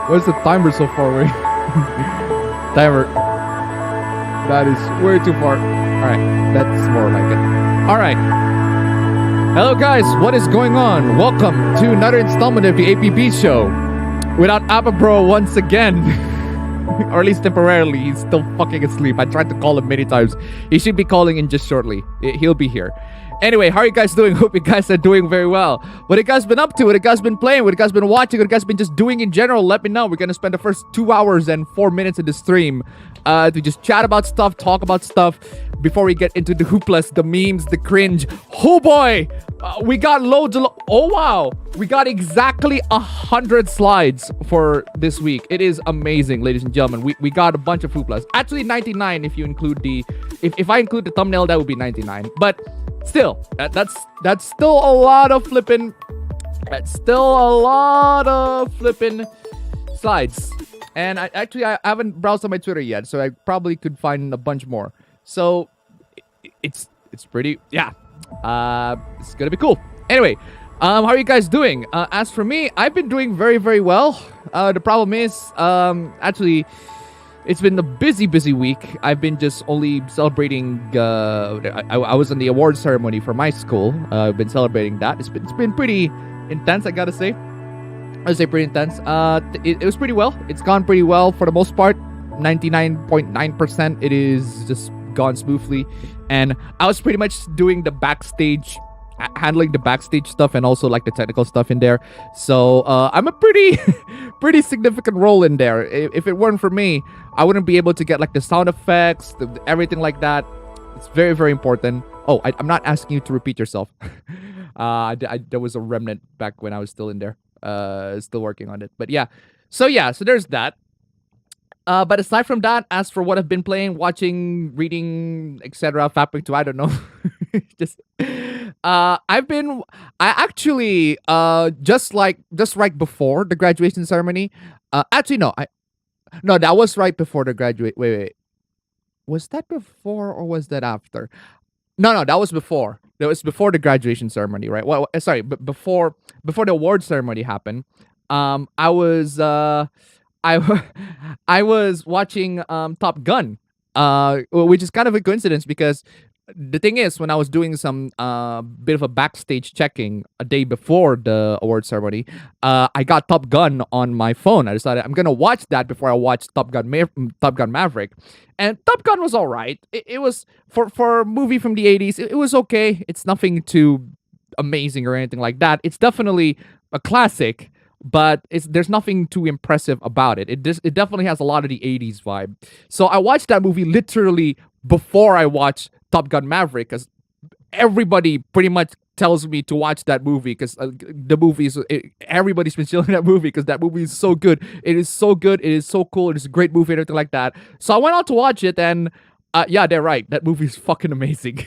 What's the timer so far away? Timer. That is way too far. Alright, that's more like it. Alright. Hello guys, what is going on? Welcome to another installment of the APB show. Without Appa Bro once again. Or at least temporarily, he's still fucking asleep. I tried to call him many times. He should be calling in just shortly. He'll be here. Anyway, how are you guys doing? Hope you guys are doing very well. What you guys been up to? What you guys been playing? What you guys been watching? What you guys been just doing in general? Let me know. We're gonna spend the first 2 hours and 4 minutes of the stream to just chat about stuff, talk about stuff before we get into the hooplas, the memes, the cringe. Oh boy! We got loads of... Oh wow! We got exactly 100 slides for this week. It is amazing, ladies and gentlemen. We got a bunch of hooplas. Actually 99 if you include the... If I include the thumbnail, that would be 99. But... still, that's still a lot of flipping. That's still a lot of flipping slides. And I haven't browsed on my Twitter yet, so I probably could find a bunch more. So it's pretty, yeah. It's gonna be cool. Anyway, how are you guys doing? As for me, I've been doing very, very well. The problem is, actually. It's been a busy week. I've been just only celebrating. I was in the award ceremony for my school. I've been celebrating that. It's been pretty intense, I gotta say. I'd say pretty intense. It was pretty well. It's gone pretty well for the most part. 99.9%. It is just gone smoothly, and I was pretty much doing the backstage. Handling the backstage stuff and also like the technical stuff in there. So I'm a pretty pretty significant role in there. If it weren't for me, I wouldn't be able to get like the sound effects, everything like that. It's very, very important. Oh, I'm not asking you to repeat yourself. There was a remnant back when I was still in there, still working on it. But yeah, so there's that. But aside from that, as for what I've been playing, watching, reading, etc., fapping to, I don't know. just I actually just right before the graduation ceremony. Actually no, that was right before the wait. Was that before or was that after? No, that was before. That was before the graduation ceremony, right? Well, sorry, but before the award ceremony happened. I was I was watching Top Gun, which is kind of a coincidence because the thing is, when I was doing some bit of a backstage checking a day before the award ceremony, I got Top Gun on my phone. I decided I'm gonna watch that before I watch Top Gun Maverick, and Top Gun was all right. It was for a movie from the 80s. It was okay. It's nothing too amazing or anything like that. It's definitely a classic. But there's nothing too impressive about it. It definitely has a lot of the 80s vibe. So I watched that movie literally before I watched Top Gun Maverick, because everybody pretty much tells me to watch that movie because the movie is... everybody's been shilling that movie because that movie is so good. It is so good. It is so cool. It is a great movie and everything like that. So I went out to watch it, and yeah, they're right. That movie is fucking amazing.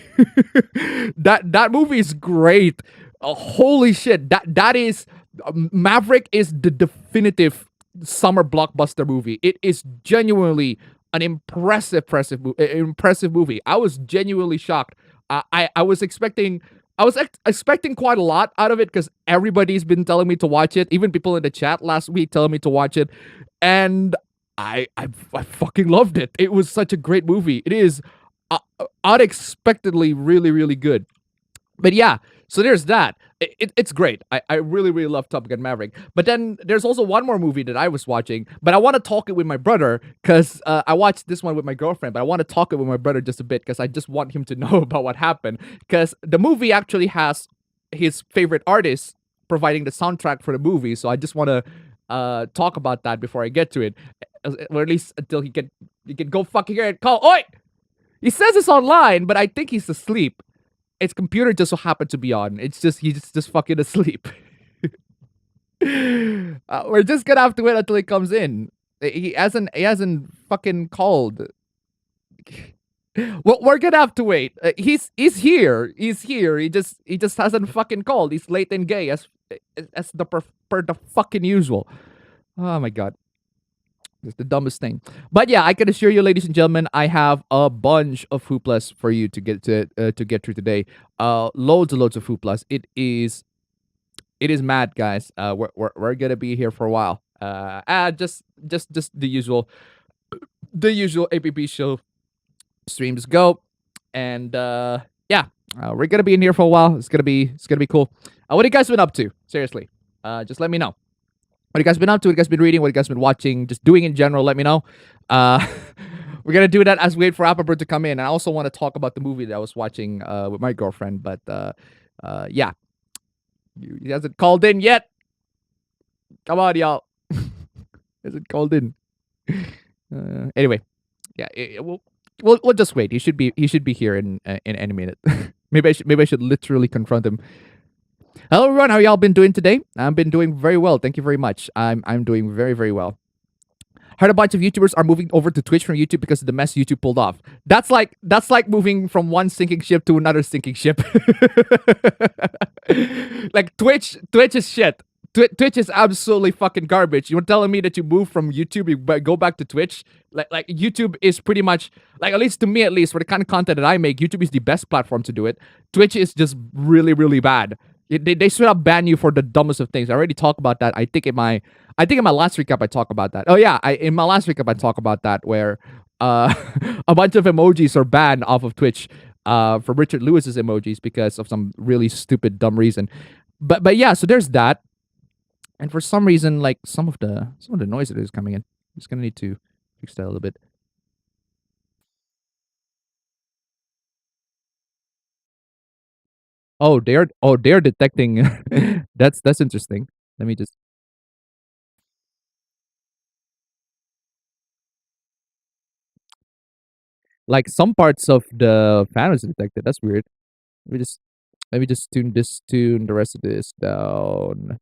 that movie is great. Holy shit. That is... Maverick is the definitive summer blockbuster movie. It is genuinely an impressive movie. I was genuinely shocked. I was expecting quite a lot out of it because everybody's been telling me to watch it. Even people in the chat last week telling me to watch it, and I fucking loved it. It was such a great movie. It is unexpectedly really, really good. But yeah, so there's that. It's great. I really, really love Top Gun Maverick. But then there's also one more movie that I was watching, but I want to talk it with my brother because I watched this one with my girlfriend, but I want to talk it with my brother just a bit because I just want him to know about what happened. Because the movie actually has his favorite artist providing the soundtrack for the movie, so I just want to talk about that before I get to it, or at least until he can go fucking here and call. Oi! He says it's online, but I think he's asleep. His computer just so happened to be on. It's just he's just fucking asleep. We're just gonna have to wait until he comes in. He hasn't fucking called. Well, we're gonna have to wait. He's here. He's here. He just hasn't fucking called. He's late and gay as per the fucking usual. Oh my god. It's the dumbest thing. But yeah, I can assure you, ladies and gentlemen, I have a bunch of hooplas for you to get through today. Loads and loads of hooplas. It is mad, guys. We're gonna be here for a while. Just the usual APB show streams go, and yeah, we're gonna be in here for a while. It's gonna be cool. What have you guys been up to? Seriously, just let me know. What you guys been up to? What you guys been reading? What you guys been watching? Just doing in general. Let me know. Uh, we're gonna do that as we wait for Appabendyt to come in. And I also want to talk about the movie that I was watching with my girlfriend. But yeah, he hasn't called in yet. Come on, y'all. Hasn't called in. Anyway, yeah, we'll just wait. He should be here in any minute. maybe I should literally confront him. Hello everyone, how y'all been doing today? I've been doing very well. Thank you very much. I'm doing very, very well. Heard a bunch of YouTubers are moving over to Twitch from YouTube because of the mess YouTube pulled off. That's like moving from one sinking ship to another sinking ship. Like Twitch is shit. Twitch is absolutely fucking garbage. You're telling me that you move from YouTube, you go back to Twitch? Like YouTube is pretty much, like, at least to me, at least for the kind of content that I make, YouTube is the best platform to do it. Twitch is just really, really bad. They straight up ban you for the dumbest of things. I already talked about that. I think in my last recap I talked about that. Oh yeah, in my last recap I talked about that where a bunch of emojis are banned off of Twitch from Richard Lewis's emojis because of some really stupid dumb reason. But yeah, so there's that. And for some reason, like some of the noise that is coming in, I'm just gonna need to fix that a little bit. Oh, they're detecting. That's interesting. Let me just. Like some parts of the fan was detected. That's weird. Let me just tune the rest of this down.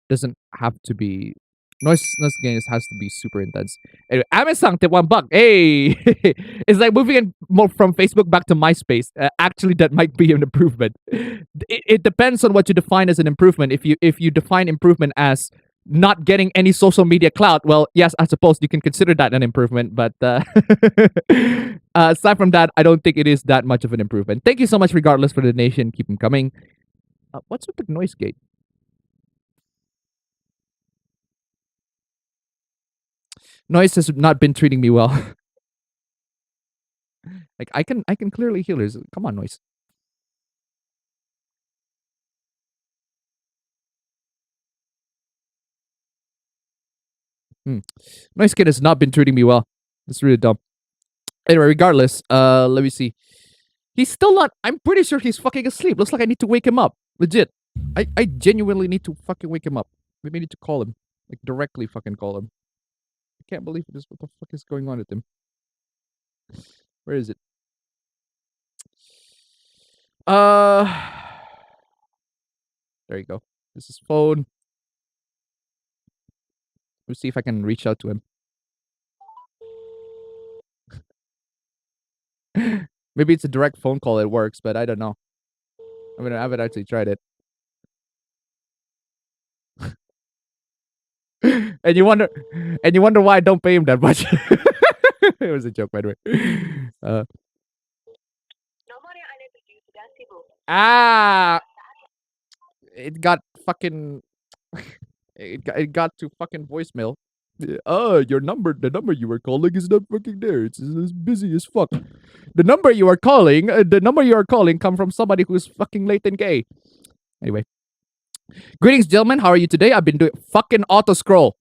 Doesn't have to be noise gain has to be super intense. Anyway, Amazon tip $1. Hey, it's like moving in more from Facebook back to MySpace. Actually, that might be an improvement. It depends on what you define as an improvement. If you define improvement as not getting any social media clout, well, yes, I suppose you can consider that an improvement. But aside from that, I don't think it is that much of an improvement. Thank you so much, regardless, for the donation. Keep them coming. What's with the noise gate? Noise has not been treating me well. Like I can clearly hear this. Come on, Noise. Noise kid has not been treating me well. It's really dumb. Anyway, regardless, let me see. He's still not. I'm pretty sure he's fucking asleep. Looks like I need to wake him up. Legit. I genuinely need to fucking wake him up. Maybe I need to call him. Like directly fucking call him. I can't believe this. What the fuck is going on with him? Where is it? There you go. This is phone. Let's see if I can reach out to him. Maybe it's a direct phone call. It works, but I don't know. I mean, I haven't actually tried it. and you wonder why I don't pay him that much. It was a joke, by the way. It got fucking. It got to fucking voicemail. The number you were calling is not fucking there. It's busy as fuck. The number you are calling come from somebody who's fucking late and gay. Anyway. Greetings, gentlemen. How are you today? I've been doing fucking auto scroll.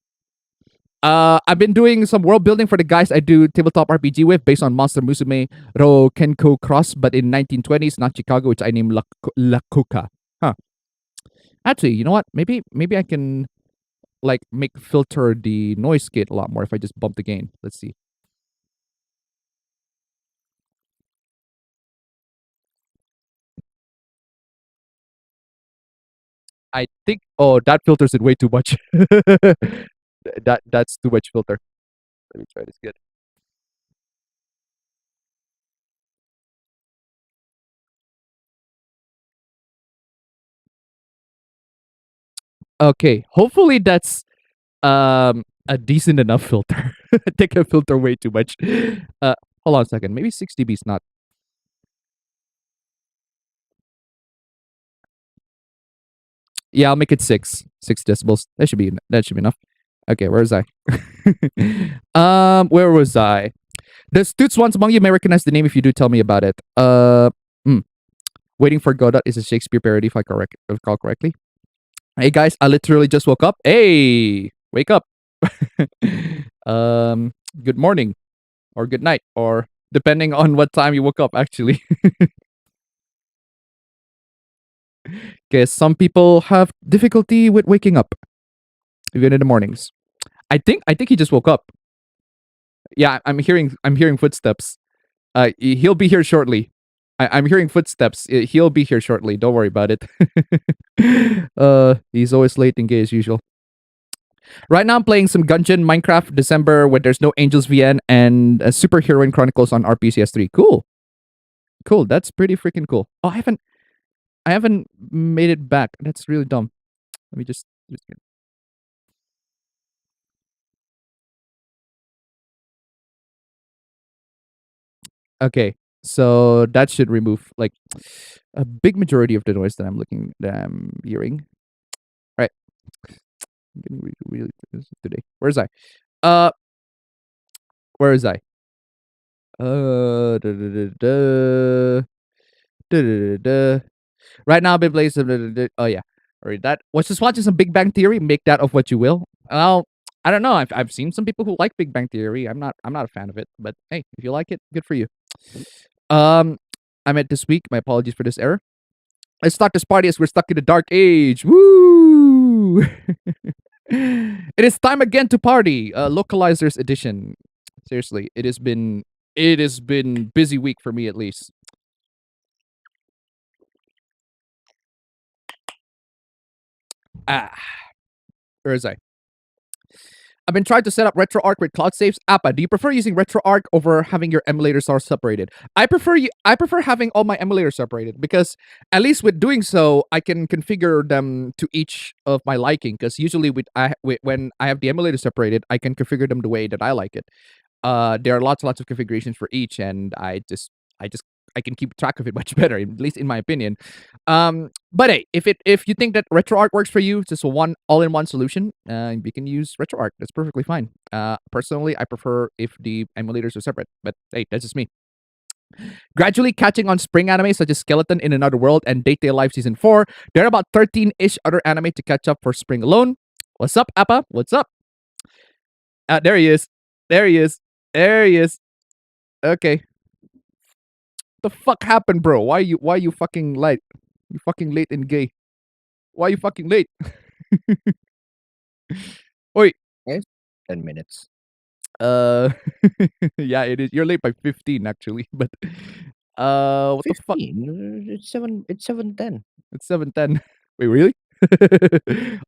I've been doing some world building for the guys I do tabletop RPG with based on Monster Musume Ro Kenko Cross, but in 1920s, not Chicago, which I named Lakuka. Huh. Actually, you know what? Maybe I can like make filter the noise gate a lot more if I just bump the gain. Let's see. I think that filters it way too much. That's too much filter. Let me try this again. Okay, hopefully that's a decent enough filter. I think I filter way too much. Hold on a second. Maybe 6 dB is not. Yeah, I'll make it 6 decibels. That should be enough. Okay, where was I? Where was I? The Stoots ones among you may recognize the name if you do tell me about it. Waiting for Godot is a Shakespeare parody if I recall correctly. Hey guys, I literally just woke up. Hey, wake up. Good morning or good night or depending on what time you woke up actually. Because some people have difficulty with waking up even in the mornings. I think he just woke up. Yeah, I'm hearing footsteps. He'll be here shortly. I'm hearing footsteps. He'll be here shortly. Don't worry about it. He's always late and gay as usual. Right now, I'm playing some Gungeon Minecraft December where there's no Angels VN and Super Heroine Chronicles on RPCS3. Cool. That's pretty freaking cool. Oh, I haven't made it back. That's really dumb. Let me just okay. So that should remove like a big majority of the noise that I'm hearing. All right. I'm getting really today. Where is I? Where is I? Right now, I've been playing some. Oh yeah, alright. That was just watching some Big Bang Theory. Make that of what you will. Well, I don't know. I've seen some people who like Big Bang Theory. I'm not a fan of it, but hey, if you like it, good for you. I meant this week. My apologies for this error. Let's start this party as we're stuck in the dark age. Woo! It is time again to party. Localizers edition. Seriously, it has been busy week for me at least. Where is I? I've been trying to set up RetroArch with cloud saves. Appa, do you prefer using RetroArch over having your emulators all separated? I prefer having all my emulators separated because at least with doing so, I can configure them to each of my liking. Because usually when I have the emulator separated, I can configure them the way that I like it. There are lots of configurations for each, and I can keep track of it much better, at least in my opinion. But hey, if you think that RetroArch works for you, just a all-in-one solution, you can use RetroArch. That's perfectly fine. Personally, I prefer if the emulators are separate, but hey, that's just me. Gradually catching on spring anime such as Skeleton in Another World and Date Day Live Season 4, there are about 13-ish other anime to catch up for spring alone. What's up, Appa? What's up? There he is. There he is. Okay. The fuck happened, bro? Why you fucking late? You fucking late and gay. Why you fucking late? Wait. 10 minutes. Yeah, it is. You're late by 15 actually, but what 15? the fuck? It's 7:10. It's 7:10. Wait, really?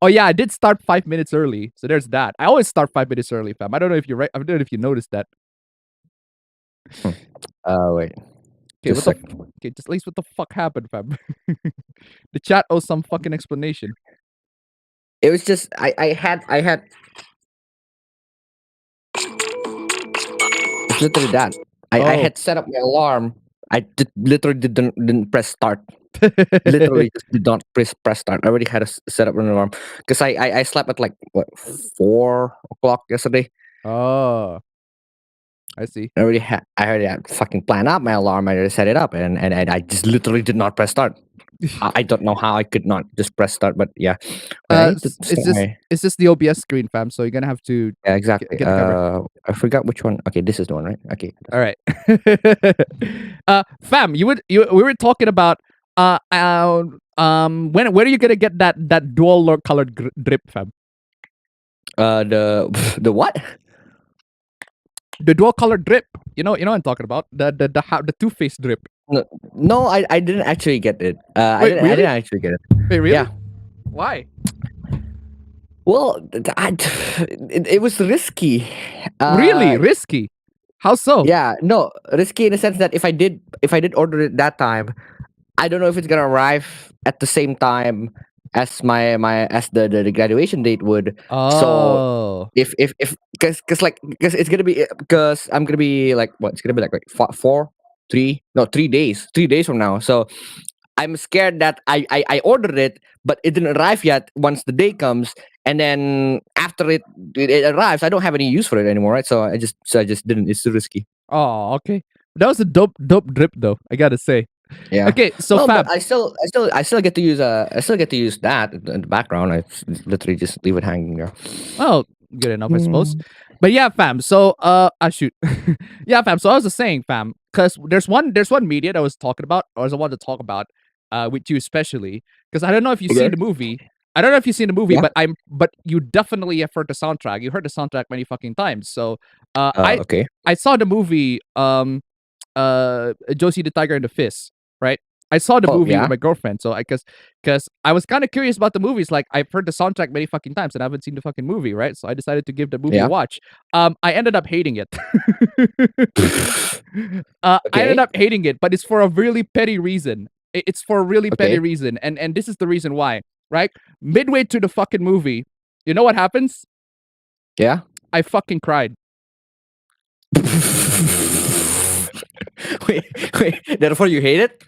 Oh yeah, I did start 5 minutes early. So there's that. I always start 5 minutes early, fam. I don't know if you're right. I don't know if you noticed that. Wait. Okay, just at least what the fuck happened, fam? The chat owes some fucking explanation. It was just I had it's literally that. I had set up my alarm. I literally didn't press start. Literally just did not press start. I already had set up an alarm because I slept at like what 4 o'clock yesterday. Oh, I see. I already had fucking planned out my alarm. I already set it up, and I just literally did not press start. I don't know how I could not just press start, but yeah. It's just the OBS screen, fam. So you're gonna have to exactly. get the camera. I forgot which one. Okay, this is the one, right? Okay. All right. Fam, we were talking about when are you gonna get that dual colored drip, fam? The what? The dual colored drip. You know what I'm talking about. The two-face drip. No, I didn't actually get it. Wait, really? I didn't actually get it. Wait, really? Yeah. Why? Well, it was risky. Really risky? How so? Yeah, no, risky in the sense that if I did order it that time, I don't know if it's gonna arrive at the same time as the graduation date would. Oh. So if because it's gonna be because I'm gonna be like what it's gonna be like 3 days from now. So I'm scared that I ordered it, but it didn't arrive yet. Once the day comes, and then after it arrives, I don't have any use for it anymore, right? So I just didn't. It's too risky. Oh, okay. That was a dope drip though, I gotta say. Yeah. Okay, so Well, Fab. but I still get to use that in the background. I literally just leave it hanging there. Well, good enough, I suppose. But yeah, fam. So shoot. Yeah, fam. So I was just saying, fam, because there's one media that I was talking about, or I wanted to talk about with you especially, because I don't know if you've Okay. seen the movie. I don't know if you've seen the movie, Yeah. but you definitely have heard the soundtrack. You heard the soundtrack many fucking times. So I Okay. saw the movie Josie the Tiger and the Fist, right? I saw the Oh, movie yeah? with my girlfriend, so I because I was kind of curious about the movies. Like I've heard the soundtrack many fucking times and I haven't seen the fucking movie, right? So I decided to give the movie a Yeah. watch. I ended up hating it. I ended Okay. up hating it, but it's for a really petty reason. It's for a really petty Okay. reason, and this is the reason why. Right, midway through the fucking movie, you know what happens? Yeah. I fucking cried. wait. Therefore, you hate it?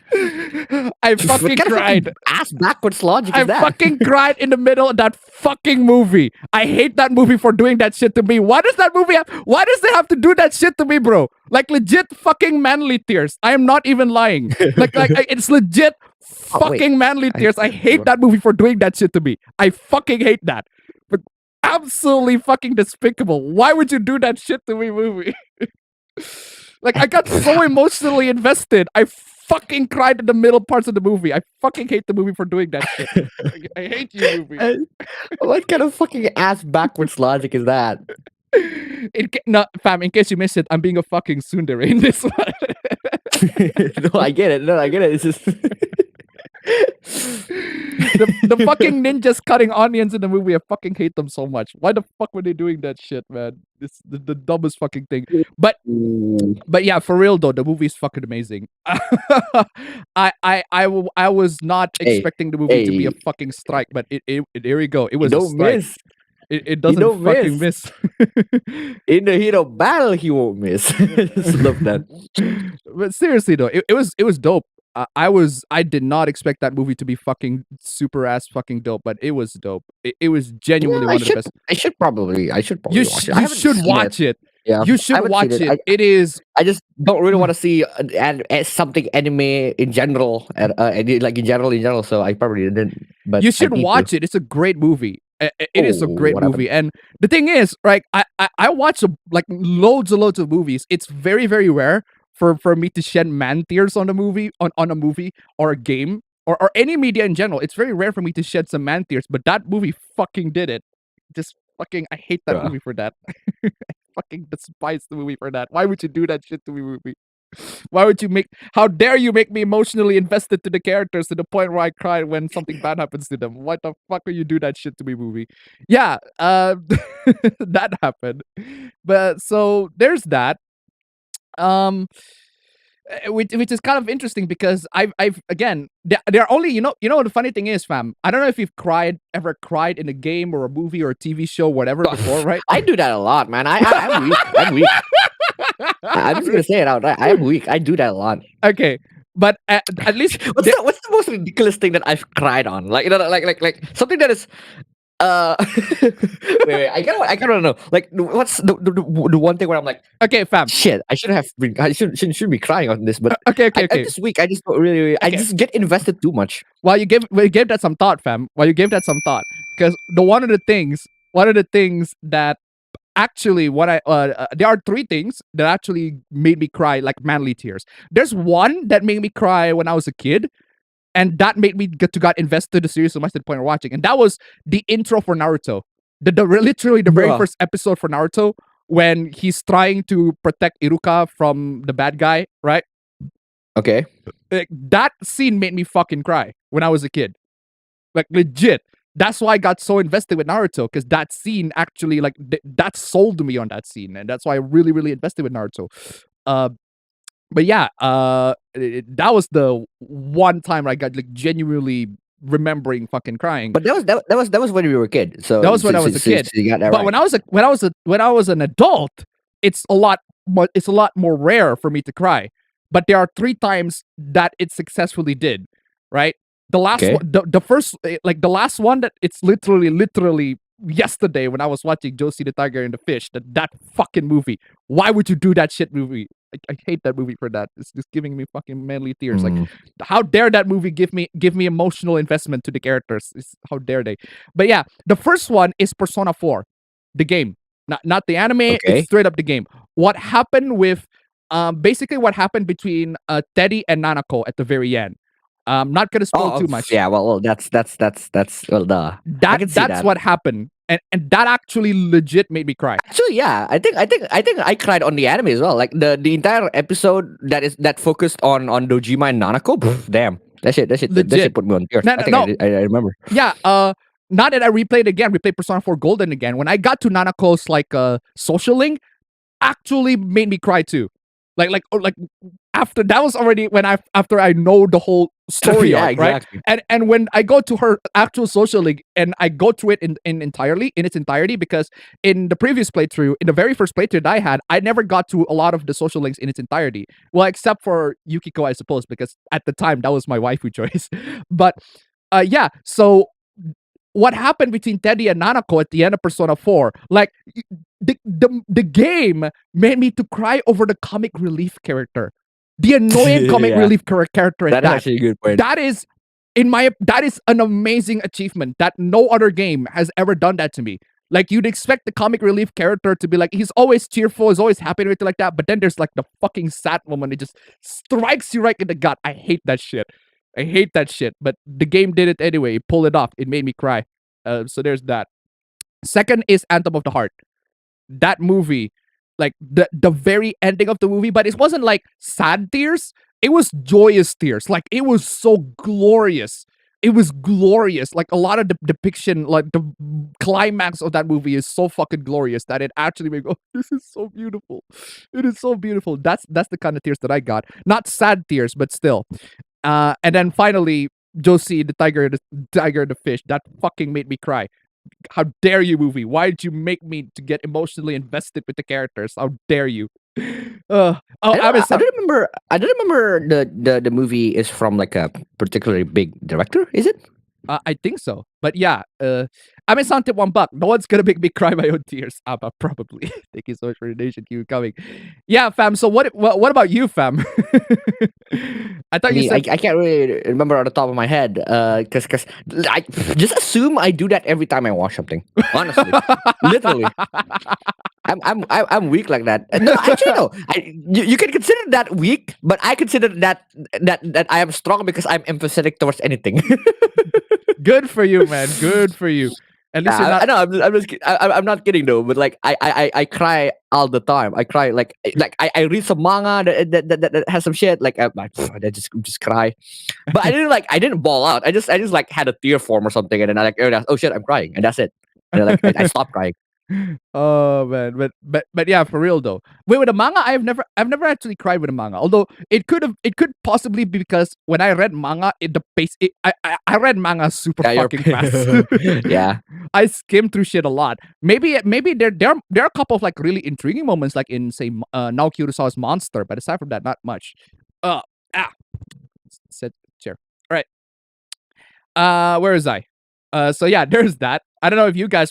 I fucking What kind cried. of ass backwards logic I is that? fucking cried in the middle of that fucking movie. I hate that movie for doing that shit to me. Why does they have to do that shit to me, bro? Like legit fucking manly tears. I am not even lying. It's legit fucking manly tears. I hate that movie for doing that shit to me. I fucking hate that. But absolutely fucking despicable. Why would you do that shit to me, movie? Like I got so emotionally invested. I fucking cried in the middle parts of the movie. I fucking hate the movie for doing that shit. I hate you, movie. What kind of fucking ass backwards logic is that? No, fam, in case you missed it, I'm being a fucking tsundere in this one. No, I get it. It's just the fucking ninjas cutting onions in the movie, I fucking hate them so much. Why the fuck were they doing that shit, man? This the dumbest fucking thing. But yeah, for real though, the movie is fucking amazing. I was not expecting the movie to be a fucking strike, but there we go. It was a strike. Miss. It doesn't fucking miss. In the hero battle, he won't miss. Just love that. But seriously though, it was dope. I did not expect that movie to be fucking super ass fucking dope, but it was dope. It was genuinely one of the best. I should probably watch it. You should watch it. Yeah, you should watch it. It is. I just don't really want to see something anime in general, like in general. So I probably didn't. But you should watch it. It's a great movie. It is a great movie, and the thing is, right? I watch like loads of movies. It's very very rare for me to shed man tears on a movie on a movie or a game or any media in general. It's very rare for me to shed some man tears, but that movie fucking did it. Just fucking, I hate that movie for that. I fucking despise the movie for that. Why would you do that shit to me, movie? Why would you how dare you make me emotionally invested to the characters to the point where I cry when something bad happens to them? What the fuck will you do that shit to me, movie? Yeah, that happened. But so there's that. Which is kind of interesting because I've again they're only you know the funny thing is, fam, I don't know if you've ever cried in a game or a movie or a TV show whatever before, right? I do that a lot, man. I'm weak. I'm weak. I'm just gonna say it out. I'm weak. I do that a lot. Okay, but at least what's the most ridiculous thing that I've cried on? Like like something that is wait, I kind of know. Like, what's the one thing where I'm like, okay, fam, shit, I should be crying on this, but okay. I'm this week. I just don't really. I just get invested too much. Well, you gave that some thought, fam. Because one of the things that actually there are three things that actually made me cry like manly tears. There's one that made me cry when I was a kid. And that made me got invested in the series so much to the point of watching. And that was the intro for Naruto. Literally the very first episode for Naruto when he's trying to protect Iruka from the bad guy, right? Okay. That scene made me fucking cry when I was a kid. Like legit. That's why I got so invested with Naruto, because that scene actually like that sold me on that scene. And that's why I really, really invested with Naruto. But yeah, that was the one time I got like genuinely remembering fucking crying. But that was when we were a kid. So that was when I was a kid. So you got that but right. when I was an adult, it's a lot more rare for me to cry. But there are 3 times that it successfully did. right? The last Okay. one, the first, like the last one that it's literally yesterday when I was watching Josie the Tiger and the Fish. That fucking movie. Why would you do that shit movie? I hate that movie for that. It's just giving me fucking manly tears. Like, how dare that movie give me emotional investment to the characters? How dare they? But yeah, the first one is Persona 4, the game, not the anime. Okay. It's straight up the game. What happened with basically what happened between Teddy and Nanako at the very end. Not gonna spoil too much. Yeah, well, that's well, duh. I can see That's that. what happened, and that actually legit made me cry. Actually, yeah, I think I cried on the anime as well. Like the entire episode that focused on Dojima and Nanako. Damn, that shit put me on tears. No, I think no. I remember. Yeah. Now that I replayed Persona 4 Golden again, when I got to Nanako's like social link, actually made me cry too. Like after that was already when after I know the whole story Yeah, arc, exactly. right? And when I go to her actual social link and I go through it in its entirety, because in the previous playthrough, in the very first playthrough that I had, I never got to a lot of the social links in its entirety. Well, except for Yukiko, I suppose, because at the time that was my waifu choice. But yeah, so what happened between Teddy and Nanako at the end of Persona 4, like the game made me to cry over the comic relief character. The annoying comic Yeah. relief character at That is actually a good point. that is that is an amazing achievement that no other game has ever done that to me. Like, you'd expect the comic relief character to be like, he's always cheerful, he's always happy and everything like that, but then there's like the fucking sad moment. It just strikes you right in the gut. I hate that shit. But the game did it anyway. It pulled it off. It made me cry. So there's that. Second is Anthem of the Heart. That movie, like the very ending of the movie, but it wasn't like sad tears. It was joyous tears. Like, it was so glorious. It was glorious. Like, a lot of the depiction, like the climax of that movie is so fucking glorious that it actually made me go, this is so beautiful. It is so beautiful. That's the kind of tears that I got. Not sad tears, but still. And then finally, Josie the Tiger and the Fish. That fucking made me cry. How dare you, movie? Why did you make me to get emotionally invested with the characters? How dare you? I don't remember the movie is from like a particularly big director. Is it? I think so. But yeah, I'm in sound tip $1. No one's gonna make me cry my own tears. Probably. Thank you so much for the donation. Keep coming. Yeah, fam. So what about you, fam? I thought you said I can't really remember on the top of my head. Cause I just assume I do that every time I watch something. Honestly, literally. I'm weak like that. No, actually, no. You can consider that weak, but I consider that I am strong because I'm empathetic towards anything. Good for you, man. Good for you. At least you're not. I know. I'm not kidding though. But like, I cry all the time. I cry like I read some manga that has some shit. Like, I just cry. But I didn't bawl out. I just like had a tear form or something, and then I like, oh shit, I'm crying, and that's it. And like I stopped crying. Oh man, but yeah, for real though. Wait, with a manga, I've never actually cried with a manga. Although it could possibly be because when I read manga, I read manga super fucking fast. Yeah, I skimmed through shit a lot. Maybe there are a couple of like really intriguing moments, like in say Naoki Urasawa's Monster, but aside from that, not much. Sit chair. All right. Where is I? So yeah, there's that. I don't know if you guys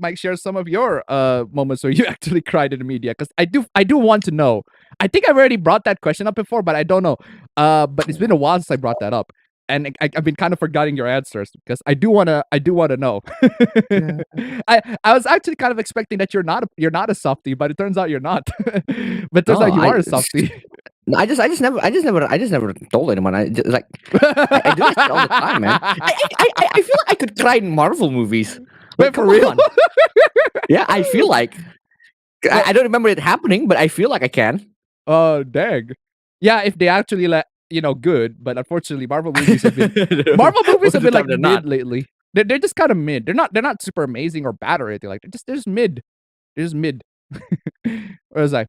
might share some of your moments where you actually cried in the media, because I do want to know. I think I've already brought that question up before, but I don't know. But it's been a while since I brought that up, and I've been kind of forgetting your answers because I do wanna know. Yeah. I was actually kind of expecting that you're not a softie, but it turns out you're not. But it turns out you are a softie. I just never told anyone. I just like I do this all the time, man. I feel like I could cry in Marvel movies. Wait, for real? Yeah, I feel like I don't remember it happening, but I feel like I can. Oh dang! Yeah, if they actually let good, but unfortunately, Marvel movies have been like mid lately. They're just kind of mid. They're not super amazing or bad or anything like that. They're just mid. They're just mid. Where was I?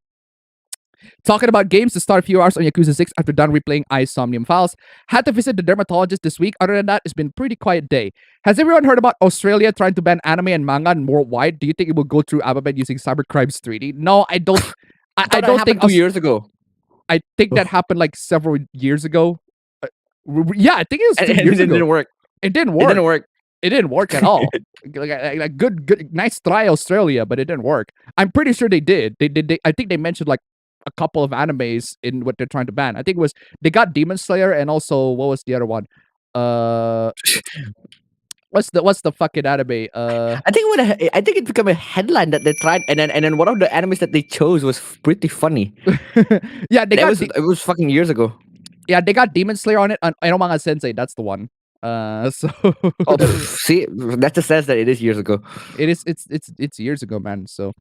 Talking about games to start a few hours on Yakuza 6 after done replaying Somnium Files. Had to visit the dermatologist this week. Other than that, it's been a pretty quiet day. Has everyone heard about Australia trying to ban anime and manga worldwide? Do you think it will go through APB using Cybercrimes 3D? No, I don't. I don't think 2 years ago. I think that happened like several years ago. Yeah, I think it was 2 and years it ago. didn't work. It didn't It work. didn't work. It didn't work at all. Like good, nice try, Australia, but it didn't work. I'm pretty sure they did. I think they mentioned like a couple of animes in what they're trying to ban. I think it was they got Demon Slayer and also what was the other one? Uh, what's the fucking anime? I think it became a headline that they tried, and then one of the animes that they chose was pretty funny. Yeah, It was fucking years ago. Yeah, they got Demon Slayer on it. Manga Sensei, that's the one. So See, that just says that it is years ago. It's years ago, man. So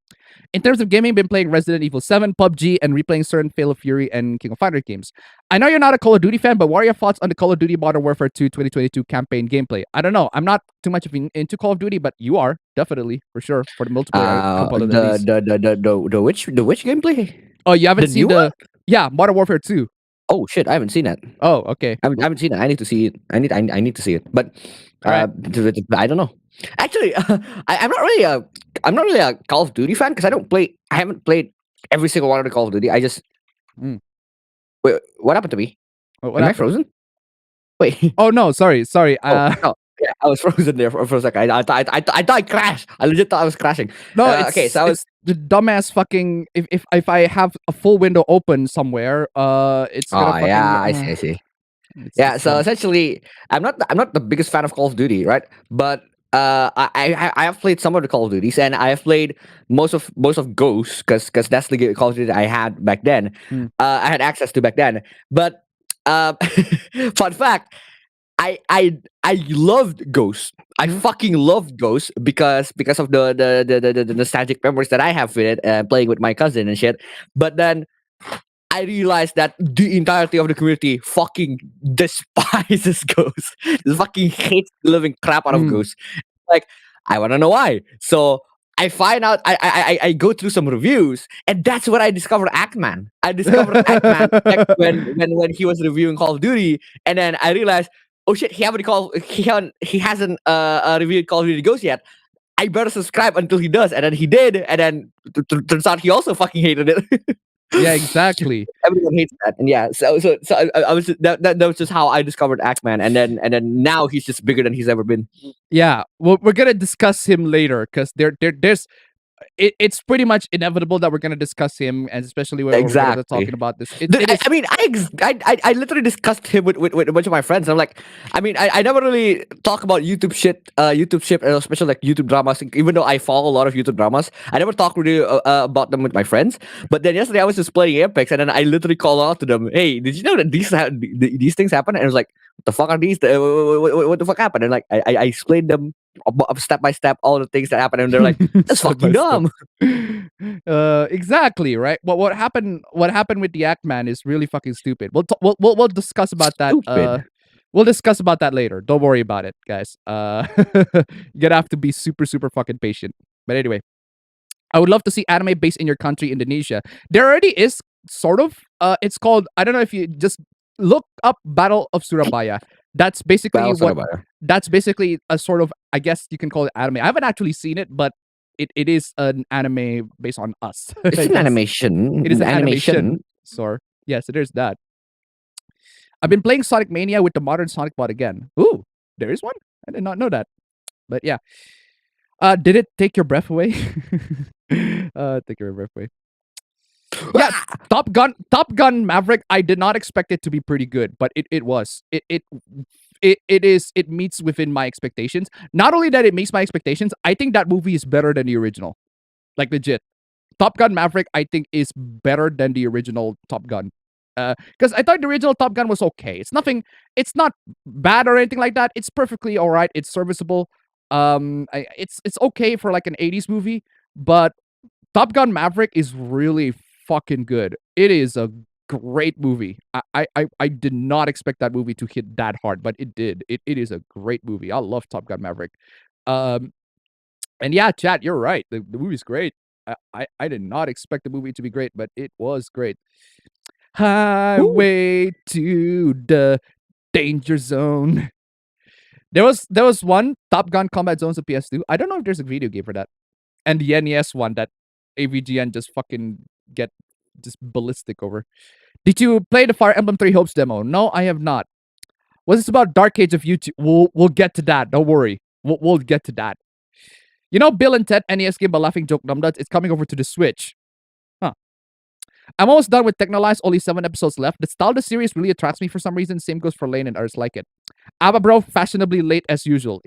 in terms of gaming, been playing Resident Evil 7, PUBG, and replaying certain Fatal Fury and King of Fighters games. I know you're not a Call of Duty fan, but what are your thoughts on the Call of Duty Modern Warfare 2 2022 campaign gameplay? I don't know. I'm not too much into Call of Duty, but you are definitely for sure for the multiplayer component. The which gameplay? Oh, you haven't seen yeah, Modern Warfare 2. Oh shit, I haven't seen that. Oh, okay. I haven't seen it. I need to see it. I need to see it. But I don't know. Actually, I'm not really a Call of Duty fan because I haven't played every single one of the Call of Duty. I just wait. What happened to me? Am I frozen? Wait. Oh no, sorry. No, yeah, I was frozen there for a second. I thought I crashed. I legit thought I was crashing. No, okay, so I was the dumbass fucking if I have a full window open somewhere, it's gonna fucking yeah, I see. Yeah, so essentially, I'm not the biggest fan of Call of Duty, right? But I have played some of the Call of Duties, and I have played most of Ghost because that's the Call of Duty I had back then. I had access to back then. But fun fact, I loved Ghost. I fucking loved Ghost because of the nostalgic memories that I have with it, playing with my cousin and shit. But then I realized that the entirety of the community fucking despises Ghost. They fucking hates the living crap out of Ghost. Like, I want to know why. So I find out, I go through some reviews, and that's when I discovered Ackman. I discovered Ackman back when he was reviewing Call of Duty, and then I realized, oh shit, he hasn't reviewed Call of Duty Ghost yet. I better subscribe until he does, and then he did, and then turns out he also fucking hated it. Yeah, exactly. Everyone hates that, and yeah, so I was that was just how I discovered Ackman, and then now he's just bigger than he's ever been. Yeah, well, we're gonna discuss him later because there's it's pretty much inevitable that we're gonna discuss him, and especially when we're talking about this. I mean, I literally discussed him with a bunch of my friends. I'm like, I mean, I never really talk about YouTube shit, especially like YouTube dramas. Even though I follow a lot of YouTube dramas, I never talk really about them with my friends. But then yesterday I was just playing Apex, and then I literally called out to them, "Hey, did you know that these things happen?" And I was like, "What the fuck are these? What the fuck happened?" And like I explained them step by step all the things that happen, and they're like, "That's fucking dumb." Exactly, right. What happened with the Ackman is really fucking stupid. We'll discuss about that. We'll discuss about that later. Don't worry about it, guys. You're gonna have to be super fucking patient. But anyway, I would love to see anime based in your country, Indonesia. There already is sort of. It's called, I don't know if you just look up Battle of Surabaya. That's basically that's basically a sort of, I guess you can call it anime. I haven't actually seen it, but it is an anime based on us. It's an animation. It is an animation. So yes, it is that. I've been playing Sonic Mania with the modern Sonic bot again. Ooh, there is one? I did not know that. But yeah. Did it take your breath away? Take your breath away. Yeah, Top Gun Maverick, I did not expect it to be pretty good, but it was. It meets within my expectations. Not only that it meets my expectations, I think that movie is better than the original. Like legit. Top Gun Maverick, I think, is better than the original Top Gun. Because I thought the original Top Gun was okay. It's not bad or anything like that. It's perfectly alright. It's serviceable. It's okay for like an 80s movie, but Top Gun Maverick is really fucking good. It is a great movie. I did not expect that movie to hit that hard, but it did. It is a great movie. I love Top Gun Maverick. And yeah, chat, you're right. The movie's great. I did not expect the movie to be great, but it was great. Highway to the danger zone. There was one Top Gun Combat Zones of PS2. I don't know if there's a video game for that. And the NES one that AVGN just fucking get just ballistic over. Did you play the Fire Emblem 3 Hopes demo? No, I have not. Was this about Dark Age of YouTube? We'll get to that. Don't worry. We'll get to that. You know, Bill and Ted NES game by Laughing Joke Numbnuts is coming over to the Switch. Huh. I'm almost done with Technolize. Only 7 episodes left. The style of the series really attracts me for some reason. Same goes for Lane and others like it. Abba bro, fashionably late as usual.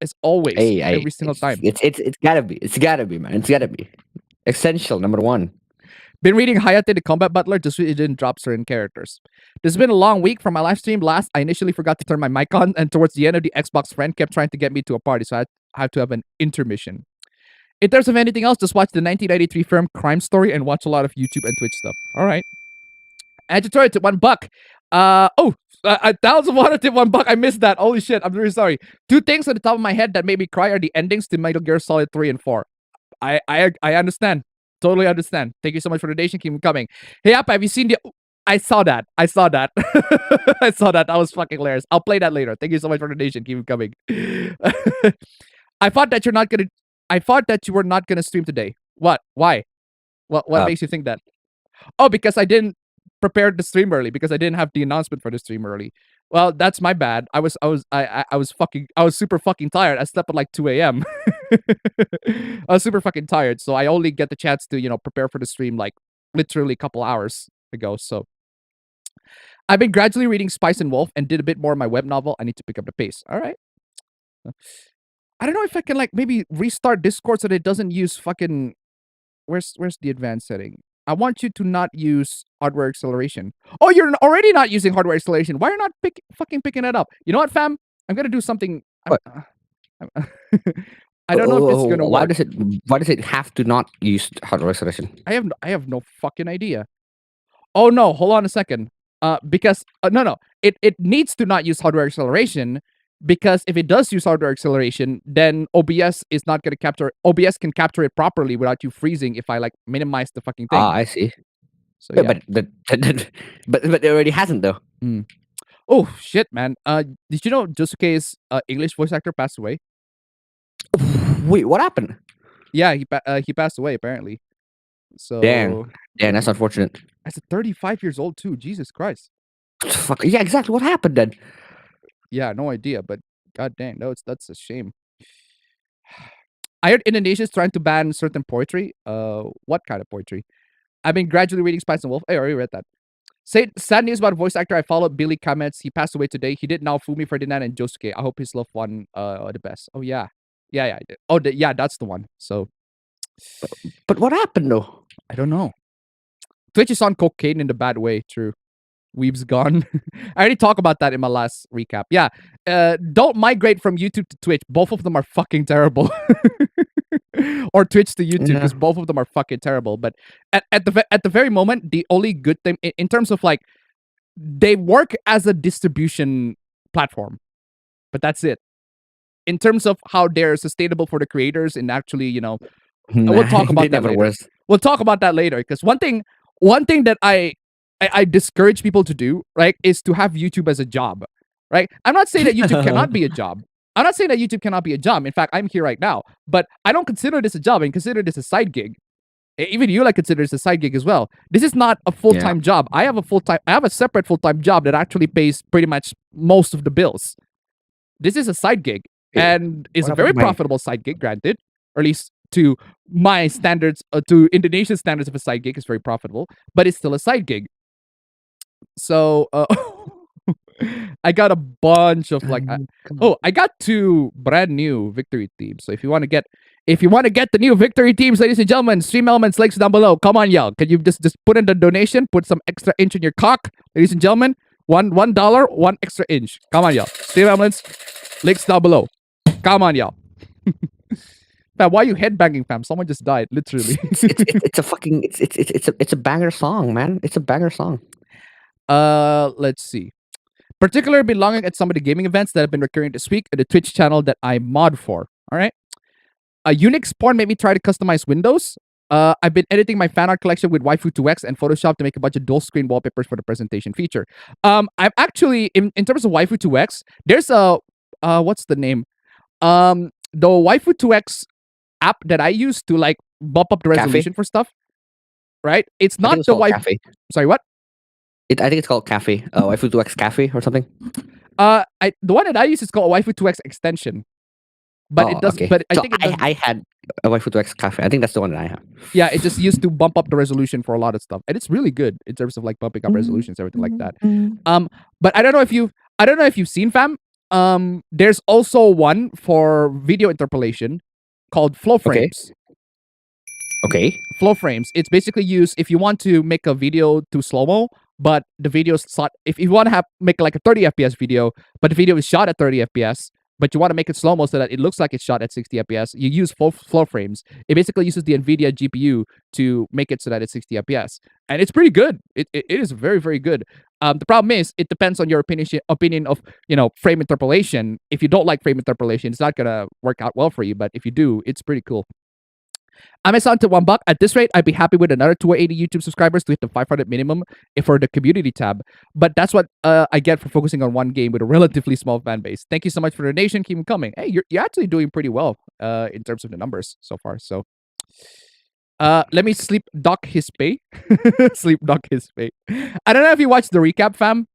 It's always every single time. It's gotta be. It's gotta be, man. It's gotta be. Essential number 1. Been reading Hayate the Combat Butler, just it didn't drop certain characters. This has been a long week from my live stream. Last, I initially forgot to turn my mic on, and towards the end of the Xbox friend kept trying to get me to a party, so I had to have an intermission. In terms of anything else, just watch the 1993 film Crime Story and watch a lot of YouTube and Twitch stuff. All right. Agitory to $1. That was wanted to $1. I missed that. Holy shit. I'm really sorry. 2 things on the top of my head that made me cry are the endings to Metal Gear Solid 3 and 4. I understand. Totally understand. Thank you so much for the donation. Keep them coming. Hey, Appa, have you seen the... I saw that. I saw that. That was fucking hilarious. I'll play that later. Thank you so much for the donation. Keep them coming. I thought that you were not gonna stream today. What? Why? What makes you think that? Oh, because I didn't prepare the stream early, because I didn't have the announcement for the stream early. Well, that's my bad. I was super fucking tired. I slept at like 2 a.m. I was super fucking tired, so I only get the chance to, prepare for the stream like literally a couple hours ago. So I've been gradually reading Spice and Wolf and did a bit more of my web novel. I need to pick up the pace. All right. I don't know if I can maybe restart Discord so that it doesn't use fucking... Where's the advanced setting? I want you to not use hardware acceleration. Oh, you're already not using hardware acceleration. Why are you not fucking picking it up? You know what, fam? I'm gonna do something. What? I don't know if it's gonna work. Why does it have to not use hardware acceleration? I have no fucking idea. Oh no, hold on a second. Because no, it needs to not use hardware acceleration, because if it does use hardware acceleration, then OBS is not gonna capture. OBS can capture it properly without you freezing if I minimize the fucking thing. Ah, I see. So yeah. But it already hasn't though. Oh shit, man. Did you know Josuke's English voice actor passed away? Wait, what happened? Yeah, he passed away apparently. So Damn, that's unfortunate. As a 35 years old too. Jesus Christ. Fuck yeah, exactly. What happened then? Yeah, no idea, but god dang, that's a shame. I heard Indonesia's trying to ban certain poetry. What kind of poetry? I've been gradually reading Spice and Wolf. I already read that. Sad news about voice actor I followed, Billy Kamets. He passed away today. He did Naofumi, Ferdinand, and Josuke. I hope his loved one are the best. Oh yeah. Yeah. Oh yeah, that's the one. So But what happened though? I don't know. Twitch is on cocaine in the bad way, true. Weeb's gone. I already talked about that in my last recap. Yeah. Don't migrate from YouTube to Twitch. Both of them are fucking terrible. Or Twitch to YouTube, because both of them are fucking terrible. But at the very moment, the only good thing in terms of they work as a distribution platform, but that's it. In terms of how they're sustainable for the creators and actually, we'll talk about that later. We'll talk about that later, because one thing that I discourage people to do, right, is to have YouTube as a job, right? I'm not saying that YouTube cannot be a job. I'm not saying that YouTube cannot be a job. In fact, I'm here right now, but I don't consider this a job. I consider this a side gig. Even you consider this a side gig as well. This is not a full-time job. I have a separate full-time job that actually pays pretty much most of the bills. This is a side gig, and is a very profitable side gig, granted, or at least to my standards, to Indonesian standards of a side gig, is very profitable, but it's still a side gig. So, I got a bunch of I got 2 brand new victory teams. So if you want to get the new victory teams, ladies and gentlemen, Stream Elements links down below. Come on, y'all. Can you just put in the donation? Put some extra inch in your cock, ladies and gentlemen. $1, 1 extra inch. Come on, y'all. Stream Elements links down below. Come on, y'all. Fam, why are you headbanging, fam? Someone just died, literally. It's a banger song, man. It's a banger song. Let's see. Particularly belonging at some of the gaming events that have been recurring this week at the Twitch channel that I mod for. All right. Unix porn made me try to customize windows. I've been editing my fan art collection with Waifu 2X and Photoshop to make a bunch of dual screen wallpapers for the presentation feature. I'm actually in terms of Waifu 2X, there's a what's the name? The Waifu 2X app that I use to bump up the resolution for stuff. Right? It's not the Waifu. Sorry, what? I think it's called Cafe. Waifu 2X Cafe or something. The one that I use is called Waifu 2X extension. But it doesn't. Okay. But I So think it doesn't. I had a Waifu 2X Cafe. I think that's the one that I have. Yeah, it just used to bump up the resolution for a lot of stuff, and it's really good in terms of like bumping up resolutions, everything like that. But I don't know if you've seen, fam. There's also one for video interpolation called flow frames. Okay. Flow frames. It's basically used if you want to make a video to slow mo, but the video is shot. If you want to make like a 30 FPS video, but the video is shot at 30 FPS, but you want to make it slow mo so that it looks like it's shot at 60 FPS, you use flow frames. It basically uses the NVIDIA GPU to make it so that it's 60 FPS, and it's pretty good. It is very, very good. The problem is it depends on your opinion of frame interpolation. If you don't like frame interpolation, it's not gonna work out well for you. But if you do, it's pretty cool. Amazon to $1. At this rate, I'd be happy with another 280 YouTube subscribers to hit the 500 minimum for the community tab. But that's what I get for focusing on one game with a relatively small fan base. Thank you so much for the donation. Keep them coming. Hey, you're actually doing pretty well in terms of the numbers so far. So let me sleep dock his pay. Sleep dock his pay. I don't know if you watched the recap, fam.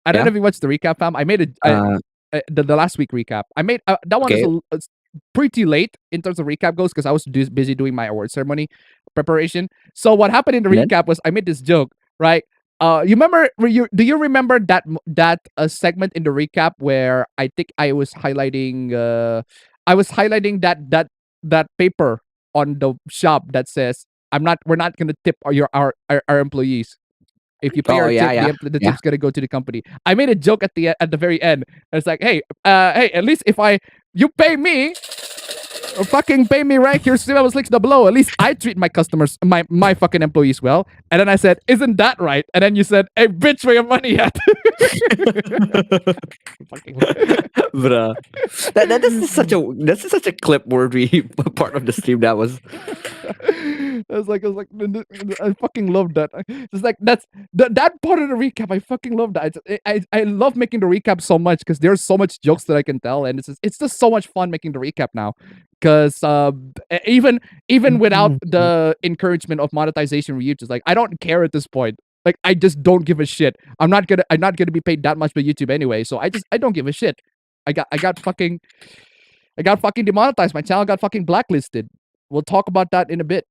I don't know if you watched the recap, fam. I made the last week recap. I made that one is pretty late in terms of recap goes because I was busy doing my award ceremony preparation. So what happened in the recap was I made this joke, right? Do you remember that segment in the recap where I think I was highlighting that paper on the shop that says we're not gonna tip our employees. If you pay our tip, the tip's gonna go to the company. I made a joke at the very end. It's like, hey, at least if you pay me, or fucking pay me right here, still was the below. At least I treat my customers, my fucking employees well. And then I said, isn't that right? And then you said, hey, bitch, where your money at? Bruh. That's such a clip worthy part of the stream that was. I was like, I fucking love that. It's like that part of the recap. I fucking love that. I love making the recap so much because there's so much jokes that I can tell, and it's just so much fun making the recap now. Because even without the encouragement of monetization for YouTube, like I don't care at this point. Like I just don't give a shit. I'm not gonna be paid that much by YouTube anyway, so I don't give a shit. I got fucking demonetized. My channel got fucking blacklisted. We'll talk about that in a bit.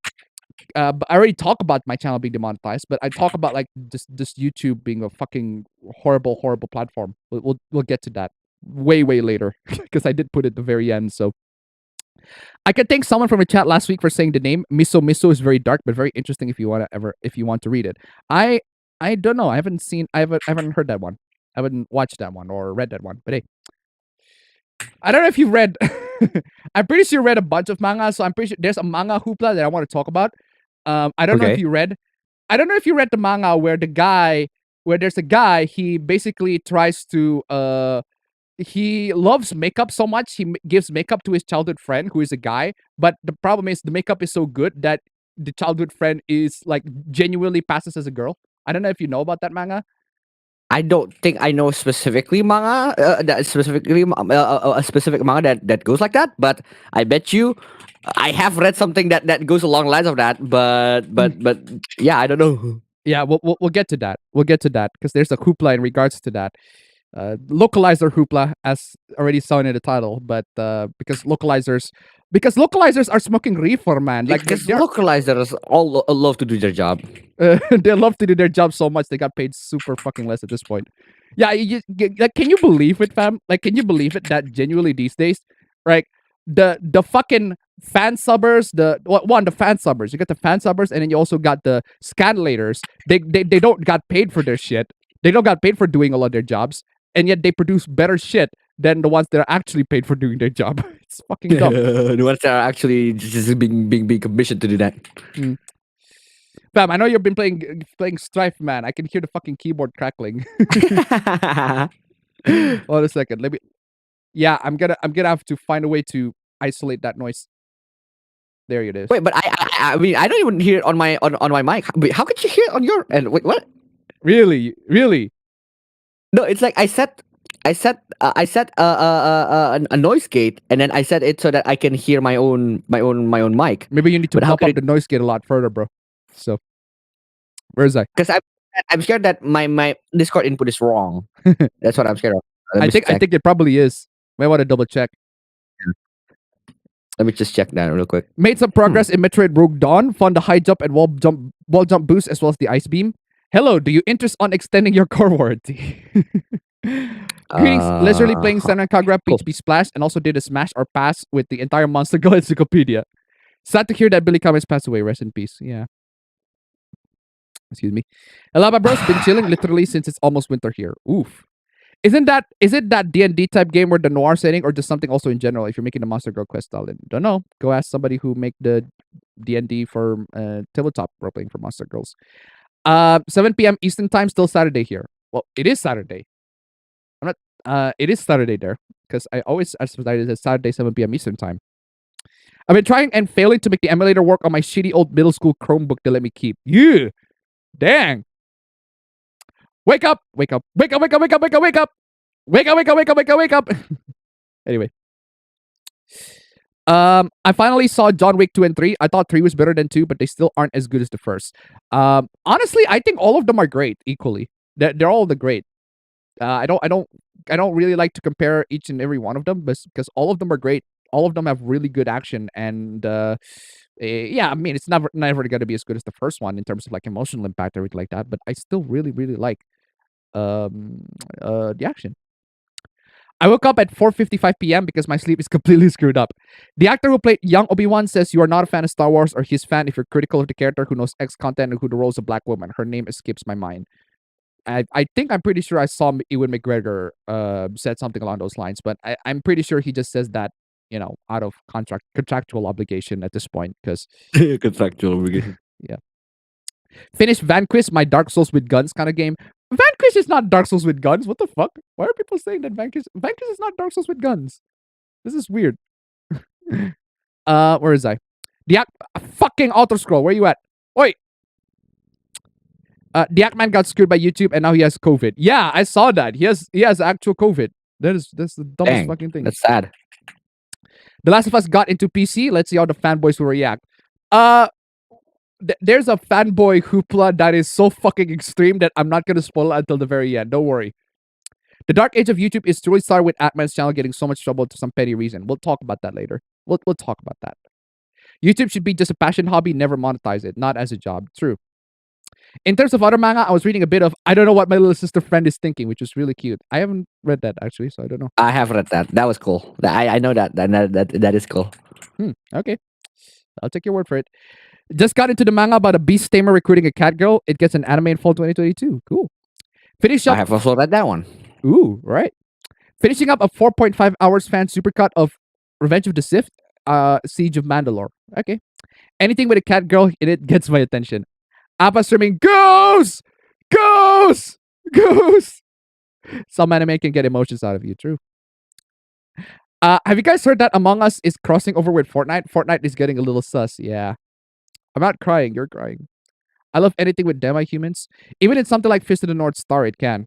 But I already talk about my channel being demonetized, but I talk about like this YouTube being a fucking horrible platform. We'll get to that way later because I did put it at the very end. So I could thank someone from the chat last week for saying the name. Miso is very dark but very interesting if you want to read it. I don't know. I haven't heard that one. I haven't watched that one or read that one. But hey, I don't know if you read. I'm pretty sure you read a bunch of manga, so I'm pretty sure there's a manga hoopla that I want to talk about. I don't know if you read. I don't know if you read the manga where there's a guy. He basically tries to. He loves makeup so much. He gives makeup to his childhood friend, who is a guy. But the problem is the makeup is so good that the childhood friend is like genuinely passes as a girl. I don't know if you know about that manga. I don't think I know specifically manga, a specific manga that goes like that. But I bet you, I have read something that goes along the lines of that. But yeah, I don't know. Yeah, we'll get to that. We'll get to that because there's a hoopla in regards to that. Localizer hoopla, as already shown in the title, but because localizers are smoking reefer, man. Like because localizers all love to do their job. They love to do their job so much they got paid super fucking less at this point. Yeah, like, can you believe it, fam? Like, can you believe it that genuinely these days, right? The fucking fan subbers, the fan subbers. You got the fan subbers, and then you also got the scanlators. They don't got paid for their shit. They don't got paid for doing a lot of their jobs, and yet they produce better shit than the ones that are actually paid for doing their job. It's fucking dumb. The ones that are actually just being commissioned to do that. Fam, I know you've been playing Strife, man. I can hear the fucking keyboard crackling. Hold a second. Let me. Yeah, I'm gonna have to find a way to isolate that noise. There it is. Wait, but I mean I don't even hear it on my mic. Wait, how could you hear it on your end? Wait, what? Really? No, it's like I set a noise gate, and then I set it so that I can hear my own mic. Maybe you need to pump up the noise gate a lot further, bro. So, where is I? Because I'm scared that my Discord input is wrong. That's what I'm scared of. Let I me think check. it probably is. May want to double check. Let me just check that real quick. Made some progress in Metroid Rogue Dawn. Found the high jump and wall jump boost as well as the ice beam. Hello, do you interest on extending your core warranty? Greetings, leisurely playing Senran Kagura Cool. PHP Splash and also did a smash or pass with the entire Monster Girl encyclopedia. Sad to hear that Billy Cummings passed away. Rest in peace. Yeah. Excuse me. Alaba Bros been chilling literally since it's almost winter here. Oof. Is it that D&D type game where the noir setting or just something also in general if you're making the Monster Girl quest style? Don't know. Go ask somebody who make the D&D for tabletop role playing for Monster Girls. 7 p.m. Eastern time, still Saturday here. Well, it is Saturday. It is Saturday there because I always advertise it as Saturday 7 p.m. Eastern time. I've been trying and failing to make the emulator work on my shitty old middle school Chromebook they let me keep. Yeah. Dang. Wake up! Wake up! Wake up! Wake up! Wake up! Wake up! Wake up! Wake up! Wake up! Wake up! Wake up! Wake up! Anyway. I finally saw John Wick 2 and 3. I thought 3 was better than 2, but they still aren't as good as the first. Honestly, I think all of them are great equally. They're all the great. I don't really like to compare each and every one of them, because all of them are great. All of them have really good action, and yeah, I mean, it's never going to be as good as the first one in terms of like emotional impact, everything like that. But I still really like the action. I woke up at 4:55 p.m. because my sleep is completely screwed up. The actor who played young Obi-Wan says you are not a fan of Star Wars or his fan if you're critical of the character who knows X content and who the roles a black woman. Her name escapes my mind. I think I'm pretty sure I saw Ewan McGregor said something along those lines, but I'm pretty sure he just says that, out of contractual obligation at this point, because Contractual obligation. Yeah. Finished Vanquish, my Dark Souls with guns kind of game. Vanquish is not Dark Souls with guns. What the fuck? Why are people saying that Vanquish is not Dark Souls with guns? This is weird. Where is I? The fucking auto scroll. Where you at? Oi. The Ackman got screwed by YouTube and now he has COVID. Yeah, I saw that. He has actual COVID. That's the dumbest fucking thing. That's sad. The Last of Us got into PC. Let's see how the fanboys will react. There's a fanboy hoopla that is so fucking extreme that I'm not gonna spoil it until the very end. Don't worry. The dark age of YouTube is truly started with Ackman's channel getting so much trouble to some petty reason. We'll talk about that later. We'll talk about that. YouTube should be just a passion hobby, never monetize it, not as a job. True. In terms of other manga, I was reading a bit of I Don't Know What My Little Sister Friend Is Thinking, which was really cute. I haven't read that actually, so I don't know. I have read that. That was cool. I know that. That is cool. Okay. I'll take your word for it. Just got into the manga about a beast tamer recruiting a cat girl. It gets an anime in fall 2022. Cool. Finish up. I have also read that one. Ooh, right. Finishing up a 4.5 hours fan supercut of Revenge of the Sith, Siege of Mandalore. Okay. Anything with a cat girl in it gets my attention. Appa streaming goes! Goes! Goes! Some anime can get emotions out of you, true. Have you guys heard that Among Us is crossing over with Fortnite? Fortnite is getting a little sus, yeah. I'm not crying, you're crying. I love anything with demi-humans. Even in something like Fist of the North Star, it can.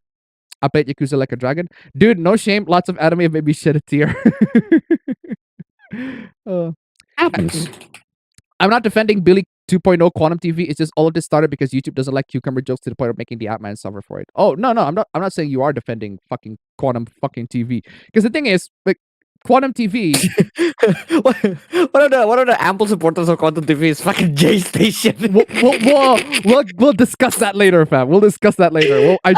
I played Yakuza Like a Dragon. Dude, no shame, lots of anime have made me shed a tear. Happens. I'm not defending Billy 2.0 Quantum TV. It's just all of this started because YouTube doesn't like cucumber jokes to the point of making the Appman suffer for it. Oh, no, I'm not saying you are defending fucking Quantum fucking TV. Because the thing is, like, Quantum TV. One of the ample supporters of Quantum TV is fucking J Station. We'll discuss that later, fam. We'll discuss that later. Well, I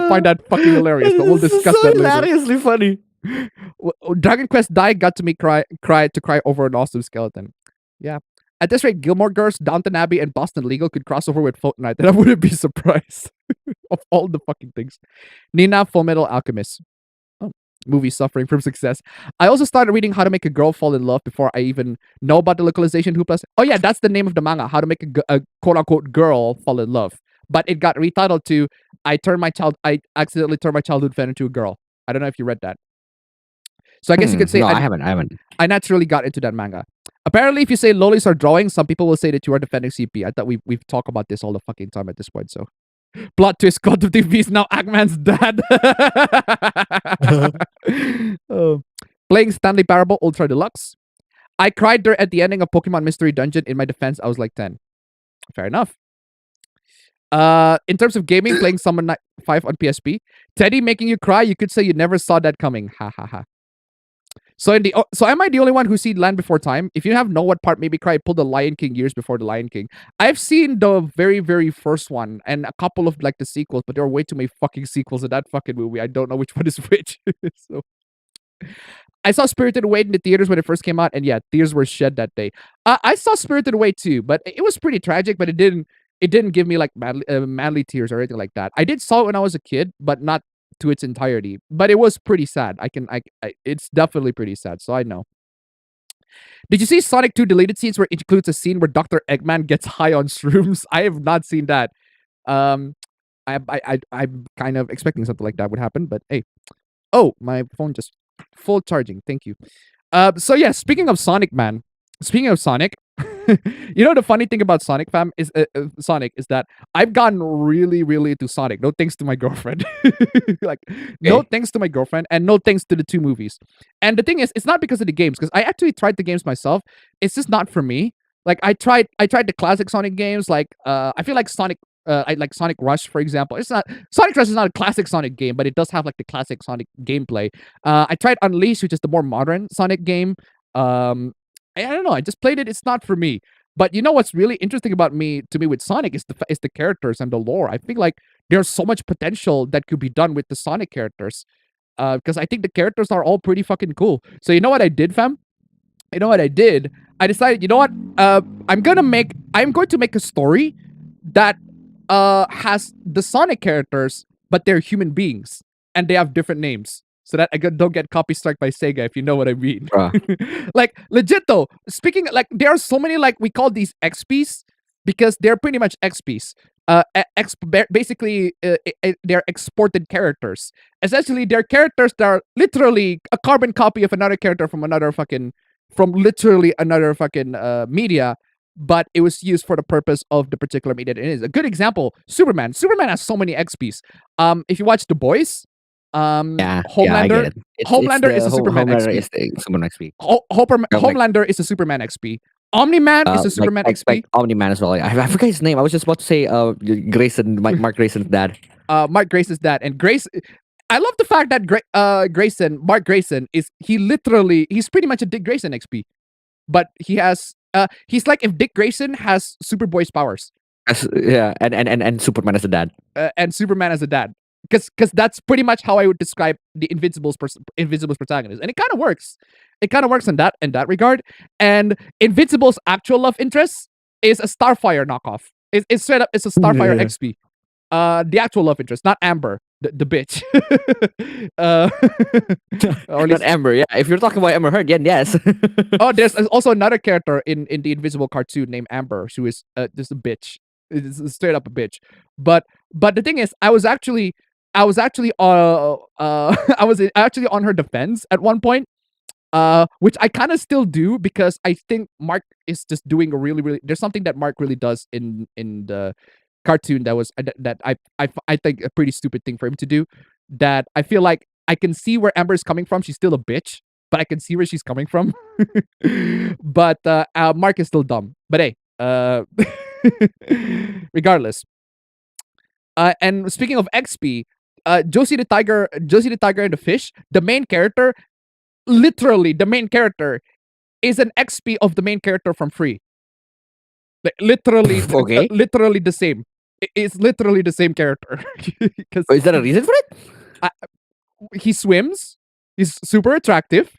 find that fucking hilarious, but we'll discuss that later. Hilariously funny. Dragon Quest Die got to me cry over an awesome skeleton. Yeah. At this rate, Gilmore Girls, Downton Abbey, and Boston Legal could cross over with Fortnite, and I wouldn't be surprised. Of all the fucking things. Nina, Full Metal Alchemist. Oh, movie suffering from success. I also started reading How to Make a Girl Fall in Love before I even know about the localization hooplas. Oh yeah, that's the name of the manga. How to Make a quote-unquote girl fall in love. But it got retitled to I accidentally turned my childhood fan into a girl. I don't know if you read that. So I guess you could say no, I haven't. I naturally got into that manga. Apparently, if you say lolis are drawing, some people will say that you are defending CP. I thought we've talked about this all the fucking time at this point. So, plot twist: Quantum TV is now Ackman's dad. Playing Stanley Parable Ultra Deluxe. I cried there at the ending of Pokemon Mystery Dungeon. In my defense, I was like 10. Fair enough. In terms of gaming, playing 5 on PSP. Teddy making you cry. You could say you never saw that coming. Ha ha ha. So am I the only one who's seen Land Before Time? If you have know what part made me cry, pull the Lion King years before the Lion King. I've seen the very, very first one and a couple of like the sequels, but there are way too many fucking sequels in that fucking movie. I don't know which one is which. So I saw Spirited Away in the theaters when it first came out, and yeah, tears were shed that day. I saw Spirited Away too, but it was pretty tragic. But it didn't give me like manly tears or anything like that. I did saw it when I was a kid, but not to its entirety. But it was pretty sad. It's definitely pretty sad. So I know. Did you see Sonic 2 deleted scenes where it includes a scene where Dr. Eggman gets high on shrooms? I have not seen that. I'm kind of expecting something like that would happen, but hey. Oh, my phone just full charging. Thank you. So yeah, speaking of Sonic, man. Speaking of Sonic, you know the funny thing about Sonic fam is Sonic is that I've gotten really, really into Sonic. No thanks to my girlfriend. Like, no thanks to my girlfriend, and no thanks to the 2 movies. And the thing is, it's not because of the games, because I actually tried the games myself. It's just not for me. Like I tried the classic Sonic games. Like I feel like Sonic. I like Sonic Rush, for example. It's not Sonic Rush is not a classic Sonic game, but it does have like the classic Sonic gameplay. I tried Unleashed, which is the more modern Sonic game. I don't know. I just played it. It's not for me. But you know what's really interesting about me with Sonic is the characters and the lore. I think like there's so much potential that could be done with the Sonic characters. Because I think the characters are all pretty fucking cool. So you know what I did, fam? You know what I did? I decided, you know what? I'm going to make a story that has the Sonic characters, but they're human beings and they have different names, so that I don't get copy strike by Sega, if you know what I mean. Like legit though. Speaking like there are so many, like we call these XPs because they're pretty much XPs. Basically, they're exported characters. Essentially, they're characters that are literally a carbon copy of another character from literally another fucking media, but it was used for the purpose of the particular media it is. A good example, Superman. Superman has so many XPs. If you watch The Boys, Homelander, Homelander is a Superman XP. Homelander is a Superman XP. Omni-Man is a Superman XP. Omni-Man as well. I forgot his name. I was just about to say Grayson, Mark Grayson's dad. Mark Grayson's dad. And Grace, I love the fact that Mark Grayson he's pretty much a Dick Grayson XP. But he has he's like if Dick Grayson has Superboy's powers. And Superman as a dad. And Superman as a dad. Because that's pretty much how I would describe the Invincible's protagonist. And it kind of works. It kind of works in that regard. And Invincible's actual love interest is a Starfire knockoff. It's straight up, it's a Starfire XP. The actual love interest, not Amber, the bitch. Or not Amber, yeah. If you're talking about Amber Heard, yes. Oh, there's also another character in the Invisible cartoon named Amber, who is just a bitch. It's straight up a bitch. But the thing is, I was actually on her defense at one point, which I kind of still do, because I think Mark is just doing a really there's something that Mark really does in the cartoon that I think a pretty stupid thing for him to do, that I feel like I can see where Amber is coming from. She's still a bitch, but I can see where she's coming from. But Mark is still dumb. But hey, regardless. And speaking of XP, Josie the Tiger and the Fish, the main character, literally the main character is an XP of the main character from Free. Like, literally, literally the same. It's literally the same character. Is there a reason for it? He swims. He's super attractive.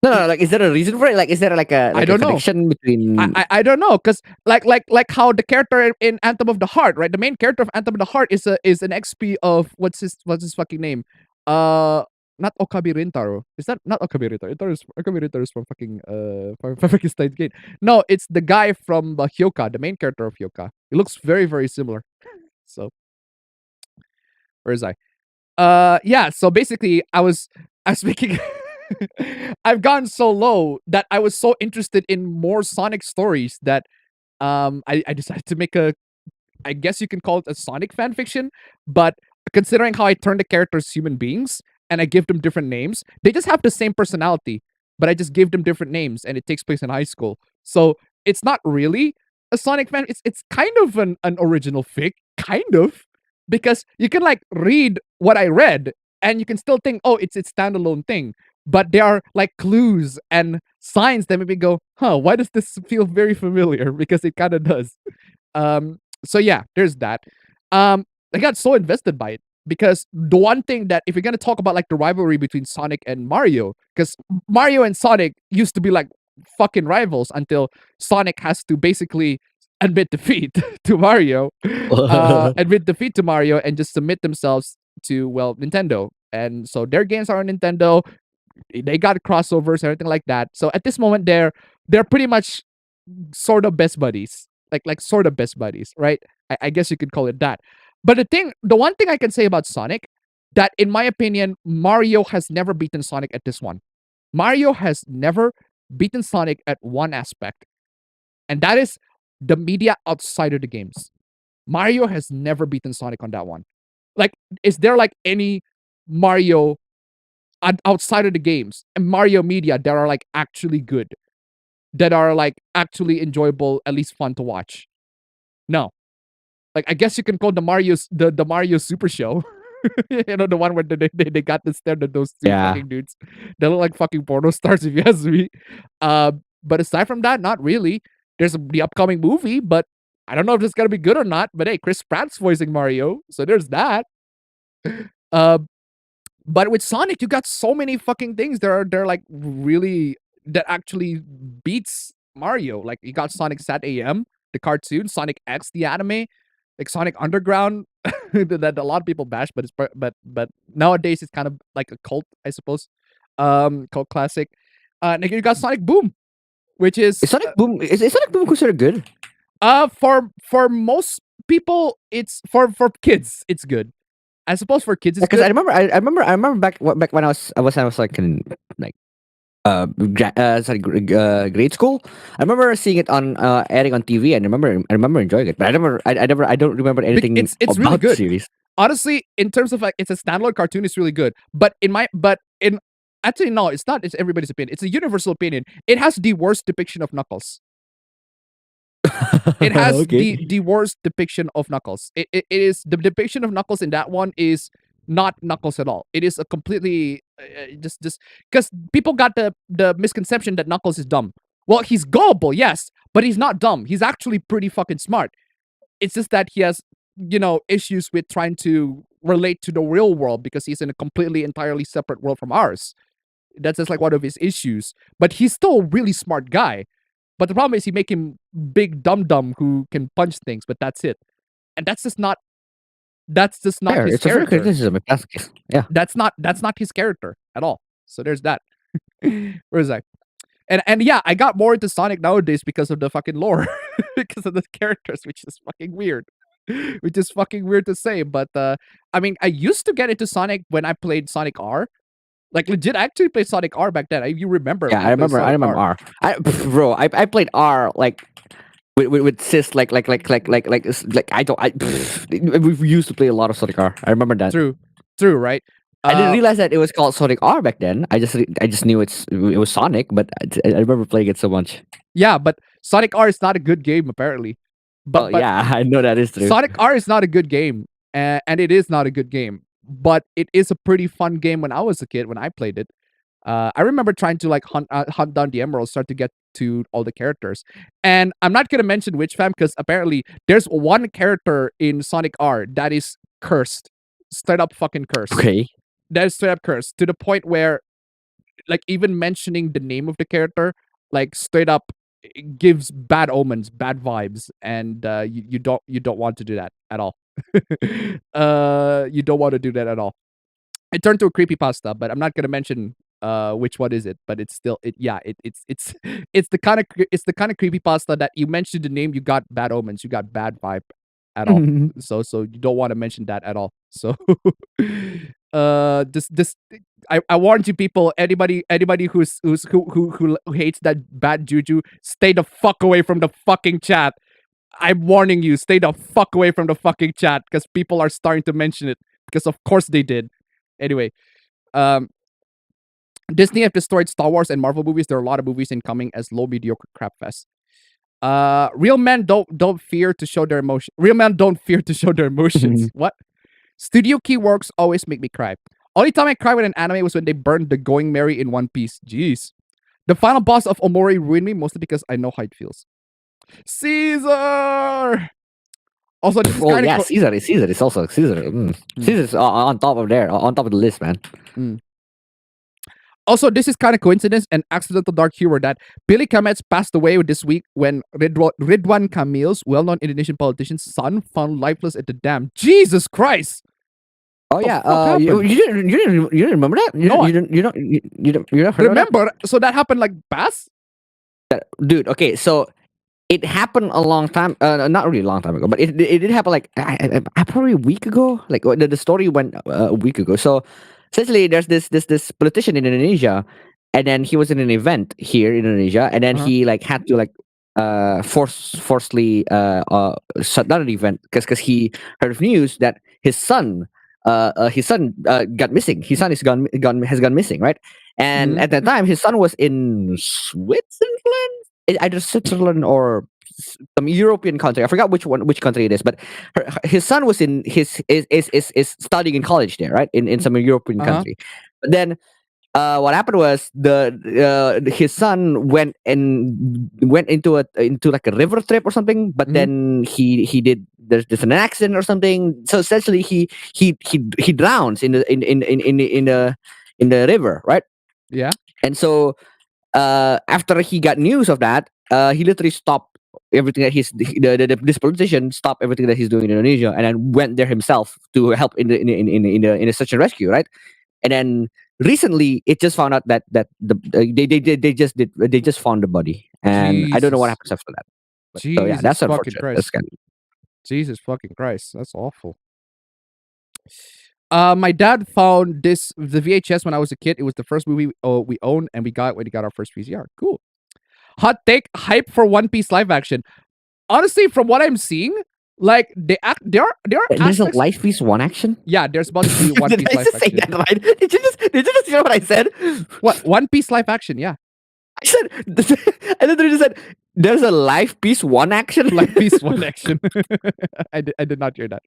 No, like, is there a reason for it? Like, is there like a connection between? I don't know, because like how the character in Anthem of the Heart, right? The main character of Anthem of the Heart is an XP of what's his fucking name? Not Okabe Rintaro. Is that not Okabe Rintaro? Okabe Rintaro is from fucking from fucking Steins Gate. No, it's the guy from Hyoka, the main character of Hyoka. It looks very, very similar. So where is I? Yeah, so basically I was making I've gone so low that I was so interested in more Sonic stories that I decided to make I guess you can call it a Sonic fan fiction, but considering how I turn the characters human beings and I give them different names, they just have the same personality, but I just give them different names and it takes place in high school. So it's not really a Sonic fan. It's kind of an original fic, kind of. because you can like read what I read and you can still think, oh, it's its standalone thing. But there are like clues and signs that make me go, huh, why does this feel very familiar? Because it kind of does. So yeah, there's that. I got so invested by it because the one thing that if you're gonna talk about like the rivalry between Sonic and Mario, because Mario and Sonic used to be like fucking rivals until Sonic has to basically admit defeat to Mario, and just submit themselves to Nintendo. And so their games are on Nintendo. They got crossovers, everything like that. So at this moment, they're pretty much sort of best buddies, like sort of best buddies, right? I guess you could call it that. But the one thing I can say about Sonic, that in my opinion, Mario has never beaten Sonic at this one. Mario has never beaten Sonic at one aspect, and that is the media outside of the games. Mario has never beaten Sonic on that one. Like, is there like any Mario outside of the games and Mario media that are like actually good, that are like actually enjoyable, at least fun to watch? No. Like, I guess you can call the Mario Super Show. The one where they got to stare at those two fucking dudes. They look like fucking porno stars, if you ask me. But aside from that, not really. There's the upcoming movie, but I don't know if it's gonna be good or not. But hey, Chris Pratt's voicing Mario, so there's that. But with Sonic, you got so many fucking things they're like really that actually beats Mario. Like you got Sonic Sat AM, the cartoon, Sonic X, the anime, like Sonic Underground, that a lot of people bash, but but nowadays it's kind of like a cult, I suppose. Cult classic. And you got Sonic Boom, which is Sonic Boom is Sonic Boom considered good? For most people, it's for kids, it's good. I suppose for kids, it's Because good. I remember back when I was like in like grade school. I remember seeing it on airing on TV, and I remember enjoying it. But I don't remember anything It's about really the good. series. Honestly, in terms of like it's a standalone cartoon, it's really good. But actually no, it's not. It's everybody's opinion. It's a universal opinion. It has the worst depiction of Knuckles. It has Okay. the worst depiction of Knuckles. It is the depiction of Knuckles in that one is not Knuckles at all. It is a completely just because people got the misconception that Knuckles is dumb. Well, he's gullible, yes, but he's not dumb. He's actually pretty fucking smart. It's just that he has issues with trying to relate to the real world because he's in a completely entirely separate world from ours. That's just like one of his issues. But he's still a really smart guy. But the problem is he make him big dum who can punch things, but that's it. And that's just not Fair. his It's a fair character. criticism if that's the case. Yeah. That's not his character at all. So there's that. Where is that? And yeah, I got more into Sonic nowadays because of the fucking lore. Because of the characters, which is fucking weird. Which is fucking weird to say, but I mean, I used to get into Sonic when I played Sonic R. Like legit, I actually played Sonic R back then. You remember? Yeah, When I played I Sonic remember R. Bro, I played R like with sis like I don't we used to play a lot of Sonic R. I remember that. True, right? I didn't realize that it was called Sonic R back then. I just knew it was Sonic, but I remember playing it so much. Yeah, but Sonic R is not a good game apparently. But yeah, I know that is true. Sonic R is not a good game, and it is not a good game. But it is a pretty fun game when I was a kid when I played it. I remember trying to like hunt down the emeralds, start to get to all the characters. And I'm not gonna mention which fam because apparently there's one character in Sonic R that is cursed, straight up fucking cursed. Okay. That is straight up cursed to the point where, like, even mentioning the name of the character, like, straight up gives bad omens, bad vibes, and you don't want to do that at all. You don't want to do that at all. It turned to a creepypasta, but I'm not gonna mention which one is it, but it's still it's the kind of creepypasta that you mentioned the name, you got bad omens, you got bad vibe at all. So you don't want to mention that at all. So this I warned you people, anybody who hates that bad juju, stay the fuck away from the fucking chat. I'm warning you, stay the fuck away from the fucking chat because people are starting to mention it because of course they did. Anyway, Disney have destroyed Star Wars and Marvel movies. There are a lot of movies incoming as low mediocre crap fest. Real men don't fear to show their emotion. Real men don't fear to show their emotions. What? Studio key works always make me cry. Only time I cried with an anime was when they burned the Going Merry in One Piece. Jeez. The final boss of Omori ruined me, mostly because I know how it feels. Caesar! Also, this is Oh kind yeah, of Caesar is also Caesar. Caesar's on top of the list, man. Also, this is kind of coincidence and accidental dark humor that Billy Kamets passed away this week when Ridwan Kamil's well-known Indonesian politician's son found lifeless at the dam. Jesus Christ! Oh yeah, fuck you happened? didn't remember that? No, you don't heard of that? Remember? So that happened like past? Dude. Okay, so it happened a long time, not really a long time ago, but it did happen like probably a week ago. Like the story went a week ago. So essentially, there's this politician in Indonesia, and then he was in an event here in Indonesia, and then he like had to like forcefully shut down an event because he heard of news that his son got missing. His son has gone missing, right? And at that time, his son was in Switzerland, either Switzerland or some European country. I forgot which country it is, but his son was in is studying in college there, right? In some European country. But then what happened was his son went into like a river trip or something, but then he did there's an accident or something. So essentially he drowns in the river, right? Yeah. And so after he got news of that, he literally stopped everything that this politician stopped everything that he's doing in Indonesia, and then went there himself to help in the search and rescue, right? And then recently, it just found out that they just found the body, and I don't know what happens after that. But, so yeah, that's unfortunate. That's kind of... Jesus fucking Christ, that's awful. My dad found the VHS when I was a kid. It was the first movie we owned, and we got it when we got our first VCR. Cool. Hot take: hype for One Piece live action. Honestly, from what I'm seeing, like there are There's a Life Piece One action. Yeah, there's about to be One Piece live action. Say that right? Did you just hear what I said? What One Piece live action? Yeah, I said. I literally just said there's a Life Piece One action. Life Piece One action. I did not hear that,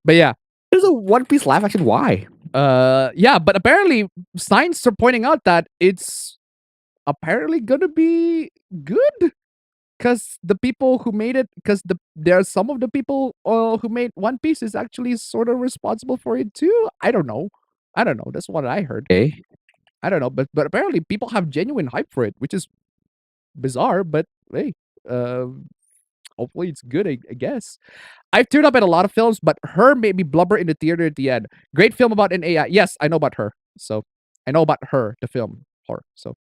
but yeah. There's a One Piece live action. Why? Yeah, but apparently signs are pointing out that it's apparently gonna be good, because the people who made it, there are some of the people who made One Piece is actually sort of responsible for it too. I don't know. That's what I heard. Okay. I don't know, but apparently people have genuine hype for it, which is bizarre. But hey, hopefully it's good. I guess. I've teared up at a lot of films, but Her made me blubber in the theater at the end. Great film about an AI. Yes, I know about Her. So I know about Her, the film. Her. So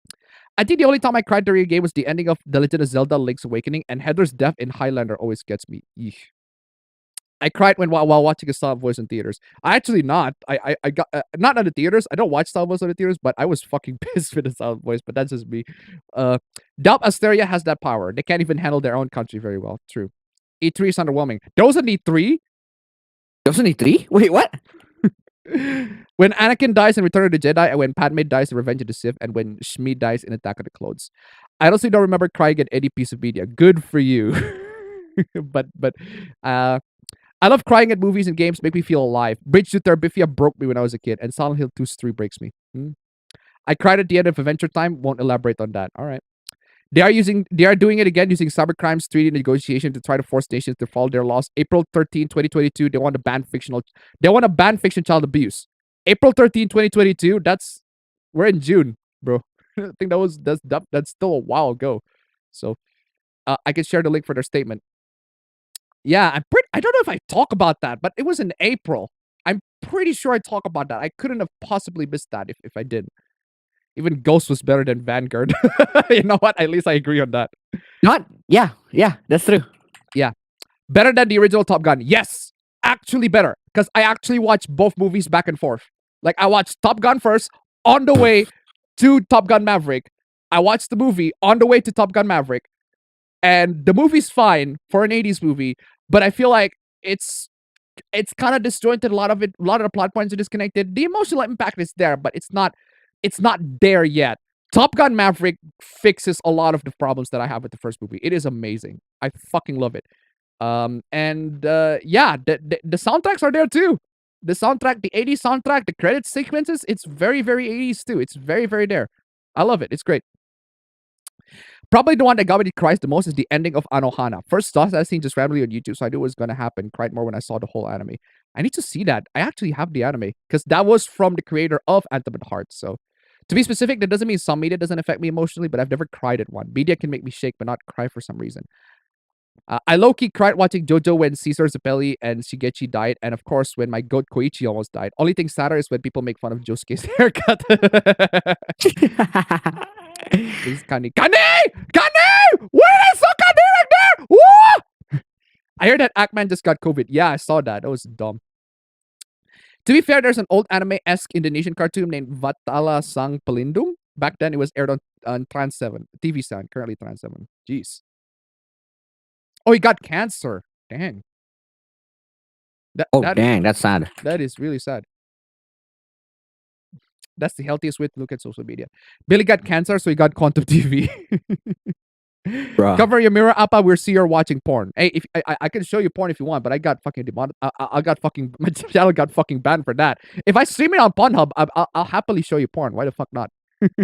I think the only time I cried during a game was the ending of The Legend of Zelda: Link's Awakening, and Heather's death in Highlander always gets me. Eesh. I cried while watching a Silent Voice in theaters. I actually not. I got not in the theaters. I don't watch Silent Voice in the theaters, but I was fucking pissed with the Silent Voice. But that's just me. Doubt Asteria has that power. They can't even handle their own country very well. True. E3 is underwhelming. There was an E3. There was an E3. Wait, what? When Anakin dies in Return of the Jedi, and when Padme dies in Revenge of the Sith, and when Shmi dies in Attack of the Clones. I honestly don't remember crying at any piece of media. Good for you. but I love crying at movies and games. Make me feel alive. Bridge to Terabithia broke me when I was a kid, and Silent Hill 2's 3 breaks me. I cried at the end of Adventure Time. Won't elaborate on that. All right. They are doing it again using cybercrimes 3D negotiation to try to force nations to follow their laws. April 13, 2022, they want to ban fiction child abuse. April 13, 2022, we're in June, bro. I think that's still a while ago. So I can share the link for their statement. Yeah, I don't know if I talk about that, but it was in April. I'm pretty sure I talk about that. I couldn't have possibly missed that if I did. Even Ghost was better than Vanguard. You know what? At least I agree on that. Yeah, that's true. Yeah. Better than the original Top Gun. Yes. Actually better. Because I actually watched both movies back and forth. Like, I watched Top Gun first on the way to Top Gun Maverick. I watched the movie on the way to Top Gun Maverick. And the movie's fine for an 80s movie, but I feel like it's kind of disjointed. A lot of the plot points are disconnected. The emotional impact is there, but it's not there yet. Top Gun Maverick fixes a lot of the problems that I have with the first movie. It is amazing. I fucking love it. Yeah, the soundtracks are there too. The soundtrack, the 80s soundtrack, the credit sequences, it's very, very 80s too. It's very, very there. I love it. It's great. Probably the one that got me to cry the most is the ending of Anohana. First saw that scene just randomly on YouTube, so I knew it was going to happen. Cried more when I saw the whole anime. I need to see that. I actually have the anime because that was from the creator of Ultimate Hearts. So, to be specific, that doesn't mean some media doesn't affect me emotionally, but I've never cried at one. Media can make me shake, but not cry for some reason. I low-key cried watching JoJo when Caesar Zappelli and Shigechi died, and of course when my goat Koichi almost died. Only thing sadder is when people make fun of Josuke's haircut. This is Kani. Kani! Where is so Kani right there? Woo! I heard that Ackman just got COVID. Yeah, I saw that. That was dumb. To be fair, there's an old anime-esque Indonesian cartoon named Vatala Sang Pelindung. Back then, it was aired on Trans 7. TV Sound, currently Trans 7. Jeez. Oh, he got cancer. Dang. Dang, that's sad. That is really sad. That's the healthiest way to look at social media. Billy got cancer, so he got Quantum TV. Bruh. Cover your mirror, Appa. We'll see you're watching porn. Hey, if I can show you porn if you want, but I got fucking I got fucking my channel got fucking banned for that. If I stream it on Pornhub, I'll happily show you porn. Why the fuck not?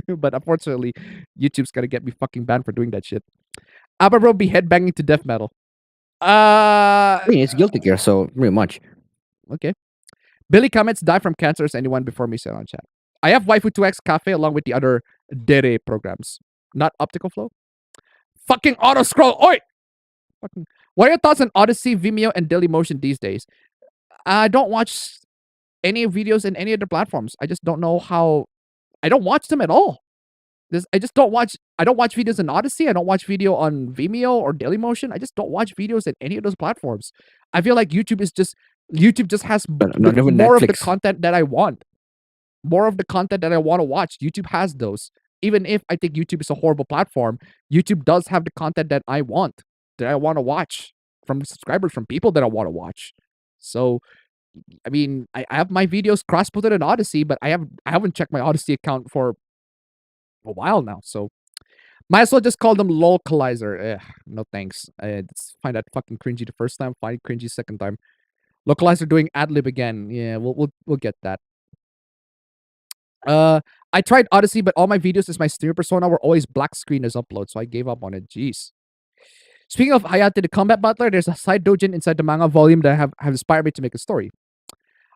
But unfortunately, YouTube's gonna get me fucking banned for doing that shit. Appa bro be headbanging to death metal. I mean, it's guilty gear, so pretty much. Okay. Billy comments die from cancer as anyone before me said on chat. I have Waifu 2X Cafe along with the other Dere programs. Not Optical Flow. Fucking auto scroll. Oi! Fucking. What are your thoughts on Odyssey, Vimeo, and Dailymotion these days? I don't watch any videos in any other platforms. I just don't know how. I don't watch them at all. I just don't watch. I don't watch videos in Odyssey. I don't watch video on Vimeo or Dailymotion. I just don't watch videos in any of those platforms. I feel like YouTube just has more of the content that I want. More of the content that I want to watch. YouTube has those. Even if I think YouTube is a horrible platform, YouTube does have the content that I want to watch from subscribers, from people that I want to watch. So, I mean, I have my videos cross-posted in Odyssey, but I haven't checked my Odyssey account for a while now. So, might as well just call them Localizer. No thanks. I find that fucking cringy the first time. Find it cringy second time. Localizer doing ad-lib again. Yeah, we'll get that. I tried Odyssey, but all my videos as my streamer persona were always black screen as upload, so I gave up on it. Jeez. Speaking of Hayate the Combat Butler, there's a side doujin inside the manga volume that have inspired me to make a story.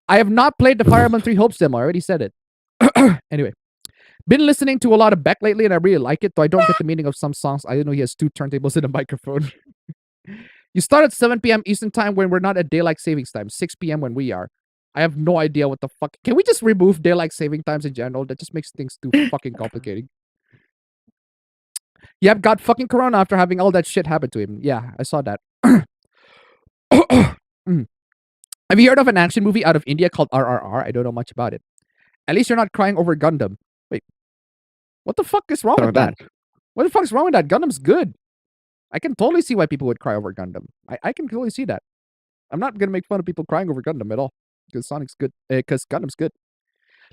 I have not played the Fire Emblem 3 Hopes demo. I already said it. Anyway. Been listening to a lot of Beck lately, and I really like it, though I don't get the meaning of some songs. I didn't know he has 2 turntables and a microphone. You start at 7 p.m. Eastern Time when we're not at Daylight Savings Time. 6 p.m. when we are. I have no idea what the fuck. Can we just remove daylight saving times in general? That just makes things too fucking complicated. Yep, got fucking corona after having all that shit happen to him. Yeah, I saw that. Have you heard of an action movie out of India called RRR? I don't know much about it. At least you're not crying over Gundam. Wait. What the fuck is wrong with that? What the fuck is wrong with that? Gundam's good. I can totally see why people would cry over Gundam. I can totally see that. I'm not gonna make fun of people crying over Gundam at all. Because Sonic's good. Because Gundam's good.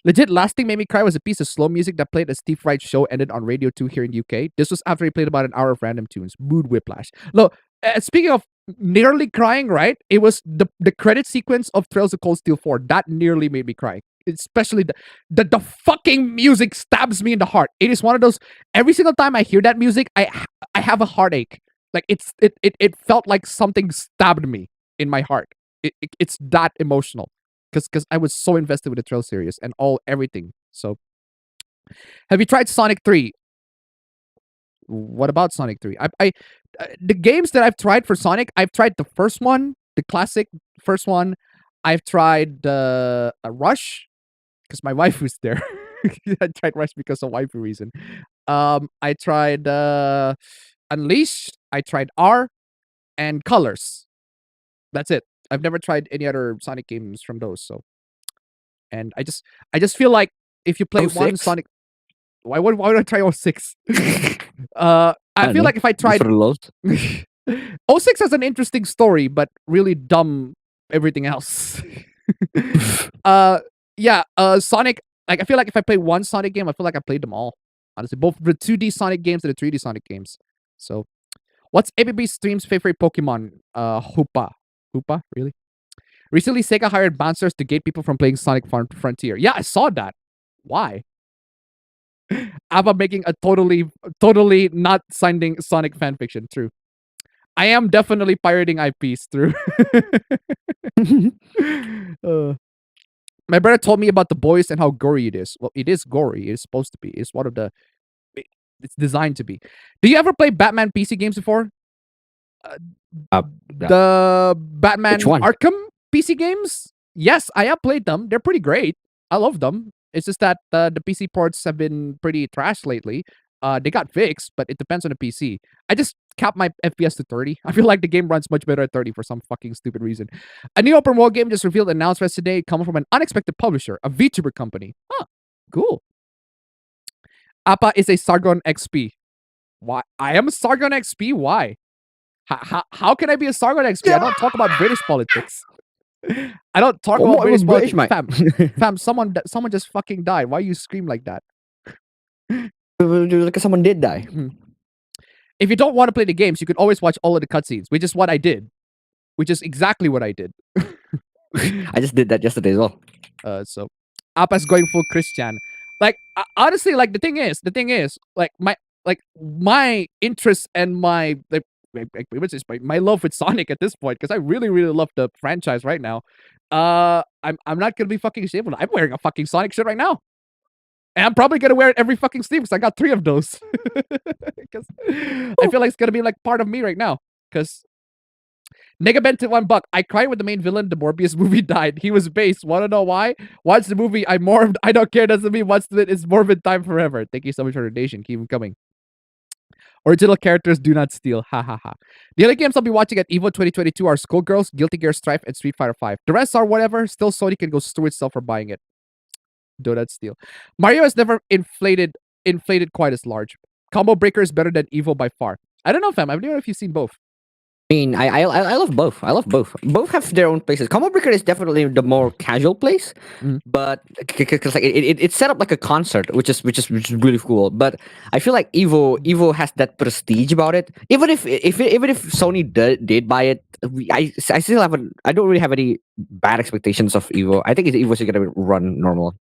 Legit, last thing made me cry was a piece of slow music that played as Steve Wright's show ended on Radio 2 here in UK. This was after he played about an hour of random tunes. Mood whiplash. Look, speaking of nearly crying, right? It was the credit sequence of Trails of Cold Steel 4. That nearly made me cry. Especially the fucking music stabs me in the heart. It is one of those, every single time I hear that music, I have a heartache. Like it felt like something stabbed me in my heart. It's that emotional. Because I was so invested with the Trail series and everything. So, have you tried Sonic 3? What about Sonic 3? The games that I've tried for Sonic, I've tried the first one, the classic first one. I've tried a Rush because my wife was there. I tried Rush because of waifu reason. I tried Unleashed. I tried R and Colors. That's it. I've never tried any other Sonic games from those, so. And I just feel like if you play one Sonic, why would I try 06? I feel like if I tried 06 has an interesting story, but really dumb everything else. Sonic, like I feel like if I play one Sonic game, I feel like I played them all. Honestly, both the 2D Sonic games and the 3D Sonic games. So, what's APB Stream's favorite Pokemon? Hoopa. Hoopa? Really? Recently, Sega hired bouncers to gate people from playing Sonic Frontier. Yeah, I saw that. Why? ABBA making a totally not sending Sonic fanfiction. True. I am definitely pirating IPs through. My brother told me about The Boys and how gory it is. Well, it is gory. It is supposed to be. It's one of the. It's designed to be. Do you ever play Batman PC games before? The Batman Arkham PC games? Yes, I have played them. They're pretty great. I love them. It's just that the PC ports have been pretty trash lately. They got fixed, but it depends on the PC. I just cap my FPS to 30. I feel like the game runs much better at 30 for some fucking stupid reason. A new open world game just revealed announcements today coming from an unexpected publisher, a VTuber company. Huh, cool. Appa is a Sargon XP. Why? I am a Sargon XP? Why? How can I be a Sargon XP? I don't talk about British politics. I don't talk about British politics. Fam, someone just fucking died. Why you scream like that? Because someone did die. If you don't want to play the games, you could always watch all of the cutscenes, which is what I did. Which is exactly what I did. I just did that yesterday as well. So Appa's going full Christian. Like honestly, like the thing is, like my interest and my my love with Sonic at this point, because I really love the franchise right now. I'm not gonna be fucking ashamed. I'm wearing a fucking Sonic shirt right now. And I'm probably gonna wear it every fucking sleeve because I got 3 of those. Because I feel like it's gonna be like part of me right now. Because Negabent $1. I cried when the main villain, the Morbius movie, died. He was based. Wanna know why? Watch the movie. I morphed. I don't care. Doesn't mean what's it. It's morbid time forever. Thank you so much for the donation. Keep them coming. Original characters do not steal. Ha ha ha. The other games I'll be watching at EVO 2022 are Skullgirls, Guilty Gear Strive, and Street Fighter 5. The rest are whatever. Still, Sony can go screw itself for buying it. Do not steal. Mario has never inflated quite as large. Combo Breaker is better than EVO by far. I don't know, fam. I don't know if you've seen both. I mean, I love both. I love both. Both have their own places. Combo Breaker is definitely the more casual place, but because like it's set up like a concert, which is really cool. But I feel like EVO has that prestige about it. Even if Sony did buy it, I still haven't. I don't really have any bad expectations of EVO. I think EVO is gonna run normal.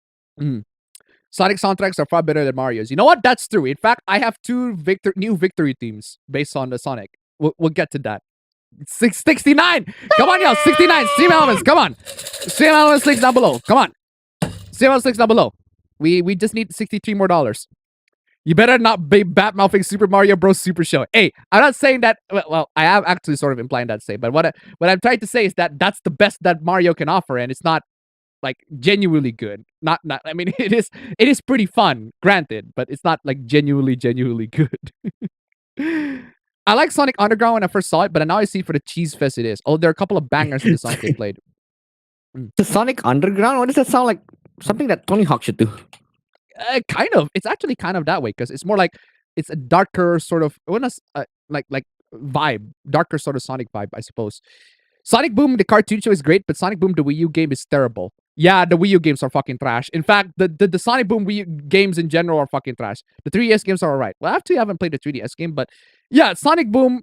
Sonic soundtracks are far better than Mario's. You know what? That's true. In fact, I have 2 new victory themes based on the Sonic. We'll get to that. 669. Come on, y'all. 69. Stream elements. Come on. Stream elements links down below. Come on. Stream elements links down below. We just need $63 more. You better not be bat mouthing Super Mario Bros. Super Show. Hey, I'm not saying that. Well, I am actually sort of implying that to say, but what I'm trying to say is that that's the best that Mario can offer, and it's not like genuinely good. Not. I mean, it is pretty fun, granted, but it's not like genuinely good. I like Sonic Underground when I first saw it, but now I see for the cheese fest it is. Oh, there are a couple of bangers in the Sonic they played. The Sonic Underground? What does that sound like? Something that Tony Hawk should do. Kind of. It's actually kind of that way because it's more like it's a darker sort of like vibe, darker sort of Sonic vibe, I suppose. Sonic Boom, the cartoon show is great, but Sonic Boom, the Wii U game, is terrible. Yeah, the Wii U games are fucking trash. In fact, the Sonic Boom Wii U games in general are fucking trash. The 3DS games are alright. Well, I haven't played the 3DS game, but yeah, Sonic Boom,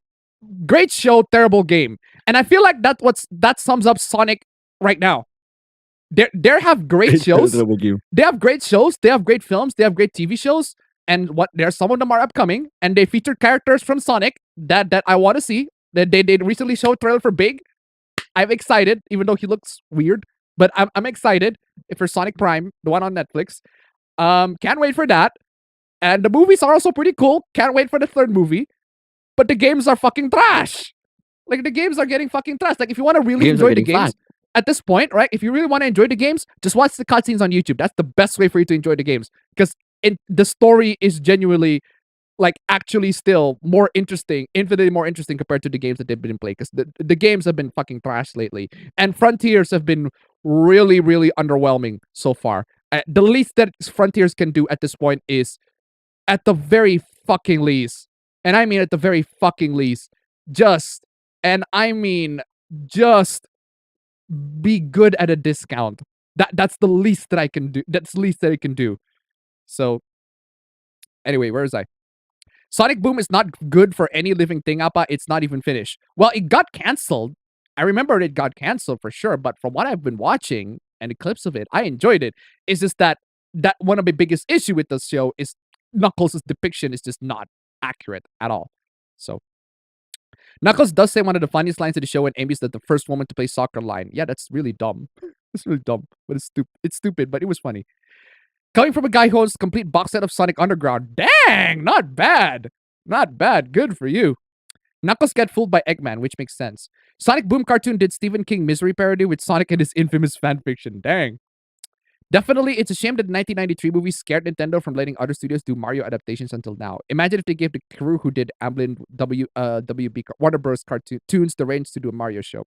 great show, terrible game. And I feel like that sums up Sonic right now. They have great shows. They have great shows. They have great films. They have great TV shows. And some of them are upcoming, and they feature characters from Sonic that I want to see. That they recently showed a trailer for Big. I'm excited, even though he looks weird. But I'm excited for Sonic Prime, the one on Netflix. Can't wait for that. And the movies are also pretty cool. Can't wait for the 3rd movie. But the games are fucking trash. Like, the games are getting fucking trash. Like, if you want to really enjoy the games at this point, right? If you really want to enjoy the games, just watch the cutscenes on YouTube. That's the best way for you to enjoy the games. Because the story is genuinely, like, actually still more interesting, infinitely more interesting compared to the games that they've been playing. Because the games have been fucking trash lately. And Frontiers have been really underwhelming so far. The least that Frontiers can do at this point is, at the very fucking least, and I mean at the very fucking least, just be good at a discount. That's the least that I can do. That's the least that I can do. So, anyway, where is I? Sonic Boom is not good for any living thing, Appa. It's not even finished. Well, it got cancelled I remember it got canceled for sure, but from what I've been watching and the clips of it, I enjoyed it. It's just that one of my biggest issue with the show is Knuckles' depiction is just not accurate at all. So Knuckles does say one of the funniest lines of the show when Amy's the first woman to play soccer line. Yeah, that's really dumb. It's really dumb, but it's stupid. It's stupid, but it was funny. Coming from a guy who owns a complete box set of Sonic Underground. Dang, not bad. Not bad. Good for you. Knuckles get fooled by Eggman, which makes sense. Sonic Boom cartoon did Stephen King misery parody with Sonic and his infamous fanfiction. Dang. Definitely, it's a shame that the 1993 movie scared Nintendo from letting other studios do Mario adaptations until now. Imagine if they gave the crew who did Amblin WB Warner Bros. Cartoons the reins to do a Mario show.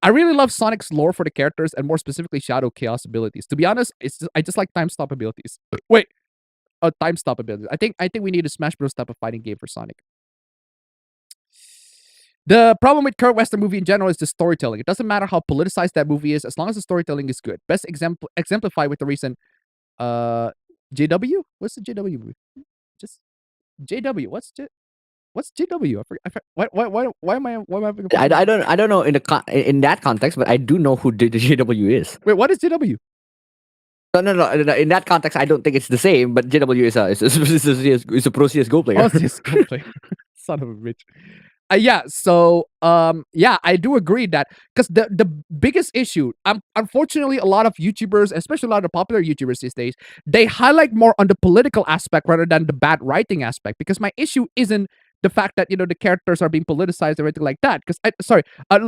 I really love Sonic's lore for the characters and more specifically Shadow Chaos abilities. To be honest, I just like time stop abilities. Wait, time stop abilities. I think we need a Smash Bros. Type of fighting game for Sonic. The problem with current Western movie in general is the storytelling. It doesn't matter how politicized that movie is, as long as the storytelling is good. Best exemplified with the recent JW? What's the JW movie? Just JW. What's JW? I forget. Why am I I don't know in that context, but I do know who the JW is. Wait, what is JW? No. In that context, I don't think it's the same. But JW is a pro CS:GO player. Oh, CS:GO player. Son of a bitch. Yeah, so yeah, I do agree that because the biggest issue, unfortunately, a lot of YouTubers, especially a lot of popular YouTubers these days, they highlight more on the political aspect rather than the bad writing aspect. Because my issue isn't the fact that the characters are being politicized or anything like that. Because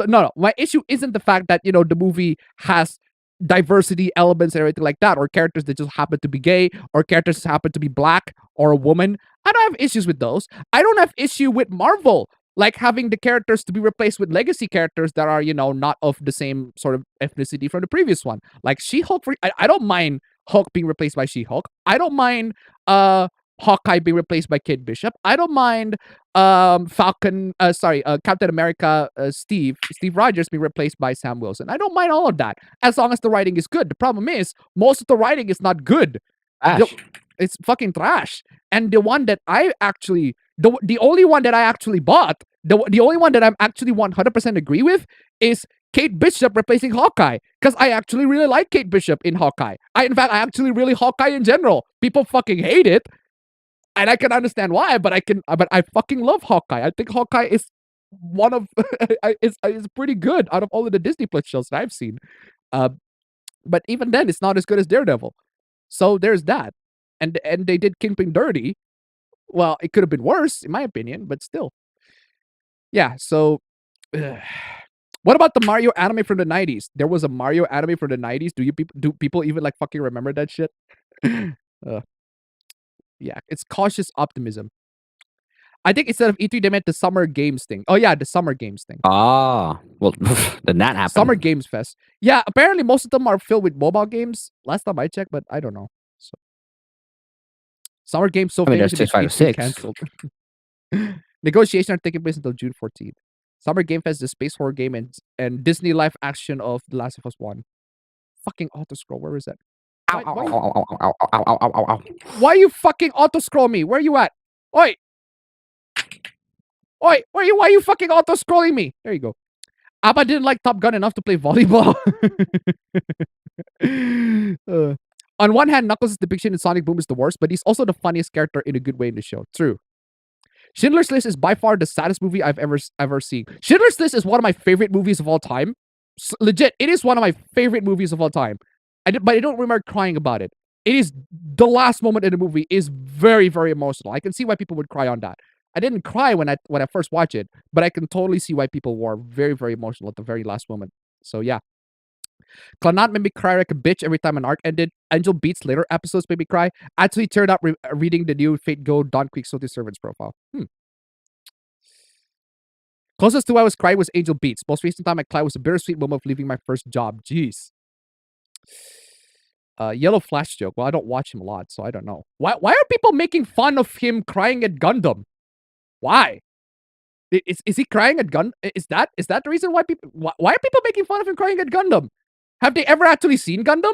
no, my issue isn't the fact that the movie has diversity elements and everything like that, or characters that just happen to be gay, or characters that happen to be black or a woman. I don't have issues with those. I don't have issue with Marvel. Like having the characters to be replaced with legacy characters that are, not of the same sort of ethnicity from the previous one. Like She-Hulk, I don't mind Hulk being replaced by She-Hulk. I don't mind Hawkeye being replaced by Kate Bishop. I don't mind Captain America Steve Rogers being replaced by Sam Wilson. I don't mind all of that as long as the writing is good. The problem is most of the writing is not good. It's fucking trash. And the one that I actually, the only one that I actually bought, the only one that I'm actually 100% agree with is Kate Bishop replacing Hawkeye. Because I actually really like Kate Bishop in Hawkeye. In fact, I actually really Hawkeye in general. People fucking hate it. And I can understand why, but I fucking love Hawkeye. I think Hawkeye is one of, is pretty good out of all of the Disney Plus shows that I've seen. But even then, it's not as good as Daredevil. So there's that. And they did Kingpin dirty. Well, it could have been worse, in my opinion, but still. Yeah, so... what about the Mario anime from the 90s? There was a Mario anime from the 90s. Do people even, like, fucking remember that shit? Yeah, it's cautious optimism. I think instead of E3, they meant the Summer Games thing. Oh, yeah, the Summer Games thing. Ah, well, then that happened. Summer Games Fest. Yeah, apparently most of them are filled with mobile games. Last time I checked, but I don't know. So... Summer Games famous there's 5 or 6. Canceled. Negotiations are taking place until June 14th. Summer Game Fest is a space horror game and Disney live action of The Last of Us 1. Fucking auto-scroll. Where is that? Ow. Why you fucking auto-scroll me? Where you at? Oi! Why you fucking auto-scrolling me? There you go. Abba didn't like Top Gun enough to play volleyball. On one hand, Knuckles' depiction in Sonic Boom is the worst, but he's also the funniest character in a good way in the show. True. Schindler's List is by far the saddest movie I've ever seen. Schindler's List is one of my favorite movies of all time. Legit, it is one of my favorite movies of all time. But I don't remember crying about it. It is the last moment in the movie is very, very emotional. I can see why people would cry on that. I didn't cry when I first watched it, but I can totally see why people were very, very emotional at the very last moment. So yeah. Clannad made me cry like a bitch every time an arc ended. Angel Beats later episodes made me cry. Actually turned out reading the new Fate Go Don Quixote Servants profile. Closest to I was crying was Angel Beats. Most recent time I cried was a bittersweet moment of leaving my first job. Jeez. Yellow Flash joke. Well, I don't watch him a lot, so I don't know. Why are people making fun of him crying at Gundam? Why? Is he crying at Gundam? Is that the reason why people... Why are people making fun of him crying at Gundam? Have they ever actually seen Gundam?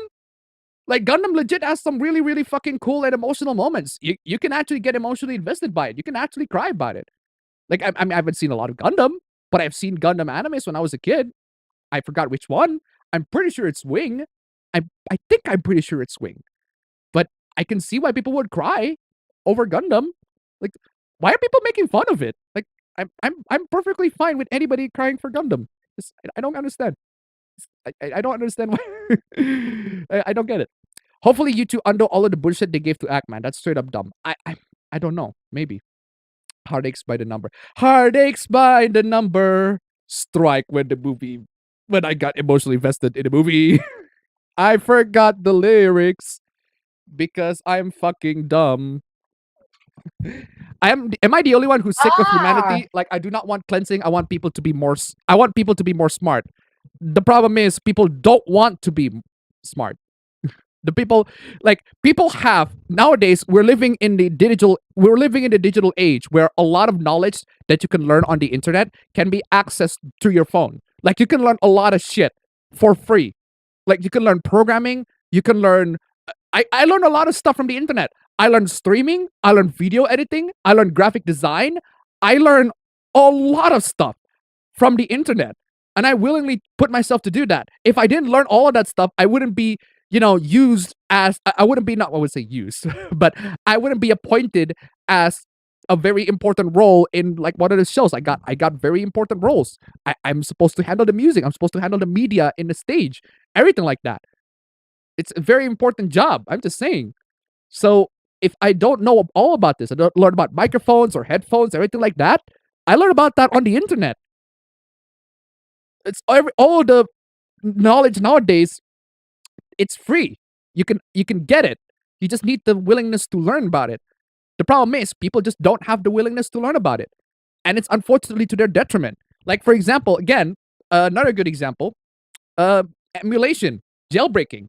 Like, Gundam legit has some really, really fucking cool and emotional moments. You can actually get emotionally invested by it. You can actually cry about it. Like, I mean, I haven't seen a lot of Gundam, but I've seen Gundam animes when I was a kid. I forgot which one. I'm pretty sure it's Wing. I think I'm pretty sure it's Wing. But I can see why people would cry over Gundam. Like, why are people making fun of it? Like, I'm perfectly fine with anybody crying for Gundam. I don't understand. I don't understand why. I don't get it. Hopefully, you two undo all of the bullshit they gave to Ackman. That's straight up dumb. I don't know. Maybe. Heartaches by the number. Heartaches by the number. Strike when I got emotionally invested in the movie. I forgot the lyrics because I'm fucking dumb. Am I the only one who's sick of humanity? Like, I do not want cleansing. I want people to be more smart. The problem is people don't want to be smart. The people have nowadays, we're living in the digital age where a lot of knowledge that you can learn on the internet can be accessed through your phone. Like, you can learn a lot of shit for free. Like, you can learn programming, you can learn I learned a lot of stuff from the internet. I learned streaming, I learned video editing, I learned graphic design, I learned a lot of stuff from the internet. And I willingly put myself to do that. If I didn't learn all of that stuff, I wouldn't be, used as I wouldn't be, not I would say used, but I wouldn't be appointed as a very important role in like one of the shows. I got very important roles. I'm supposed to handle the music. I'm supposed to handle the media in the stage, everything like that. It's a very important job. I'm just saying. So if I don't know all about this, I don't learn about microphones or headphones, everything like that. I learned about that on the internet. It's all the knowledge nowadays. It's free. You can get it. You just need the willingness to learn about it. The problem is people just don't have the willingness to learn about it, and it's unfortunately to their detriment. Like, for example, again, another good example, emulation, jailbreaking.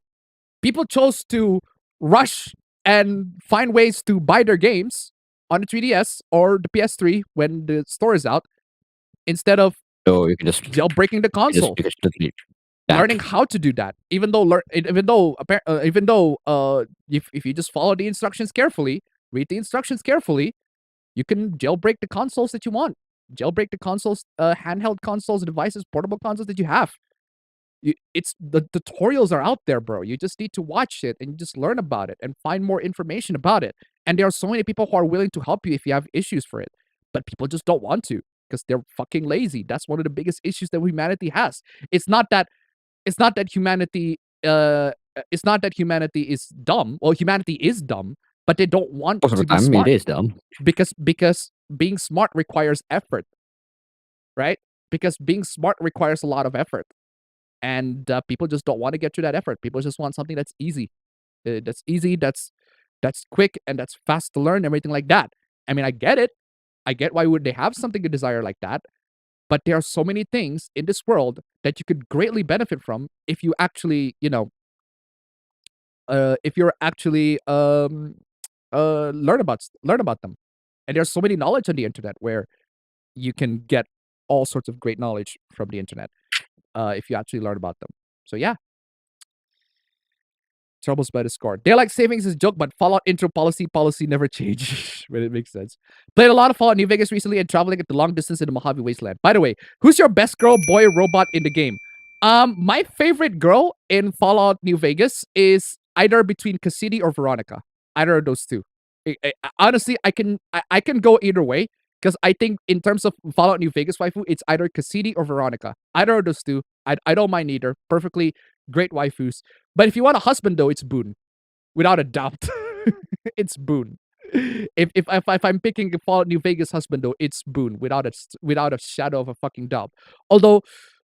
People chose to rush and find ways to buy their games on the 3DS or the PS3 when the store is out, instead of you can just jailbreaking the console. Learning how to do that, even though if you just follow the instructions carefully, read the instructions carefully, you can jailbreak the consoles that you want. Jailbreak the consoles, handheld consoles, devices, portable consoles that you have. It's the tutorials are out there, bro. You just need to watch it and just learn about it and find more information about it. And there are so many people who are willing to help you if you have issues for it, but people just don't want to because they're fucking lazy. That's one of the biggest issues that humanity has. It's not that humanity is dumb. Well, humanity is dumb, but they don't want to be smart. It is dumb because being smart requires effort, right? Because being smart requires a lot of effort. And people just don't want to get through that effort. People just want something that's easy. That's quick, and that's fast to learn, everything like that. I mean, I get it. I get why would they have something to desire like that. But there are so many things in this world that you could greatly benefit from if you actually, if you're actually learn about them. And there's so many knowledge on the internet where you can get all sorts of great knowledge from the internet. If you actually learn about them. So yeah. Troubles by the score. Daylight savings is a joke, but Fallout intro policy never change. But it makes sense. Played a lot of Fallout New Vegas recently and traveling at the long distance in the Mojave Wasteland. By the way, who's your best girl, boy, robot in the game? My favorite girl in Fallout New Vegas is either between Cassidy or Veronica. Either of those two. Honestly, I can go either way. Because I think in terms of Fallout New Vegas waifu, it's either Cassidy or Veronica. Either of those two. I don't mind either. Perfectly great waifus. But if you want a husband, though, it's Boone. Without a doubt. It's Boone. If I'm picking a Fallout New Vegas husband, though, it's Boone. Without a shadow of a fucking doubt. Although,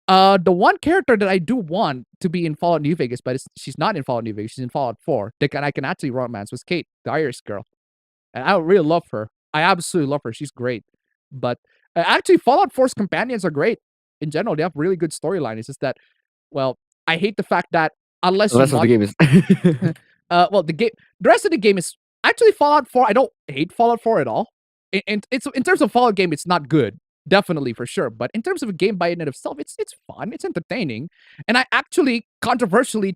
the one character that I do want to be in Fallout New Vegas, but she's not in Fallout New Vegas, she's in Fallout 4, that I can actually romance, was Kate, the Irish girl. And I really love her. I absolutely love her. She's great. But actually, Fallout 4's companions are great. In general, they have really good storyline. It's just that, well, I hate the fact that unless the rest of the game is the rest of the game is actually Fallout 4. I don't hate Fallout 4 at all. In terms of Fallout game, it's not good. Definitely, for sure. But in terms of a game by in and of itself, it's fun. It's entertaining. And I actually, controversially,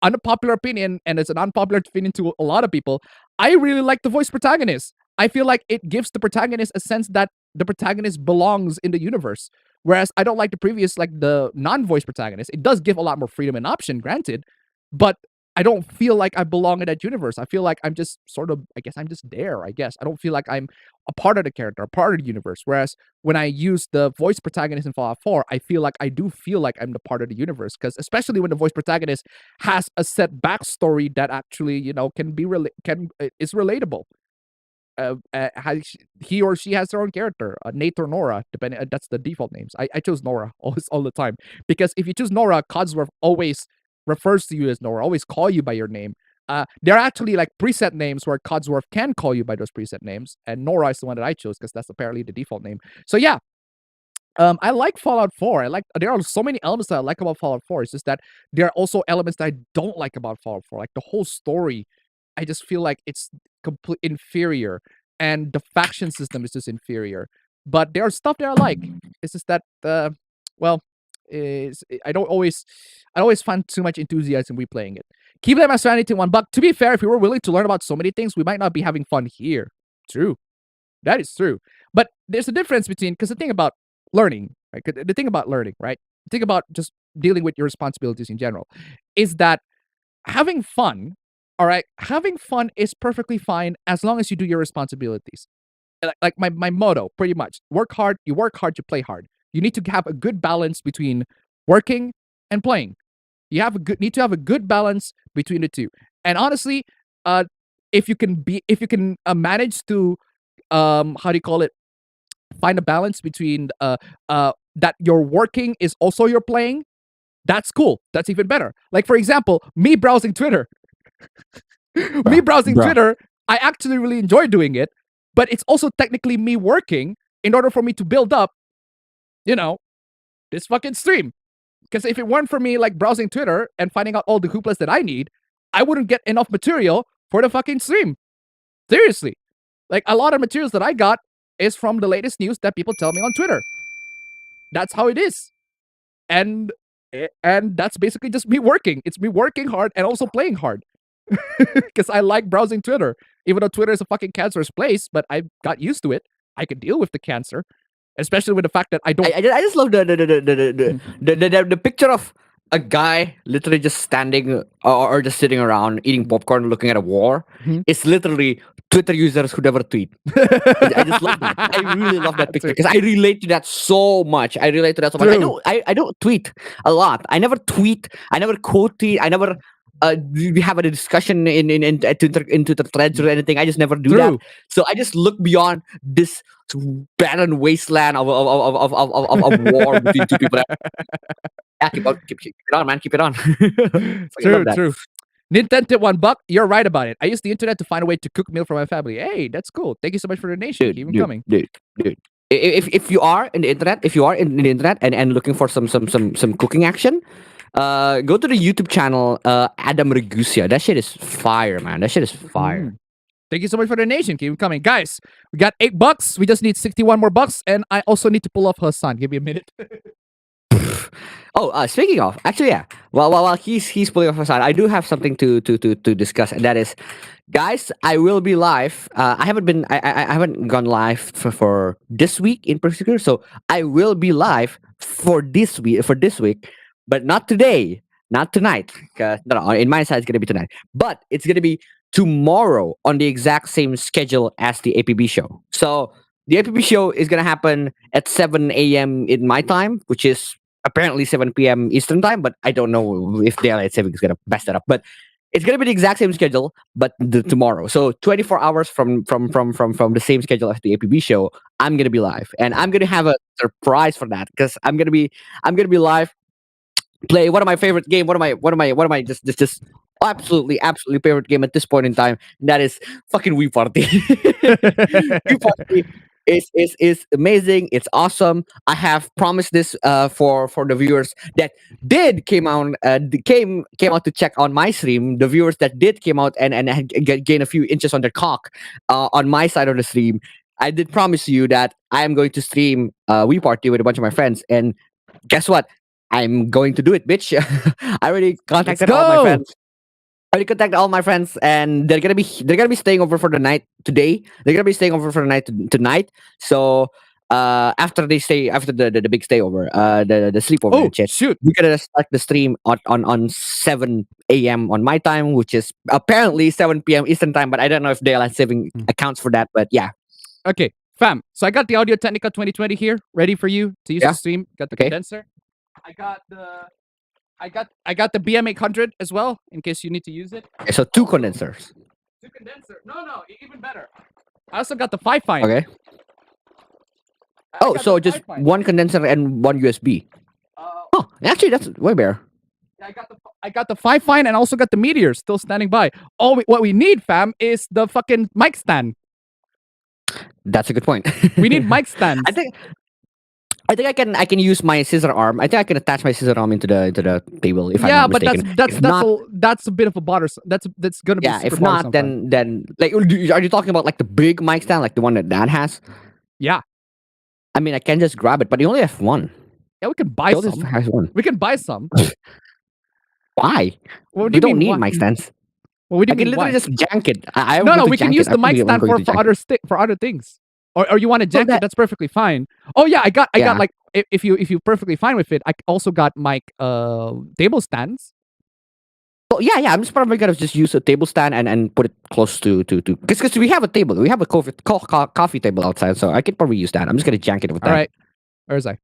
unpopular opinion, and it's an unpopular opinion to a lot of people, I really like the voice protagonist. I feel like it gives the protagonist a sense that the protagonist belongs in the universe. Whereas I don't like the previous, like the non-voice protagonist. It does give a lot more freedom and option, granted, but I don't feel like I belong in that universe. I feel like I'm just sort of, I guess I'm just there, I guess. I don't feel like I'm a part of the character, a part of the universe. Whereas when I use the voice protagonist in Fallout 4, I feel like I do feel like I'm the part of the universe. Because especially when the voice protagonist has a set backstory that actually, can be is relatable. He or she has their own character, Nate or Nora, depending. That's the default names. I chose Nora all the time because if you choose Nora, Codsworth always refers to you as Nora, always call you by your name. There are actually like preset names where Codsworth can call you by those preset names, and Nora is the one that I chose because that's apparently the default name. So yeah, I like Fallout 4. There are so many elements that I like about Fallout 4. It's just that there are also elements that I don't like about Fallout 4. Like the whole story, I just feel like it's complete inferior, and the faction system is just inferior. But there are stuff that I like. It's just that, well, I don't always find too much enthusiasm replaying it. Keep them as sanity to $1. To be fair, if we were willing to learn about so many things, we might not be having fun here. True, that is true. But there's a difference between, because the thing about learning, right? The thing about learning, right? The thing about just dealing with your responsibilities in general is that having fun, all right, having fun is perfectly fine as long as you do your responsibilities. Like my motto, pretty much: work hard, you play hard. You need to have a good balance between working and playing. You need to have a good balance between the two. And honestly, if you can manage to how do you call it, find a balance between that your working is also your playing, that's cool. That's even better. Like for example, me browsing Twitter. Twitter, I actually really enjoy doing it, but it's also technically me working in order for me to build up, this fucking stream. Because if it weren't for me like browsing Twitter and finding out all the hooplas that I need, I wouldn't get enough material for the fucking stream. Seriously. Like a lot of materials that I got is from the latest news that people tell me on Twitter. That's how it is. And that's basically just me working. It's me working hard and also playing hard. Because I like browsing Twitter. Even though Twitter is a fucking cancerous place, but I got used to it. I can deal with the cancer. Especially with the fact that I don't. I just love the picture of a guy literally just standing or just sitting around eating popcorn, looking at a war. It's literally Twitter users who never tweet. I just love that. I really love that picture because I relate to that so much. I I don't tweet a lot. I never tweet. I never quote tweet. I never. We have a discussion into the threads or anything. I just never do that. So I just look beyond this barren wasteland of war between two people. Yeah, keep it on, man. Keep it on. True. Nintendo $1. You're right about it. I use the internet to find a way to cook meal for my family. Hey, that's cool. Thank you so much for the donation. Keep them coming. Dude. If you are in the internet, and looking for some cooking action, go to the YouTube channel Adam Ragusia. That shit is fire, man. That shit is fire. Thank you so much for the donation. Keep coming. Guys, we got $8. We just need 61 more bucks. And I also need to pull off Hassan. Give me a minute. Speaking of, actually, yeah. While he's pulling off Hassan, I do have something to discuss, and that is, guys, I will be live. I haven't gone live for this week in particular, so I will be live for this week, but not today, not tonight. No, in my side, it's gonna be tonight, but it's gonna be tomorrow on the exact same schedule as the APB show. So the APB show is gonna happen at 7 a.m. in my time, which is apparently 7 p.m. Eastern time, but I don't know if daylight saving is gonna mess that up. But it's gonna be the exact same schedule, but tomorrow. So 24 hours from the same schedule as the APB show, I'm gonna be live, and I'm gonna have a surprise for that because I'm gonna be live, play one of my favorite game, one of my just absolutely favorite game at this point in time, and that is fucking Wii Party. Wii Party is amazing. It's awesome. I have promised this for the viewers that did came out to check on my stream. The viewers that did came out and gain a few inches on their cock on my side of the stream. I did promise you that I am going to stream Wii Party with a bunch of my friends, and guess what? I'm going to do it, bitch. I already contacted all my friends. I already contacted all my friends, and they're gonna be staying over for the night today. They're gonna be staying over for the night tonight. So after the big stay over, the sleepover Oh and shit. shoot! We're gonna start the stream on 7 a.m. on my time, which is apparently 7 p.m. Eastern time, but I don't know if daylight saving accounts for that. But yeah. Okay, fam. So I got the Audio Technica 2020 here, ready for you to use the stream. Got the condenser. I got the BM800 as well, in case you need to use it. Okay, so 2 condensers. 2 condenser. No, even better. I also got the 5 fine. Okay. So just 1 condenser and 1 USB. Oh, actually, that's way better. I got the 5 fine and also got the Meteor still standing by. What we need, fam, is the fucking mic stand. That's a good point. We need mic stands. I think I can use my scissor arm. I think I can attach my scissor arm into the table if I'm not mistaken. That's a bit of a bother. That's gonna be if not, then like are you talking about like the big mic stand, like the one that Dad has? Yeah. I mean, I can just grab it, but you only have 1. Yeah, we can buy some. Has 1. We can buy some. Why? What do you you don't mean, need mic stands. What do you I can mean, literally why? just jank it. No, we can use the mic stand for other things. Or you want to jank it? That's perfectly fine. Oh yeah, I got like if you perfectly fine with it, I also got mic table stands. Well, yeah. I'm just probably gonna just use a table stand and put it close to because we have a table. We have a coffee table outside, so I could probably use that. I'm just gonna jank it with that. All right. Where's I?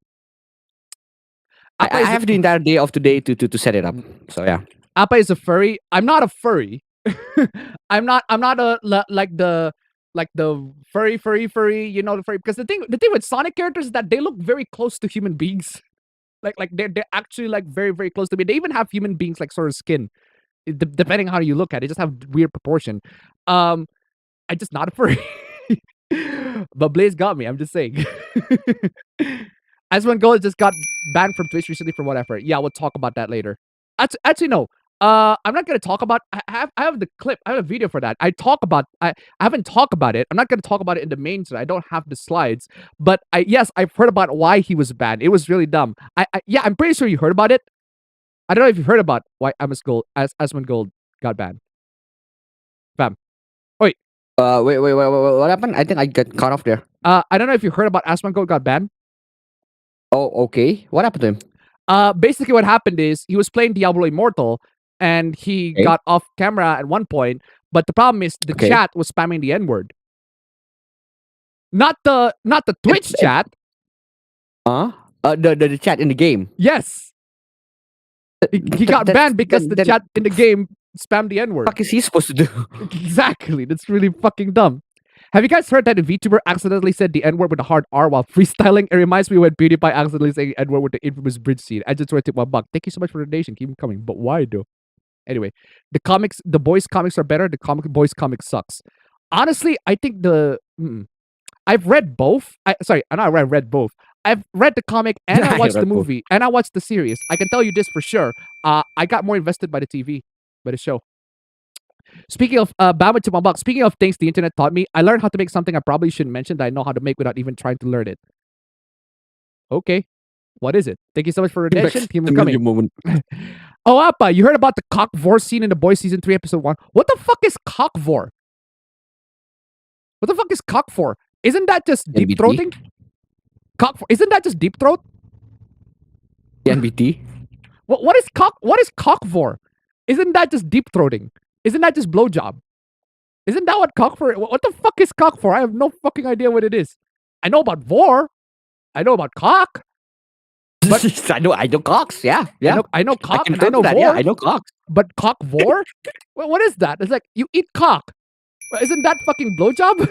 I have the entire day of today to set it up. So yeah. Appa is a furry. I'm not a furry. I'm not a like the furry, you know, the furry, because the thing with Sonic characters is that they look very close to human beings. Like they're actually like very, very close to me. They even have human beings like sort of skin. Depending on how you look at it, just have weird proportion. I'm just not a furry. But Blaze got me, I'm just saying. As1 Gold just got banned from Twitch recently for whatever. Yeah, we'll talk about that later. Actually, no. I'm not gonna talk about. I have the clip. I have a video for that. I haven't talked about it. I'm not gonna talk about it in the main today. I don't have the slides. But I've heard about why he was banned. It was really dumb. I'm pretty sure you heard about it. I don't know if you've heard about why As1 Gold got banned. Bam. Wait. Wait. What happened? I think I got cut off there. I don't know if you heard about As1 Gold got banned. Oh, okay. What happened to him? Basically what happened is he was playing Diablo Immortal and he got off camera at one point, but the problem is the chat was spamming the N-word. Not the Twitch chat. The chat in the game. Yes. He got banned because the chat in the game spammed the N-word. What the fuck is he supposed to do? Exactly. That's really fucking dumb. Have you guys heard that a VTuber accidentally said the N-word with a hard R while freestyling? It reminds me when PewDiePie accidentally saying N-word with the infamous bridge scene. I just tip $1. Thank you so much for the donation. Keep them coming. But why though? Anyway, the boys comics are better. The boys comics sucks. Honestly, I think I've read both. I read both. I've read the comic and I watched the movie and I watched the series. I can tell you this for sure. I got more invested by the show. Speaking of speaking of things the internet taught me, I learned how to make something I probably shouldn't mention that I know how to make without even trying to learn it. Okay. What is it? Thank you so much for the donation. Keep them coming. Oh, Appa, you heard about the cock-vor scene in The Boys Season 3, Episode 1? What the fuck is cock-vor? What the fuck is cock-vor? Isn't that just deep throating? Isn't that just deep throat? NBT? What is cock-vor? Isn't that just deep throating? Isn't that just blowjob? Isn't that what cock-vor? What the fuck is cock-vor? I have no fucking idea what it is. I know about vor. I know about cock. But I know cocks. Yeah. I know cock. I know that. vor. Yeah, I know cocks. But cock vor? What is that? It's like you eat cock. Isn't that fucking blowjob?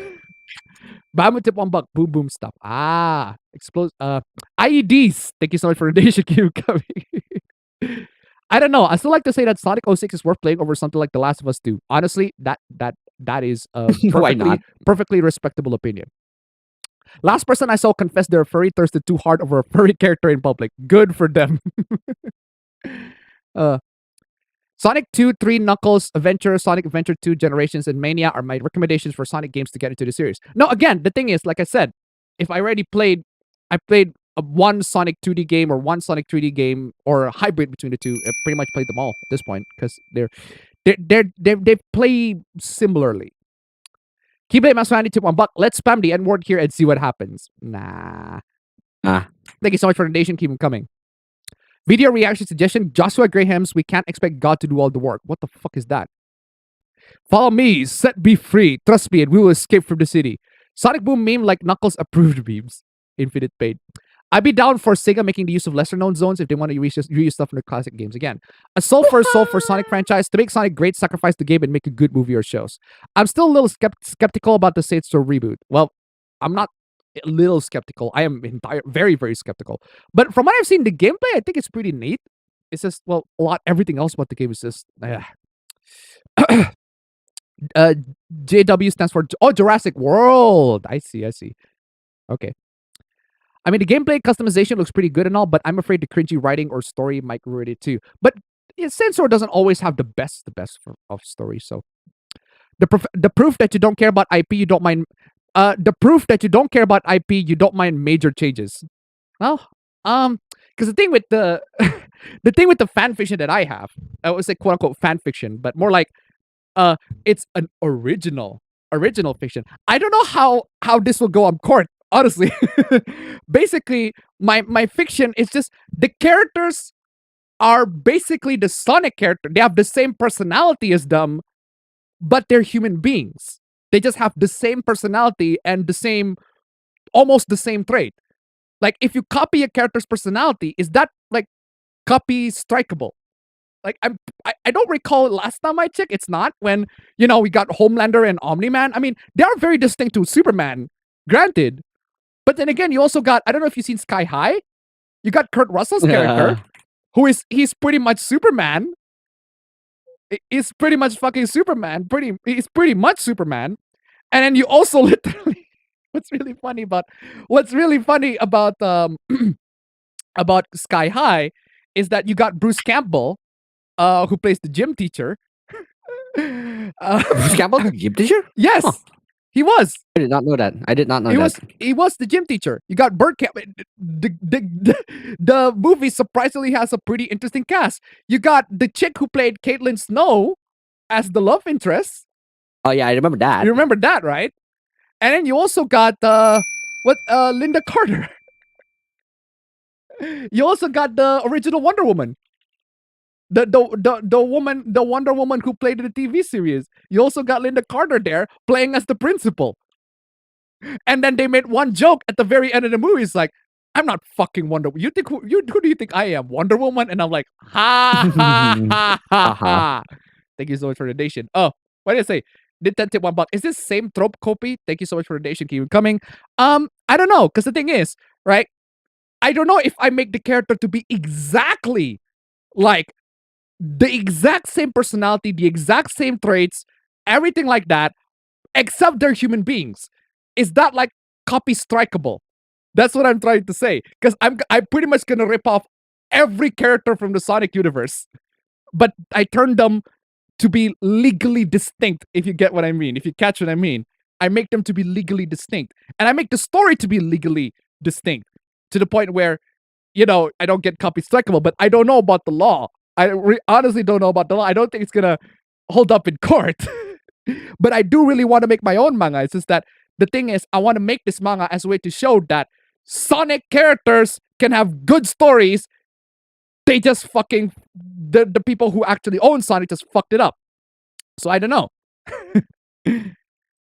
Bama tip $1. Boom boom stuff. Explode. IEDs. Thank you so much for the donation. Keep coming. I don't know. I still like to say that Sonic 06 is worth playing over something like The Last of Us 2. Honestly, that is a perfectly respectable opinion. Last person I saw confess they're furry thirsted too hard over a furry character in public. Good for them. Sonic 2, 3, Knuckles, Adventure, Sonic Adventure 2, Generations, and Mania are my recommendations for Sonic games to get into the series. No, again, the thing is, like I said, if I already played, one Sonic 2D game or one Sonic 3D game or a hybrid between the two. I pretty much played them all at this point because they play similarly. Keyblade Master Andy tip $1. Let's spam the N word here and see what happens. Nah. Thank you so much for the donation. Keep them coming. Video reaction suggestion. Joshua Graham's We Can't Expect God to Do All the Work. What the fuck is that? Follow me. Set be free. Trust me and we will escape from the city. Sonic Boom meme like Knuckles approved memes. Infinite paid. I'd be down for Sega making the use of lesser known zones if they want to reuse stuff from their classic games again. A soul for Sonic franchise. To make Sonic great, sacrifice the game and make a good movie or shows. I'm still a little skeptical about the Saints Row reboot. Well, I'm not a little skeptical. I am very, very skeptical. But from what I've seen, the gameplay, I think it's pretty neat. It's just, well, everything else about the game is just... JW stands for Jurassic World. I see. Okay. I mean, the gameplay customization looks pretty good and all, but I'm afraid the cringy writing or story might ruin it too. But Sensor doesn't always have the best of stories. So the proof that you don't care about IP, you don't mind. The proof that you don't care about IP, you don't mind major changes. Well, because the thing with the fan fiction that I have, I would say quote unquote fan fiction, but more like it's an original fiction. I don't know how this will go on court, honestly. Basically, my fiction is just the characters are basically the Sonic character. They have the same personality as them, but they're human beings. They just have the same personality and almost the same trait. Like, if you copy a character's personality, is that like copy strikeable? Like, I don't recall last time I checked. It's not when, we got Homelander and Omni-Man. I mean, they are very distinct to Superman, granted. But then again, you also got, I don't know if you've seen Sky High. You got Kurt Russell's character, he's pretty much Superman. He's pretty much fucking Superman. He's pretty much Superman. And then you also literally, what's really funny about about Sky High is that you got Bruce Campbell, who plays the gym teacher. Bruce Campbell, the gym teacher? Yes, he was. I did not know that. He was the gym teacher. You got Burt Campbell. The movie surprisingly has a pretty interesting cast. You got the chick who played Caitlin Snow as the love interest. Oh yeah, I remember that. You remember that, right? And then you also got Linda Carter. You also got the original Wonder Woman. The Wonder Woman who played in the TV series. You also got Linda Carter there playing as the principal. And then they made one joke at the very end of the movie. It's like, I'm not fucking Wonder Woman. Who do you think I am? Wonder Woman? And I'm like, ha ha ha ha ha. Thank you so much for the donation. Oh, what did I say? Did that tip $1? Is this same trope copy? Thank you so much for the donation. Keep coming. I don't know, because the thing is, right? I don't know if I make the character to be exactly like the exact same personality, the exact same traits, everything like that, except they're human beings. Is that like copy strikeable? That's what I'm trying to say. Because I'm pretty much gonna rip off every character from the Sonic universe, but I turn them to be legally distinct, if you get what I mean. If you catch what I mean. I make them to be legally distinct. And I make the story to be legally distinct. To the point where, I don't get copy strikeable, but I don't know about the law. I honestly don't know about the law. I don't think it's gonna hold up in court. But I do really want to make my own manga. It's just that the thing is, I want to make this manga as a way to show that Sonic characters can have good stories. They just fucking... The people who actually own Sonic just fucked it up. So I don't know.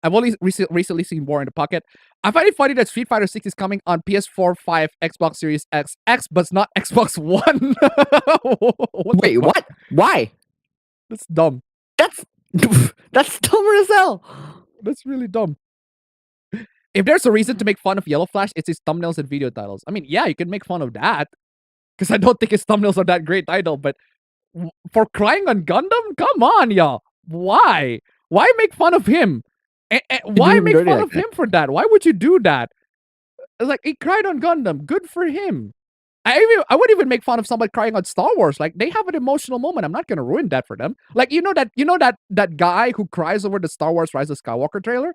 I've only recently seen War in the Pocket. I find it funny that Street Fighter 6 is coming on PS4, 5, Xbox Series X, but not Xbox One. Wait, what? Why? That's dumb. That's dumber as hell. That's really dumb. If there's a reason to make fun of Yellow Flash, it's his thumbnails and video titles. I mean, yeah, you can make fun of that. Because I don't think his thumbnails are that great title, but for crying on Gundam? Come on, y'all. Why? Why make fun of him? Why make fun of him for that? Why would you do that? It's like, he cried on Gundam. Good for him. I would even make fun of somebody crying on Star Wars. Like, they have an emotional moment. I'm not gonna ruin that for them. Like, that guy who cries over the Star Wars Rise of Skywalker trailer?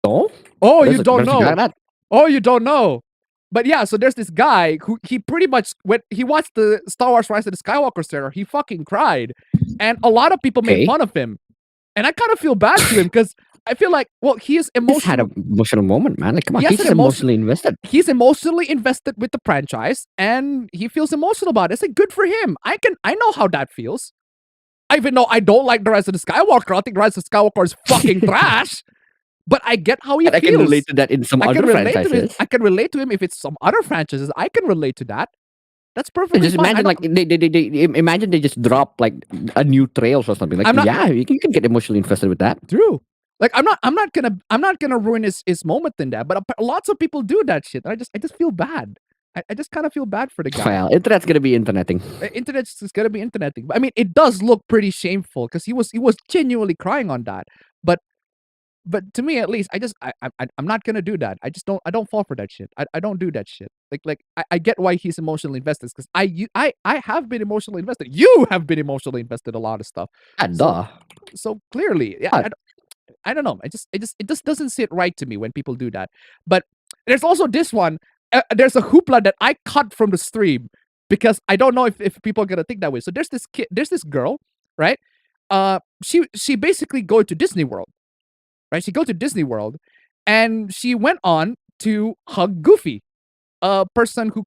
Oh? Oh, you don't know. Oh, you don't know. But yeah, so there's this guy who he pretty much, when he watched the Star Wars Rise of the Skywalker trailer, he fucking cried. And a lot of people made fun of him. And I kind of feel bad to him because I feel like, well, he is He's had emotional. an emotional moment, man. Like, come on, He has he's an emotionally invested. He's emotionally invested with the franchise, and he feels emotional about it. It's like, good for him. I know how that feels. Even though I don't like the Rise of the Skywalker, I think the Rise of Skywalker is fucking trash. But I get how he And I feels. can relate to that in some other franchises. I can relate to him if it's some other franchises. I can relate to that. That's perfectly Just fine. imagine, like they imagine they just drop like a new trails or something. Like, you can get emotionally invested with that. True. Like I'm not gonna ruin his moment in that. But lots of people do that shit. I just feel bad. I just kind of feel bad for the guy. Well, internet's gonna be interneting. Internet's is gonna be interneting. But I mean, it does look pretty shameful because he was genuinely crying on that. But to me, at least, I'm not gonna do that. I don't fall for that shit. I don't do that shit. I get why he's emotionally invested because I have been emotionally invested. You have been emotionally invested in a lot of stuff. So clearly, yeah. I don't know. It just doesn't sit right to me when people do that. But there's also this one. There's a hoopla that I cut from the stream because I don't know if people are gonna think that way. So there's this girl, right? She basically go to Disney World, right? She go to Disney World, and she went on to hug Goofy, a person who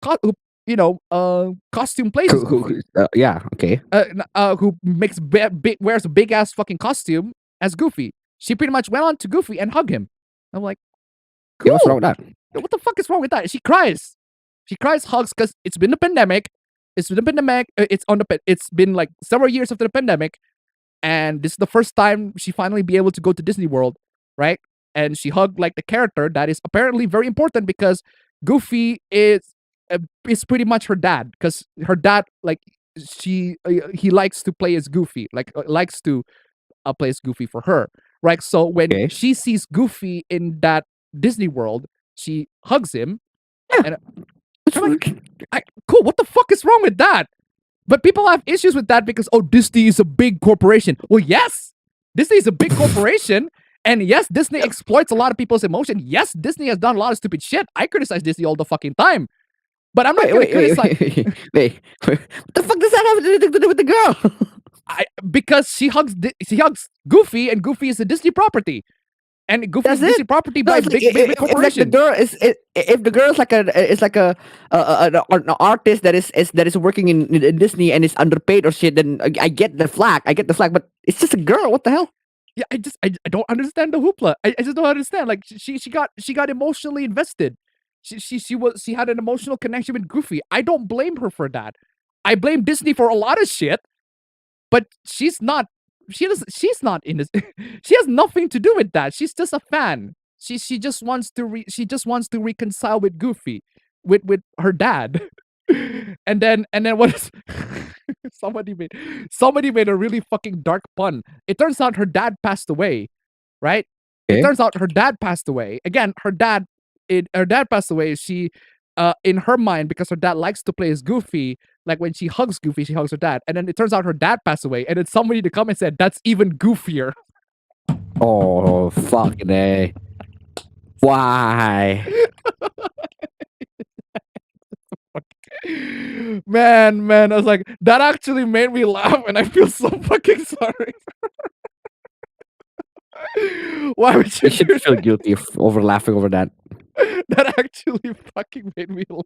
costume plays as Goofy. Yeah, okay. Who wears a big ass fucking costume as Goofy. She pretty much went on to Goofy and hugged him. I'm like, cool. Yeah, what's wrong with that? What the fuck is wrong with that? She cries. She cries, hugs, because it's been the pandemic. It's been like several years after the pandemic, and this is the first time she finally be able to go to Disney World, right? And she hugged like the character that is apparently very important because Goofy is pretty much her dad, because her dad, like, he likes to play as Goofy, like likes to play as Goofy for her, right? So when she sees Goofy in that Disney World, she hugs him. Yeah. And I'm like, cool. What the fuck is wrong with that? But people have issues with that because, oh, Disney is a big corporation. Well, yes, Disney is a big corporation. And yes, Disney exploits a lot of people's emotion. Yes, Disney has done a lot of stupid shit. I criticize Disney all the fucking time. But I'm not going to criticize. Wait. What the fuck does that have anything to do with the girl? Because she hugs Goofy, and Goofy is a Disney property. And Goofy is a Disney property by big corporation. If the girl is like an artist that is working in Disney and is underpaid or shit, then I get the flag. But it's just a girl. What the hell? Yeah, I don't understand the hoopla. I just don't understand. Like she got emotionally invested. She had an emotional connection with Goofy. I don't blame her for that. I blame Disney for a lot of shit, but she's not in this. She has nothing to do with that. She's just a fan. She just wants to reconcile with Goofy, with her dad. and then what is somebody made a really fucking dark pun. It turns out her dad passed away, right? It turns out her dad passed away. Again, her dad passed away. She in her mind, because her dad likes to play as Goofy, like when she hugs Goofy, she hugs her dad. And then it turns out her dad passed away. And then somebody to come and said, that's even goofier. Oh, fucking A. Why? Man, I was like, that actually made me laugh, and I feel so fucking sorry. Why would you should feel guilty over laughing over that? That actually fucking made me laugh.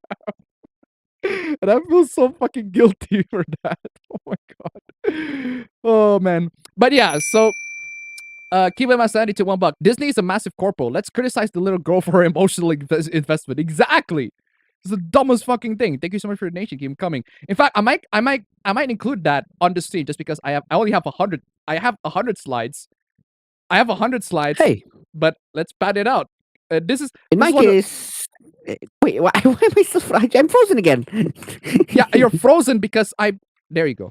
And I feel so fucking guilty for that. Oh my god. Oh man. But yeah, so keeping my sanity to $1. Disney is a massive corpo. Let's criticize the little girl for her emotional investment. Exactly. It's the dumbest fucking thing. Thank you so much for your donation. Keep them coming. In fact, I might include that on the stream just because I only have 100. I have 100 slides. Hey, but let's pad it out. This is in my case. Wait, why am I so I'm frozen again? Yeah, you're frozen because there you go.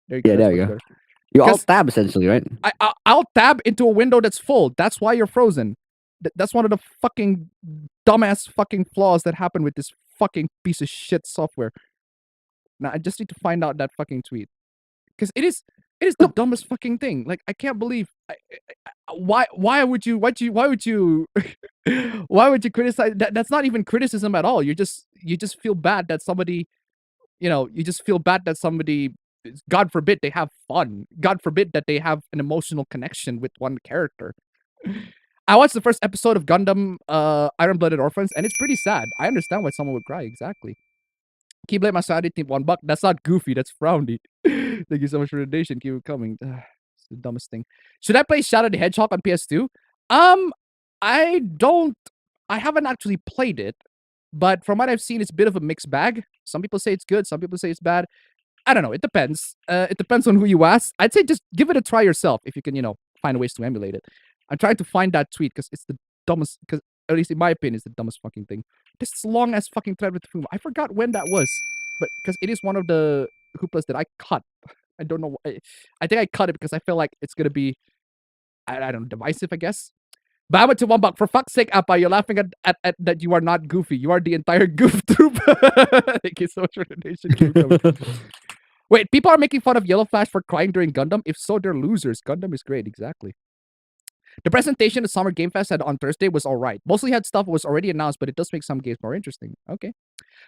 Yeah, there you go. You alt tab essentially, right? I'll tab into a window that's full. That's why you're frozen. That's one of the fucking dumbass fucking flaws that happen with this fucking piece of shit software. Now I just need to find out that fucking tweet, because it is the dumbest fucking thing. Like, I can't believe why would you criticize that? That's not even criticism at all. You just feel bad that somebody, God forbid they have fun. God forbid that they have an emotional connection with one character. I watched the first episode of Gundam Iron-Blooded Orphans, and it's pretty sad. I understand why someone would cry, exactly. Keep blame my Saturday team $1. That's not goofy, that's frowny. Thank you so much for the donation. Keep it coming. It's the dumbest thing. Should I play Shadow the Hedgehog on PS2? I haven't actually played it, but from what I've seen, it's a bit of a mixed bag. Some people say it's good, some people say it's bad. I don't know. It depends. It depends on who you ask. I'd say just give it a try yourself if you can, find ways to emulate it. I'm trying to find that tweet because it's the dumbest, because at least in my opinion, it's the dumbest fucking thing. This long ass fucking thread with Fuma. I forgot when that was, but because it is one of the hooplas that I cut. I don't know. I think I cut it because I feel like it's gonna be, I don't know, divisive, I guess. But I went to $1. For fuck's sake, Appa, you're laughing at that you are not goofy. You are the entire goof troop. Thank you so much for the donation. Wait, people are making fun of Yellow Flash for crying during Gundam? If so, they're losers. Gundam is great, exactly. The presentation the Summer Game Fest had on Thursday was alright. Mostly had stuff that was already announced, but it does make some games more interesting. Okay.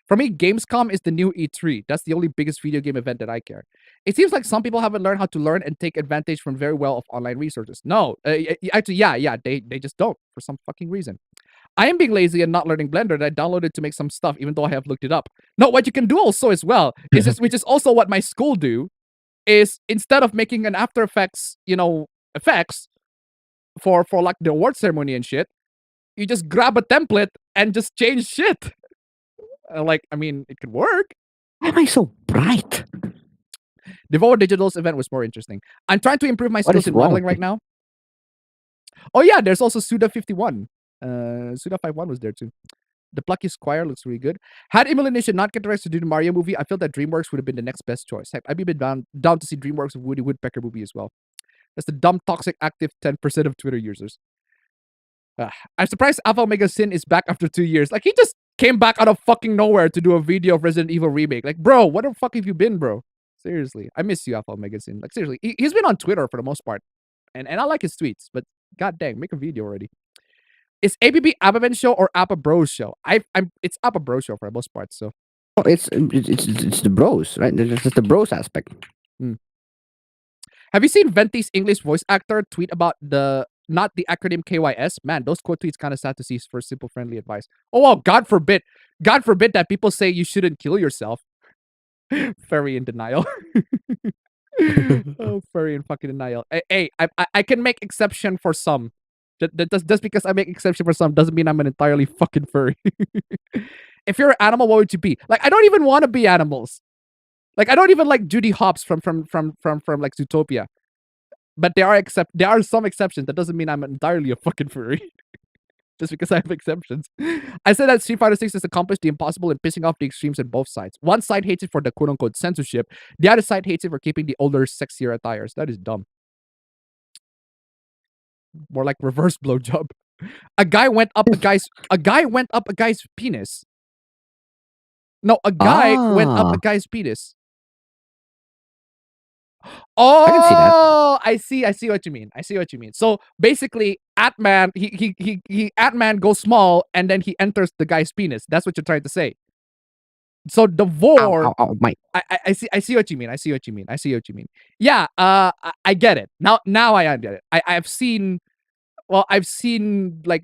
For me, Gamescom is the new E3. That's the only biggest video game event that I care. It seems like some people haven't learned how to learn and take advantage from very well of online resources. No, actually, yeah, they just don't for some fucking reason. I am being lazy and not learning Blender that I downloaded to make some stuff, even though I have looked it up. No, what you can do also as well, which is also what my school do, is instead of making an After Effects, effects for like the award ceremony and shit, you just grab a template and just change shit. It could work. Why am I so bright? The Devour Digital's event was more interesting. I'm trying to improve my skills in modeling right now. Oh yeah, there's also Suda51. Suda51 was there too. The Plucky Squire looks really good. Had Emulation not get the rights to do the Mario movie, I feel that DreamWorks would have been the next best choice. Heck, I'd be down to see DreamWorks of Woody Woodpecker movie as well. That's the dumb, toxic, active 10% of Twitter users. I'm surprised Alpha Omega Sin is back after 2 years. Like, he just came back out of fucking nowhere to do a video of Resident Evil Remake. Like, bro, what the fuck have you been, bro? Seriously. I miss you, Alpha Omega Sin. Like, seriously. He's been on Twitter for the most part. And I like his tweets, but god dang, make a video already. Is APB Appaben show or Appa Bros show? It's Appa Bros show for the most part, so. Oh, it's the bros, right? It's just the bros aspect. Have you seen Venti's English voice actor tweet about not the acronym KYS? Man, those quote tweets kind of sad to see for simple friendly advice. Oh well, God forbid that people say you shouldn't kill yourself. Furry in denial. Oh, furry in fucking denial. Hey, I can make exception for some. Just because I make exception for some doesn't mean I'm an entirely fucking furry. If you're an animal, what would you be? Like, I don't even want to be animals. Like, I don't even like Judy Hopps from like Zootopia. But there are some exceptions. That doesn't mean I'm entirely a fucking furry. Just because I have exceptions. I said that Street Fighter 6 has accomplished the impossible in pissing off the extremes on both sides. One side hates it for the quote-unquote censorship. The other side hates it for keeping the older, sexier attires. That is dumb. More like reverse blowjob. A guy went up a guy's penis. No, a guy went up a guy's penis. Oh, I see what you mean. So basically, Atman, Atman goes small and then he enters the guy's penis. That's what you're trying to say. So the vor, I see what you mean. Yeah, I get it. Now I get it. I've seen like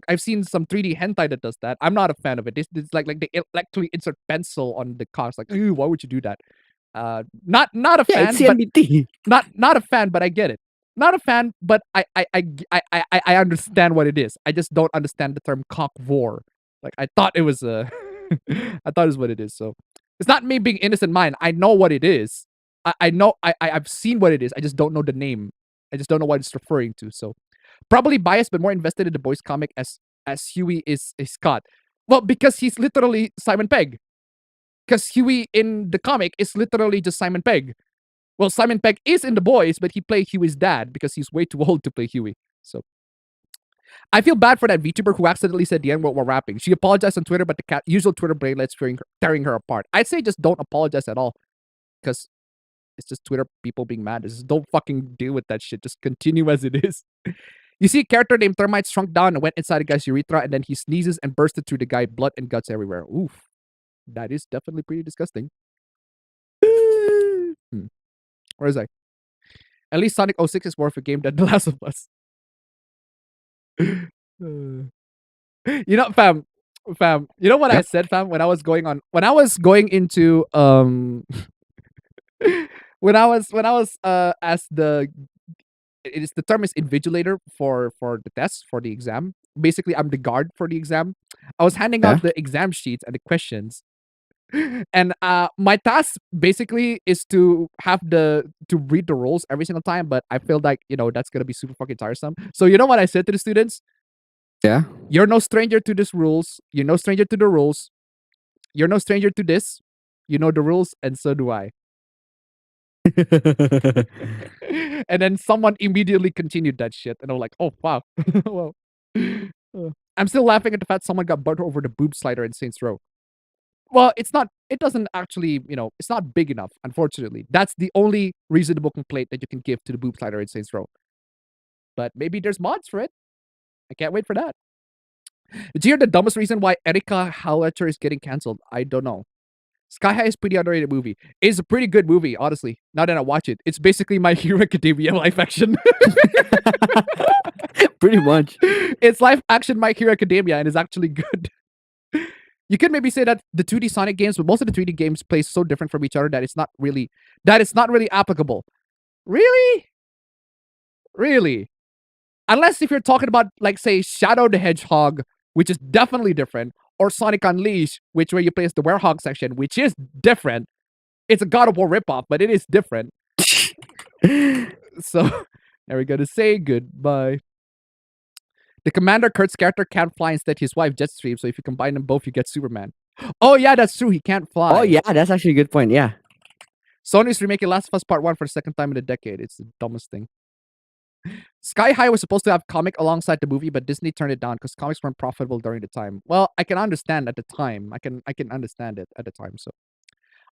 I've seen some 3D hentai that does that. I'm not a fan of it. It's like they actually insert pencil on the cocks. Like, ew, why would you do that? Not a fan. It's CMBT. Not a fan, but I get it. Not a fan, but I understand what it is. I just don't understand the term cock vor. Like, I thought it was I thought it was what it is. So it's not me being innocent mind. I know what it is. I know I've seen what it is. I just don't know the name. I just don't know what it's referring to. So probably biased, but more invested in the boys comic as Huey is Scott. Well, because he's literally Simon Pegg. Because Huey in the comic is literally just Simon Pegg. Well, Simon Pegg is in the boys, but he played Huey's dad because he's way too old to play Huey. So I feel bad for that VTuber who accidentally said the N-word while rapping. She apologized on Twitter, but the usual Twitter brainlet's tearing her apart. I'd say just don't apologize at all. Because it's just Twitter people being mad. Just don't fucking deal with that shit. Just continue as it is. You see a character named Thermite shrunk down and went inside a guy's urethra, and then he sneezes and bursted through the guy, blood and guts everywhere. Oof. That is definitely pretty disgusting. Where is I? At least Sonic 06 is more of a game than The Last of Us. You know, fam. You know what I Yep. said, fam? When I was going into when I was as the it is the term is invigilator for the test for the exam. Basically, I'm the guard for the exam. I was handing Yeah. out the exam sheets and the questions, and my task basically is to read the rules every single time. But I feel like that's gonna be super fucking tiresome. So you know what I said to the students? Yeah. You're no stranger to these rules. You're no stranger to the rules. You're no stranger to this. You know the rules, and so do I. And then someone immediately continued that shit, and I'm like, oh wow, well, I'm still laughing at the fact someone got butter over the boob slider in Saints Row. Well, it's not. It doesn't actually, it's not big enough. Unfortunately, that's the only reasonable complaint that you can give to the boob slider in Saints Row. But maybe there's mods for it. I can't wait for that. Did you hear the dumbest reason why Erika Howletter is getting canceled? I don't know. Sky High is a pretty underrated movie. It's a pretty good movie, honestly. Now that I watch it, it's basically My Hero Academia live action. Pretty much. It's live action My Hero Academia, and it's actually good. You could maybe say that the 2D Sonic games, but most of the 3D games play so different from each other that it's not really applicable. Really? Really? Unless if you're talking about, like, say, Shadow the Hedgehog, which is definitely different, or Sonic Unleashed, which where you play as the Werehog section, which is different. It's a God of War ripoff, but it is different. So, there we go to say goodbye. The Commander Kurt's character can't fly, instead his wife jet streams, so if you combine them both, you get Superman. Oh yeah, that's true, he can't fly. Oh yeah, that's actually a good point, yeah. Sony's remaking Last of Us Part 1 for the second time in a decade. It's the dumbest thing. Sky High was supposed to have comic alongside the movie, but Disney turned it down because comics weren't profitable during the time. Well, I can understand at the time. I can understand it at the time. So,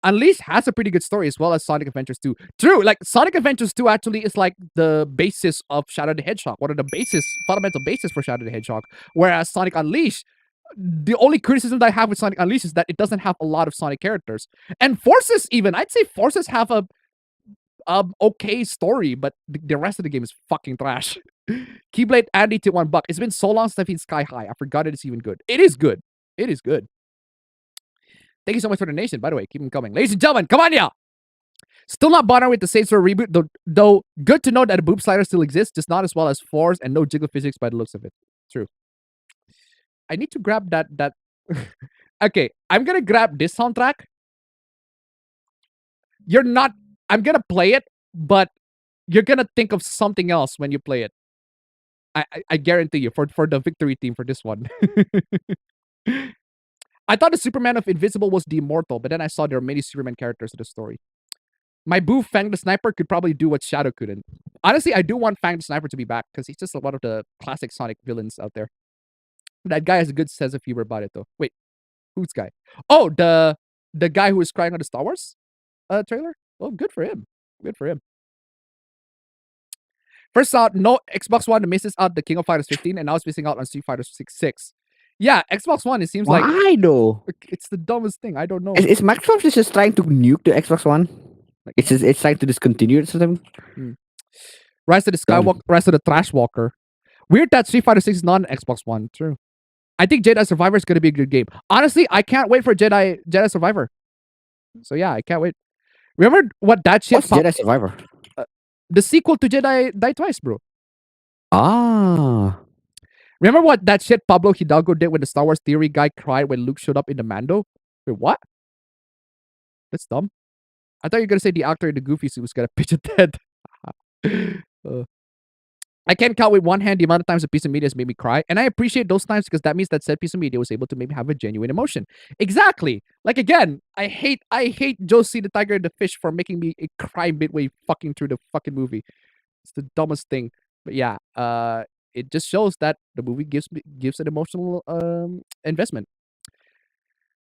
Unleashed has a pretty good story as well as Sonic Adventures 2. True, like Sonic Adventures 2 actually is like the basis of Shadow the Hedgehog. One of the fundamental basis for Shadow the Hedgehog. Whereas Sonic Unleashed, the only criticism that I have with Sonic Unleashed is that it doesn't have a lot of Sonic characters. And Forces even, I'd say Forces have a okay story, but the rest of the game is fucking trash. Keyblade Andy to $1. It's been so long since I've seen Sky High. I forgot it's even good. It is good. It is good. Thank you so much for the donation, by the way. Keep them coming. Ladies and gentlemen, come on, y'all. Still not bothered with the Saints Row reboot, though good to know that a boob slider still exists, just not as well as 4s and no jiggle physics by the looks of it. True. I need to grab that. Okay, I'm gonna grab this soundtrack. I'm gonna play it, but you're gonna think of something else when you play it. I guarantee you, for the victory team for this one. I thought the Superman of Invisible was the Immortal, but then I saw there are many Superman characters in the story. My boo Fang the Sniper could probably do what Shadow couldn't. Honestly, I do want Fang the Sniper to be back because he's just one of the classic Sonic villains out there. That guy has a good sense of humor about it, though. Wait, who's guy? Oh, the guy who was crying on the Star Wars trailer? Well, good for him. Good for him. First out, no Xbox One misses out the King of Fighters 15, and now it's missing out on Street Fighter 6. Yeah, Xbox One, it seems like... Why though? It's the dumbest thing. I don't know. Is Microsoft just trying to nuke the Xbox One? Like it's trying to discontinue it or something? Rise of the Skywalker, Rise of the Trash Walker. Weird that Street Fighter 6 is not an Xbox One. True. I think Jedi Survivor is going to be a good game. Honestly, I can't wait for Jedi Survivor. So yeah, I can't wait. Remember what that shit... What's Jedi Survivor? The sequel to Jedi Die Twice, bro. Ah. Remember what that shit Pablo Hidalgo did when the Star Wars Theory guy cried when Luke showed up in the Mando? Wait, what? That's dumb. I thought you were going to say the actor in the Goofy suit was going to pitch a tent. I can't count with one hand the amount of times a piece of media has made me cry. And I appreciate those times because that means that said piece of media was able to make me have a genuine emotion. Exactly. Like, again, I hate Josie the Tiger and the Fish for making me cry midway fucking through the fucking movie. It's the dumbest thing. But yeah, it just shows that the movie gives an emotional investment.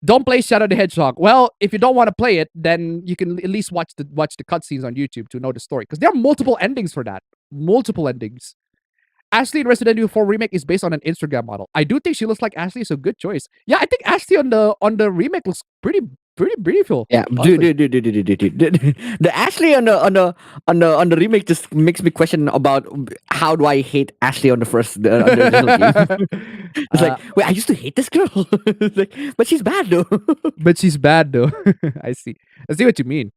Don't play Shadow the Hedgehog. Well, if you don't want to play it, then you can at least watch the cutscenes on YouTube to know the story. Because there are multiple endings for that. Multiple endings. Ashley in Resident Evil 4 remake is based on an Instagram model. I do think she looks like Ashley, so good choice. Yeah, I think Ashley on the remake looks pretty pretty beautiful. Yeah, dude. The Ashley on the remake just makes me question about how do I hate Ashley on the on the original game. It's like, wait, I used to hate this girl. It's like, but she's bad though. But she's bad though. I see what you mean.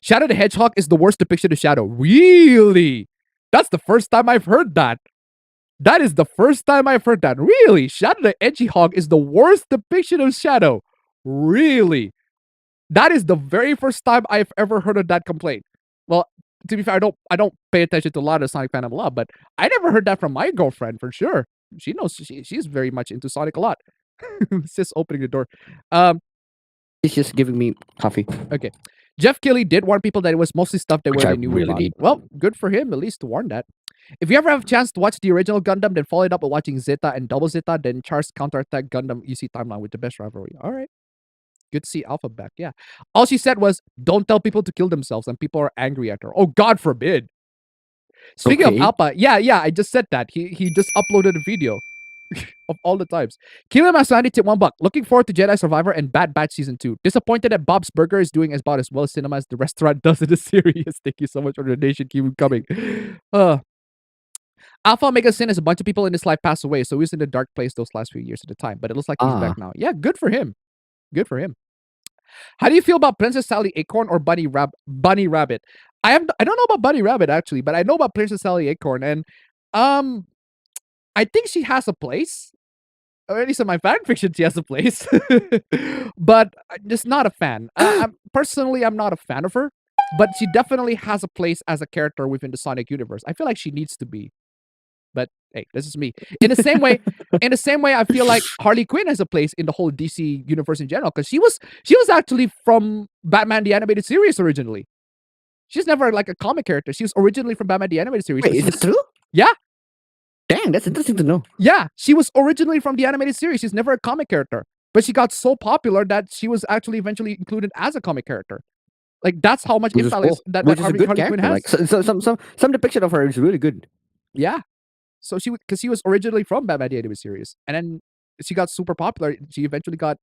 Shadow the Hedgehog is the worst depiction of Shadow. Really? That's the first time I've heard that. That is the first time I've heard that. Really? Shadow the Hedgehog is the worst depiction of Shadow. Really? That is the very first time I've ever heard of that complaint. Well, to be fair, I don't pay attention to a lot of Sonic fandom a lot, but I never heard that from my girlfriend for sure. She knows she's very much into Sonic a lot. It's just opening the door. She's just giving me coffee. Okay. Jeff Kelly did warn people that it was mostly stuff they Which I knew really about. need. Well, good for him, at least to warn that. If you ever have a chance to watch the original Gundam, then follow it up with watching Zeta and Double Zeta, then Char's Counterattack Gundam EC timeline with the best rivalry. All right. Good to see Alpha back. Yeah. All she said was, don't tell people to kill themselves, and people are angry at her. Oh, God forbid. Speaking of Alpha, yeah, I just said that. He just uploaded a video of all the times. Killer Masani tip $1. Looking forward to Jedi Survivor and Bad Batch Season 2. Disappointed that Bob's Burger is doing about as well as cinema as the restaurant does in the series. Thank you so much for the donation. Keep coming. Alpha Omega Sin is a bunch of people in this life pass away, so he was in a dark place those last few years at the time. But it looks like he's back now. Yeah, good for him. Good for him. How do you feel about Princess Sally Acorn or Bunny Rabbit? I don't know about Bunny Rabbit actually, but I know about Princess Sally Acorn, and I think she has a place. Or at least in my fanfiction, she has a place. But I'm just not a fan. Personally, I'm not a fan of her, but she definitely has a place as a character within the Sonic universe. I feel like she needs to be. But hey, this is me. In the same way, I feel like Harley Quinn has a place in the whole DC universe in general, because she was actually from Batman the Animated Series originally. She's never like a comic character. She was originally from Batman the Animated Series. Wait, is that true? Yeah. Dang, that's interesting to know. Yeah, she was originally from the animated series. She's never a comic character, but she got so popular that she was actually eventually included as a comic character. Like that's how much impact that Harley Quinn has. Like, some depiction of her is really good. Yeah. So because she was originally from Batman the Animated Series, and then she got super popular. She eventually got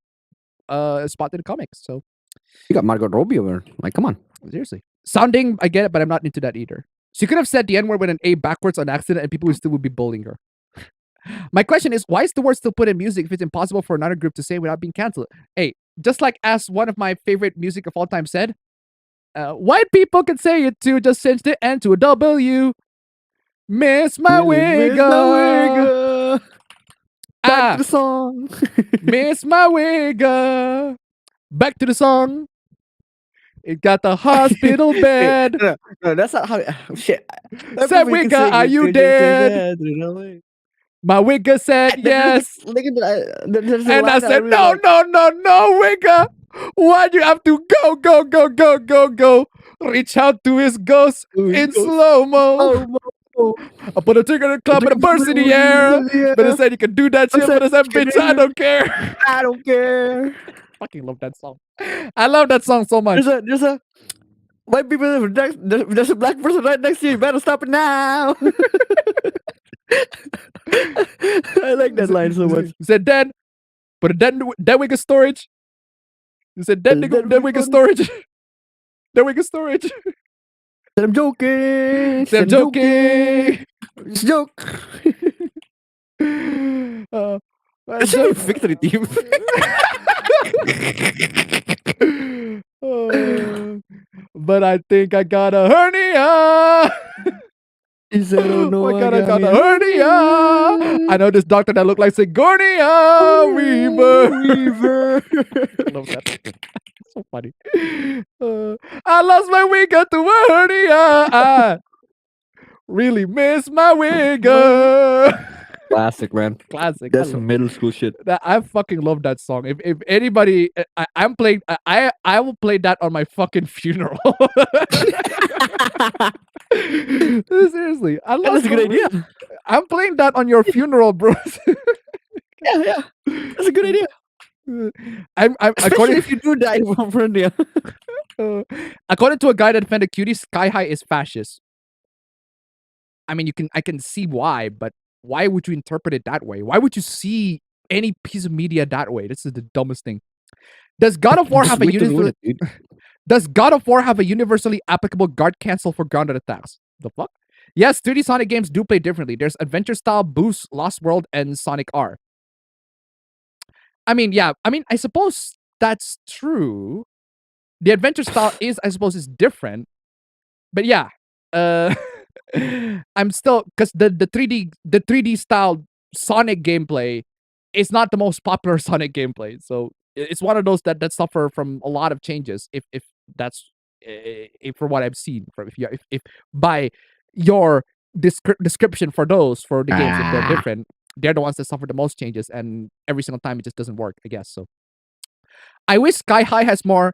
a spot in the comics. So you got Margot Robbie over. Like, come on, seriously. Sounding, I get it, but I'm not into that either. She could have said the N-word with an A backwards on accident, and people still would be bullying her. My question is, why is the word still put in music if it's impossible for another group to say without being canceled? Hey, just like as one of my favorite music of all time said, white people can say it too. Just change the N to a W. Miss my wigga. Back to the song. Miss my wigga. Back to the song. It got the hospital bed. No, that's not how. Shit. Said wigga, are you dead? My wigga said yes. And I said, no, wigga. Why do you have to go? Reach out to his ghost in slow-mo. I put a trigger in the club and a burst in the air. But I said you can do that shit, but I said, bitch, I don't care. I don't care. Fucking love that song. I love that song so much. There's a white people there's a black person right next to you. You better stop it now. I like that line so much. He said, "Dead, put a dead wigga storage." He said, "Dead wigga storage." Dead wigga storage. Said I'm joking. Said I'm joking. It's a joke. It should be victory team. But I think I got a hernia. He said, "Oh no, I got a hernia." I know this doctor that looked like Sigourney Weaver. I love that. So funny. I lost my wigger to a hernia. I really miss my wigger. Classic, man. Classic. That's some middle school shit. I fucking love that song. If anybody, I'm playing. I will play that on my fucking funeral. Seriously, I love. That's a good idea. I'm playing that on your funeral, bro. Yeah. That's a good idea. According if you do die from India. According to a guy that defended Cutie, Sky High is fascist. I mean, I can see why, but why would you interpret it that way? Why would you see any piece of media that way? This is the dumbest thing. Does God of War Just have a wait to ruin universally it, dude. Does God of War have a universally applicable guard cancel for grounded attacks? The fuck? Yes, 3D Sonic games do play differently. There's adventure style, Boost, Lost World, and Sonic R. I mean, yeah. I mean, I suppose that's true. The adventure style I suppose, is different. But yeah, I'm still because the 3D style Sonic gameplay is not the most popular Sonic gameplay. So it's one of those that suffer from a lot of changes. If that's if for what I've seen from if by your description for the games, if they're Ah. different, they're the ones that suffer the most changes, and every single time it just doesn't work. I guess so. I wish Sky High has more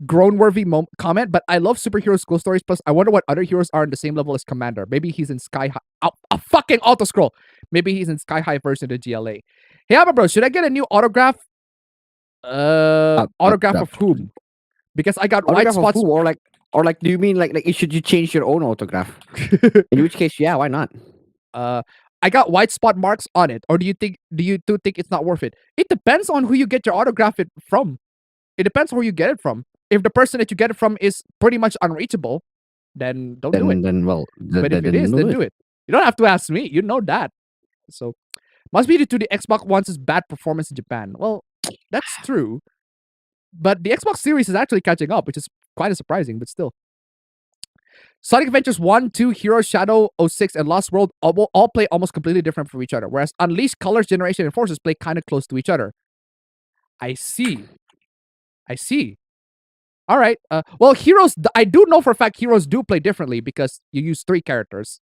grown-worthy comment, but I love superhero school stories. Plus, I wonder what other heroes are on the same level as Commander. Maybe he's in Sky High. A fucking auto scroll. Maybe he's in Sky High version of the GLA. Hey, Abba bro, should I get a new autograph? Autograph of whom? Because I got white Autograph of spots. who? Or like, do you mean like should you change your own autograph? In which case, yeah, why not? I got white spot marks on it. Or do you think it's not worth it? It depends on who you get your autograph it from. It depends where you get it from. If the person that you get it from is pretty much unreachable, then don't do it. But if it is, then do it. You don't have to ask me. You know that. So, must be due to the Xbox One's bad performance in Japan. Well, that's true. But the Xbox Series is actually catching up, which is quite surprising, but still. Sonic Adventures 1, 2, Hero, Shadow, 06, and Lost World all play almost completely different from each other, whereas Unleashed, Colors, Generation, and Forces play kind of close to each other. I see. All right. Well, Heroes, I do know for a fact Heroes do play differently because you use 3 characters.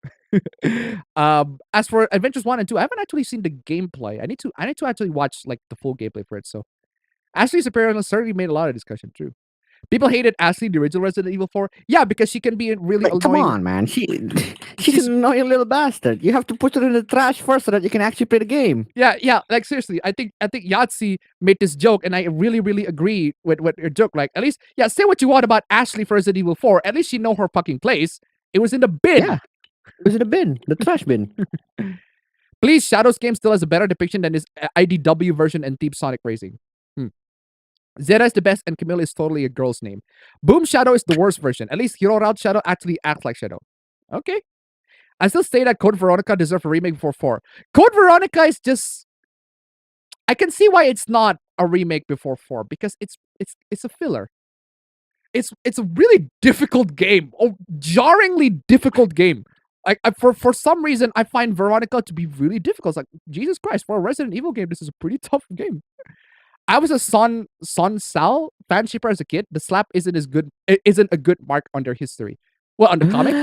As for Adventures 1 and 2, I haven't actually seen the gameplay. I need to actually watch like the full gameplay for it. So, Ashley's appearance certainly made a lot of discussion. True. People hated Ashley, the original Resident Evil 4. Yeah, because she can be really annoying. Come on, man. She's an annoying little bastard. You have to put her in the trash first so that you can actually play the game. Yeah. Like seriously, I think Yahtzee made this joke, and I really agree with your joke. Like at least, yeah, say what you want about Ashley for Resident Evil 4. At least she know her fucking place. It was in the bin. Yeah, it was in the bin, the trash bin. Please, Shadow's game still has a better depiction than this IDW version and Deep Sonic Racing. Zeta is the best, and Camille is totally a girl's name. Boom Shadow is the worst version. At least Hero Route Shadow actually acts like Shadow. Okay. I still say that Code Veronica deserves a remake before 4. Code Veronica is just... I can see why it's not a remake before 4, because it's a filler. It's a really difficult game. Jarringly difficult game. Like for some reason, I find Veronica to be really difficult. It's like, Jesus Christ, for a Resident Evil game, this is a pretty tough game. I was a Son Sal fan shipper as a kid. The slap isn't a good mark on their history. Well, on the comic,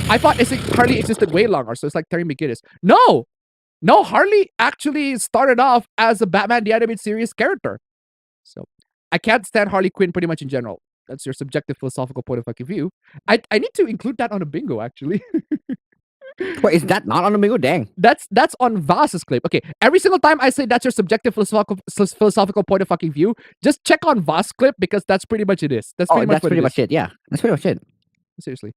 I thought Harley existed way longer, so it's like Terry McGinnis. No, Harley actually started off as a Batman the Animated Series character. So I can't stand Harley Quinn pretty much in general. That's your subjective philosophical point of view. I need to include that on a bingo, actually. Wait, is that not on the bingo? Dang. That's on Vaas's clip. Okay, every single time I say that's your subjective philosophical point of view, just check on Vaas clip because that's pretty much it is. That's pretty much it. Yeah, that's pretty much it. Seriously.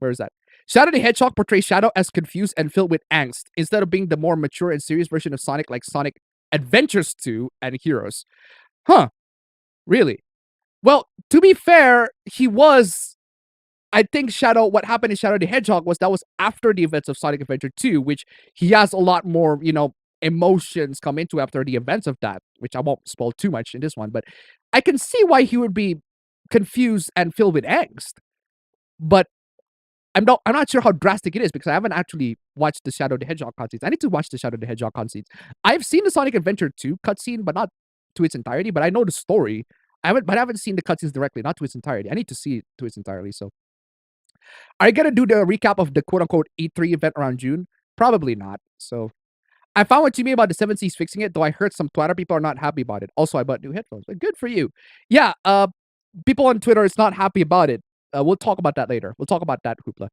Where is that? Shadow the Hedgehog portrays Shadow as confused and filled with angst instead of being the more mature and serious version of Sonic like Sonic Adventures 2 and Heroes. Huh. Really? Well, to be fair, he was... I think what happened in Shadow the Hedgehog was after the events of Sonic Adventure 2, which he has a lot more, emotions come into after the events of that, which I won't spoil too much in this one, but I can see why he would be confused and filled with angst. But I'm not sure how drastic it is because I haven't actually watched the Shadow the Hedgehog cutscenes. I need to watch the Shadow the Hedgehog cutscenes. I've seen the Sonic Adventure 2 cutscene, but not to its entirety, but I know the story. I haven't seen the cutscenes directly, not to its entirety. I need to see it to its entirety, so... Are you gonna do the recap of the quote-unquote E3 event around June? Probably not. So, I found what you mean about the 7 Cs fixing it, though I heard some Twitter people are not happy about it. Also, I bought new headphones. Good for you. Yeah, people on Twitter is not happy about it. We'll talk about that later. We'll talk about that, Hoopla.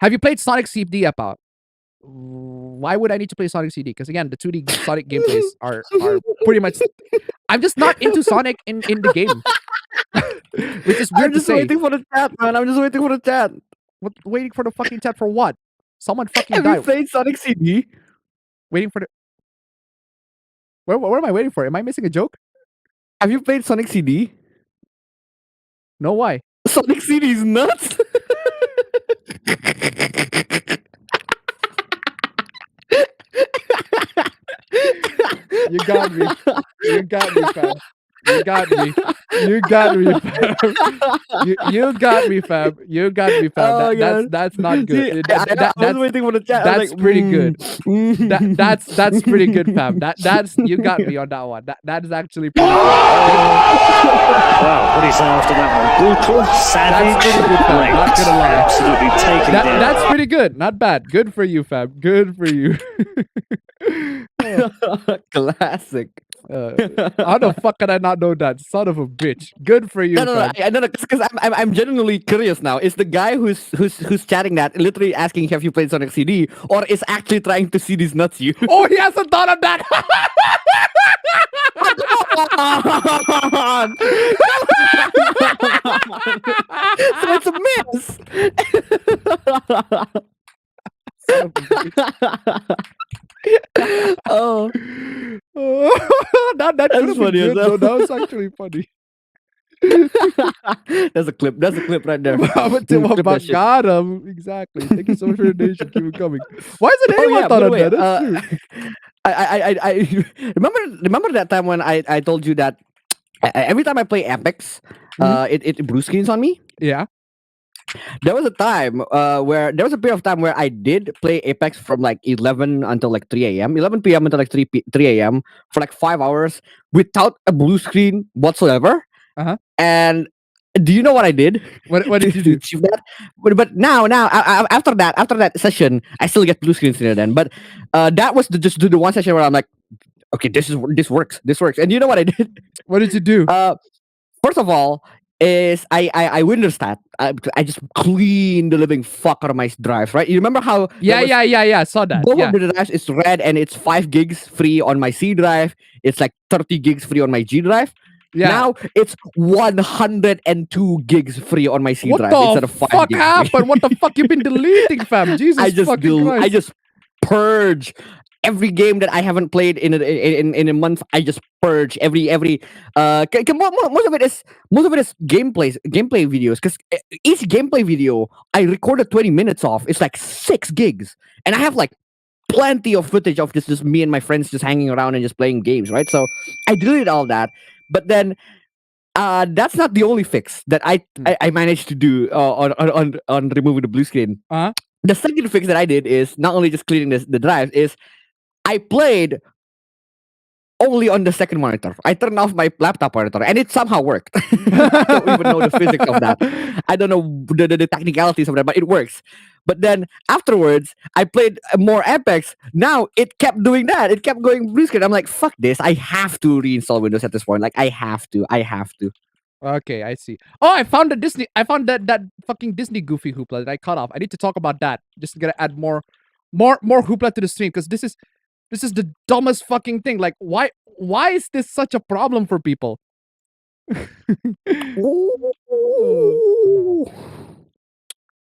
Have you played Sonic CD about? Why would I need to play Sonic CD? Because again, the 2D Sonic gameplays are pretty much... I'm just not into Sonic in the game. Which is weird to say. I'm just waiting for the chat, man. I'm just waiting for the chat. What? Waiting for the fucking chat for what? Someone fucking died. Have you played Sonic CD? Waiting for the... What am I waiting for? Am I missing a joke? Have you played Sonic CD? No, why? Sonic CD is nuts. You got me. You got me, fam. You got me. You got me, fam. You got me, fam. You got me, fam. Oh, That's not good. See, I was waiting for the chat. I was That's like, pretty good. mm. That's pretty good, fam. That's you got me on that one. That is actually pretty good. Well, what do you say after that one? Brutal, savage, That's pretty good, fam. Not gonna lie. absolutely taken down. That's pretty good. Not bad. Good for you, fam. Good for you. Classic. How the fuck can I not know that? Son of a bitch. Good for you, No, fam. no, because I'm genuinely curious now. Is the guy who's chatting that literally asking have you played Sonic CD, or is actually trying to see these nuts you? Oh, he hasn't thought of that. So it's a miss. Oh, that could have been funny as good, hell. though. That was actually funny. That's a clip. That's a clip right there. Clip that shit. got him. Exactly. Thank you so much for the donation. Keep it coming. Why isn't Oh, anyone yeah, thought by of the way, that? That's true. I remember that time when I told you that every time I play Apex, it blue screens on me. Yeah. There was a time where there was a period of time where I did play Apex from like 11 until like 3 a.m. 11 p.m. until like 3 a.m. for like 5 hours without a blue screen whatsoever. Uh-huh. And do you know what I did? What did you to do? achieve that? But now after that session, I still get blue screens in it then. But that was just the one session where I'm like, okay, this works. And you know what I did? What did you do? First of all, is I Windows that I just clean the living fuck out of my drives, right? You remember how Yeah. Saw that. both Yeah. of the drives is red and it's 5 gigs free on my C drive. It's like 30 gigs free on my G drive. Yeah. Now it's 102 gigs free on my C What drive the instead of 5 fuck gigs free. happened? What the fuck you been deleting, fam? Jesus I fucking Christ. just purge every game that I haven't played in a month. I just purge every most of it is gameplay videos, because each gameplay video I recorded 20 minutes of. It's like 6 gigs, and I have like plenty of footage of just me and my friends just hanging around and just playing games, right? So I deleted all that, but then that's not the only fix that I managed to do on removing the blue screen. Uh-huh. The second fix that I did is not only just cleaning the drives, is I played only on the second monitor. I turned off my laptop monitor, and it somehow worked. I don't even know the physics of that. I don't know the technicalities of that, but it works. But then afterwards, I played more Apex. Now it kept doing that. It kept going blue screen. I'm like, fuck this. I have to reinstall Windows at this point. Like, I have to. Okay, I see. Oh, I found that fucking Disney goofy hoopla that I cut off. I need to talk about that. Just gonna add more hoopla to the stream, because this is the dumbest fucking thing. Like, why is this such a problem for people?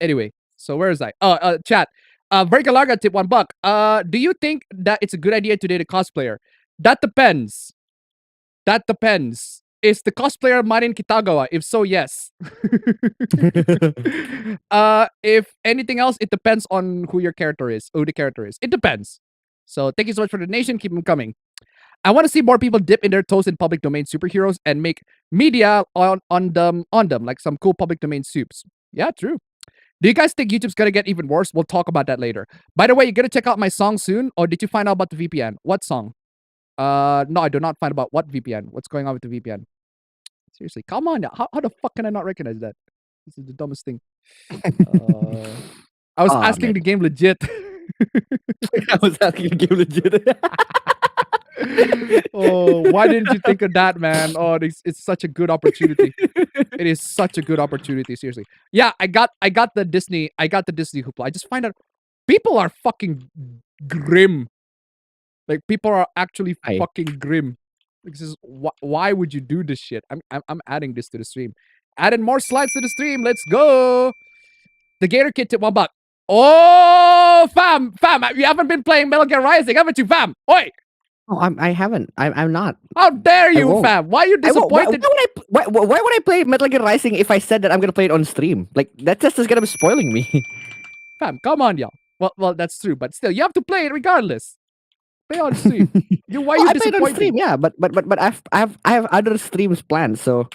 Anyway, so where is I? Chat. Very Larga tip $1. Do you think that it's a good idea to date a cosplayer? That depends. Is the cosplayer Marin Kitagawa? If so, yes. If anything else, it depends on who the character is. It depends. So thank you so much for the donation. Keep them coming. I want to see more people dip in their toes in public domain superheroes and make media on them, like some cool public domain soups. Yeah, true. Do you guys think YouTube's gonna get even worse? We'll talk about that later. By the way, you're gonna check out my song soon, or did you find out about the VPN? What song? No, I did not find about what VPN. What's going on with the VPN? Seriously, come on now. How the fuck can I not recognize that? This is the dumbest thing. I was asking the game legit. I was asking the game legit. Oh, why didn't you think of that, man? Oh, it's such a good opportunity. It is such a good opportunity, seriously. Yeah, I got the Disney hoopla. I just find out people are fucking grim. Like, people are actually fucking grim. This is why would you do this shit? I'm adding this to the stream. Adding more slides to the stream. Let's go. The Gator Kid tip $1. Oh, fam, you haven't been playing Metal Gear Rising, haven't you, fam? Oi, Oh, I haven't. I'm not. How dare you, won't. fam? Why are you Why disappointed? why would I play Metal Gear Rising if I said that I'm gonna play it on stream? Like that's just gonna be spoiling me. Fam, come on, y'all. Well, that's true, but still, you have to play it regardless. Play on stream. Why are you I played on disappointed? stream, yeah, but I have other streams planned, so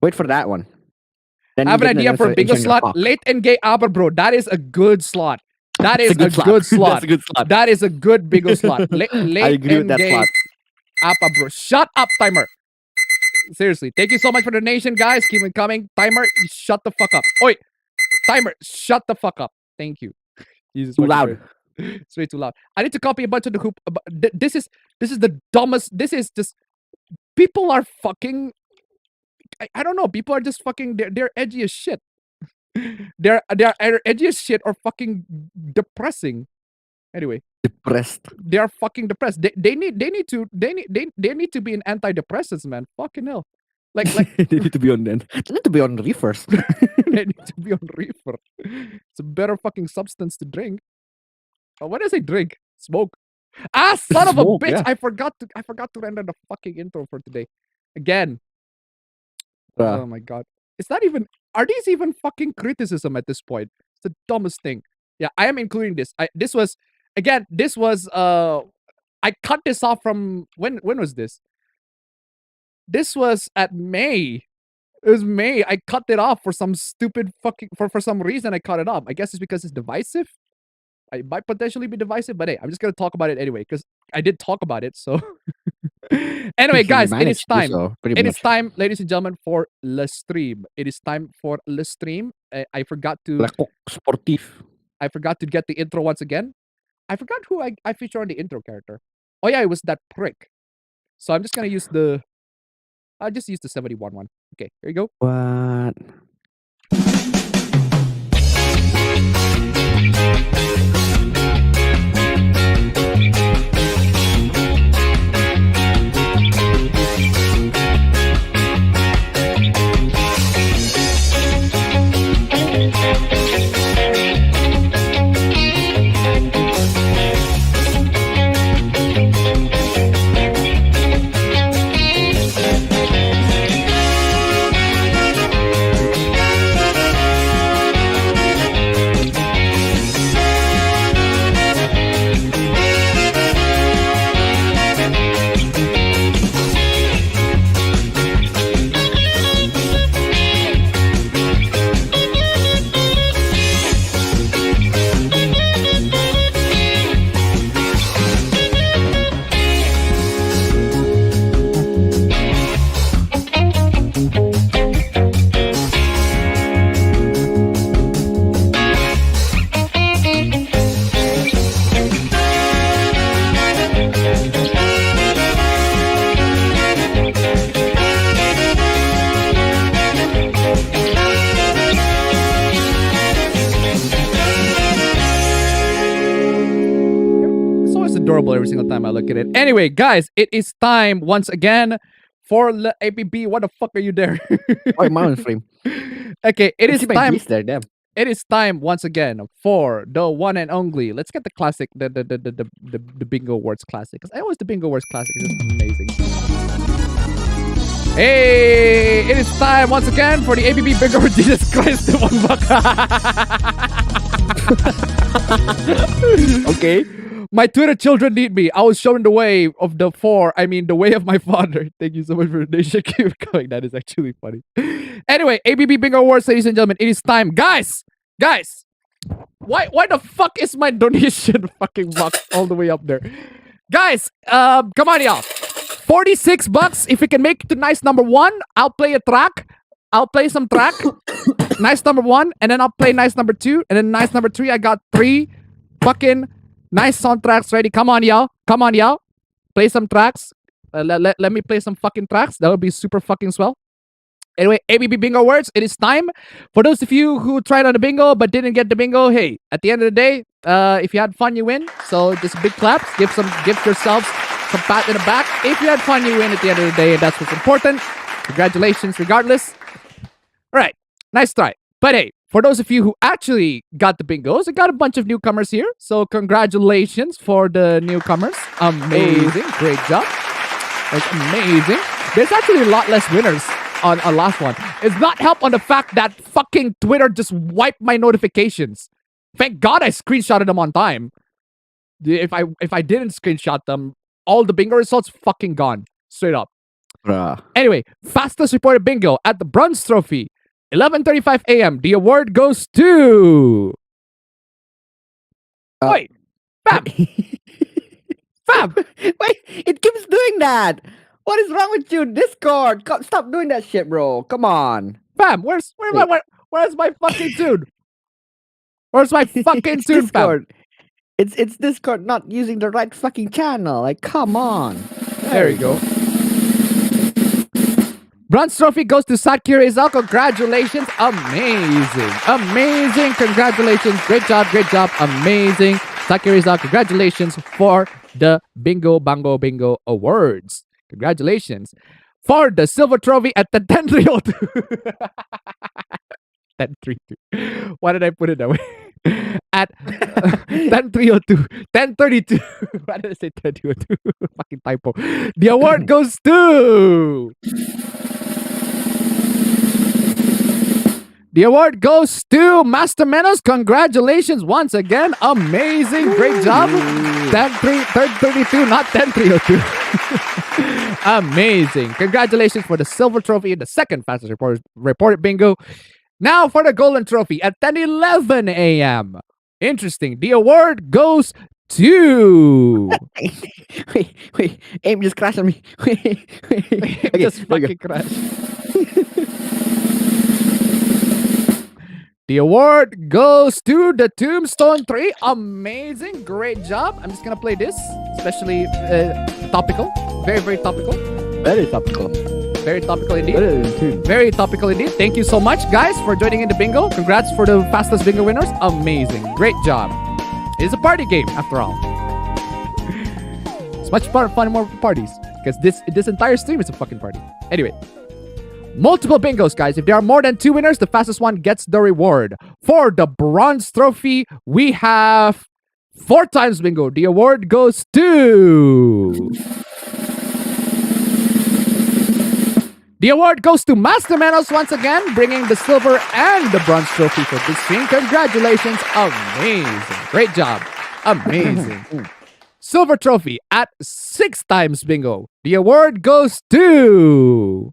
wait for that one. Then I have an idea for a bingo enjoying your slot. cock. Late and gay aber, bro. That is a good slot. That is That's a good slot. That's a good slot. That is a good bingo slot. Late I agree and with that gay slot. apa, bro. Shut up, timer. Seriously. Thank you so much for the donation, guys. Keep it coming. Timer, you shut the fuck up. Oi, timer, shut the fuck up. Thank you. Jesus, Too loud. It's way too loud. I need to copy a bunch of the hoop. This is the dumbest. This is just people are fucking. I don't know. People are just fucking. They're edgy as shit. they're either edgy as shit or fucking depressing. Anyway, Depressed. they are fucking depressed. They need to be in antidepressants, man. Fucking hell. Like They need to be on then. They need to be on reefers. they need to be on reefer. It's a better fucking substance to drink. What does I drink? Smoke. Ah, son of a Smoke, bitch! yeah. I forgot to render the fucking intro for today. Again. Bruh. Oh my god. Is that even are these even fucking criticism at this point? It's the dumbest thing. Yeah, I am including this. This was I cut this off from when was this? This was at May. It was May. I cut it off for some stupid fucking for some reason I cut it off. I guess it's because it's divisive. It might potentially be divisive, but hey, I'm just gonna talk about it anyway, because I did talk about it, so anyway, guys, it is time. It is time, ladies and gentlemen, for Le Stream. It is time for Le Stream. I forgot to Sportif. I forgot to get the intro once again. I forgot who I feature on the intro character. Oh yeah, it was that prick. So I'm just gonna use the I'll just use the 71 one. Okay, here you go. What? Adorable every single time I look at it. Anyway, guys, it is time once again for the APB. What the fuck are you there? Oh, mountain frame. Okay, it is time. There, damn. It is time once again for the one and only. Let's get the classic, the bingo words classic. Because I always the bingo words classic is just amazing. Hey, it is time once again for the APB bingo word. Jesus Christ, the one buck. Okay. My Twitter children need me. I was shown the way of the way of my father. Thank you so much for the donation. Keep going. That is actually funny. Anyway, ABB Bingo Awards, ladies and gentlemen. It is time. Guys! Why the fuck is my donation fucking box all the way up there? Guys, come on, y'all. $46. If we can make it to nice number 1, I'll play a track. I'll play some track. Nice number 1, and then I'll play nice number 2, and then nice number 3. I got 3 fucking nice soundtracks ready. Come on, y'all. Play some tracks. Let me play some fucking tracks. That would be super fucking swell. Anyway, ABB Bingo Words, it is time. For those of you who tried on the bingo but didn't get the bingo, hey, at the end of the day, if you had fun, you win. So just big claps. Give yourselves some pat in the back. If you had fun, you win at the end of the day, and that's what's important. Congratulations, regardless. All right, nice try. But hey, For those of you who actually got the bingos, I got a bunch of newcomers here. So congratulations for the newcomers. Amazing. Great job. That's amazing. There's actually a lot less winners on a last one. It's not help on the fact that fucking Twitter just wiped my notifications. Thank God I screenshotted them on time. If I didn't screenshot them, all the bingo results fucking gone. Straight up. Anyway, fastest reported bingo at the Bronze Trophy. 11:35 a.m. The award goes to... Wait. Fab. Fab. Wait, it keeps doing that. What is wrong with you, Discord? Stop doing that shit, bro. Come on. Fam, where's my fucking tune? Where's my fucking tune, Discord. Fam? It's Discord not using the right fucking channel. Like, come on. There you go. Bronze Trophy goes to Sakir Izal. Congratulations. Amazing. Amazing. Congratulations. Great job. Great job. Amazing. Sakir Izal, congratulations for the Bingo Bango Bingo Awards. Congratulations. For the Silver Trophy at the 10302. 1032. Why did I put it that way? At 10302. 1032. Why did I say 1032? Fucking typo. The award goes to... The award goes to Master Menos. Congratulations once again. Amazing. Great job. 1032, not 10302. Amazing. Congratulations for the Silver Trophy in the second fastest reported bingo. Now for the Golden Trophy at 10:11 a.m. Interesting. The award goes to... Wait. Aim just crashed on me. Wait. Just fucking crashed. The award goes to the Tombstone 3. Amazing. Great job. I'm just going to play this. Especially topical. Very, very topical. Very topical. Very topical indeed. Very topical indeed. Thank you so much, guys, for joining in the bingo. Congrats for the fastest bingo winners. Amazing. Great job. It's a party game, after all. It's much fun more parties. Because this entire stream is a fucking party. Anyway. Multiple bingos, guys. If there are more than 2 winners, the fastest one gets the reward. For the Bronze Trophy, we have 4 times bingo. The award goes to... The award goes to Master Manos once again, bringing the silver and the bronze trophy for this stream. Congratulations. Amazing. Great job. Amazing. Silver trophy at 6 times bingo. The award goes to...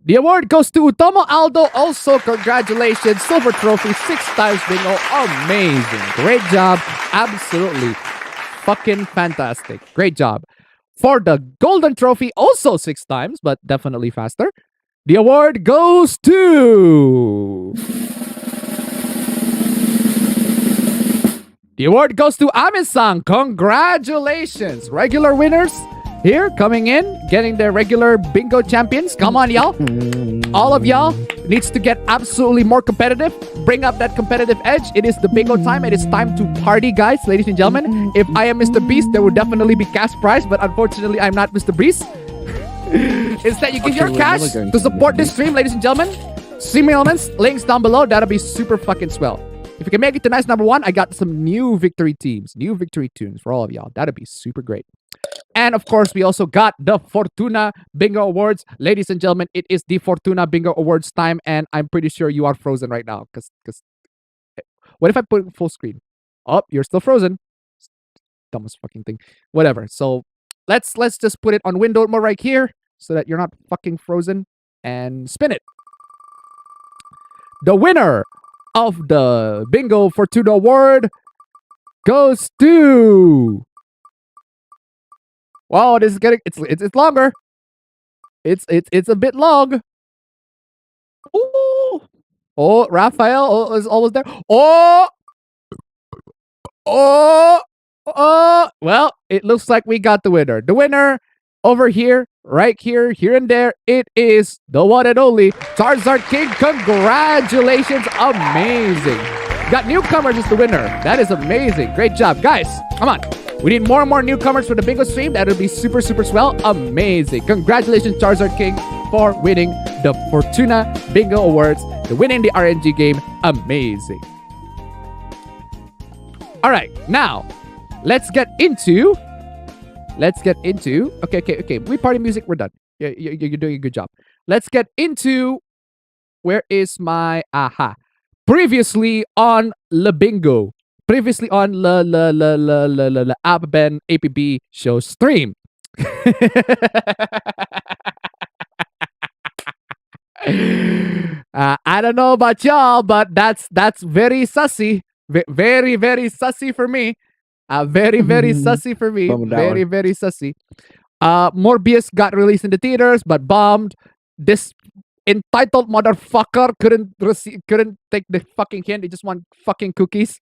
The award goes to Utomo Aldo. Also, congratulations. Silver trophy, 6 times bingo. Amazing. Great job. Absolutely fucking fantastic. Great job. For the golden trophy, also 6 times, but definitely faster. The award goes to... The award goes to Amisang. Congratulations. Regular winners here coming in, getting their regular bingo champions. Come on, y'all. All of y'all needs to get absolutely more competitive. Bring up that competitive edge. It is the bingo time. It is time to party, guys, ladies and gentlemen. If I am Mr. Beast, there would definitely be cash prize, but unfortunately, I'm not Mr. Beast. Instead, you give your cash to support this stream, ladies and gentlemen. Stream elements, links down below. That'll be super fucking swell. If you can make it to nice number 1, I got some new victory teams, new victory tunes for all of y'all. That'd be super great. And of course, we also got the Fortuna Bingo Awards. Ladies and gentlemen, it is the Fortuna Bingo Awards time, and I'm pretty sure you are frozen right now. Because what if I put it full screen? Oh, you're still frozen. Dumbest fucking thing. Whatever. So let's just put it on window mode right here so that you're not fucking frozen, and spin it. The winner of the Bingo Fortuna Award goes to... Wow, this is getting it's longer. It's a bit long. Oh, Raphael is almost there. Well, it looks like we got the winner. The winner over here, right here, here and there. It is the one and only Charizard King. Congratulations. Amazing. Got newcomers as the winner. That is amazing. Great job, guys. Come on. We need more and more newcomers for the bingo stream. That'll be super, super swell. Amazing. Congratulations, Charizard King, for winning the Fortuna Bingo Awards, the winning the RNG game. Amazing. All right, now let's get into. Okay. We party music. We're done. You're doing a good job. Let's get into. Where is my aha? Previously on Le Bingo. Previously on Le APB show stream. I don't know about y'all, but that's very sussy. Very sussy for me. Very sussy for me. Very sussy. Morbius got released in the theaters but bombed. This entitled motherfucker couldn't take the fucking hint. He just want fucking cookies.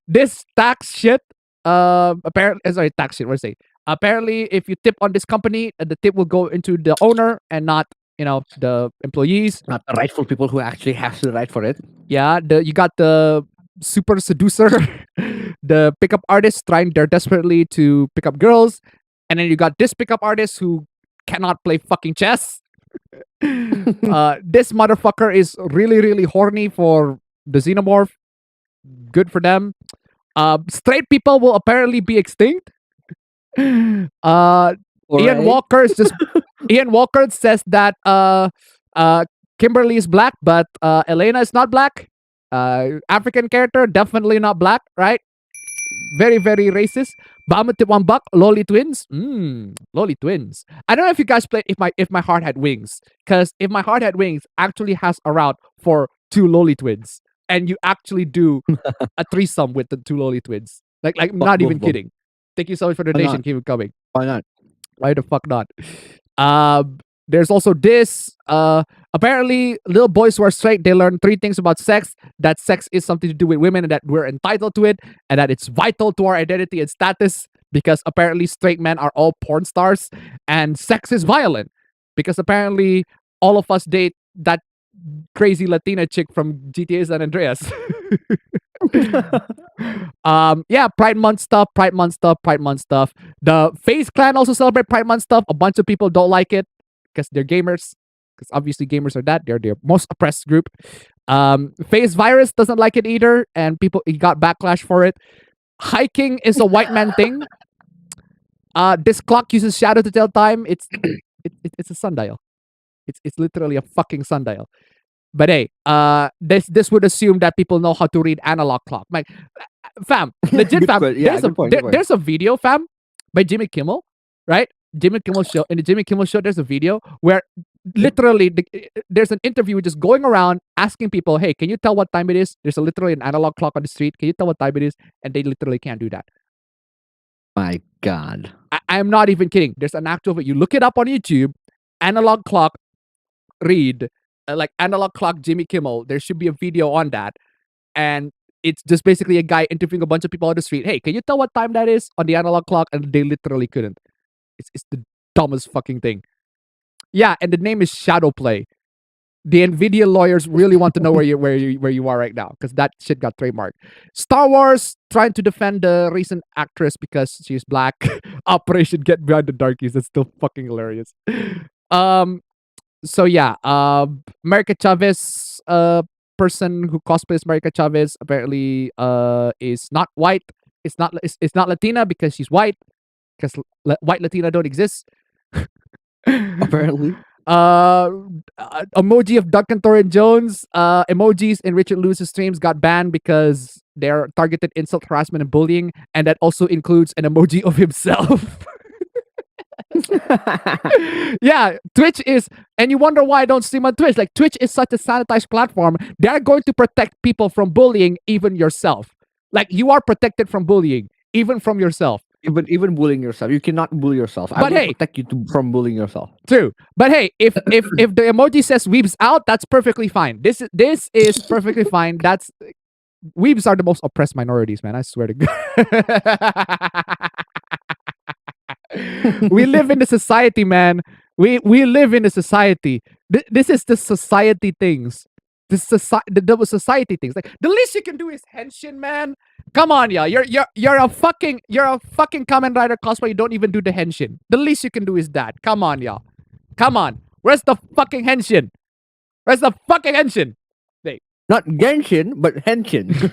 This tax shit. Apparently, tax shit. What do I say? Apparently, if you tip on this company, the tip will go into the owner and not the employees, not the rightful people who actually have the right for it. Yeah, you got the super seducer, the pickup artists trying their desperately to pick up girls, and then you got this pickup artist who cannot play fucking chess. This motherfucker is really horny for the xenomorph. Good for them. Straight people will apparently be extinct. Ian Walker is just Ian Walker says that Kimberly is black, but Elena is not black. African character, definitely not black, right? Very racist. $1 Lolly Twins. Lolly Twins. I don't know if you guys played If My Heart Had Wings, because If My Heart Had Wings actually has a route for 2 Lolly Twins, and you actually do a threesome with the 2 Lolly Twins. Like not even kidding. Thank you so much for the donation. Keep it coming. Why not? Why the fuck not? There's also this. Apparently, little boys who are straight, they learn 3 things about sex. That sex is something to do with women and that we're entitled to it. And that it's vital to our identity and status. Because apparently straight men are all porn stars. And sex is violent. Because apparently all of us date that crazy Latina chick from GTA San Andreas. Yeah, Pride Month stuff. The FaZe Clan also celebrate Pride Month stuff. A bunch of people don't like it because they're gamers. Because obviously gamers are they're their most oppressed group. FaZe Virus doesn't like it either, and he got backlash for it. Hiking is a white man thing. This clock uses shadow to tell time. It's a sundial. It's literally a fucking sundial. But hey, this would assume that people know how to read analog clock. Like, fam, legit fam. There's a video, fam, by Jimmy Kimmel, right? Jimmy Kimmel show. In the Jimmy Kimmel show, there's a video where literally there's an interview just going around asking people, "Hey, can you tell what time it is?" There's literally an analog clock on the street. Can you tell what time it is? And they literally can't do that. My God, I'm not even kidding. There's an actual of it. You look it up on YouTube. Analog clock read. Like analog clock Jimmy Kimmel, there should be a video on that, and it's just basically a guy interviewing a bunch of people on the street. Hey, can you tell what time that is on the analog clock? And they literally couldn't. It's the dumbest fucking thing. Yeah, and the name is Shadowplay. The Nvidia lawyers really want to know where you are right now because that shit got trademarked. Star Wars trying to defend the recent actress because she's black. Operation Get Behind the Darkies. That's still fucking hilarious. So yeah, America Chavez, person who cosplays America Chavez apparently is not white. It's not Latina because she's white. Because white Latina don't exist. Apparently. Emoji of Duncan Thorin Jones. Emojis in Richard Lewis's streams got banned because they're targeted insult, harassment, and bullying, and that also includes an emoji of himself. Yeah, Twitch is, and you wonder why I don't stream on Twitch. Like, Twitch is such a sanitized platform. They're going to protect people from bullying, even yourself. Like, you are protected from bullying, even from yourself. Even bullying yourself, you cannot bully yourself. I will protect you from bullying yourself. True, but hey, if the emoji says "weebs out," that's perfectly fine. This is perfectly fine. That's weebs are the most oppressed minorities, man. I swear to God. We live in a society, man. We live in a society. This is the society things. The society things. Like, the least you can do is henshin, man. Come on, yeah. You're a fucking Kamen Rider cosplay. You don't even do the henshin. The least you can do is that. Come on, y'all. Come on. Where's the fucking henshin? Where's the fucking henshin? Not Genshin, but Henshin.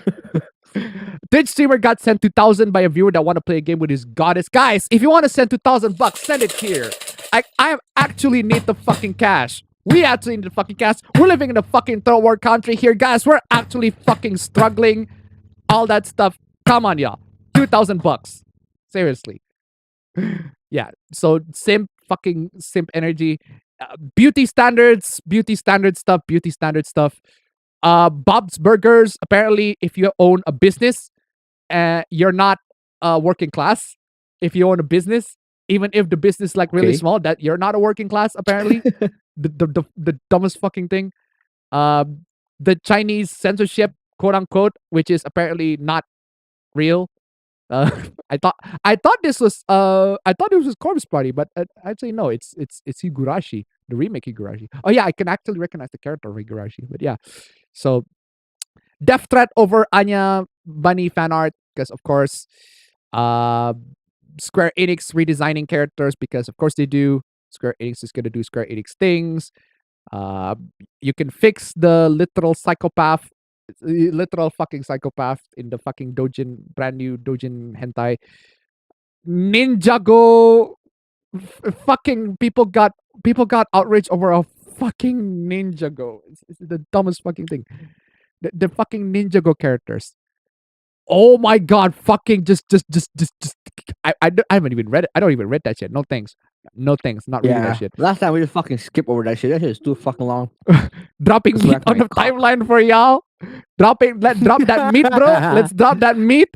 Twitch streamer got sent 2,000 by a viewer that want to play a game with his goddess. Guys, if you want to send 2,000 bucks, send it here. I actually need the fucking cash. We actually need the fucking cash. We're living in a fucking third world country here, guys. We're actually fucking struggling. All that stuff. Come on, y'all. 2,000 bucks. Seriously. Yeah. So simp energy. Beauty standard stuff. Bob's Burgers. Apparently, if you own a business, you're not working class. If you own a business, even if the business is like really small, that you're not a working class. Apparently, the dumbest fucking thing. The Chinese censorship, quote unquote, which is apparently not real. I thought this was Corpse Party, but actually no, it's Higurashi, the remake Higurashi. Oh yeah, I can actually recognize the character of Higurashi, but yeah. So death threat over Anya Bunny fan art, because of course Square Enix redesigning characters, because of course they do. Square Enix is gonna do Square Enix things. You can fix the literal fucking psychopath in the fucking brand new Dojin hentai. Ninjago fucking people got outraged over a fucking Ninjago. It's the dumbest fucking thing. The fucking Ninjago characters. Oh my god, fucking just I haven't even read it. I don't even read that shit. No thanks. No thanks. Not reading that shit. Last time we just fucking skip over that shit. That shit is too fucking long. Dropping meat on the timeline for y'all. Drop that meat, bro. Let's drop that meat.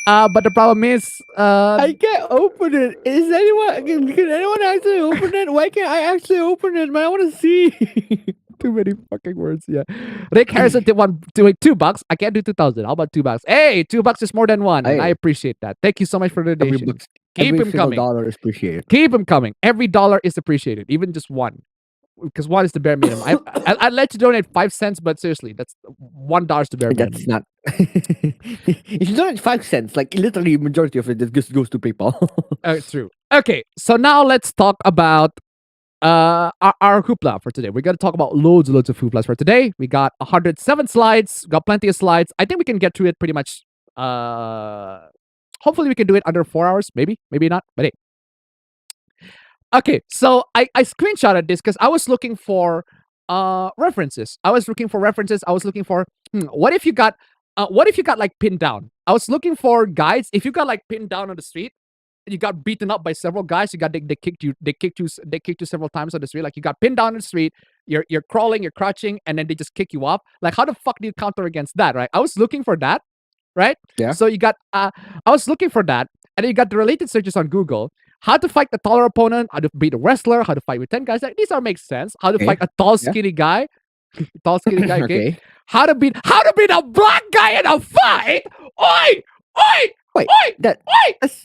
But the problem is, I can't open it. Can anyone actually open it? Why can't I actually open it, man? I want to see. Too many fucking words. Yeah. Rick Harrison did one doing $2. I can't do 2,000. How about $2? Hey, $2 is more than one. And I appreciate that. Thank you so much for the donation. Keep him coming. $1 is appreciated. Keep him coming. Every dollar is appreciated. Even just one. Because one is the bare minimum. I'd let you donate 5 cents, but seriously, that's $1 is the bare minimum. That's not. If you donate 5 cents, like literally majority of it just goes to PayPal. True. Okay, so now let's talk about our hoopla for today. We're gonna talk about loads of hooplas for today. We got 107 slides. Got plenty of slides. I think we can get through it pretty much. Hopefully we can do it under 4 hours. Maybe not. But hey. Okay, so I screenshotted this because I was looking for references. I was looking for what if you got like pinned down. I was looking for guides. If you got like pinned down on the street and you got beaten up by several guys, they kicked you several times on the street. Like you got pinned down on the street, you're crawling, you're crouching, and then they just kick you up. Like how the fuck do you counter against that, right? I was looking for that, right? Yeah. So you got I was looking for that, and then you got the related searches on Google. How to fight the taller opponent, how to beat a wrestler, how to fight with 10 guys. Like, these all make sense. How to fight a tall, skinny guy. Okay. How to beat a black guy in a fight. Oi! Wait, Wait! What does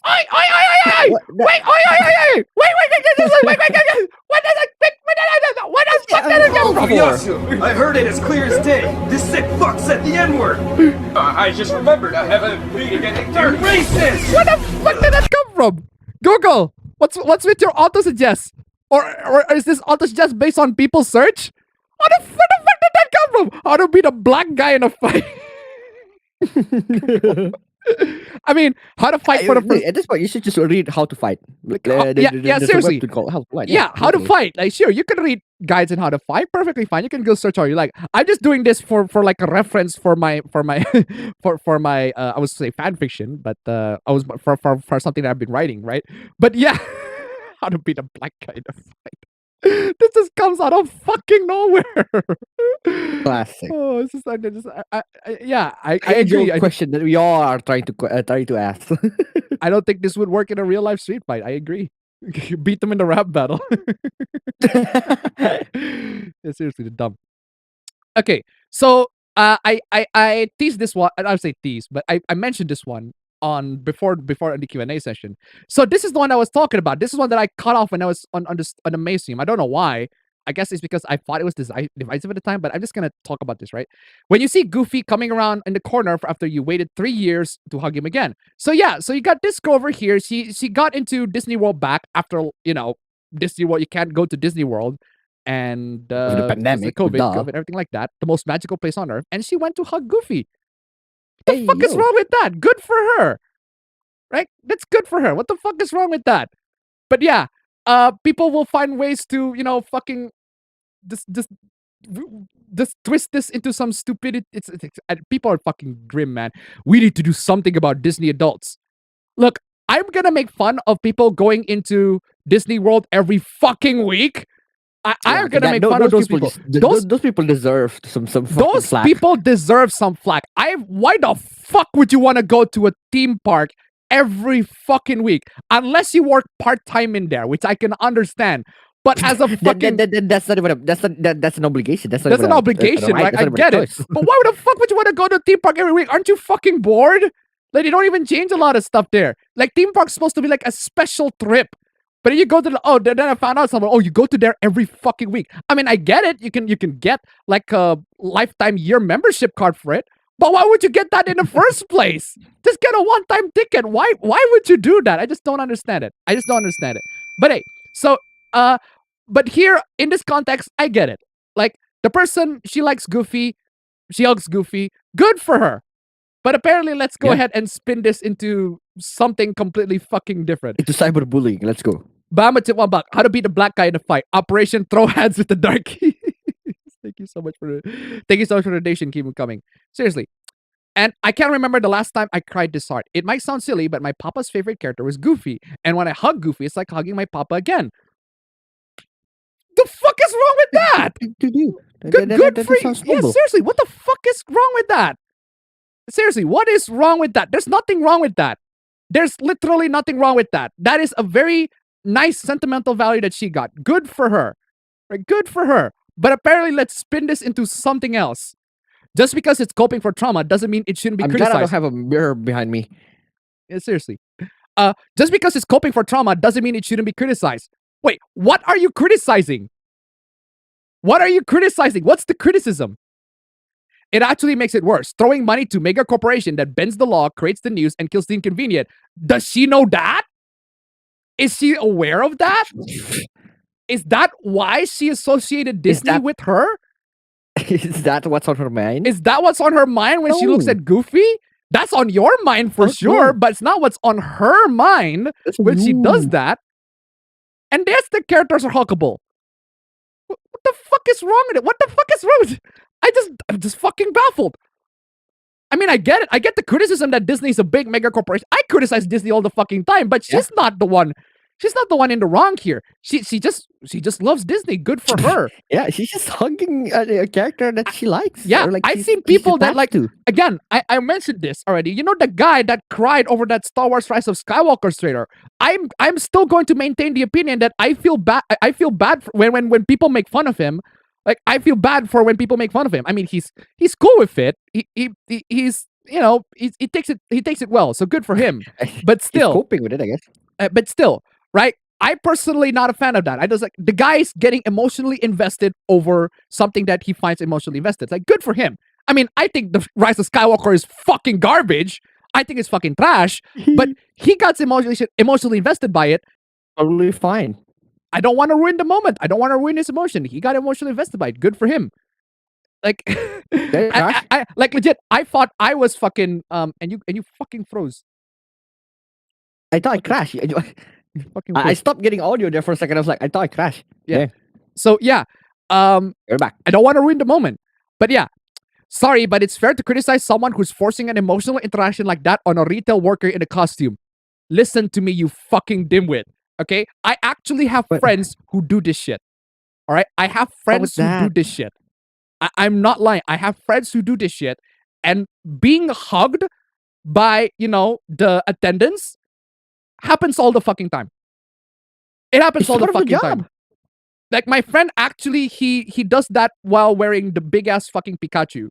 it come from? Yasu, I heard it as clear as day. This sick fuck said the N-word. I just remembered I have a meeting at they're racist. Where the fuck did that come from? Google, what's with your auto-suggest? Or is this auto-suggest based on people's search? Where the fuck did that come from? How to beat a black guy in a fight? I mean, how to fight for the first... At this point, you should just read how to fight. Seriously. How to fight. How to fight. Like, sure, you can read guides on how to fight. Perfectly fine. You can go search all you like. I'm just doing this for like a reference for my I would say fan fiction, but I was for something that I've been writing, right? But yeah, how to beat a black guy in a fight. This just comes out of fucking nowhere. Classic. Oh, it's just like I agree. agree. Question that we all are trying to ask. I don't think this would work in a real life street fight. I agree. Beat them in the rap battle. Yeah, seriously, the dumb. Okay, so I teased this one. I would say tease, but I mentioned this one on before in the Q&A session. So this is the one I was talking about. This is one that I cut off when I was on the Mayseum. I don't know why. I guess it's because I thought it was divisive at the time, but I'm just gonna talk about this, right? When you see Goofy coming around in the corner after you waited 3 years to hug him again. So yeah, so you got this girl over here. She got into Disney World back after, Disney World. You can't go to Disney World and the pandemic, COVID, duh. COVID, everything like that. The most magical place on earth, and she went to hug Goofy. What the Hey, fuck is yo. wrong with that? Good for her, right? That's good for her. What the fuck is wrong with that? But yeah, people will find ways to fucking just twist this into some stupidity. People are fucking grim, man. We need to do something about Disney adults. Look, I'm gonna make fun of people going into Disney World every fucking week. I'm gonna make fun of those people. Those people deserve some fucking Those slack. people deserve some flack. Why the fuck would you want to go to a theme park every fucking week? Unless you work part-time in there, which I can understand. But as a fucking... that's not even that's an obligation. That's an obligation, right? I get it. But why the fuck would you want to go to a theme park every week? Aren't you fucking bored? Like, they don't even change a lot of stuff there. Like, theme park's supposed to be like a special trip. But you go to then I found out you go to there every fucking week. I mean, I get it. You can get like a lifetime year membership card for it. But why would you get that in the first place? Just get a one-time ticket. Why would you do that? I just don't understand it. But hey, so but here in this context, I get it. Like, the person, she likes Goofy, she hugs Goofy. Good for her. But apparently, let's go ahead and spin this into something completely fucking different. Into cyberbullying. Let's go. Bama tip $1. How to beat the black guy in a fight. Operation Throw Hands with the Darky. Thank you so much for the donation. Keep them coming. Seriously. And I can't remember the last time I cried this hard. It might sound silly, but my papa's favorite character was Goofy. And when I hug Goofy, it's like hugging my papa again. The fuck is wrong with that? Good for you. Yeah, seriously, what the fuck is wrong with that? Seriously, what is wrong with that? There's nothing wrong with that. There's literally nothing wrong with that. That is a very nice sentimental value that she got. Good for her. Right? Good for her. But apparently, let's spin this into something else. Just because it's coping for trauma doesn't mean it shouldn't be criticized. I'm glad I don't have a mirror behind me. Yeah, seriously. Just because it's coping for trauma doesn't mean it shouldn't be criticized. Wait, what are you criticizing? What are you criticizing? What's the criticism? It actually makes it worse. Throwing money to mega corporation that bends the law, creates the news, and kills the inconvenient. Does she know that? Is she aware of that? Is that why she associated Disney with her? Is that what's on her mind? Is that what's on her mind when she looks at Goofy? That's on your mind for sure, but it's not what's on her mind when she does that. And yes, the characters are huggable. What the fuck is wrong with it? What the fuck is wrong with it? I'm just fucking baffled. I mean, I get it. I get the criticism that Disney's a big mega corporation. I criticize Disney all the fucking time, but she's not the one. She's not the one in the wrong here. She just loves Disney. Good for her. Yeah, she's just hugging a character that she likes. Yeah, like I've seen people that like to. Again, I mentioned this already. You know, the guy that cried over that Star Wars Rise of Skywalker trailer. I'm still going to maintain the opinion that I feel bad. I feel bad when people make fun of him. Like, I feel bad for when people make fun of him. I mean, he's cool with it. He's he takes it well. So good for him. But still, he's coping with it, I guess. But still, right? I personally not a fan of that. I just like the guy's getting emotionally invested over something that he finds emotionally invested. It's like, good for him. I mean, I think the Rise of Skywalker is fucking garbage. I think it's fucking trash. But he got emotionally invested by it. Totally fine. I don't want to ruin the moment. I don't want to ruin his emotion. He got emotionally invested by it. Good for him. Like, I like legit. I thought I was fucking and you fucking froze. I thought I crashed. I stopped getting audio there for a second. I was like, I thought I crashed. Yeah. So yeah. You're back. I don't want to ruin the moment. But yeah. Sorry, but it's fair to criticize someone who's forcing an emotional interaction like that on a retail worker in a costume. Listen to me, you fucking dimwit. Okay? I actually have friends who do this shit. All right? I have friends who do this shit. I'm not lying. I have friends who do this shit. And being hugged by, the attendants happens all the fucking time. It happens all the fucking time. Like, my friend actually, he does that while wearing the big ass fucking Pikachu.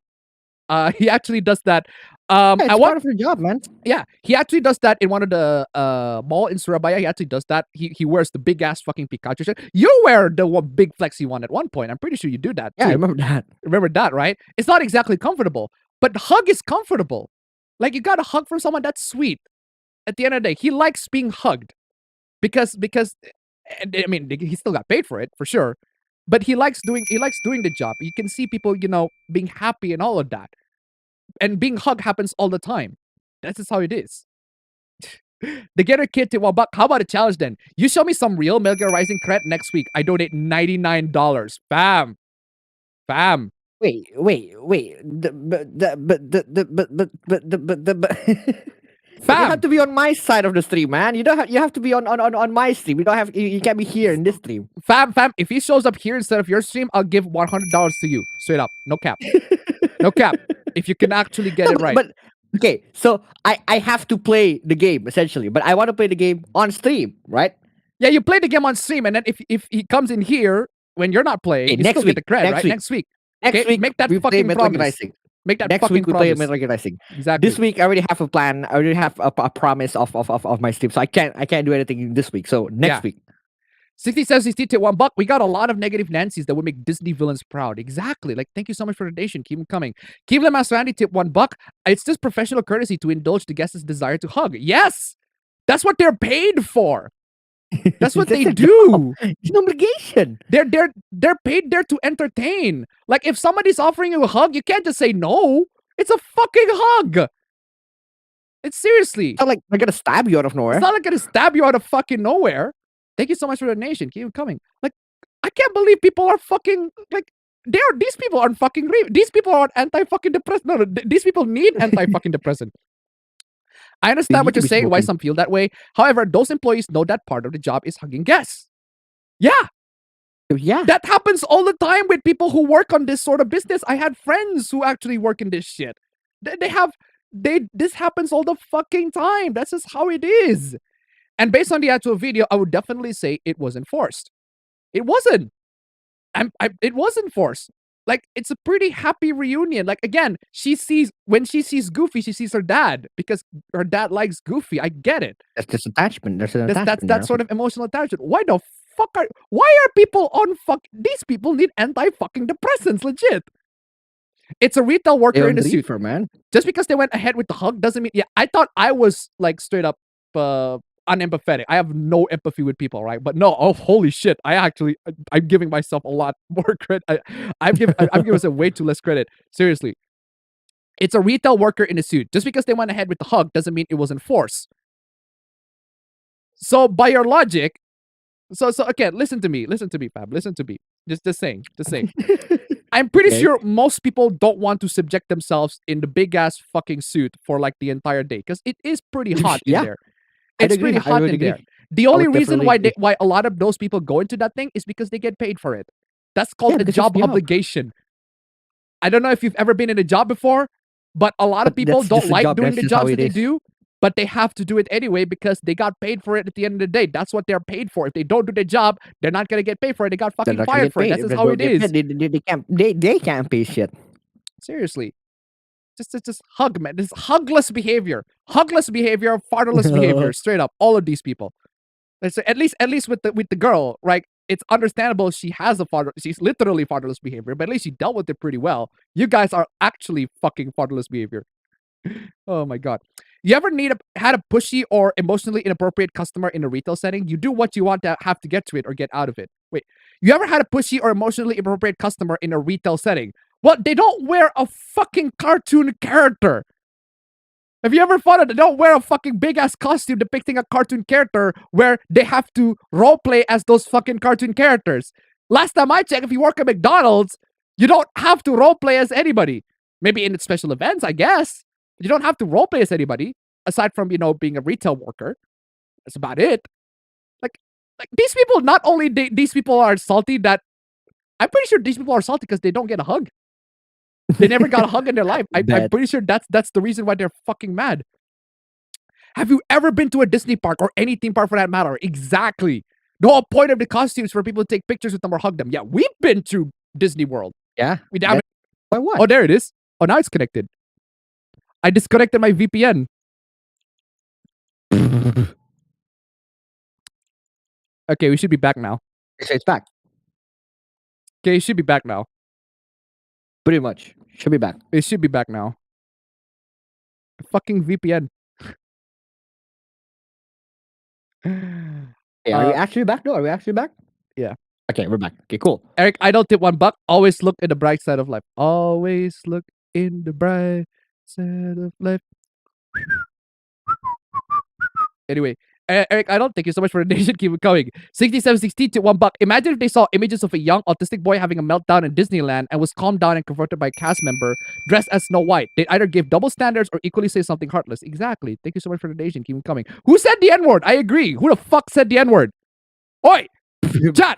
He actually does that. It's part of your job, man. Yeah, he actually does that in one of the mall in Surabaya. He actually does that. He wears the big ass fucking Pikachu shirt. You wear the big flexi one at one point. I'm pretty sure you do that. Yeah, too. I remember that. Remember that, right? It's not exactly comfortable, but hug is comfortable. Like, you got to hug from someone that's sweet. At the end of the day, he likes being hugged because I mean, he still got paid for it for sure. But he likes doing the job. You can see people, being happy and all of that. And being hugged happens all the time. That's just how it is. The Getter Kid to $1. How about a challenge then? You show me some real Metal Gear Rising cred next week. I donate $99. Bam. Wait. You have to be on my side of the stream, man. You have to be on my stream. You can't be here in this stream. Fam, if he shows up here instead of your stream, I'll give $100 to you. Straight up. No cap. No cap. If you can actually get it right. But okay, so I have to play the game essentially, but I want to play the game on stream, right? Yeah, you play the game on stream, and then if he comes in here when you're not playing, you still get the cred, right? Next week. Next week, make that we play fucking Metal Gear promise. Rising. Make that Next fucking week we promise. play Metal Gear Rising. Exactly. This week I already have a plan. I already have a promise of my stream, so I can't do anything this week. So next week. 60 says he's to $1. We got a lot of negative Nancy's that would make Disney villains proud. Exactly. Like, thank you so much for the donation. Keep them coming. Keep them as Randy tip $1. It's just professional courtesy to indulge the guest's desire to hug. Yes, that's what they're paid for. That's what they do. It's an obligation. They're paid there to entertain. Like, if somebody's offering you a hug, you can't just say no. It's a fucking hug. It's seriously. It's not like they're gonna stab you out of nowhere. It's not like gonna stab you out of fucking nowhere. Thank you so much for the donation. Keep it coming. Like, I can't believe people are fucking like. These people aren't fucking real. These people are anti-fucking depressant. No, these people need anti-fucking depressant. I understand what you're saying, why some feel that way. However, those employees know that part of the job is hugging guests. Yeah. That happens all the time with people who work on this sort of business. I had friends who actually work in this shit. This happens all the fucking time. That's just how it is. And based on the actual video, I would definitely say it wasn't forced. It wasn't. It wasn't forced. Like, it's a pretty happy reunion. Like, again, when she sees Goofy, she sees her dad because her dad likes Goofy. I get it. That's just attachment. That's that sort of emotional attachment. Why are people on these people need anti-fucking depressants, legit. It's a retail worker in a suit. Man. Just because they went ahead with the hug doesn't mean, I thought I was like straight up unempathetic. I have no empathy with people, right? But no, holy shit. I'm giving myself a lot more credit. I'm giving myself way too less credit. Seriously. It's a retail worker in a suit. Just because they went ahead with the hug doesn't mean it wasn't forced. So by your logic, okay, listen to me, fam. Listen to me. Just saying. I'm pretty sure most people don't want to subject themselves in the big ass fucking suit for like the entire day because it is pretty hot in there. It's pretty hot in there. The only reason why a lot of those people go into that thing is because they get paid for it. That's called a job obligation. I don't know if you've ever been in a job before, but a lot of people don't like doing the jobs that they do, but they have to do it anyway because they got paid for it at the end of the day. That's what they're paid for. If they don't do the job, they're not gonna get paid for it. They got fucking fired for it. That's just how it is. They can't pay shit. Seriously. Just hug, man. This hugless behavior. Hugless behavior, fatherless behavior. Straight up. All of these people. At least with the girl, right? It's understandable she's literally fatherless behavior, but at least she dealt with it pretty well. You guys are actually fucking fatherless behavior. Oh my god. You ever had a pushy or emotionally inappropriate customer in a retail setting? You do what you want to have to get to it or get out of it. Wait, you ever had a pushy or emotionally inappropriate customer in a retail setting? Well, they don't wear a fucking cartoon character. Have you ever thought they don't wear a fucking big ass costume depicting a cartoon character where they have to roleplay as those fucking cartoon characters? Last time I checked, if you work at McDonald's, you don't have to roleplay as anybody. Maybe in special events, I guess. You don't have to roleplay as anybody, aside from, being a retail worker. That's about it. Like these people, not only these people are salty that... I'm pretty sure these people are salty because they don't get a hug. They never got a hug in their life. I'm pretty sure that's the reason why they're fucking mad. Have you ever been to a Disney park or any theme park for that matter? Exactly. The whole point of the costumes for people to take pictures with them or hug them. Yeah, we've been to Disney World. Yeah. By what? Oh, there it is. Oh, now it's connected. I disconnected my VPN. Okay, we should be back now. It's back. Okay, it should be back now. Pretty much. Should be back. It should be back now. Fucking VPN. Hey, are we actually back? No, are we actually back? Yeah. Okay, we're back. Okay, cool. Eric, I don't tip $1. Always look in the bright side of life. Always look in the bright side of life. Anyway, Eric, I don't thank you so much for the donation. Keep it coming. 6760 to $1. Imagine if they saw images of a young autistic boy having a meltdown in Disneyland and was calmed down and comforted by a cast member dressed as Snow White. They'd either give double standards or equally say something heartless. Exactly. Thank you so much for the donation. Keep it coming. Who said the N-word? I agree. Who the fuck said the N-word? Oi! Chat!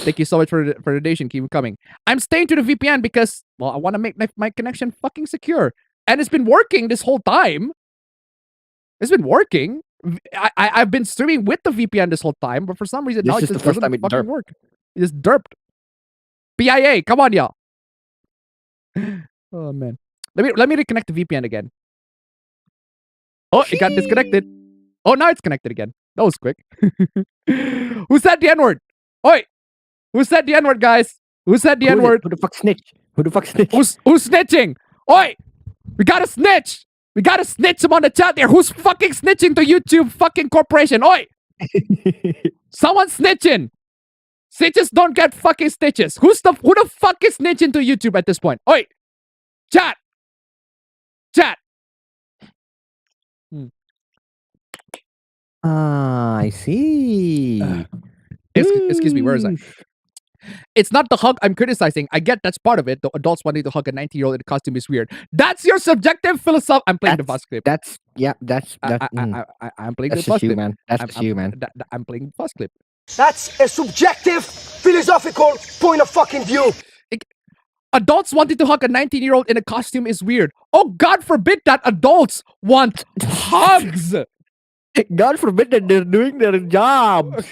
Thank you so much for the donation. Keep it coming. I'm staying to the VPN because, well, I want to make my connection fucking secure. And it's been working this whole time. It's been working. I've been streaming with the VPN this whole time, but for some reason now it just doesn't fucking work. It just derped. PIA, come on, y'all. Oh man, let me reconnect the VPN again. Oh, it got disconnected. Oh, now it's connected again. That was quick. Who said the N-word? Oi, who said the N-word, guys? Who said the N-word? Who the fuck snitch? Who the fuck snitch? Who's snitching? Oi, we gotta snitch. We gotta snitch him on the chat there. Who's fucking snitching to YouTube fucking corporation? Oi! Someone's snitching. Snitches don't get fucking stitches. Who the fuck is snitching to YouTube at this point? Oi! Chat! Chat! I see. Excuse me, where is I? It's not the hug I'm criticizing. I get that's part of it. The adults wanting to hug a 19-year-old in a costume is weird. That's your subjective philosophy. I'm playing the bus clip. I'm playing that's the bus just you, clip. man. That's just you, man. I'm playing the bus clip. That's a subjective, philosophical point of fucking view. Adults wanting to hug a 19-year-old in a costume is weird. Oh, God forbid that adults want hugs. God forbid that they're doing their job.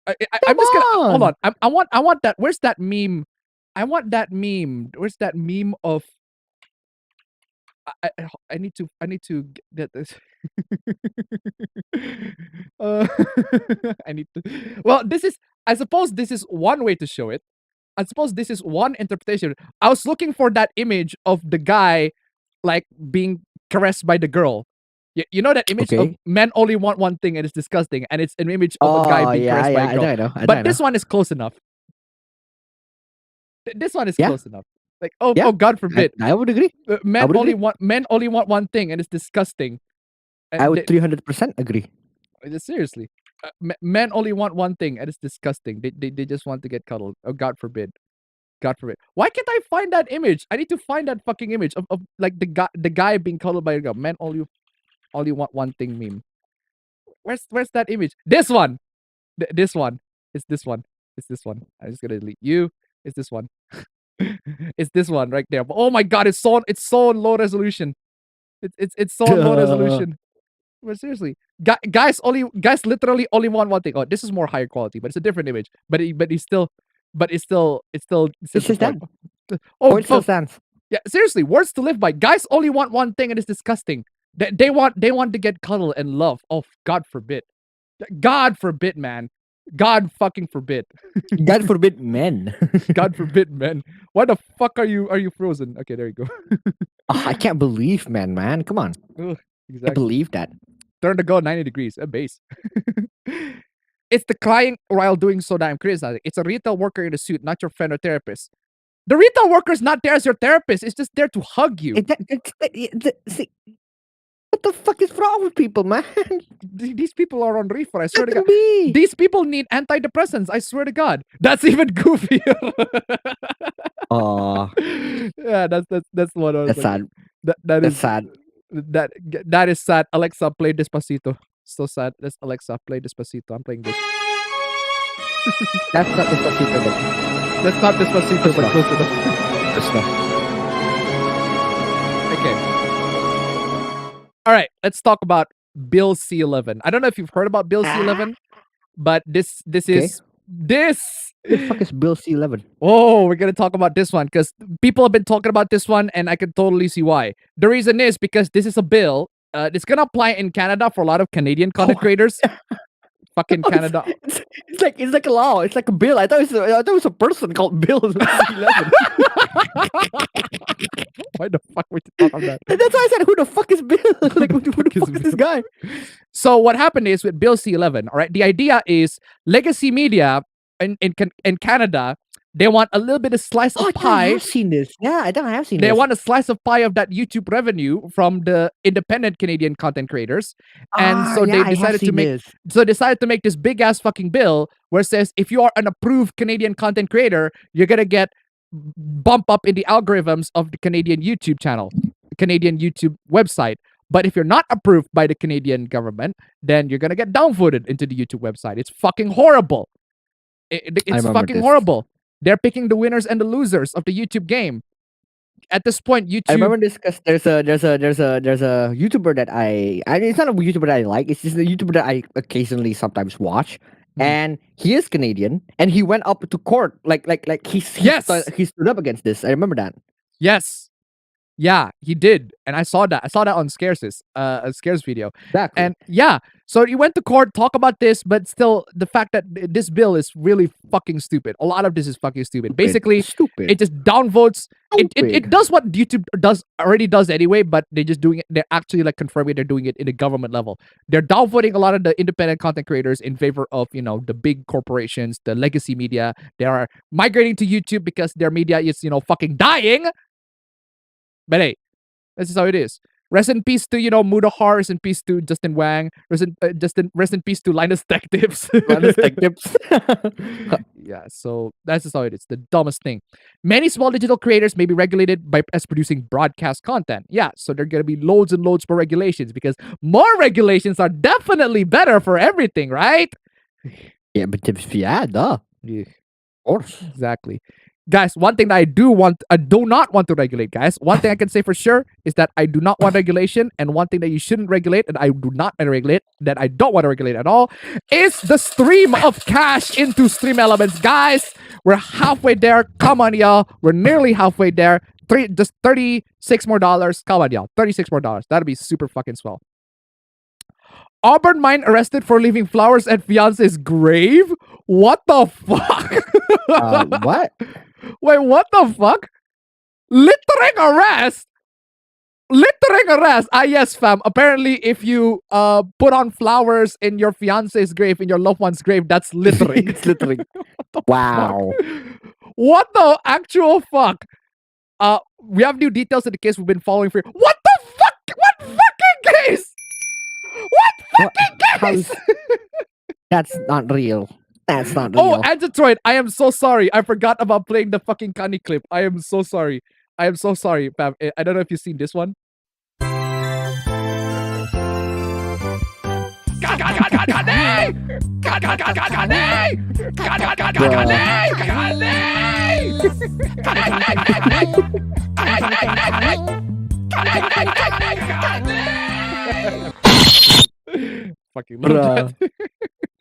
I'm just gonna hold on. I want that. Where's that meme? I want that meme. Where's that meme of? I need to get this. I need to. Well, this is. I suppose this is one way to show it. I suppose this is one interpretation. I was looking for that image of the guy, like being caressed by the girl. You know that image of men only want one thing and it's disgusting, and it's an image of a guy being caressed by a girl. I know. But this one is close enough. This one is close enough. Like, oh God forbid. I would agree. Men only want one thing and it's disgusting. And I would 300% agree. Seriously. Men only want one thing and it's disgusting. They just want to get cuddled. Oh, God forbid. God forbid. Why can't I find that image? I need to find that fucking image of like the guy being cuddled by a girl. Men only want one thing meme. Where's that image? This one. This one. It's this one. It's this one. I'm just gonna delete you. It's this one. It's this one right there. But oh my God, it's so low resolution. It's so low resolution. But seriously, guys literally only want one thing. Oh, this is more higher quality, but it's a different image. But it's still just that. Oh, it still stands. Yeah, seriously, words to live by. Guys only want one thing, and it's disgusting. They want to get cuddled and love. Oh, God forbid. God forbid, man. God fucking forbid. God forbid men. God forbid, men. Why the fuck are you frozen? Okay, there you go. I can't believe man. Come on. Ugh, exactly. I believe that. Turn the gun 90 degrees. A base. It's the crying while doing so that I'm criticizing. It's a retail worker in a suit, not your friend or therapist. The retail worker's not there as your therapist. It's just there to hug you. See, what the fuck is wrong with people, man? These people are on reefer. I swear to God. Me. These people need antidepressants. I swear to God. That's even goofier. Yeah, that's what I was That's like. sad. That's sad. That is sad. Alexa, play Despacito. So sad. Let's Alexa, play Despacito. I'm playing this. That's not Despacito, but That's not Despacito, but close enough. that's not. Okay. All right, let's talk about Bill C-11. I don't know if you've heard about Bill C-11, but this is this. What the fuck is Bill C-11? Oh, we're gonna talk about this one because people have been talking about this one, and I can totally see why. The reason is because this is a bill. It's gonna apply in Canada for a lot of Canadian content creators. Fucking Canada. It's like a law. It's like a bill. I thought it was a person called Bill C-11. Why the fuck would you talk about that? And that's why I said, who the fuck is Bill? Like, who the fuck is this guy? So what happened is with Bill C-11, all right, the idea is legacy media in Canada, they want a little bit of slice of I pie. have seen this. Yeah, I think I have seen They this. want a slice of pie of that YouTube revenue from the independent Canadian content creators. And so yeah, they decided to make this big ass fucking bill where it says if you are an approved Canadian content creator, you're gonna get bump up in the algorithms of the Canadian YouTube channel, Canadian YouTube website. But if you're not approved by the Canadian government, then you're gonna get downvoted into the YouTube website. It's fucking horrible. It's fucking horrible. They're picking the winners and the losers of the YouTube game. At this point, YouTube. I remember this because there's a YouTuber that I mean, it's not a YouTuber that I like. It's just a YouTuber that I occasionally sometimes watch, and he is Canadian, and he went up to court like he stood up against this. I remember that. Yes. Yeah, he did. And I saw that. I saw that on Scares' video. Exactly. And yeah, so he went to court, talk about this, but still the fact that this bill is really fucking stupid. A lot of this is fucking stupid. Basically, it just downvotes. It does what YouTube already does anyway, but they're just doing it. They're actually like confirming they're doing it in the government level. They're downvoting a lot of the independent content creators in favor of, the big corporations, the legacy media. They are migrating to YouTube because their media is, fucking dying. But hey, this is how it is. Rest in peace to, Mudahar. Rest in peace to Justin Wang. Rest in peace to Linus Tech Tips. Yeah, so that's just how it is. The dumbest thing. Many small digital creators may be regulated as producing broadcast content. Yeah, so there are going to be loads and loads more regulations because more regulations are definitely better for everything, right? Yeah, but duh. Yeah. Of course. Exactly. Guys, one thing that I do not want to regulate, guys. One thing I can say for sure is that I do not want regulation, and one thing that you shouldn't regulate, and I do not regulate, that I don't want to regulate at all, is the stream of cash into Stream Elements. Guys, we're halfway there. Come on, y'all. We're nearly halfway there. Just $36 more. Come on, y'all. $36 more. That'd be super fucking swell. Auburn mine arrested for leaving flowers at fiance's grave? What the fuck? What? Wait, what the fuck? Littering arrest? Littering arrest? Ah, yes, fam. Apparently, if you put on flowers in your fiance's grave, in your loved one's grave, that's littering. It's littering. Wow. What the actual fuck? We have new details in the case we've been following for. What the fuck? What fucking case? What fucking case? That's not real. That's not real. Oh, Antitroid, I am so sorry. I forgot about playing the fucking Kanye clip. I am so sorry. I am so sorry, fam. I don't know if you've seen this one. Fucking love that.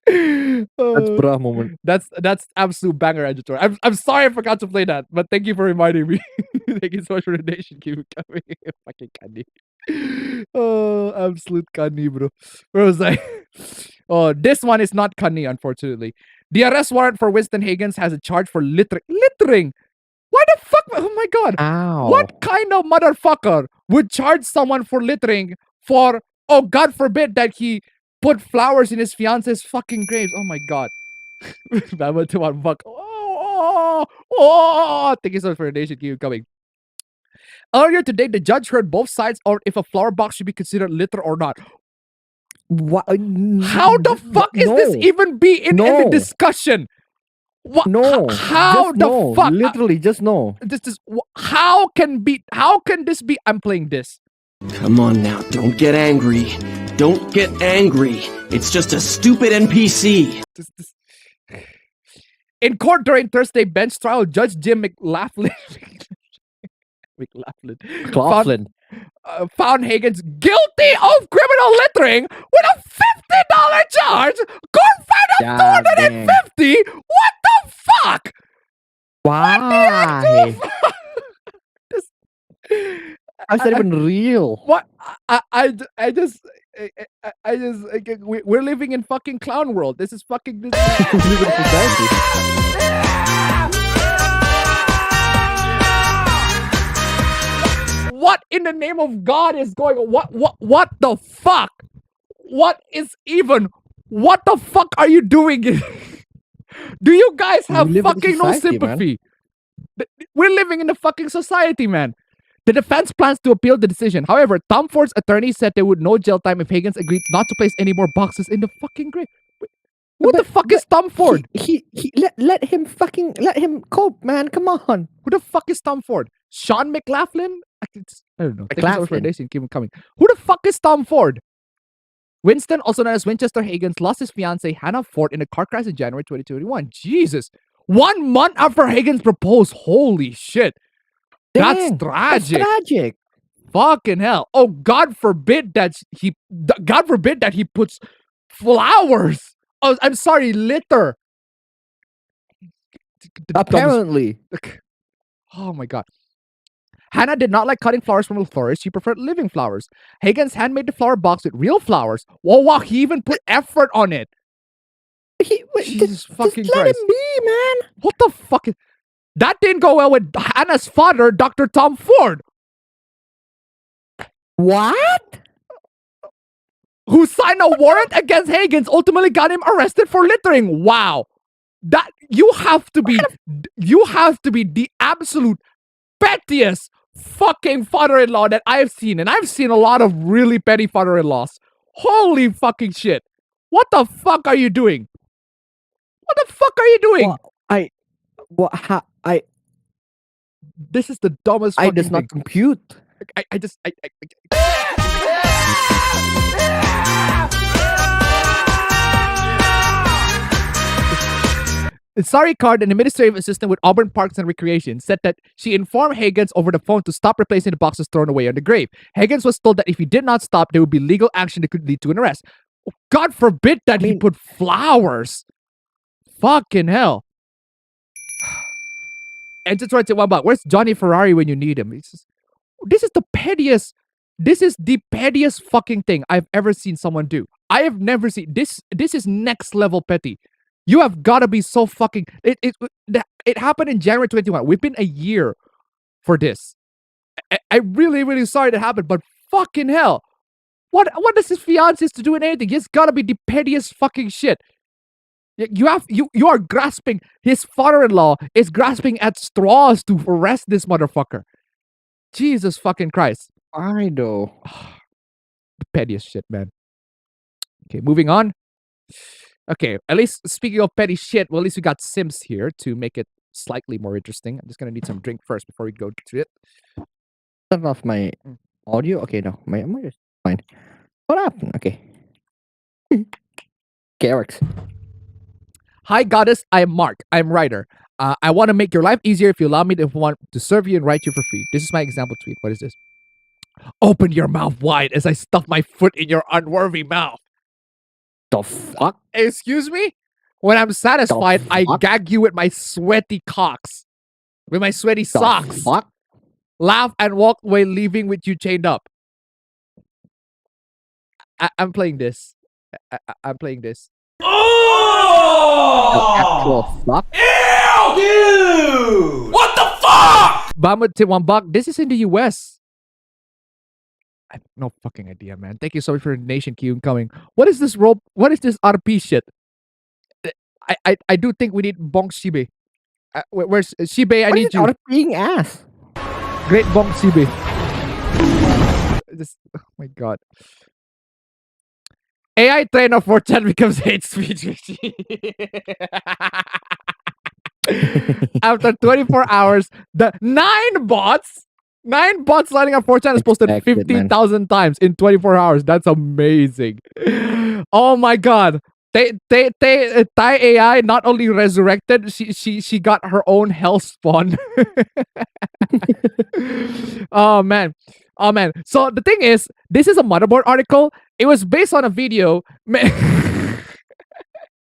That's bruh moment. That's absolute banger, Editor. I'm sorry I forgot to play that, but thank you for reminding me. Thank you so much for the donation. Keep it coming. Fucking Kanye. Oh, absolute Kanye, bro. Where was I? Oh, this one is not Kanye, unfortunately. The arrest warrant for Winston Higgins has a charge for littering. Why the fuck? Oh my god. Ow. What kind of motherfucker would charge someone for littering for, oh god forbid that he put flowers in his fiance's fucking graves? Oh my god. Thank you so much for the donation. Keep coming. Earlier today, the judge heard both sides on if a flower box should be considered litter or not. What? How the fuck is this even be in the discussion? What? No. How just the no. fuck? Literally, just no. How can this be? I'm playing this. Come on now, don't get angry. Don't get angry. It's just a stupid NPC. In court during Thursday bench trial, Judge Jim McLaughlin found Higgins guilty of criminal littering with a $50 charge. Court found him $250. What the fuck? Why? How's that even real? What? We're living in fucking clown world. This is fucking. What in the name of God is going on? What the fuck? What the fuck are you doing? Do you guys have live in fucking no society, man. sympathy? We're living in a fucking society, man. The defense plans to appeal the decision. However, Tom Ford's attorney said there would no jail time if Higgins agreed not to place any more boxes in the fucking grave. Who the fuck is Tom Ford? Let him cope, man. Come on. Who the fuck is Tom Ford? Sean McLaughlin? I don't know. Thank you so much for McLaughlin. the donation. Keep them coming. Who the fuck is Tom Ford? Winston, also known as Winchester Higgins, lost his fiancée Hannah Ford in a car crash in January 2021. Jesus. 1 month after Higgins proposed. Holy shit. That's Dang, tragic. That's tragic. Fucking hell. Oh, God forbid that he puts flowers. Oh, I'm sorry, litter. Apparently. Oh my God. Hannah did not like cutting flowers from a florist. She preferred living flowers. Higgins handmade the flower box with real flowers. Whoa, wow, he even put effort on it. Jesus fucking just let Christ. him be, man. What the fuck? That didn't go well with Hannah's father, Dr. Tom Ford. What? Who signed a warrant against Higgins, ultimately got him arrested for littering. Wow. That you have to be the absolute pettiest fucking father-in-law that I've seen. And I've seen a lot of really petty father-in-laws. Holy fucking shit. What the fuck are you doing? What the fuck are you doing? This is the dumbest fucking does not thing. compute. Sari Card, an administrative assistant with Auburn Parks and Recreation, said that she informed Higgins over the phone to stop replacing the boxes thrown away on the grave. Higgins was told that if he did not stop, there would be legal action that could lead to an arrest. God forbid that he put flowers. Fucking hell. And just right to $1. Where's Johnny Ferrari when you need him? This is the pettiest fucking thing I've ever seen someone do. I have never seen this. This is next level petty. You have got to be so fucking. It happened in January 2021. We've been a year for this. I'm really, really sorry that happened, but fucking hell. What does his fiancé to do in anything? He's got to be the pettiest fucking shit. You are grasping. His father-in-law is grasping at straws to arrest this motherfucker. Jesus fucking Christ. I know. The pettiest shit, man. Okay, moving on. Okay, at least speaking of petty shit, well, at least we got Sims here to make it slightly more interesting. I'm just gonna need some drink first before we go to it. Turn off my audio. Okay, no, my audio is fine. What happened? Okay. Okay, it works. Hi, goddess. I am Mark. I'm writer. I want to make your life easier if you allow me to serve you and write you for free. This is my example tweet. What is this? Open your mouth wide as I stuff my foot in your unworthy mouth. The fuck? Excuse me? When I'm satisfied, I gag you with my sweaty cocks. With my sweaty socks. Fuck? Laugh and walk away, leaving with you chained up. I'm playing this. I'm playing this. The actual fuck? Ew, dude! What the fuck? Bama tip $1. This is in the US. I have no fucking idea, man. Thank you so much for the nation queue coming. What is this rope? What is this RP shit? I do think we need Bonk Shibe. Where's Shibe? I need you. RPing ass. Great Bonk Shibe. Oh my god. AI trainer for chat becomes hate speech machine. After 24 hours, the 9 bots lining up 4chan is posted 15,000 times in 24 hours. That's amazing. Oh my god. Thai AI not only resurrected, she got her own hell spawn. Oh man. So the thing is, this is a motherboard article. It was based on a video.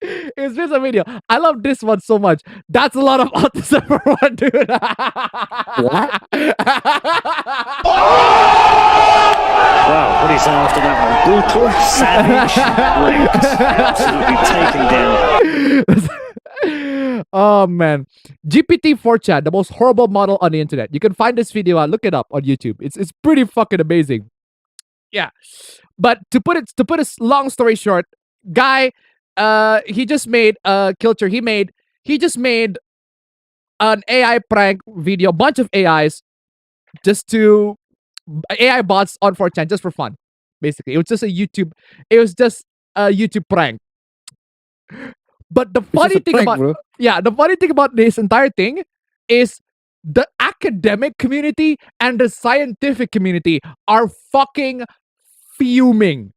It was just a video. I love this one so much. That's a lot of autism for one dude. What? Wow, what do you say after that one? Brutal, savage, wrecked. Absolutely taken down. Oh man. GPT-4chat, the most horrible model on the internet. You can find this video. Look it up on YouTube. It's pretty fucking amazing. Yeah. But to put a long story short, guy, he just made Kilcher. He just made an AI prank video, bunch of AIs, just to AI bots on 4chan just for fun. Basically, it was just a YouTube. It was just a YouTube prank. But the funny thing about the funny thing about this entire thing is the academic community and the scientific community are fucking fuming.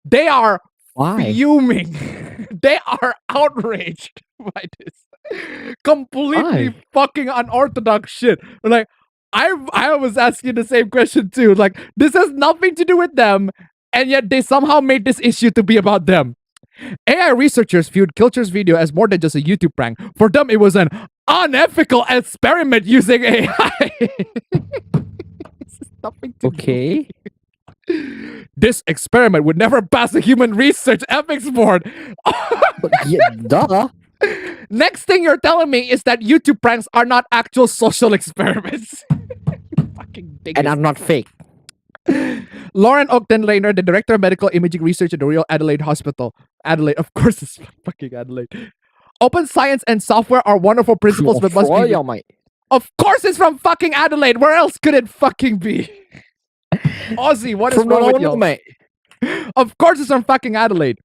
They are fuming. They are outraged by this completely fucking unorthodox shit. Like, I was asking the same question too. Like, this has nothing to do with them, and yet they somehow made this issue to be about them. AI researchers viewed Kilcher's video as more than just a YouTube prank. For them, it was an unethical experiment using AI. This is nothing to Okay. This experiment would never pass a human research ethics board. Duh. Next thing you're telling me is that YouTube pranks are not actual social experiments. Fucking dingus. And I'm not fake. Lauren Ogden-Lehner, the director of medical imaging research at the Royal Adelaide Hospital. Adelaide, of course, it's fucking Adelaide. Open science and software are wonderful principles, but must be. Mate. Of course, it's from fucking Adelaide. Where else could it fucking be? Aussie, what is wrong with you, mate? Of course, it's from fucking Adelaide.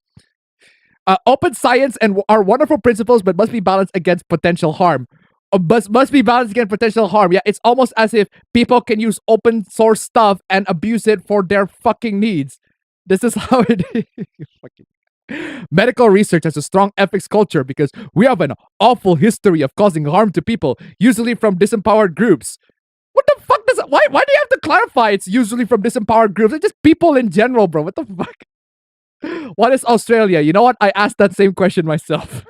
Open science and are wonderful principles, but must be balanced against potential harm. Must be balanced against potential harm. Yeah, it's almost as if people can use open source stuff and abuse it for their fucking needs. This is how it is. Medical research has a strong ethics culture because we have an awful history of causing harm to people, usually from disempowered groups. What the fuck does it? Why do you have to clarify it's usually from disempowered groups? It's just people in general, bro. What the fuck? What is Australia? You know what? I asked that same question myself.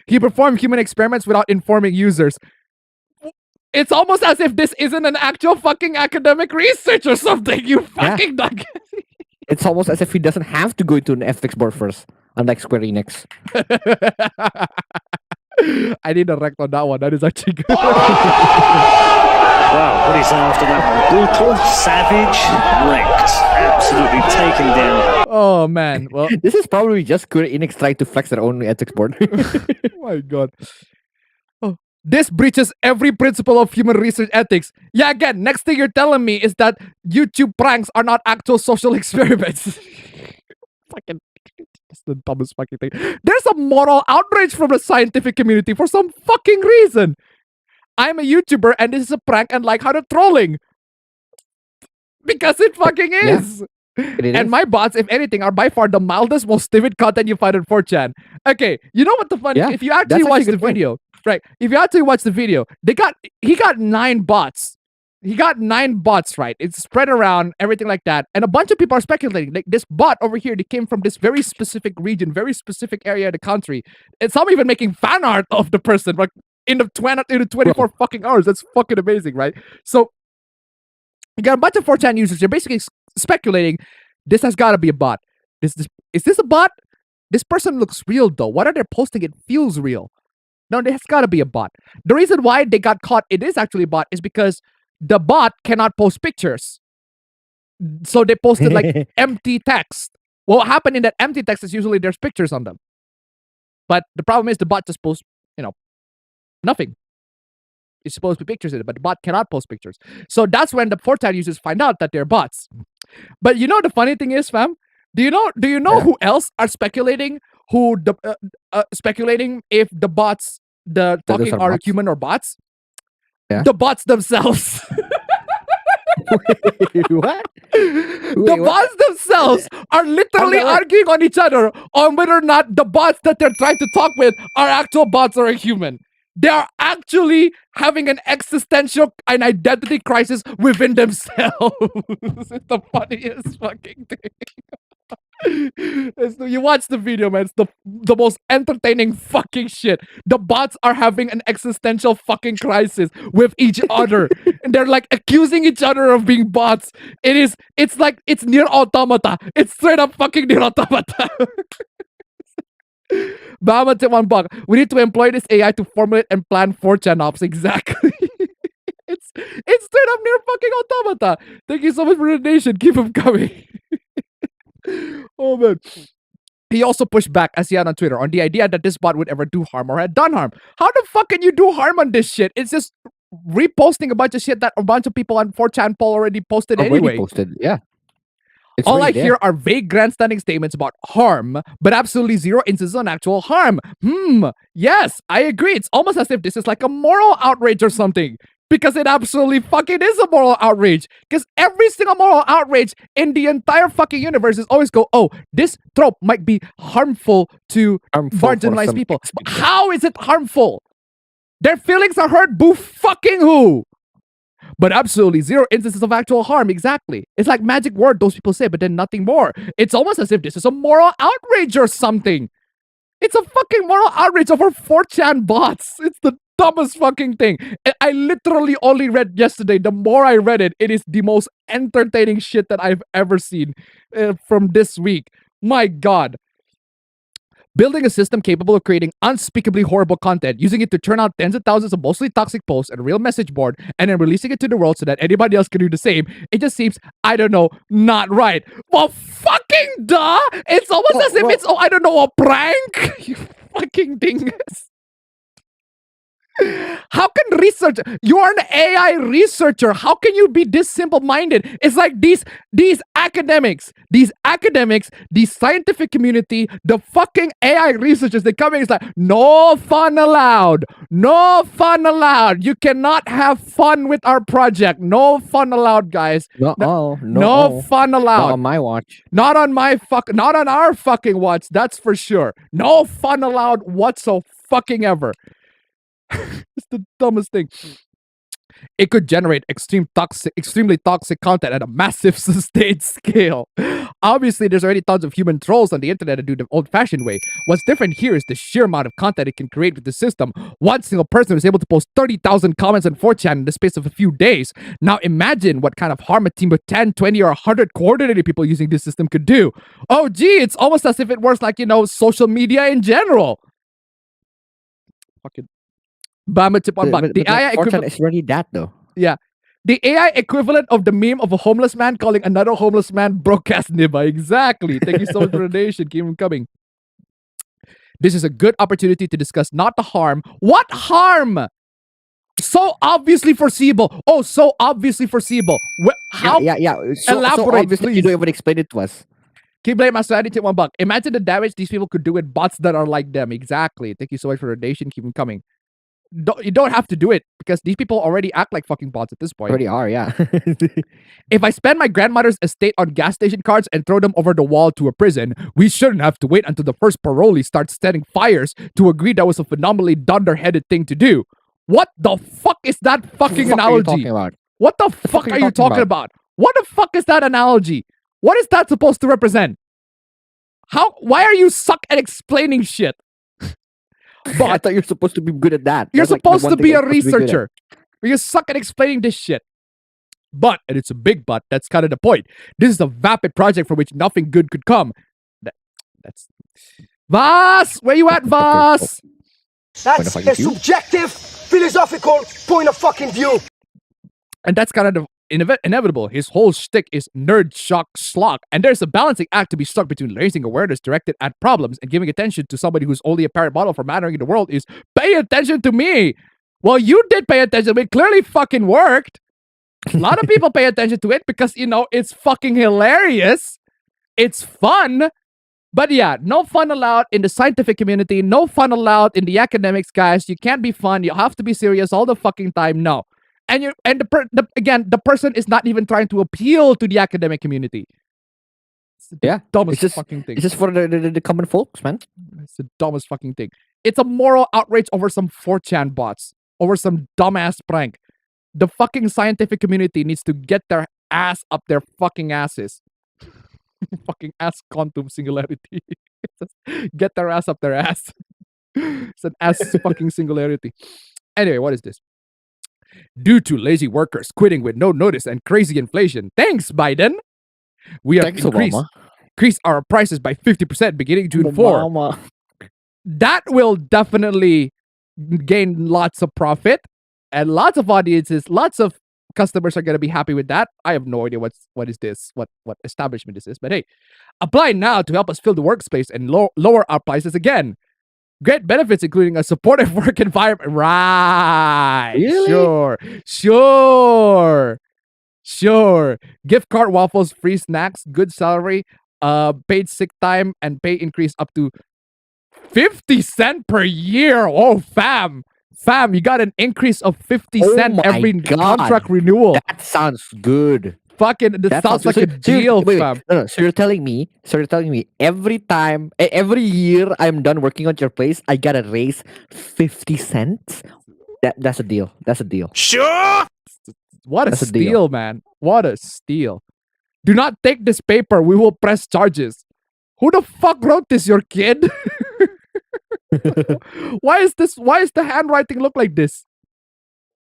He performed human experiments without informing users. It's almost as if this isn't an actual fucking academic research or something. You fucking nugget. It's almost as if he doesn't have to go into an ethics board first, unlike Square Enix. I need a rect on that one. That is actually good. Wow, what is after that one? Brutal, savage, wrecked. Absolutely taken down. Oh, man. Well, This is probably just Square Enix trying to flex their own ethics board. oh my god. Oh, this breaches every principle of human research ethics. Yeah, again, next thing you're telling me is that YouTube pranks are not actual social experiments. Fucking, it's the dumbest fucking thing. There's a moral outrage from the scientific community for some fucking reason. I'm a YouTuber and this is a prank and like how they're trolling. Because it fucking is. And my bots, if anything, are by far the mildest, most timid content you find on 4chan. Okay, you know what the funny? If you actually watch the video, right? If you actually watch the video, he got 9 bots. He got 9 bots, right? It's spread around, everything like that. And a bunch of people are speculating. Like this bot over here, they came from this very specific region, very specific area of the country. And some even making fan art of the person, like in the 24 fucking hours. That's fucking amazing, right? So you got a bunch of 4chan users. They're basically speculating this has got to be a bot. Is this a bot? This person looks real though. What are they posting? It feels real. No, this has got to be a bot. The reason why they got caught it is actually a bot is because the bot cannot post pictures. So they posted like empty text. What happened in that empty text is usually there's pictures on them. But the problem is the bot just posts, nothing. It's supposed to be pictures in it, but the bot cannot post pictures. So that's when the 4chan users find out that they're bots. But you know the funny thing is, fam? Do you know who else are speculating speculating if the bots talking are bots? human or bots? Yeah. The bots themselves. What? The bots themselves are literally arguing on each other on whether or not the bots that they're trying to talk with are actual bots or a human. They are actually having an existential and identity crisis within themselves. It's the funniest fucking thing. You watch the video, man. It's the most entertaining fucking shit. The bots are having an existential fucking crisis with each other. And they're like accusing each other of being bots. It's like it's Nier Automata. It's straight up fucking Nier Automata. Bama tip $1. We need to employ this AI to formulate and plan 4chan ops. Exactly. It's It's straight up near fucking automata. Thank you so much for the donation. Keep them coming. Oh man. He also pushed back, as he had on Twitter, on the idea that this bot would ever do harm or had done harm. How the fuck can you do harm on this shit? It's just reposting a bunch of shit that a bunch of people on 4chan poll already posted anyway. Yeah. It's All I there. hear are vague grandstanding statements about harm, but absolutely zero instances on actual harm. Yes, I agree. It's almost as if this is like a moral outrage or something. Because it absolutely fucking is a moral outrage. Because every single moral outrage in the entire fucking universe is always go, oh, this trope might be harmful to marginalized people. How is it harmful? Their feelings are hurt, boo fucking who? But absolutely zero instances of actual harm, exactly. It's like magic word those people say, but then nothing more. It's almost as if this is a moral outrage or something. It's a fucking moral outrage over 4chan bots. It's the dumbest fucking thing. I literally only read yesterday. The more I read it, it is the most entertaining shit that I've ever seen from this week. My God. Building a system capable of creating unspeakably horrible content, using it to turn out tens of thousands of mostly toxic posts and a real message board, and then releasing it to the world so that anybody else can do the same. It just seems, I don't know, not right. Well, fucking duh! It's almost as if it's, I don't know, a prank! You fucking dingus. How can you are an AI researcher. How can you be this simple-minded? It's like these academics, the scientific community, the fucking AI researchers, they come in, it's like, no fun allowed. No fun allowed. You cannot have fun with our project. No fun allowed, guys. No fun allowed. Not on my watch. Not on our fucking watch, that's for sure. No fun allowed whatsoever. It's the dumbest thing. It could generate extremely toxic content at a massive sustained scale. Obviously, there's already tons of human trolls on the internet that do the old-fashioned way. What's different here is the sheer amount of content it can create with the system. One single person was able to post 30,000 comments on 4chan in the space of a few days. Now imagine what kind of harm a team of 10, 20, or 100 coordinated people using this system could do. Oh, gee, it's almost as if it works like, social media in general. Fucking the AI equivalent is already that though. Yeah. The AI equivalent of the meme of a homeless man calling another homeless man broke-ass nibba. Exactly. Thank you so much for the donation. Keep them coming. This is a good opportunity to discuss not the harm. What harm? So obviously foreseeable. Oh, so obviously foreseeable. How? Yeah. Elaborate, so obviously please. You don't even explain it to us. Keep blaming Master Addy, $1. Imagine the damage these people could do with bots that are like them. Exactly. Thank you so much for the donation. Keep them coming. You don't have to do it because these people already act like fucking bots at this point. Already are, yeah. If I spend my grandmother's estate on gas station cards and throw them over the wall to a prison, we shouldn't have to wait until the first parolee starts setting fires to agree that was a phenomenally dunderheaded thing to do. What the fuck is that fucking analogy? What the fuck are you talking about? What the fuck is that analogy? What is that supposed to represent? Why are you suck at explaining shit? But I thought you're supposed to be good at that. You're supposed to be a researcher. You suck at explaining this shit. But, and it's a big but, that's kind of the point. This is a vapid project from which nothing good could come. That's... Vas! Where you at, Vas? That's a subjective, philosophical point of fucking view. And that's kind of the inevitable. His whole shtick is nerd shock schlock, and there's a balancing act to be struck between raising awareness directed at problems and giving attention to somebody who's only a parent model for mattering in the world is pay attention to me. Well, you did pay attention, but it clearly fucking worked. A lot of people pay attention to it because, it's fucking hilarious. It's fun. But yeah, no fun allowed in the scientific community, no fun allowed in the academics, guys. You can't be fun. You have to be serious all the fucking time. No. And the person is not even trying to appeal to the academic community. It's the dumbest fucking thing. It's just for the common folks, man. It's the dumbest fucking thing. It's a moral outrage over some 4chan bots, over some dumbass prank. The fucking scientific community needs to get their ass up their fucking asses. Fucking ass quantum singularity. Get their ass up their ass. It's an ass fucking singularity. Anyway, what is this? Due to lazy workers quitting with no notice and crazy inflation. Thanks, Biden. We have increased our prices by 50% beginning June 4. That will definitely gain lots of profit and lots of audiences, lots of customers are gonna be happy with that. I have no idea what establishment this is, but hey, apply now to help us fill the workspace and lower our prices again. Great benefits, including a supportive work environment. Right. Really? Sure. Gift card, waffles, free snacks, good salary, paid sick time, and pay increase up to 50 cents per year. Oh, fam, you got an increase of 50 cents every contract renewal. That sounds good. Fucking, this sounds like a deal, fam. No. So you're telling me every year I'm done working on your place, I gotta raise 50 cents? That's a deal. Sure! What a steal, man. What a steal. Do not take this paper. We will press charges. Who the fuck wrote this, your kid? Why is the handwriting look like this?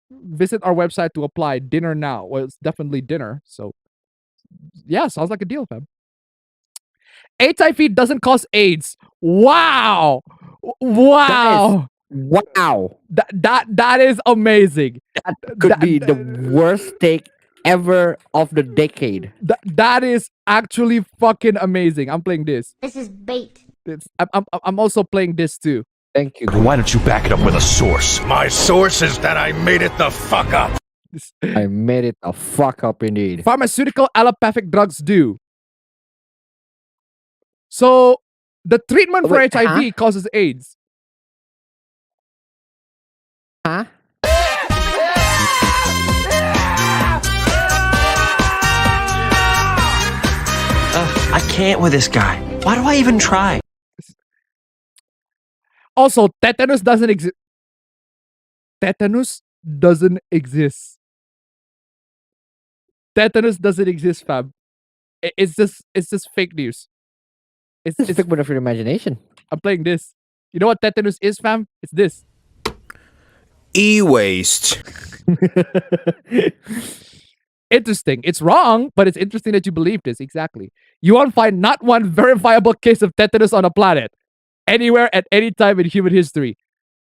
Visit our website to apply. Dinner now. Well, it's definitely dinner. So, yeah, sounds like a deal, fam. HIV doesn't cause AIDS. Wow. Wow. That is amazing. That could be the worst take ever of the decade. That is actually fucking amazing. I'm playing this. This is bait. I'm also playing this too. Thank you. Why don't you back it up with a source? My source is that I made it the fuck up. I made it the fuck up indeed. Pharmaceutical allopathic drugs do. So the treatment for HIV causes AIDS. Huh? I can't with this guy. Why do I even try? Also, tetanus doesn't exist. Tetanus doesn't exist. Tetanus doesn't exist, fam. It's just fake news. It's a figment of your imagination. I'm playing this. You know what tetanus is, fam? It's this. E-waste. Interesting. It's wrong, but it's interesting that you believe this. Exactly. You won't find not one verifiable case of tetanus on a planet, anywhere at any time in human history.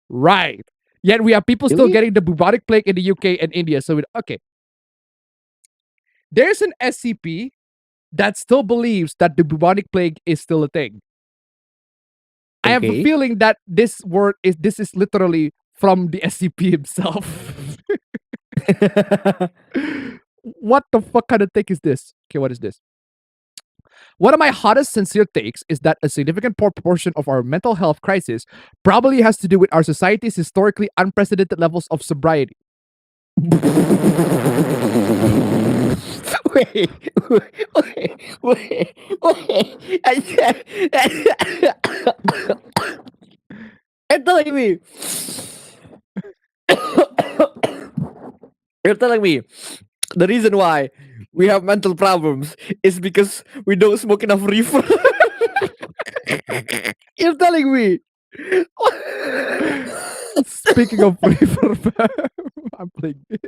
Right. Yet we have people still getting the bubonic plague in the UK and India. So, okay. There's an SCP that still believes that the bubonic plague is still a thing. I have a feeling that this is literally from the SCP himself. What the fuck kind of take is this? Okay, what is this? One of my hottest sincere takes is that a significant proportion of our mental health crisis probably has to do with our society's historically unprecedented levels of sobriety. Wait. You're telling me the reason why we have mental problems is because we don't smoke enough reefer. You're telling me. Speaking of reefer, I'm playing this.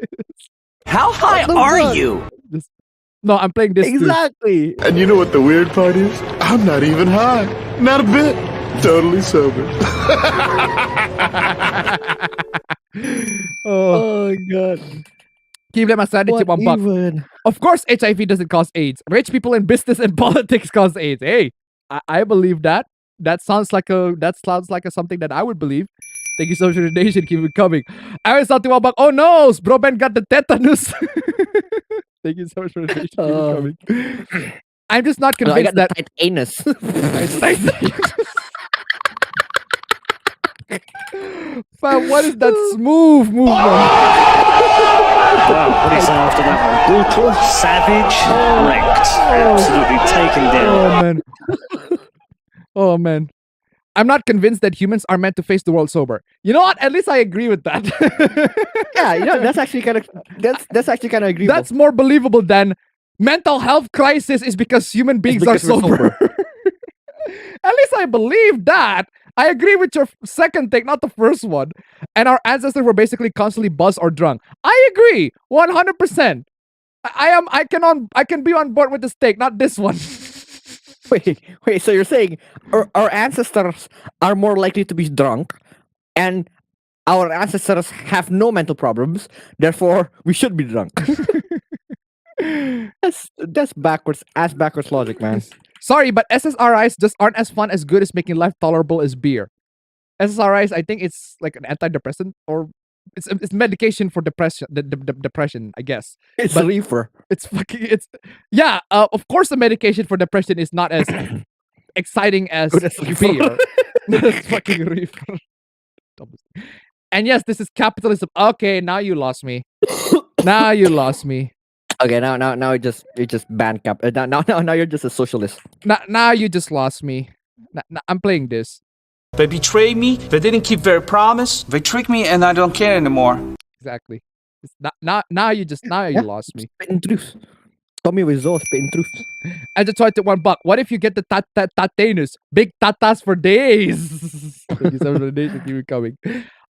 How high are you? No, I'm playing this exactly. And you know what the weird part is? I'm not even high. Not a bit. Totally sober. Oh God. Keep them aside. Of course, HIV doesn't cause AIDS. Rich people in business and politics cause AIDS. Hey, I believe that. That sounds like something that I would believe. Thank you so much for the donation. Keep it coming. I was talking about. Oh no, bro Ben got the tetanus. Thank you so much for the donation. Keep it coming. I'm just not convinced I got that the tight anus. Fam, what is that smooth movement? Wow, what do you say after that one? Brutal, savage, wrecked. Absolutely taken down. Oh man. I'm not convinced that humans are meant to face the world sober. You know what? At least I agree with that. Yeah, you know, that's actually kind of agreeable. That's more believable than mental health crisis is because human beings are sober. At least I believe that. I agree with your second take, not the first one. And our ancestors were basically constantly buzzed or drunk. I agree, 100%. I can be on board with this take, not this one. Wait. So you're saying our ancestors are more likely to be drunk, and Our ancestors have no mental problems, therefore we should be drunk. That's backwards logic, man. Sorry, but SSRIs just aren't as fun as good as making life tolerable as beer. SSRIs, I think it's like an antidepressant or it's medication for depression. Depression, I guess. It's But a reefer. It's yeah. Of course, the medication for depression is not as exciting as Good as reefer. beer. It's fucking reefer. And yes, this is capitalism. Okay, now you lost me. Now you lost me. Okay, now you just ban cap. Now you're just a socialist. Now you just lost me. I'm playing this. They betrayed me. They didn't keep their promise. They tricked me, and I don't care anymore. Exactly. Now you lost me. Spitting truth. Tommy Wiseau spitting truth. I just tried to $1. What if you get the tatanus? Big tatas for days. Thank you so much for the donation. Keep it coming.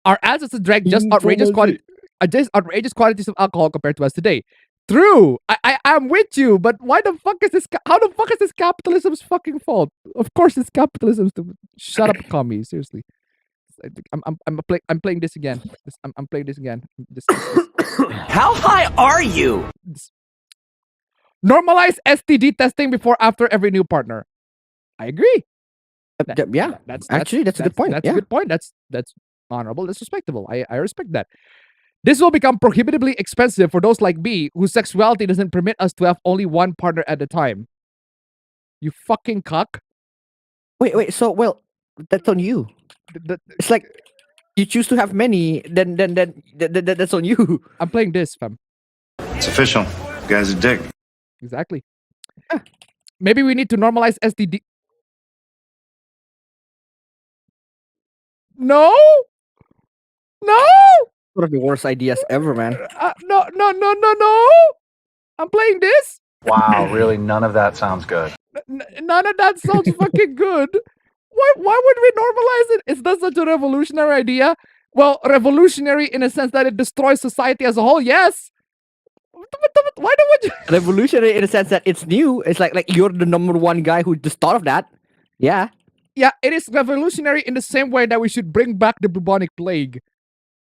Our ancestors drank just outrageous quantities of alcohol compared to us today. True. I'm with you, but why the fuck is this? How the fuck is this capitalism's fucking fault? Of course, it's capitalism's. Shut up, commie. Seriously. I'm playing this again. I'm playing this again. How high are you? Normalize STD testing before after every new partner. I agree. Yeah, that's a good point. That's a good point. That's honorable. That's respectable. I respect that. This will become prohibitively expensive for those like me whose sexuality doesn't permit us to have only one partner at a time. You fucking cuck. Wait. So, well, that's on you. It's like you choose to have many, then that's on you. I'm playing this, fam. It's official. You guys are dick. Exactly. Maybe we need to normalize STD. No. One of the worst ideas ever, man. No. I'm playing this. Wow, really? None of that sounds good. None of that sounds fucking good. Why would we normalize it? Is that such a revolutionary idea? Well, revolutionary in a sense that it destroys society as a whole, yes. Why don't we Revolutionary in the sense that it's new. It's like you're the number one guy who just thought of that. Yeah. Yeah, it is revolutionary in the same way that we should bring back the bubonic plague.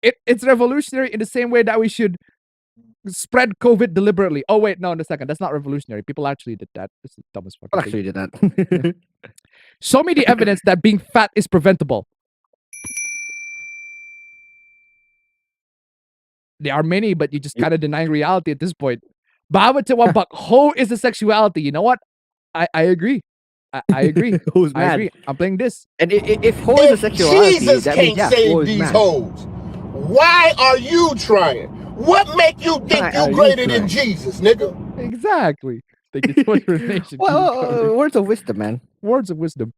It's revolutionary in the same way that we should spread COVID deliberately. Oh wait, no, in a second. That's not revolutionary. People actually did that. This is the dumbest fucking Actually thing. did that. Show me the evidence that being fat is preventable. There are many, but you just kind of denying reality at this point. But I would say $1. Ho is a sexuality. You know what? I agree. I agree. Who's I mad? agree. I'm playing this. And if ho is a sexuality, Jesus that can't means yeah, ho save is these mad. hoes. Why are you trying? What make you think Why are you you greater than trying? Jesus, nigga? Exactly. Thank you so much for the nation. Well, words of wisdom, man. Words of wisdom.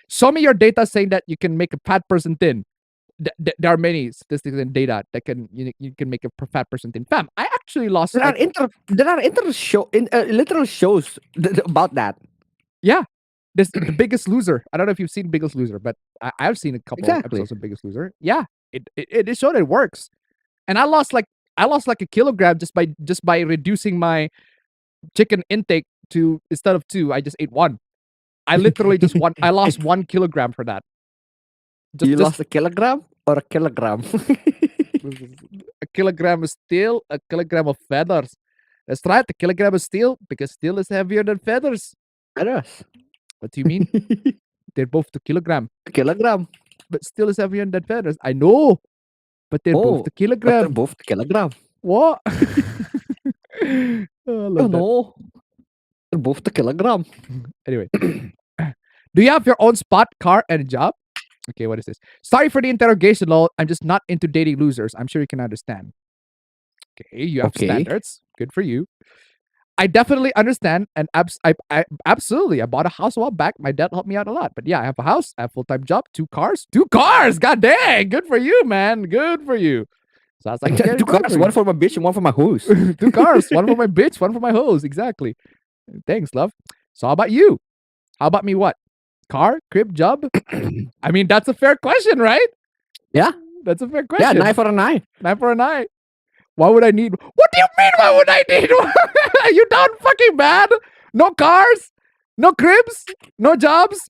Show me your data saying that you can make a fat person thin. There are many statistics and data that you can make a fat person thin. Fam, I actually lost. There are literal shows about that. Yeah, this the Biggest Loser. I don't know if you've seen Biggest Loser, but I've seen a couple Exactly. episodes of Biggest Loser. Yeah, it showed it works, and I lost like a kilogram just by reducing my chicken intake to instead of 2, I just ate 1. I literally I lost 1 kilogram for that. You lost a kilogram or a kilogram? A kilogram of steel, a kilogram of feathers. That's right, a kilogram of steel, because steel is heavier than feathers. Feathers. What do you mean? They're both 2 kilogram, A kilogram. but steel is heavier than feathers. I know, but they're both 2 But kilogram. they're both a kilogram. What? Oh, I Oh love that. no. They're both a kilogram. Anyway, do you have your own spot, car, and a job? Okay, what is this? Sorry for the interrogation, lol. I'm just not into dating losers. I'm sure you can understand. Okay, you have Okay. standards. Good for you. I definitely understand, and I absolutely. I bought a house a while back. My dad helped me out a lot. But yeah, I have a house, I have a full-time job, 2 cars. 2 cars! God dang! Good for you, man. Good for you. Sounds like you're 2 getting cars, going. one for my bitch and one for my hose. 2 cars, one for my bitch, one for my hose. Exactly. Thanks, love. So how about you? How about me? What? Car, crib, job? I mean, that's a fair question, right? Yeah. That's a fair Yeah, question. 9 for a 9. 9 for a 9. Why would I need? What do you mean? Why would I need? Are you down fucking bad? No cars, no cribs, no jobs.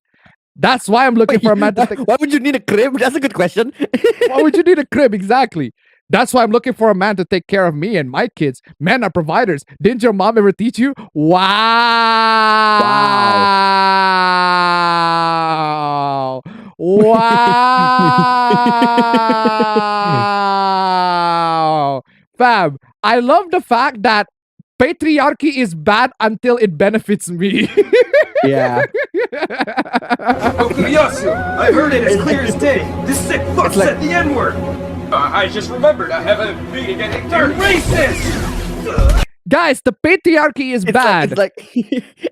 That's why I'm looking for a man to take. Why would you need a crib? That's a good question. Why would you need a crib? Exactly. That's why I'm looking for a man to take care of me and my kids. Men are providers. Didn't your mom ever teach you? Wow. Wow. Fam, I love the fact that patriarchy is bad until it benefits me. Yeah. Okuyasu, I heard it as clear as day. This sick fuck said the N-word. I just remembered I have a meeting at 8:30. You're racist! Guys, the patriarchy is bad.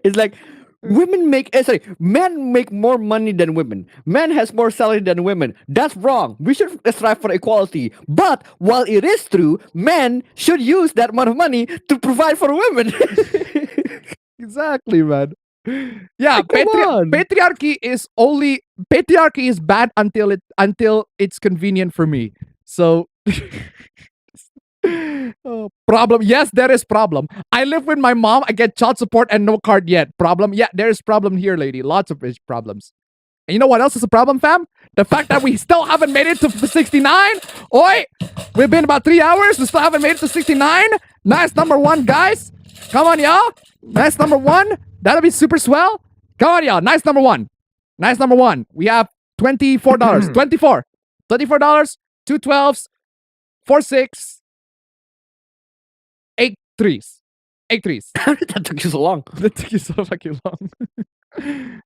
It's like women make men make more money than women. Men has more salary than women. That's wrong. We should strive for equality. But while it is true, men should use that amount of money to provide for women. Exactly, man. Yeah, on. patriarchy is bad until it's convenient for me. So problem. Yes, there is problem. I live with my mom. I get child support and no card yet. Problem. Yeah, there is problem here, lady. Lots of problems. And you know what else is a problem, fam? The fact that we still haven't made it to 69. Oi, we've been about 3 hours. We still haven't made it to 69. Nice number one, guys. Come on, y'all. Nice number one. That'll be super swell. Come on, y'all. Nice number one. Nice number one. We have $24. $24. $2 12s. 4 6. 8 3s. 8 3s. That took you so long. That took you so fucking long.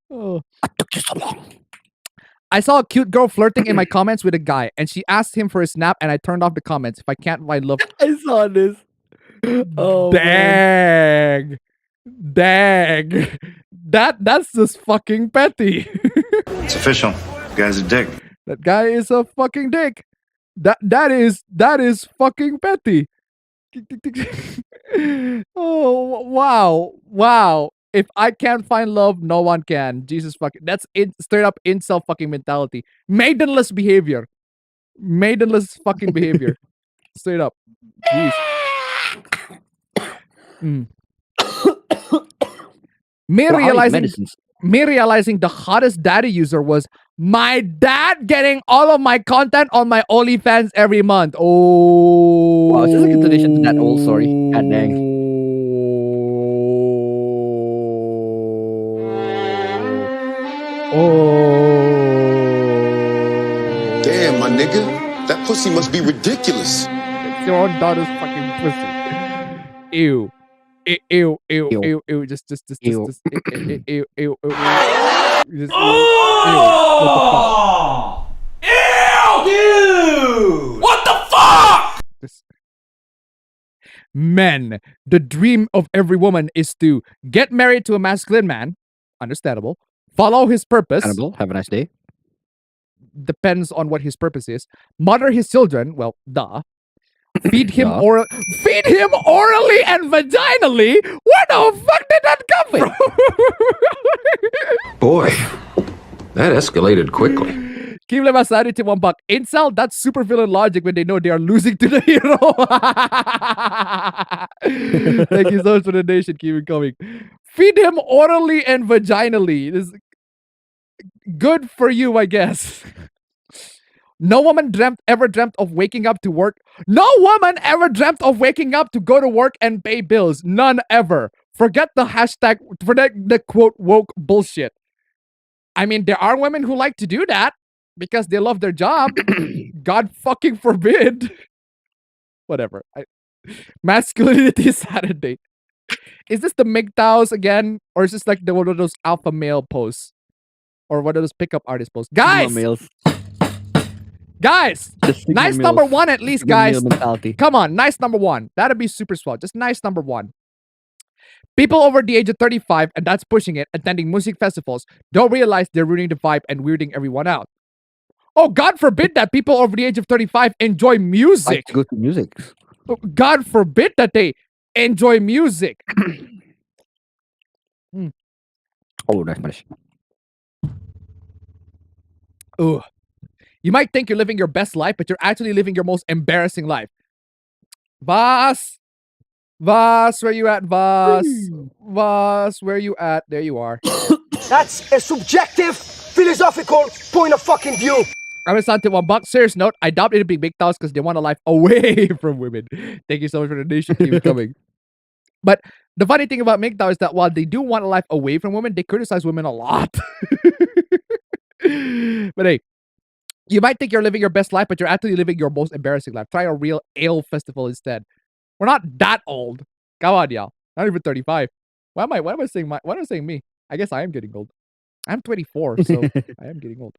Oh. That took you so long. I saw a cute girl flirting in my comments with a guy, and she asked him for a snap, and I turned off the comments. If I can't find love, I saw this. Oh, dang, dang, that's just fucking petty. It's official. Guy's a dick. That guy is a fucking dick. That is fucking petty. Oh wow. If I can't find love, no one can. Jesus fucking. That's straight up incel fucking mentality. Maidenless behavior. Maidenless fucking behavior. Straight up. Jeez. Me realizing the hottest daddy user was my dad getting all of my content on my OnlyFans every month. Oh. Wow, it's just a continuation to that old story. God dang. Oh. Damn, my nigga. That pussy must be ridiculous. It's your own daughter's fucking pussy. Ew. Ew. Just ew. Dude! What the fuck? Men, the dream of every woman is to get married to a masculine man. Understandable. Follow his purpose. Understandable. Have a nice day. Depends on what his purpose is. Mother his children. Well, duh. Feed him orally and vaginally. Where the fuck did that come from? Boy, that escalated quickly. Keep Lemasari to $1. Incel, that's super villain logic when they know they are losing to the hero. Thank you so much for the donation. Keep it coming. Feed him orally and vaginally. This is good for you, I guess. No woman ever dreamt of waking up to work. No woman ever dreamt of waking up to go to work and pay bills. None ever. Forget the hashtag, forget the quote woke bullshit. I mean, there are women who like to do that because they love their job. God fucking forbid. Whatever. Masculinity Saturday. Is this the MGTOWs again? Or is this like one of those alpha male posts? Or one of those pickup artist posts? Guys! Guys! Nice number one at least, guys. Come on, nice number one. That'd be super swell. Just nice number one. People over the age of 35, and that's pushing it, attending music festivals, don't realize they're ruining the vibe and weirding everyone out. Oh, God forbid that people over the age of 35 enjoy music. Go to music. God forbid that they enjoy music. Oh, that's nice. Ugh. You might think you're living your best life, but you're actually living your most embarrassing life. Voss, where you at, Voss? Voss, where you at? There you are. That's a subjective philosophical point of fucking view. I'm gonna start to $1. Serious note, I doubt it'll be big towels because they want a life away from women. Thank you so much for the donation. Keep coming. But the funny thing about MGTOW is that while they do want a life away from women, they criticize women a lot. But hey, you might think you're living your best life, but you're actually living your most embarrassing life. Try a real ale festival instead. We're not that old. Come on, y'all. Not even 35. Why am I saying me? I guess I am getting old. I'm 24, so I am getting old.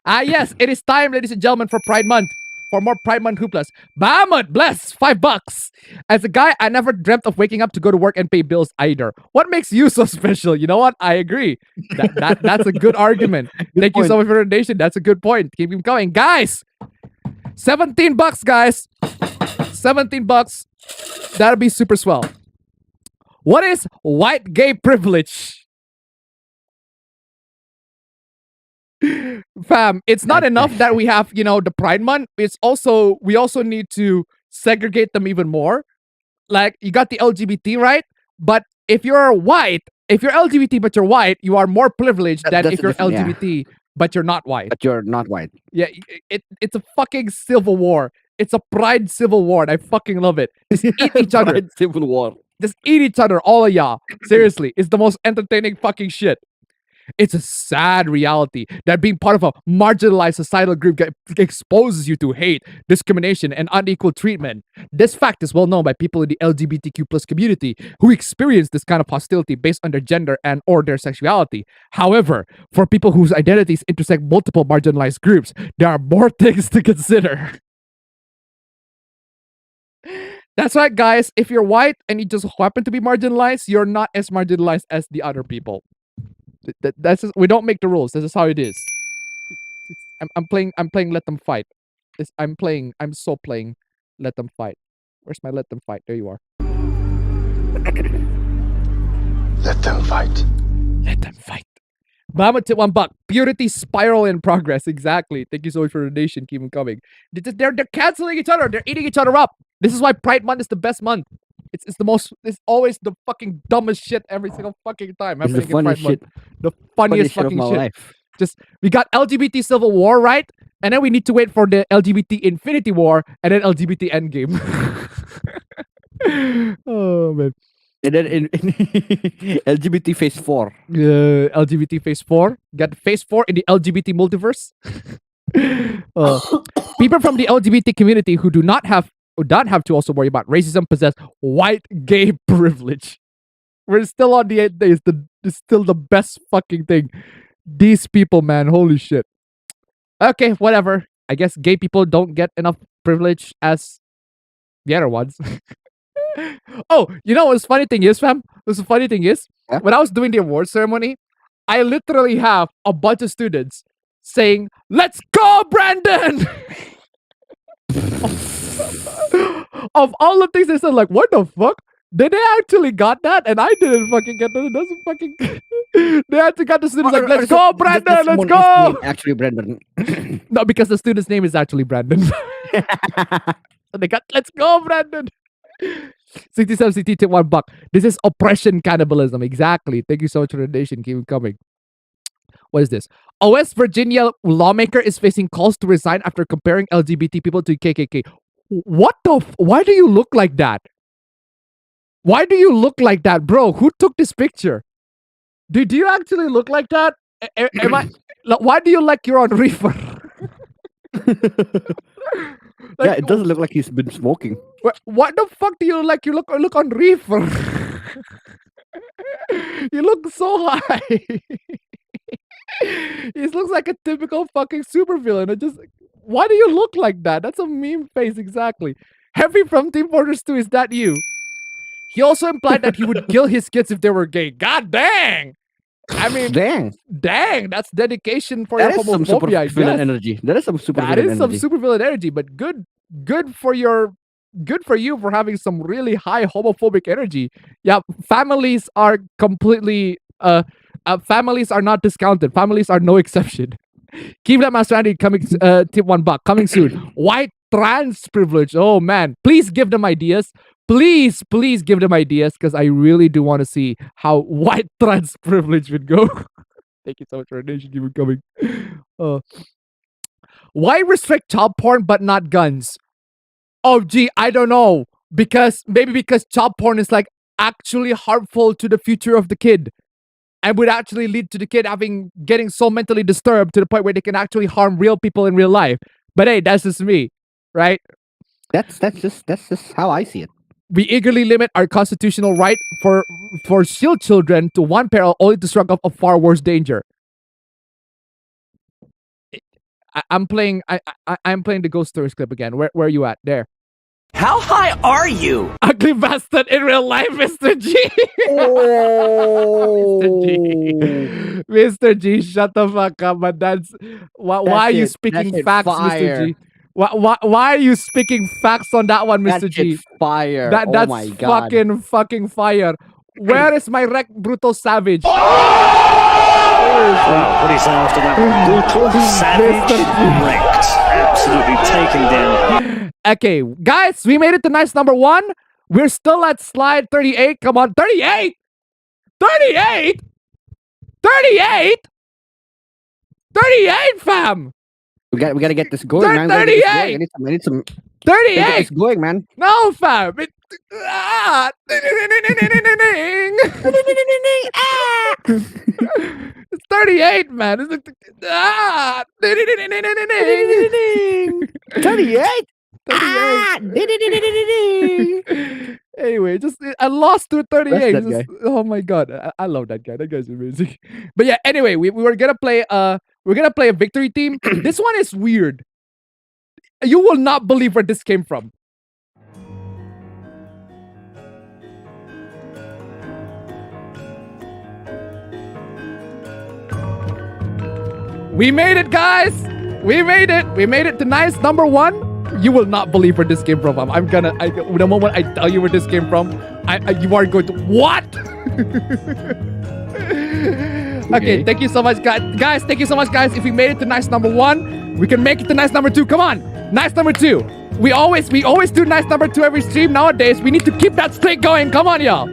Yes, it is time, ladies and gentlemen, for Pride Month. For more Pride Month hooplas. Bahamut, bless, $5. As a guy, I never dreamt of waking up to go to work and pay bills either. What makes you so special? You know what? I agree. That's a good argument. Thank you so much for the donation. That's a good point. Keep him going. Guys, $17, guys. $17. That'll be super swell. What is white gay privilege? Fam, it's not enough that we have, the Pride Month. We also need to segregate them even more. Like, you got the LGBT, right? But if you're LGBT but you're white, you are more privileged than if you're LGBT but you're not white. But you're not white. Yeah, it's a fucking civil war. It's a pride civil war, and I fucking love it. Just eat each other. Pride civil war. Just eat each other, all of y'all. Seriously, it's the most entertaining fucking shit. It's a sad reality that being part of a marginalized societal group exposes you to hate, discrimination, and unequal treatment. This fact is well known by people in the LGBTQ+ community who experience this kind of hostility based on their gender and or their sexuality. However, for people whose identities intersect multiple marginalized groups, there are more things to consider. That's right, guys. If you're white and you just happen to be marginalized, you're not as marginalized as the other people. That's just, we don't make the rules. This is how it is. I'm playing Let Them Fight. I'm so playing Let Them Fight. Where's my Let Them Fight? There you are. Let them fight. Let them fight. Bahamut to $1. Purity spiral in progress. Exactly. Thank you so much for the donation. Keep them coming. They're canceling each other. They're eating each other up. This is why Pride Month is the best month. It's always the fucking dumbest shit every single fucking time. It's the funniest shit. The funniest fucking shit. Life. Just, we got LGBT Civil War, right? And then we need to wait for the LGBT Infinity War and then LGBT Endgame. Oh, man. And then in LGBT Phase 4. LGBT Phase 4. Got Phase 4 in the LGBT multiverse. People from the LGBT community who do not have to also worry about racism possess white gay privilege. We're still on the 8 days. It's still the best fucking thing. These people, man, holy shit. Okay, whatever. I guess gay people don't get enough privilege as the other ones. Oh, you know what's the funny thing is, fam? Yeah? When I was doing the award ceremony, I literally have a bunch of students saying, "Let's go, Brandon!" Of all the things they said, like, what the fuck? Did they actually got that? And I didn't fucking get that. It doesn't fucking... They actually got the students like, "Let's go, Brandon! Let's go!" Actually, Brandon. No, because the student's name is actually Brandon. So they got, "Let's go, Brandon!" 67 CT tip $1. This is oppression cannibalism. Exactly. Thank you so much for the donation. Keep it coming. What is this? A West Virginia lawmaker is facing calls to resign after comparing LGBT people to KKK. What the why do you look like that? Why do you look like that, bro? Who took this picture? Do you actually look like that? Am I? Why do you like you're on reefer? Like, yeah, it doesn't look like he's been smoking. What the fuck do you look like? You look on reefer. You look so high. He looks like a typical fucking supervillain. Why do you look like that? That's a meme face, exactly. Heavy from Team Fortress 2, is that you? He also implied that he would kill his kids if they were gay. God dang! I mean, dang, that's dedication for your homophobia. Some supervillain energy. That is some supervillain energy, but good for you for having some really high homophobic energy. Yeah, families are completely families are not discounted. Families are no exception. Keep that master Andy coming. Tip $1 coming soon. White trans privilege. Oh man, please give them ideas. Please give them ideas because I really do want to see how white trans privilege would go. Thank you so much for the donation. Keep it coming. Why restrict child porn but not guns? Oh, gee, I don't know. Because child porn is like actually harmful to the future of the kid, and would actually lead to the kid getting so mentally disturbed to the point where they can actually harm real people in real life. But hey, that's just me, right? That's just how I see it. We eagerly limit our constitutional right for shield children to one peril only to shrug off a far worse danger. I'm playing the Ghost Stories clip again. Where are you at? There. How high are you? Ugly bastard in real life, Mr. G. Oh. Mr. G. Mr. G, shut the fuck up. But why are you speaking facts, Mr. G? Why are you speaking facts on that one, Mr. G? Fire. That's oh my God. fucking fire. Where is my wreck, brutal savage? Wow, what is after that? Brutal, savage, wrecked. Absolutely taken down. Okay, guys, we made it to nice number 1. We're still at slide 38. Come on, 38! 38! 38! 38, fam! We gotta get this going, man. 38! I need some. 38! Get this going, man. No, fam! It's 38, man. It's 38. Anyway, I lost to 38. That guy. Oh my god, I love that guy. That guy's amazing. But yeah, anyway, we were gonna play a victory team. This one is weird. You will not believe where this came from. We made it, guys. We made it. We made it to nice number 1. You will not believe where this came from. The moment I tell you where this came from, you are going to what? Okay, thank you so much, guys. Thank you so much, guys. If we made it to nice number 1, we can make it to nice number 2. Come on, nice number 2. We always do nice number 2 every stream nowadays. We need to keep that streak going. Come on, y'all.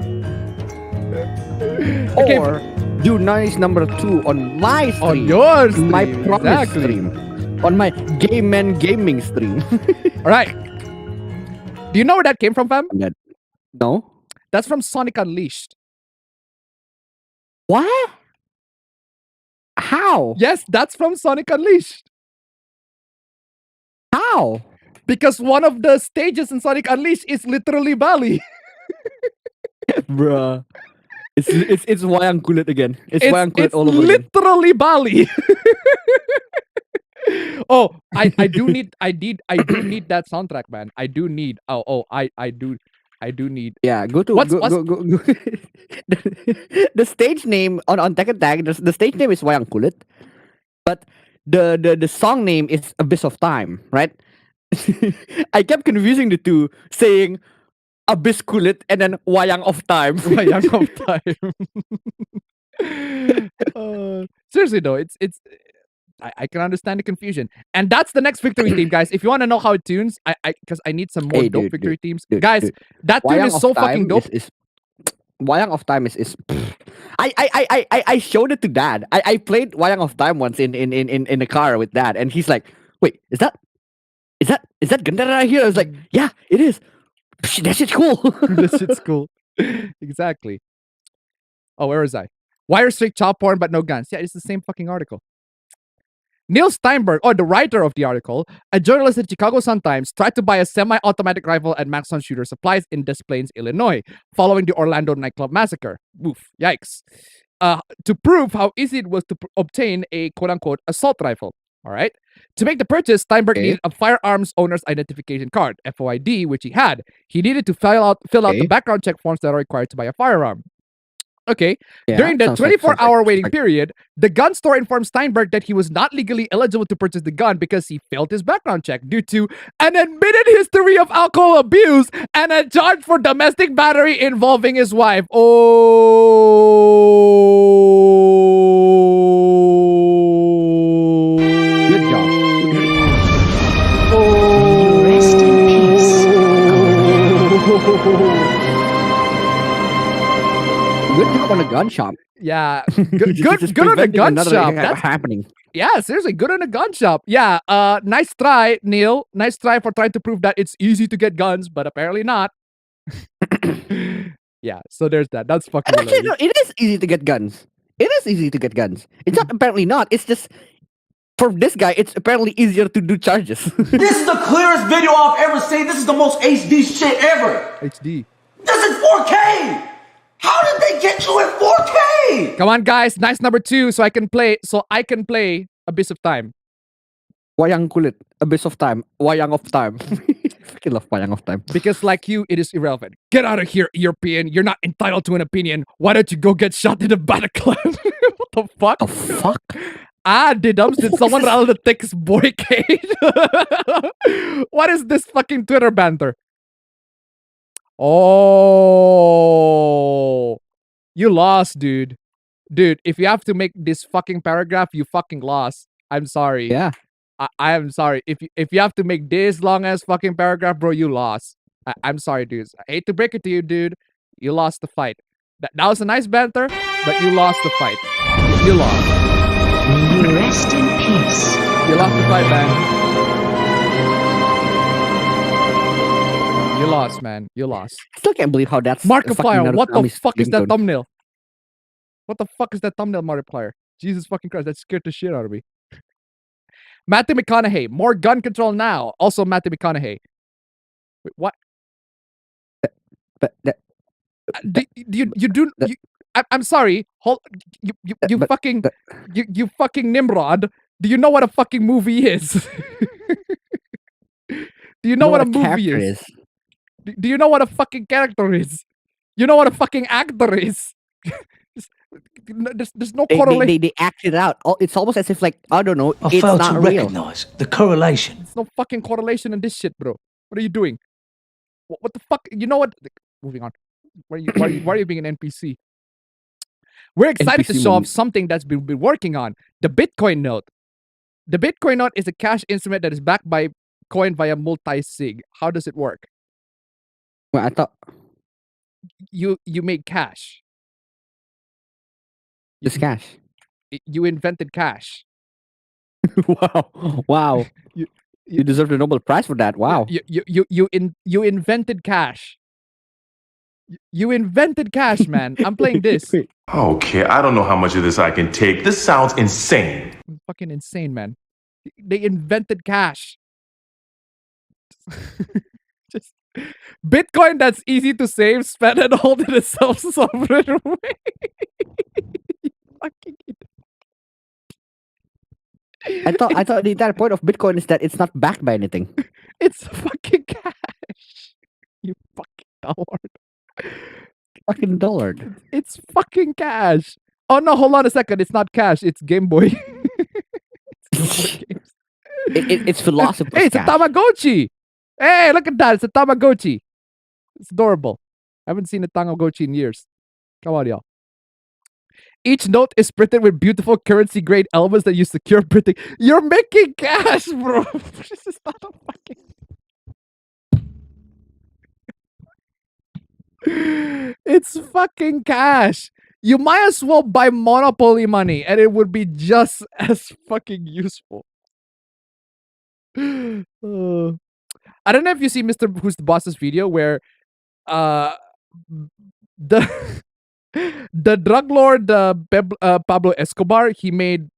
Okay. Or do nice number 2 on my stream. On your stream. My promise Exactly. stream. On my Gay Men Gaming stream. All right. Do you know where that came from, fam? No. That's from Sonic Unleashed. What? How? Yes, that's from Sonic Unleashed. How? Because one of the stages in Sonic Unleashed is literally Bali. Bruh. It's wayang kulit again. It's wayang kulit all over again. Literally Bali. Oh, I do need that soundtrack, man. I do need. I do need. Yeah, go. The stage name on Tekken Tag, the stage name is Wayang Kulit, but the song name is Abyss of Time, right? I kept confusing the two, saying Abyss Kulit and then Wayang of Time. Wayang of Time. Seriously though, it's. I can understand the confusion. And that's the next victory team, guys. If you want to know how it tunes, because I need some more dope victory teams. Guys, that tune is so fucking dope. Wayang of Time is I showed it to Dad. I played Wayang of Time once in the car with Dad, and he's like, "Wait, is that Gundam right here?" I was like, "Yeah, it is. That shit's cool." That shit's cool. Exactly. Oh, where was I? Why restrict child porn but no guns? Yeah, it's the same fucking article. Neil Steinberg, the writer of the article, a journalist at Chicago Sun-Times, tried to buy a semi-automatic rifle at Maxon Shooter Supplies in Des Plaines, Illinois, following the Orlando nightclub massacre. Oof, yikes. To prove how easy it was to obtain a quote-unquote assault rifle. All right. To make the purchase, Steinberg needed a firearms owner's identification card, FOID, which he had. He needed to fill out the background check forms that are required to buy a firearm. Okay. Yeah, during the 24-hour waiting period, the gun store informed Steinberg that he was not legally eligible to purchase the gun because he failed his background check due to an admitted history of alcohol abuse and a charge for domestic battery involving his wife. Oh. Good job. Rest in peace. Good job on a gun shop. Yeah, Just good on a preventing gun another shop. That's happening. yeah, seriously, good on a gun shop. Yeah, nice try, Neil. Nice try for trying to prove that it's easy to get guns, but apparently not. Yeah, so there's that. That's fucking Actually, hilarious. no, it is easy to get guns. It is easy to get guns. It's not apparently not. It's just for this guy, it's apparently easier to do charges. This is the clearest video I've ever seen. This is the most HD shit ever. HD. This is 4K. How did they get you in 4K? Come on, guys. Nice number 2, so I can play. Abyss of Time. Wayang kulit, abyss of time, wayang of time. Fucking love wayang of time. Because like you, it is irrelevant. Get out of here, European. You're not entitled to an opinion. Why don't you go get shot in the Bataclan? What the fuck? The fuck? Did someone rattle the thick's boy cage? What is this fucking Twitter banter? Oh, you lost, dude. Dude, if you have to make this fucking paragraph, you fucking lost. I'm sorry. Yeah. I am sorry. If you have to make this long ass fucking paragraph, bro, you lost. I'm sorry, dudes. I hate to break it to you, dude. You lost the fight. That was a nice banter, but you lost the fight. You lost. May you rest in peace. You lost the fight, man. You lost, man. You lost. Still can't believe how that's Markiplier, what the fuck is that ringtone. thumbnail? What the fuck is that thumbnail, Markiplier? Jesus fucking Christ, that scared the shit out of me. Matthew McConaughey, more gun control now. Also Matthew McConaughey. Wait, what? I'm sorry. You fucking Nimrod. Do you know what a fucking movie is? Do you know what a movie is? Do you know what a fucking character is? You know what a fucking actor is? There's no correlation. They act it out. It's almost as if like, I don't know, I it's failed not to real. recognize the correlation. There's no fucking correlation in this shit, bro. What are you doing? What the fuck? You know what? Moving on. Why are you being an NPC? We're excited to show off something that's been working on. The Bitcoin note. The Bitcoin note is a cash instrument that is backed by coin via multi-sig. How does it work? Well, I thought you made cash. It's cash. You invented cash. Wow. You deserve the Nobel Prize for that. Wow. You invented cash. You invented cash, man. I'm playing this. Okay, I don't know how much of this I can take. This sounds insane. Fucking insane, man. They invented cash. Just Bitcoin that's easy to save, spend, and hold in a self-sovereign way. Fucking I thought the entire point of Bitcoin is that it's not backed by anything. It's fucking cash. You fucking dullard. Fucking dullard. It's fucking cash. Oh no, hold on a second. It's not cash. It's Game Boy. It's philosophy. Hey, it's a Tamagotchi. Hey, look at that. It's a Tamagotchi. It's adorable. I haven't seen a Tamagotchi in years. Come on, y'all. Each note is printed with beautiful currency grade elements that use secure printing. You're making cash, bro. This is not a fucking... It's fucking cash. You might as well buy Monopoly money and it would be just as fucking useful. I don't know if you see Mr. Who's the Boss's video where the drug lord Pablo Escobar, he made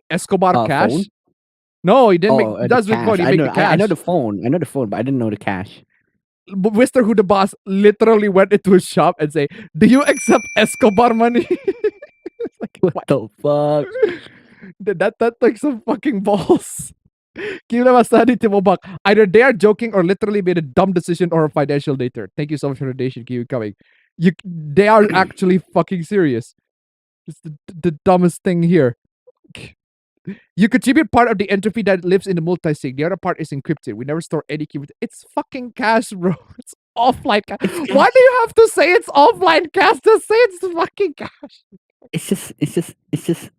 Escobar cash. Phone? No, he didn't make. He does with phone. He made the cash. I know the phone, but I didn't know the cash. Mr. Who the Boss literally went into a shop and say, "Do you accept Escobar money?" It's like, what the fuck? That took some fucking balls. Either they are joking or literally made a dumb decision or a financial data. Thank you so much for the donation. Keep it coming. They are actually fucking serious. It's the dumbest thing here. You contribute part of the entropy that lives in the multi-sig. The other part is encrypted. We never store any key. It's fucking cash, bro. It's offline cash. Why do you have to say it's offline cash? Just say it's fucking cash. It's just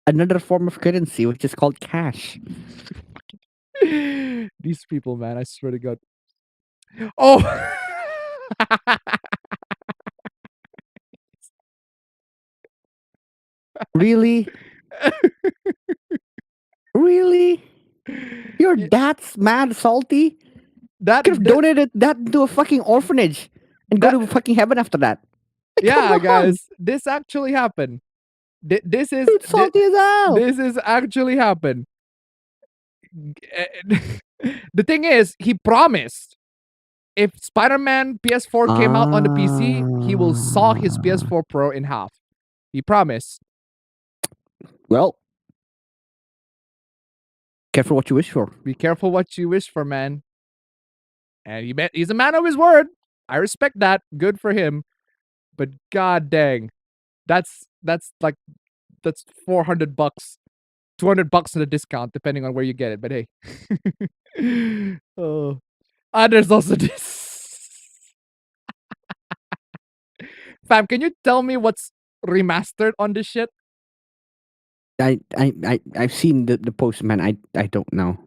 another form of currency, which is called cash. These people, man, I swear to God. Oh! Really? Really? You're that mad salty? That Could have donated that to a fucking orphanage and go to fucking heaven after that. yeah, Come on. guys, this actually happened. This is It's salty as hell. this is actually happened. The thing is, he promised if Spider-Man PS4 came out on the PC, he will saw his PS4 Pro in half. He promised. Well, careful what you wish for. Be careful what you wish for, man. And he's a man of his word. I respect that. Good for him. But god dang, that's like that's $400, $200 in a discount depending on where you get it. But hey, oh, there's also this. Fam, can you tell me what's remastered on this shit? I've seen the post, man. I don't know.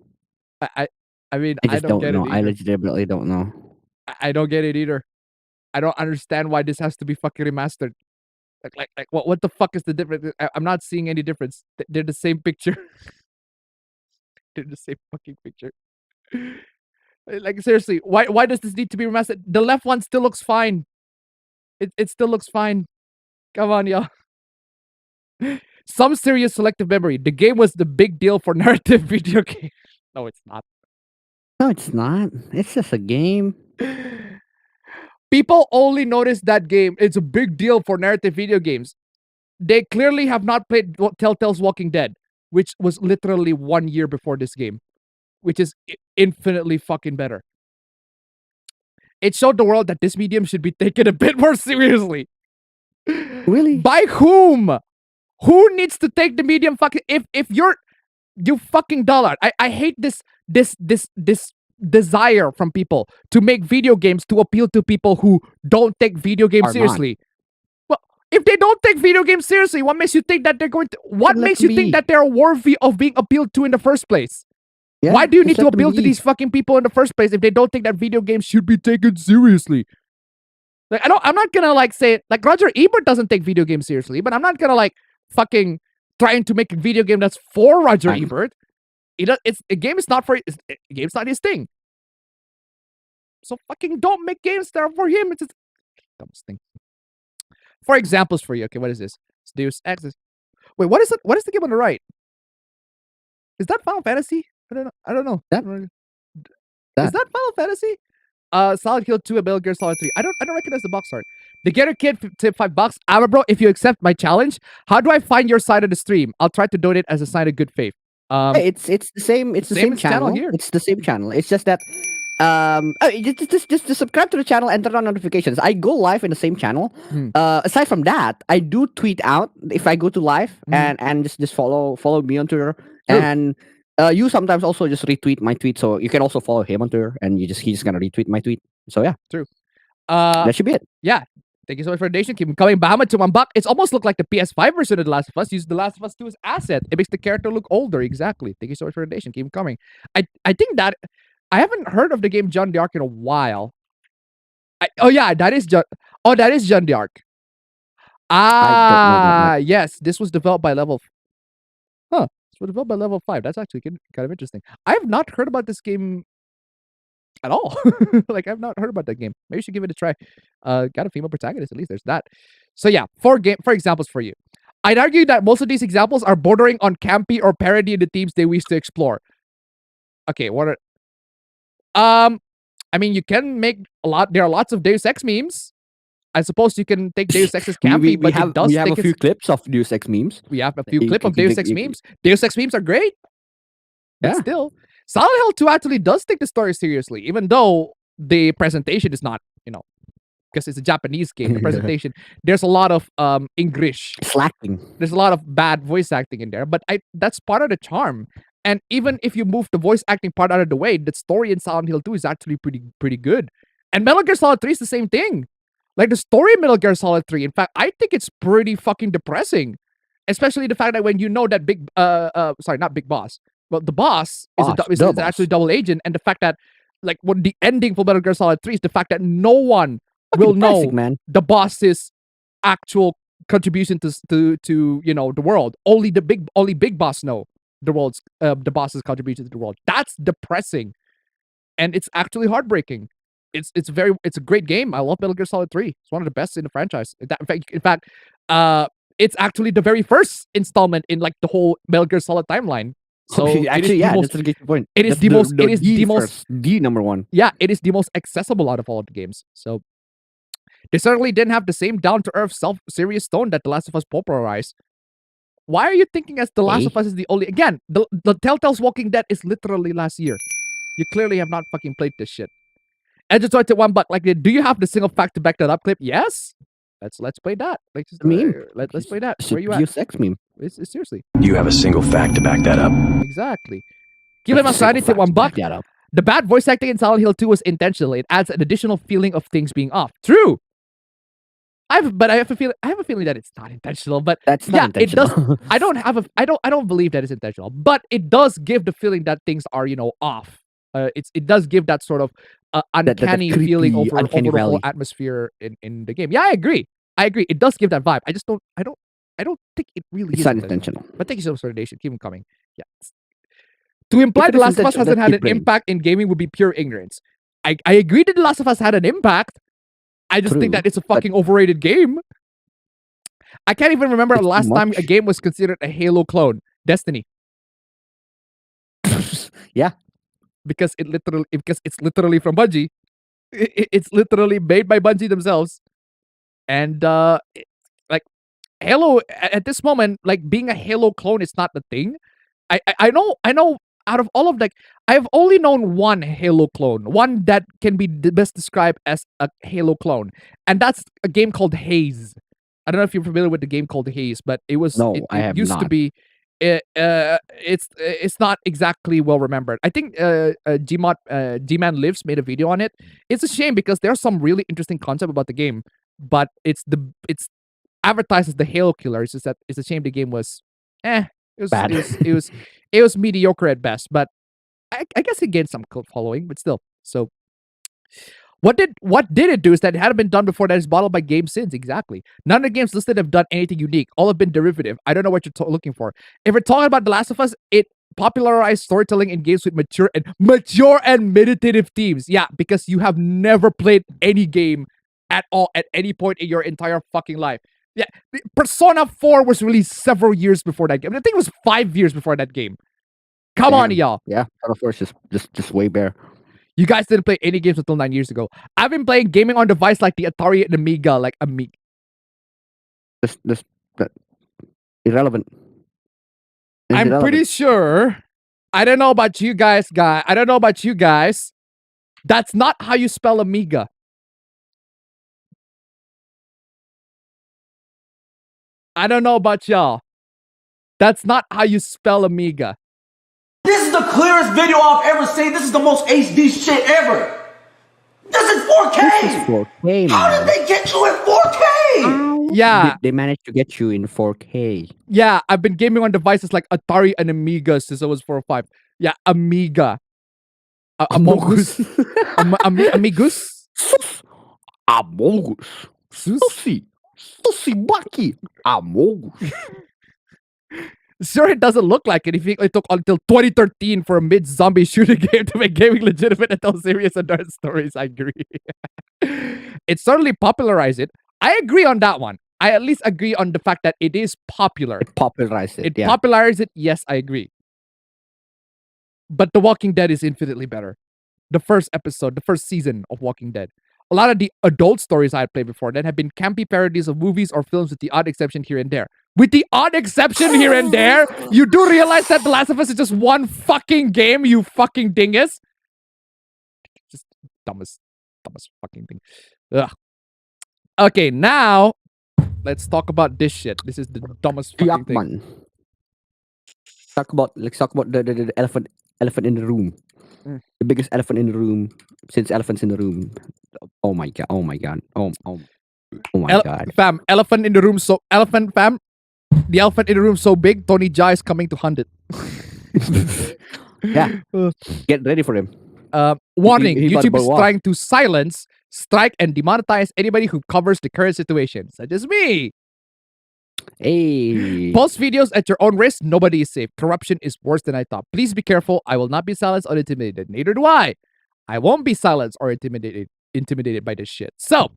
I mean, I just don't get know. it I either. legitimately don't know. I don't get it either. I don't understand why this has to be fucking remastered. Like what the fuck is the difference? I'm not seeing any difference. They're the same picture. They're the same fucking picture. Like seriously, why does this need to be remastered? The left one still looks fine. It still looks fine. Come on, y'all. Some serious selective memory. The game was the big deal for narrative video games. No, it's not. No, it's not. It's just a game. People only notice that game. It's a big deal for narrative video games. They clearly have not played Telltale's Walking Dead, which was literally 1 year before this game, which is infinitely fucking better. It showed the world that this medium should be taken a bit more seriously. Really? By whom? Who needs to take the medium fucking if you're you fucking dollar. I hate this desire from people to make video games to appeal to people who don't take video games seriously. Well, if they don't take video games seriously, what makes you think that they're going to what makes you think that they're worthy of being appealed to in the first place? Yeah, why do you need to appeal to these fucking people in the first place if they don't think that video games should be taken seriously? Like I'm not gonna like say like Roger Ebert doesn't take video games seriously, but I'm not gonna like fucking trying to make a video game that's for Roger Ebert. It's a game is not for a game's not his thing. So fucking don't make games that are for him. It's just dumbest thing. For examples for you, okay, what is this? It's Deus Ex. Wait, what is it? What is the game on the right? Is that Final Fantasy? I don't know. Is that Final Fantasy? Silent Hill 2 and Metal Gear Solid 3. I don't recognize the box art. The Getter Kid tip $5. Bro, if you accept my challenge, how do I find your side of the stream? I'll try to donate as a sign of good faith. Hey, it's the same. It's the same channel here. It's the same channel. It's just that just subscribe to the channel and turn on notifications. I go live in the same channel. Aside from that, I do tweet out if I go to live and just follow me on Twitter. And you sometimes also just retweet my tweet, so you can also follow him on Twitter, and he's just gonna retweet my tweet. So yeah, true. That should be it. Yeah. Thank you so much for the donation. Keep them coming. Bahamut to $1. It's almost looked like the PS5 version of The Last of Us. Use The Last of Us 2 as asset. It makes the character look older. Exactly. Thank you so much for the donation. Keep them coming. I think that I haven't heard of the game John the Ark in a while. That is John the Ark. Yes. This was developed by Level. This was developed by Level 5. That's actually kind of interesting. I have not heard about this game at all. Like I've not heard about that game. Maybe you should give it a try. Got a female protagonist, at least there's that. So yeah, for examples for you. I'd argue that most of these examples are bordering on campy or parody in the themes they wish to explore. Okay, what are I mean you can make there are lots of Deus Ex memes. I suppose you can take Deus Ex as campy, we have a few clips of Deus Ex memes. We have a few clips of Deus Ex memes. Deus Ex memes are great. But still, Silent Hill 2 actually does take the story seriously, even though the presentation is not, because it's a Japanese game. The presentation, there's a lot of English. Slacking. There's a lot of bad voice acting in there, but that's part of the charm. And even if you move the voice acting part out of the way, the story in Silent Hill 2 is actually pretty good. And Metal Gear Solid 3 is the same thing. Like the story in Metal Gear Solid 3, in fact, I think it's pretty fucking depressing. Especially the fact that when you know that not Big Boss. Well, the boss is actually double agent, and the fact that, like, when the ending for Metal Gear Solid 3 is the fact that no one will know the boss's actual contribution to you know the world. Only big boss know the world's the boss's contribution to the world. That's depressing, and it's actually heartbreaking. It's a great game. I love Metal Gear Solid 3. It's one of the best in the franchise. In fact, it's actually the very first installment in like the whole Metal Gear Solid timeline. So actually, yeah, that's a good point. It is the most. It is the most. The number one. Yeah, it is the most accessible out of all of the games. So they certainly didn't have the same down-to-earth, self-serious tone that The Last of Us popularized. Why are you thinking as The Last of Us is the only... Again, the Telltale's Walking Dead is literally last year. You clearly have not fucking played this shit. Edgeoid one buck. Like, do you have the single fact to back that up, Clip? Yes. Let's play that. Like, let's play that. Where you at? Sex meme. It's seriously. You have a single fact to back that up. Exactly. Give him a sanity one buck. The bad voice acting in Silent Hill 2 was intentional. It adds an additional feeling of things being off. True. I have a feeling that it's not intentional. But that's not intentional. It does. I don't believe that it's intentional. But it does give the feeling that things are off. It does give that sort of uncanny creepy, feeling over the valley. whole atmosphere in the game. Yeah, I agree. It does give that vibe. I just don't. I don't think it really is not intentional. But thank you so much for the donation. Keep them coming. Yeah. To imply The Last of Us hasn't had an impact in gaming would be pure ignorance. I agree that The Last of Us had an impact. I just think that it's a fucking overrated game. I can't even remember the last time a game was considered a Halo clone. Destiny. Yeah. Because it's literally from Bungie. It's literally made by Bungie themselves. And like Halo at this moment, like being a Halo clone is not the thing. I know out of all of like I've only known one Halo clone, one that can be best described as a Halo clone, and that's a game called Haze. I don't know if you're familiar with the game called Haze, but it was it used to be. It's not exactly well remembered. I think G-Man Lives made a video on it. It's a shame because there's some really interesting concept about the game, but it's advertised as the Halo killer. It's just that it's a shame the game was bad. It was mediocre at best, but I guess it gained some cult following, but still. So what did it do is that it hadn't been done before that is bottled by Game Sins. Exactly. None of the games listed have done anything unique. All have been derivative. I don't know what you're looking for. If we're talking about The Last of Us, it popularized storytelling in games with mature and meditative themes. Yeah, because you have never played any game at all at any point in your entire fucking life. Yeah, Persona 4 was released several years before that game. I think it was 5 years before that game. Come on, y'all. Yeah, Persona 4 is just way bare. You guys didn't play any games until 9 years ago. I've been playing gaming on device like the Atari and Amiga, like Amiga. This irrelevant. I'm pretty sure. I don't know about you guys, I don't know about you guys. That's not how you spell Amiga. I don't know about y'all. That's not how you spell Amiga. This is the clearest video I've ever seen. This is the most HD shit ever. This is 4K. This is 4K, How did they get you in 4K? Yeah. They managed to get you in 4K. Yeah, I've been gaming on devices like Atari and Amiga since I was 4 or 5. Yeah, Amiga. Amogus. Amigus? Amogus. Susi Baki. Amogus. Sure, it doesn't look like it. It took until 2013 for a mid-zombie shooter game to make gaming legitimate and tell serious and dark stories. I agree. It certainly popularized it. I agree on that one. I at least agree on the fact that it is popular. It popularized it. It popularized it. Yes, I agree. But The Walking Dead is infinitely better. The first episode, the first season of Walking Dead. A lot of the adult stories I had played before that have been campy parodies of movies or films with the odd exception here and there. With the odd exception here and there, you do realize that The Last of Us is just one fucking game, you fucking dingus. Just dumbest fucking thing. Ugh. Okay, now let's talk about this shit. This is the dumbest fucking thing. Let's talk about the elephant in the room. The biggest elephant in the room since elephants in the room. Oh my god. Oh my god. Oh my god. Fam, elephant in the room the elephant in the room so big, Tony Jaa is coming to hunt it. Yeah. Get ready for him. Warning, YouTube is trying to silence, strike, and demonetize anybody who covers the current situation, such as me. Hey. Post videos at your own risk. Nobody is safe. Corruption is worse than I thought. Please be careful. I will not be silenced or intimidated. Neither do I. I won't be silenced or intimidated by this shit. So,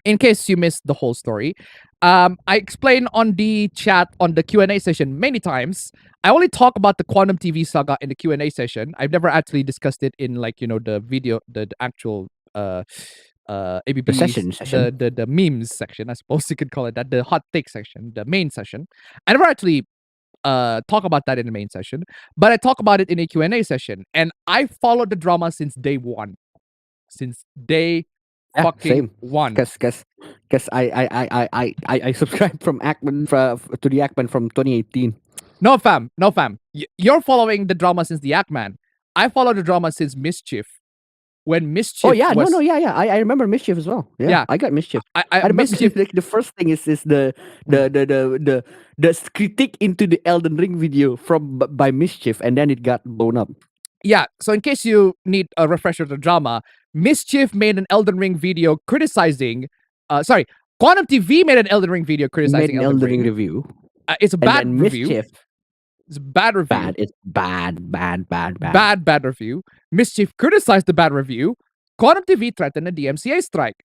in case you missed the whole story, I explained on the chat on the Q&A session many times. I only talk about the Quantum TV saga in the Q&A session. I've never actually discussed it in the video, the actual APB session. the memes section, I suppose you could call it that, the hot take section, the main session. I never actually talk about that in the main session, but I talk about it in a Q&A session, and I followed the drama since day one. Since day fucking one. Because I subscribed from Ackman to the Ackman from 2018. No fam. You're following the drama since the Ackman. I followed the drama since Mischief. When Mischief I remember Mischief as well. Yeah. I got Mischief. I remember Mischief. The first thing is the critique into the Elden Ring video by Mischief, and then it got blown up. Yeah, so in case you need a refresher of the drama, Mischief made an Elden Ring video criticizing Quantum TV made an Elden Ring video criticizing Elden Ring review. It's a bad review. Mischief, it's a bad review. It's bad. Bad review. Mischief criticized the bad review. Quantum TV threatened a DMCA strike.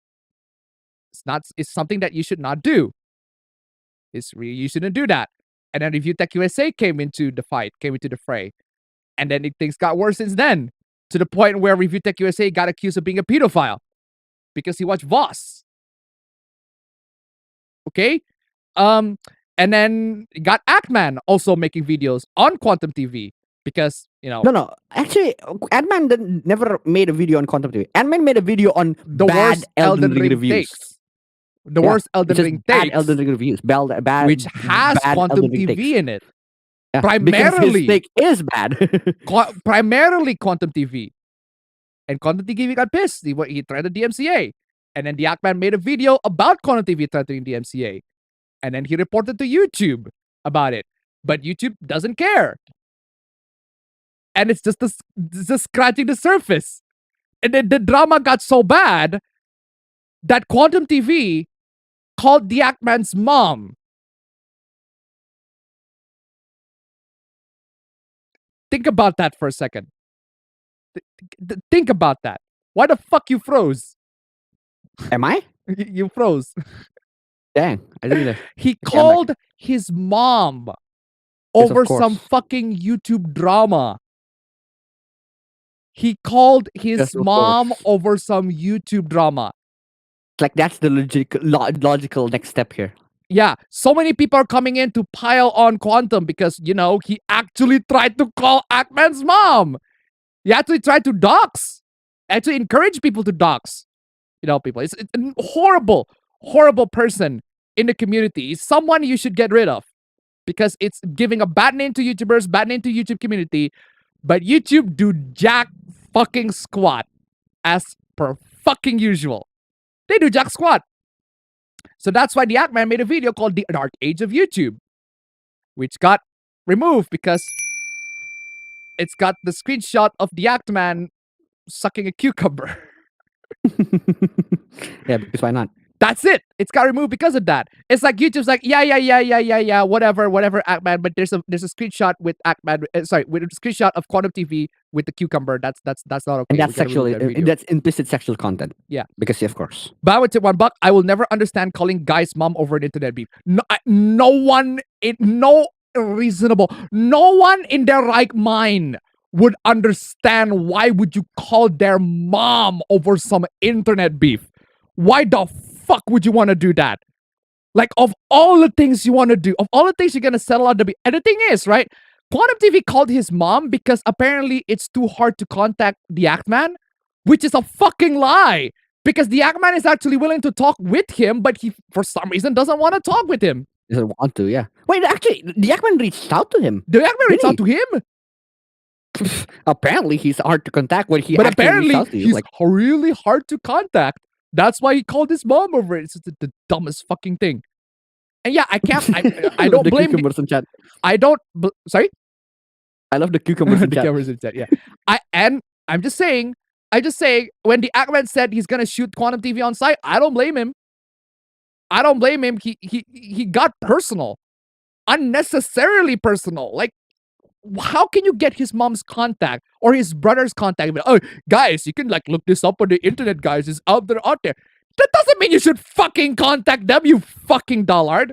It's something that you should not do. You shouldn't do that. And then Review Tech USA came into the fray. And then things got worse since then. To the point where Review Tech USA got accused of being a pedophile. Because he watched Voss. Okay? And then got Ackman also making videos on Quantum TV. Because, No. Actually, Adman never made a video on Quantum TV. Adman made a video on the bad worst Elden Ring reviews. Takes. The worst Elden Ring bad takes. Elden Ring reviews. Bad, which has bad Quantum Elden Ring TV takes. in it. Yeah, Primarily. Because his take is bad. Primarily Quantum TV. And Quantum TV got pissed. He threatened DMCA. And then the Ackman made a video about Quantum TV threatening DMCA. And then he reported to YouTube about it. But YouTube doesn't care. And it's just scratching the surface. And then the drama got so bad that Quantum TV called the Ackman's mom. Think about that for a second. Think about that. Why the fuck you froze? Am I? You froze. Dang, I didn't know. He called his mom over some fucking YouTube drama. He called his mom over some YouTube drama. Like, that's the logical next step here. Yeah, so many people are coming in to pile on Quantum because, he actually tried to call Ackman's mom. He actually tried to dox. Actually encourage people to dox. People. It's a horrible person in the community. It's someone you should get rid of. Because it's giving a bad name to YouTubers, bad name to YouTube community. But YouTube do jack fucking squat. As per fucking usual. They do jack squat. So that's why the Ackman made a video called The Dark Age of YouTube. Which got removed because it's got the screenshot of the Ackman sucking a cucumber. Yeah, because why not? That's it. It's got removed because of that. It's like YouTube's like, yeah, whatever, Ackman. But there's a screenshot with Ackman. With a screenshot of Quantum TV with the cucumber. That's not okay. And that's implicit sexual content. Yeah, because of course. But I would say $1. I will never understand calling guy's mom over an internet beef. No one in their right mind would understand why would you call their mom over some internet beef. Why the fuck would you want to do that? Like, of all the things you want to do, of all the things you're going to settle on the beef. And the thing is, right? Quantum TV called his mom because apparently it's too hard to contact the Ackman, which is a fucking lie. Because the Ackman is actually willing to talk with him, but he, for some reason, doesn't want to talk with him. He doesn't want to, yeah. Wait, actually, the Ackman reached out to him. The Ackman reached out to him? Apparently, he's hard to contact when he but actually apparently, reached out to you. He's really hard to contact. That's why he called his mom over it. It's just the dumbest fucking thing. And yeah, I can't. I don't blame him. I don't. Sorry. I love the cucumbers in chat. Cucumbers in chat. Yeah. I'm just saying. When the Ackman said he's gonna shoot Quantum TV on site, I don't blame him. I don't blame him. He got personal, unnecessarily personal. Like, how can you get his mom's contact or his brother's contact? Oh, guys, you can like look this up on the internet, guys. It's out there. That doesn't mean you should fucking contact them, you fucking dullard.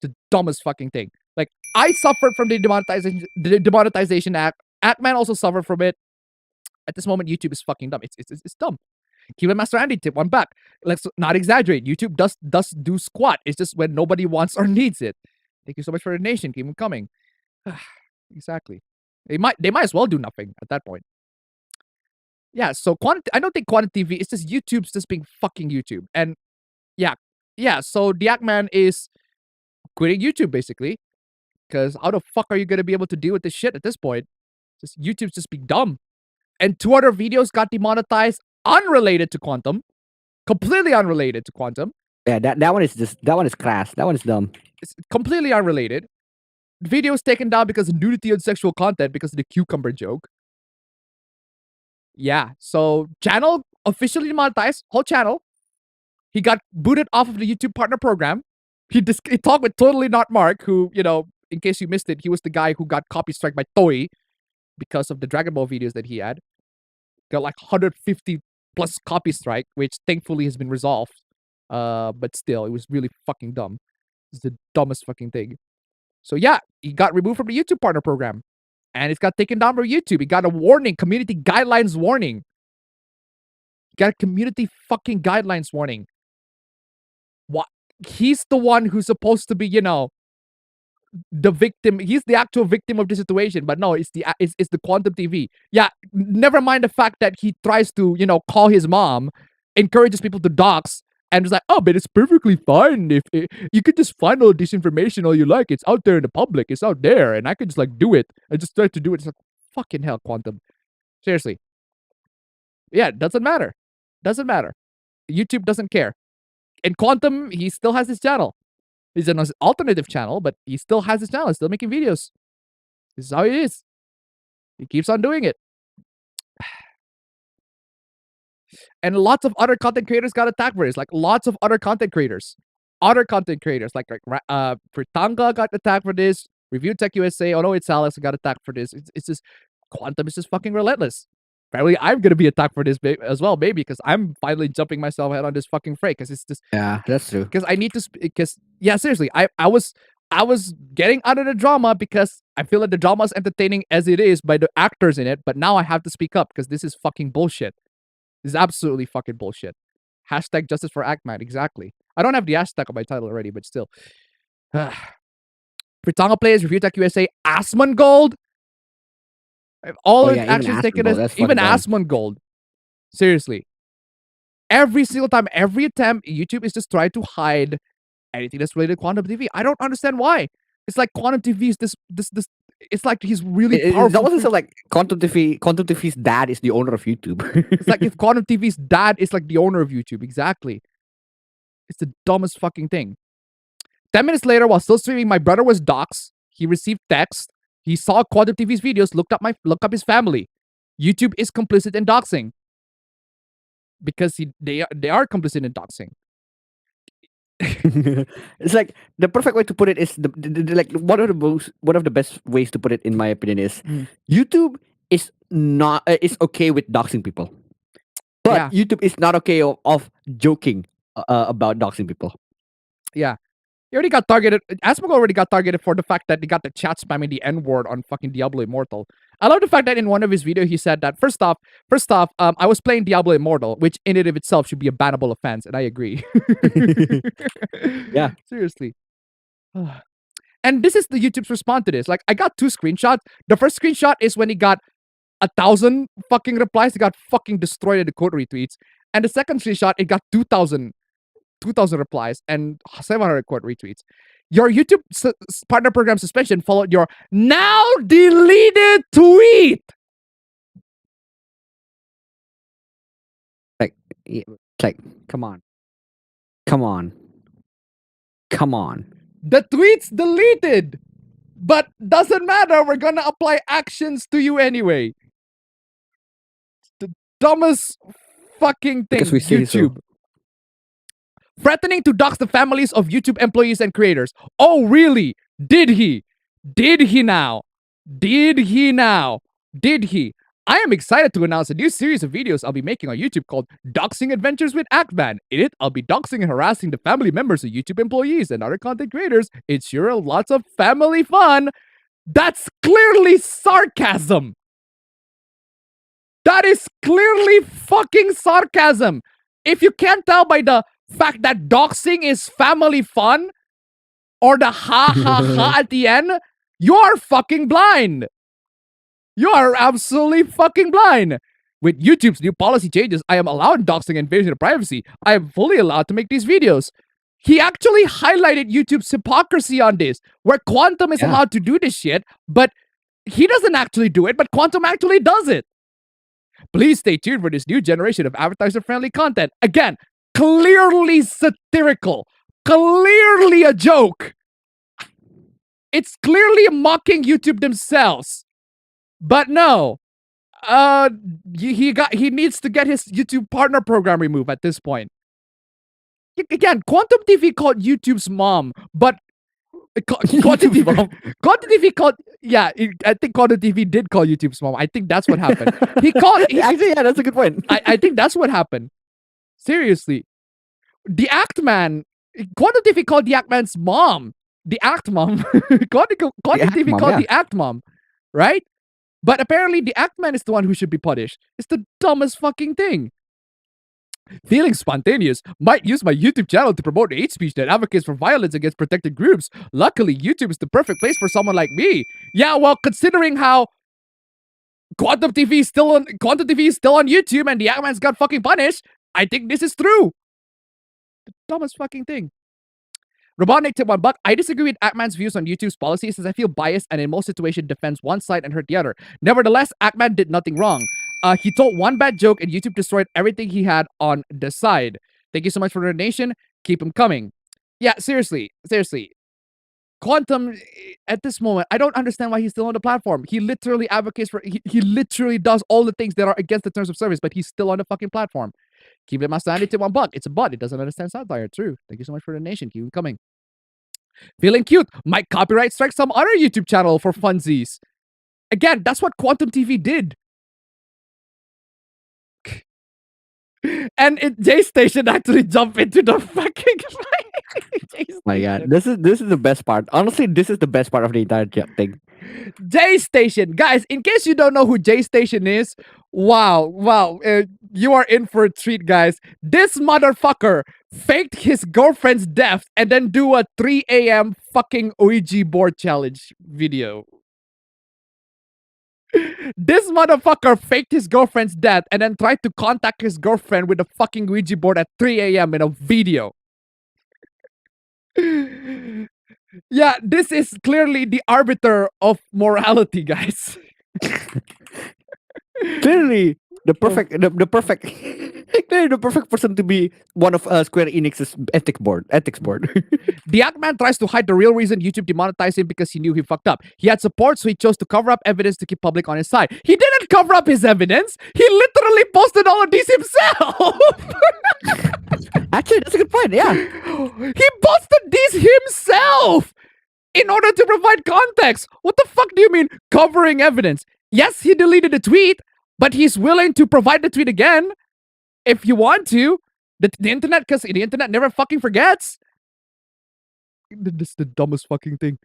The dumbest fucking thing. Like, I suffered from the demonetization act. Ackman also suffered from it. At this moment, YouTube is fucking dumb. It's dumb. Keep it, Master Andy. Tip one back. Let's not exaggerate. YouTube does do squat. It's just when nobody wants or needs it. Thank you so much for the donation. Keep them coming. Exactly. They might as well do nothing at that point. Yeah. So I don't think Quantum TV. It's just YouTube's just being fucking YouTube. And yeah. So the Ackman is quitting YouTube basically, because how the fuck are you gonna be able to deal with this shit at this point? Just YouTube's just being dumb. And 2 other videos got demonetized, unrelated to Quantum, completely unrelated to Quantum. Yeah, that one is crass. That one is dumb. It's completely unrelated. Videos taken down because of nudity and sexual content because of the cucumber joke. Yeah, so channel officially demonetized, whole channel. He got booted off of the YouTube partner program. He talked with Totally Not Mark, who, you know, in case you missed it, he was the guy who got copy strike by Toei because of the Dragon Ball videos that he had. Got like 150 plus copy strike, which thankfully has been resolved. But still, it was really fucking dumb. It's the dumbest fucking thing. So yeah, he got removed from the YouTube partner program. And it's got taken down by YouTube. He got a warning, community guidelines warning. He got a community fucking guidelines warning. What? He's the one who's supposed to be, you know, the victim. He's the actual victim of the situation, but no, it's the Quantum TV. Yeah, never mind the fact that he tries to, you know, call his mom, encourages people to dox, and was like, oh, but it's perfectly fine if you could just find all this information all you like. It's out there in the public. It's out there, and I could just like do it. I just tried to do it. It's like, fucking hell, Quantum. Seriously. Yeah, it doesn't matter. Doesn't matter. YouTube doesn't care. And Quantum, he still has his channel. He's an alternative channel, but he still has his channel. He's still making videos. This is how it is. He keeps on doing it. And lots of other content creators got attacked for this. Like, lots of other content creators. Other content creators. Like Fritanga got attacked for this. Review Tech USA. Oh no, it's Alex got attacked for this. It's just, Quantum is just fucking relentless. Apparently, I'm gonna be attacked for this as well, maybe, because I'm finally jumping myself head on this fucking fray. Because it's just, yeah, that's true. Because I need to, because yeah, seriously, I was getting out of the drama because I feel like the drama is entertaining as it is by the actors in it, but now I have to speak up because this is fucking bullshit. This is absolutely fucking bullshit. Hashtag justice for Ackman, exactly. I don't have the hashtag on my title already, but still. Fritanga Players, Review Tech USA, Asmongold. All actions taken as even Asmongold. Seriously. Every single time, every attempt, YouTube is just trying to hide anything that's related to Quantum TV. I don't understand why. It's like Quantum TV is this. It's like he's really powerful. That wasn't so like Quantum TV's dad is the owner of YouTube. It's like if Quantum TV's dad is like the owner of YouTube. Exactly. It's the dumbest fucking thing. 10 minutes later, while still streaming, my brother was doxxed. He received text. He saw Quantum TV's videos, looked up his family. YouTube is complicit in doxing. Because they are complicit in doxing. It's like the perfect way to put it is like one of the best ways to put it, in my opinion, is YouTube is not is okay with doxing people, but YouTube is not okay of joking about doxing people. Yeah. He already got targeted. Asmongold already got targeted for the fact that they got the chat spamming the N-word on fucking Diablo Immortal. I love the fact that in one of his videos he said that first off, I was playing Diablo Immortal, which in and of itself should be a bannable offense, and I agree. Yeah. Seriously. And this is the YouTube's response to this. Like, I got 2 screenshots. The first screenshot is when he got 1,000 fucking replies. He got fucking destroyed in the quote retweets. And the second screenshot, it got 2,000 replies and 700 quote retweets. Your YouTube partner program suspension followed your now deleted tweet. Like, come on. The tweet's deleted, but doesn't matter. We're gonna apply actions to you anyway. The dumbest fucking thing. Because we say YouTube. so. threatening to dox the families of YouTube employees and creators. Oh, really? Did he? Did he now? Did he now? Did he? I am excited to announce a new series of videos I'll be making on YouTube called Doxing Adventures with Actman. In it, I'll be doxing and harassing the family members of YouTube employees and other content creators. It's sure lots of family fun. That's clearly sarcasm. That is clearly fucking sarcasm. If you can't tell by the fact that doxing is family fun or the ha ha ha at the end, you are fucking blind. You are absolutely fucking blind. With YouTube's new policy changes, I am allowed doxing and invasion of privacy. I am fully allowed to make these videos. He actually highlighted YouTube's hypocrisy on this, where Quantum is allowed to do this shit, but he doesn't actually do it, but Quantum actually does it. Please stay tuned for this new generation of advertiser-friendly content. Again, clearly satirical. Clearly a joke. It's clearly mocking YouTube themselves. But no, he needs to get his YouTube partner program removed at this point. Again, Quantum TV called YouTube's mom, but Quantum TV called, yeah, I think Quantum TV did call YouTube's mom. I think that's what happened. Actually, yeah, that's a good point. I think that's what happened. Seriously, the Actman, Quantum TV called the Actman's mom, the Act Mom. Quantum TV called the Act Mom, right? But apparently the Actman is the one who should be punished. It's the dumbest fucking thing. Feeling spontaneous, might use my YouTube channel to promote hate speech that advocates for violence against protected groups. Luckily, YouTube is the perfect place for someone like me. Yeah, well, considering how Quantum TV is still on YouTube and the Actman's got fucking punished, I think this is true. The dumbest fucking thing. Robotnik tip $1. I disagree with Actman's views on YouTube's policies as I feel biased and in most situations defends one side and hurt the other. Nevertheless, Actman did nothing wrong. He told one bad joke and YouTube destroyed everything he had on the side. Thank you so much for the donation. Keep him coming. Yeah, seriously. Quantum, at this moment, I don't understand why he's still on the platform. He literally advocates for, he literally does all the things that are against the terms of service, but he's still on the fucking platform. Keep it master to $1. It's a bot. It doesn't understand satire. True. Thank you so much for the donation. Keep him coming. Feeling cute. Might copyright strike some other YouTube channel for funsies. Again, that's what Quantum TV did. And J Station actually jumped into the fucking my God, this is the best part. Honestly, this is the best part of the entire thing. J Station, guys. In case you don't know who J Station is, wow, you are in for a treat, guys. This motherfucker faked his girlfriend's death and then do a 3 a.m. fucking Ouija board challenge video. This motherfucker faked his girlfriend's death and then tried to contact his girlfriend with a fucking Ouija board at 3 a.m. in a video. Yeah, this is clearly the arbiter of morality, guys. Clearly, the perfect person to be one of Square Enix's ethics board. The Actman tries to hide the real reason YouTube demonetized him because he knew he fucked up. He had support, so he chose to cover up evidence to keep public on his side. He didn't cover up his evidence. He literally posted all of these himself. Actually, that's a good point. Yeah, he posted these himself in order to provide context. What the fuck do you mean covering evidence? Yes, he deleted the tweet, but he's willing to provide the tweet again if you want to. The internet, because the internet never fucking forgets. This is the dumbest fucking thing.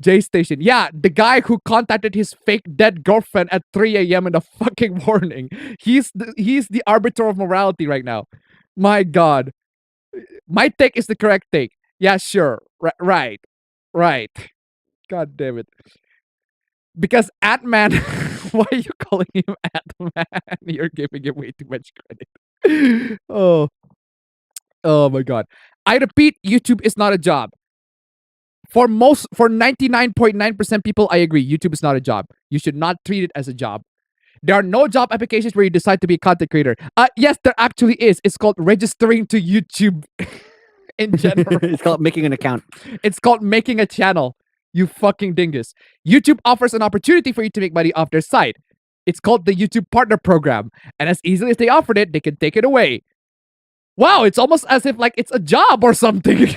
J Station. Yeah, the guy who contacted his fake dead girlfriend at 3 a.m. in the fucking morning. He's the arbiter of morality right now. My God. My take is the correct take. Yeah, sure. Right. God damn it. Because Atman, why are you calling him Atman? You're giving him way too much credit. Oh my God. I repeat, YouTube is not a job. For 99.9% people, I agree. YouTube is not a job. You should not treat it as a job. There are no job applications where you decide to be a content creator. Yes, there actually is. It's called registering to YouTube in general. It's called making an account. It's called making a channel. You fucking dingus. YouTube offers an opportunity for you to make money off their site. It's called the YouTube Partner Program. And as easily as they offered it, they can take it away. Wow, it's almost as if like it's a job or something.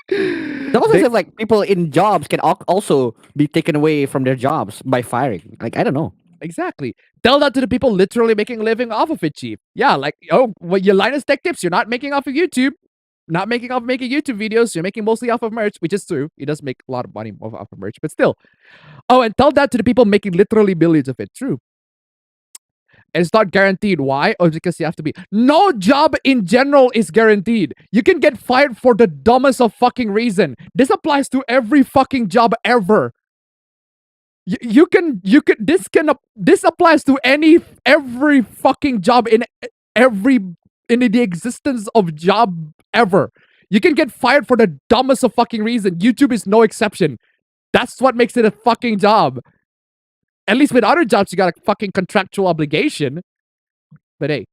It's almost as if like people in jobs can also be taken away from their jobs by firing. Like, I don't know. Exactly. Tell that to the people literally making a living off of it, Chief. Yeah, like, oh, well, your Linus Tech Tips, you're not making off of YouTube. Not making off making YouTube videos. You're making mostly off of merch, which is true. He does make a lot of money off of merch, but still. Oh, and tell that to the people making literally millions of it. True. And it's not guaranteed. Why? Oh, because you have to be. No job in general is guaranteed. You can get fired for the dumbest of fucking reason. This applies to every fucking job ever. This applies to every fucking job in the existence of job ever. You can get fired for the dumbest of fucking reason. YouTube is no exception. That's what makes it a fucking job. At least with other jobs, you got a fucking contractual obligation. But hey,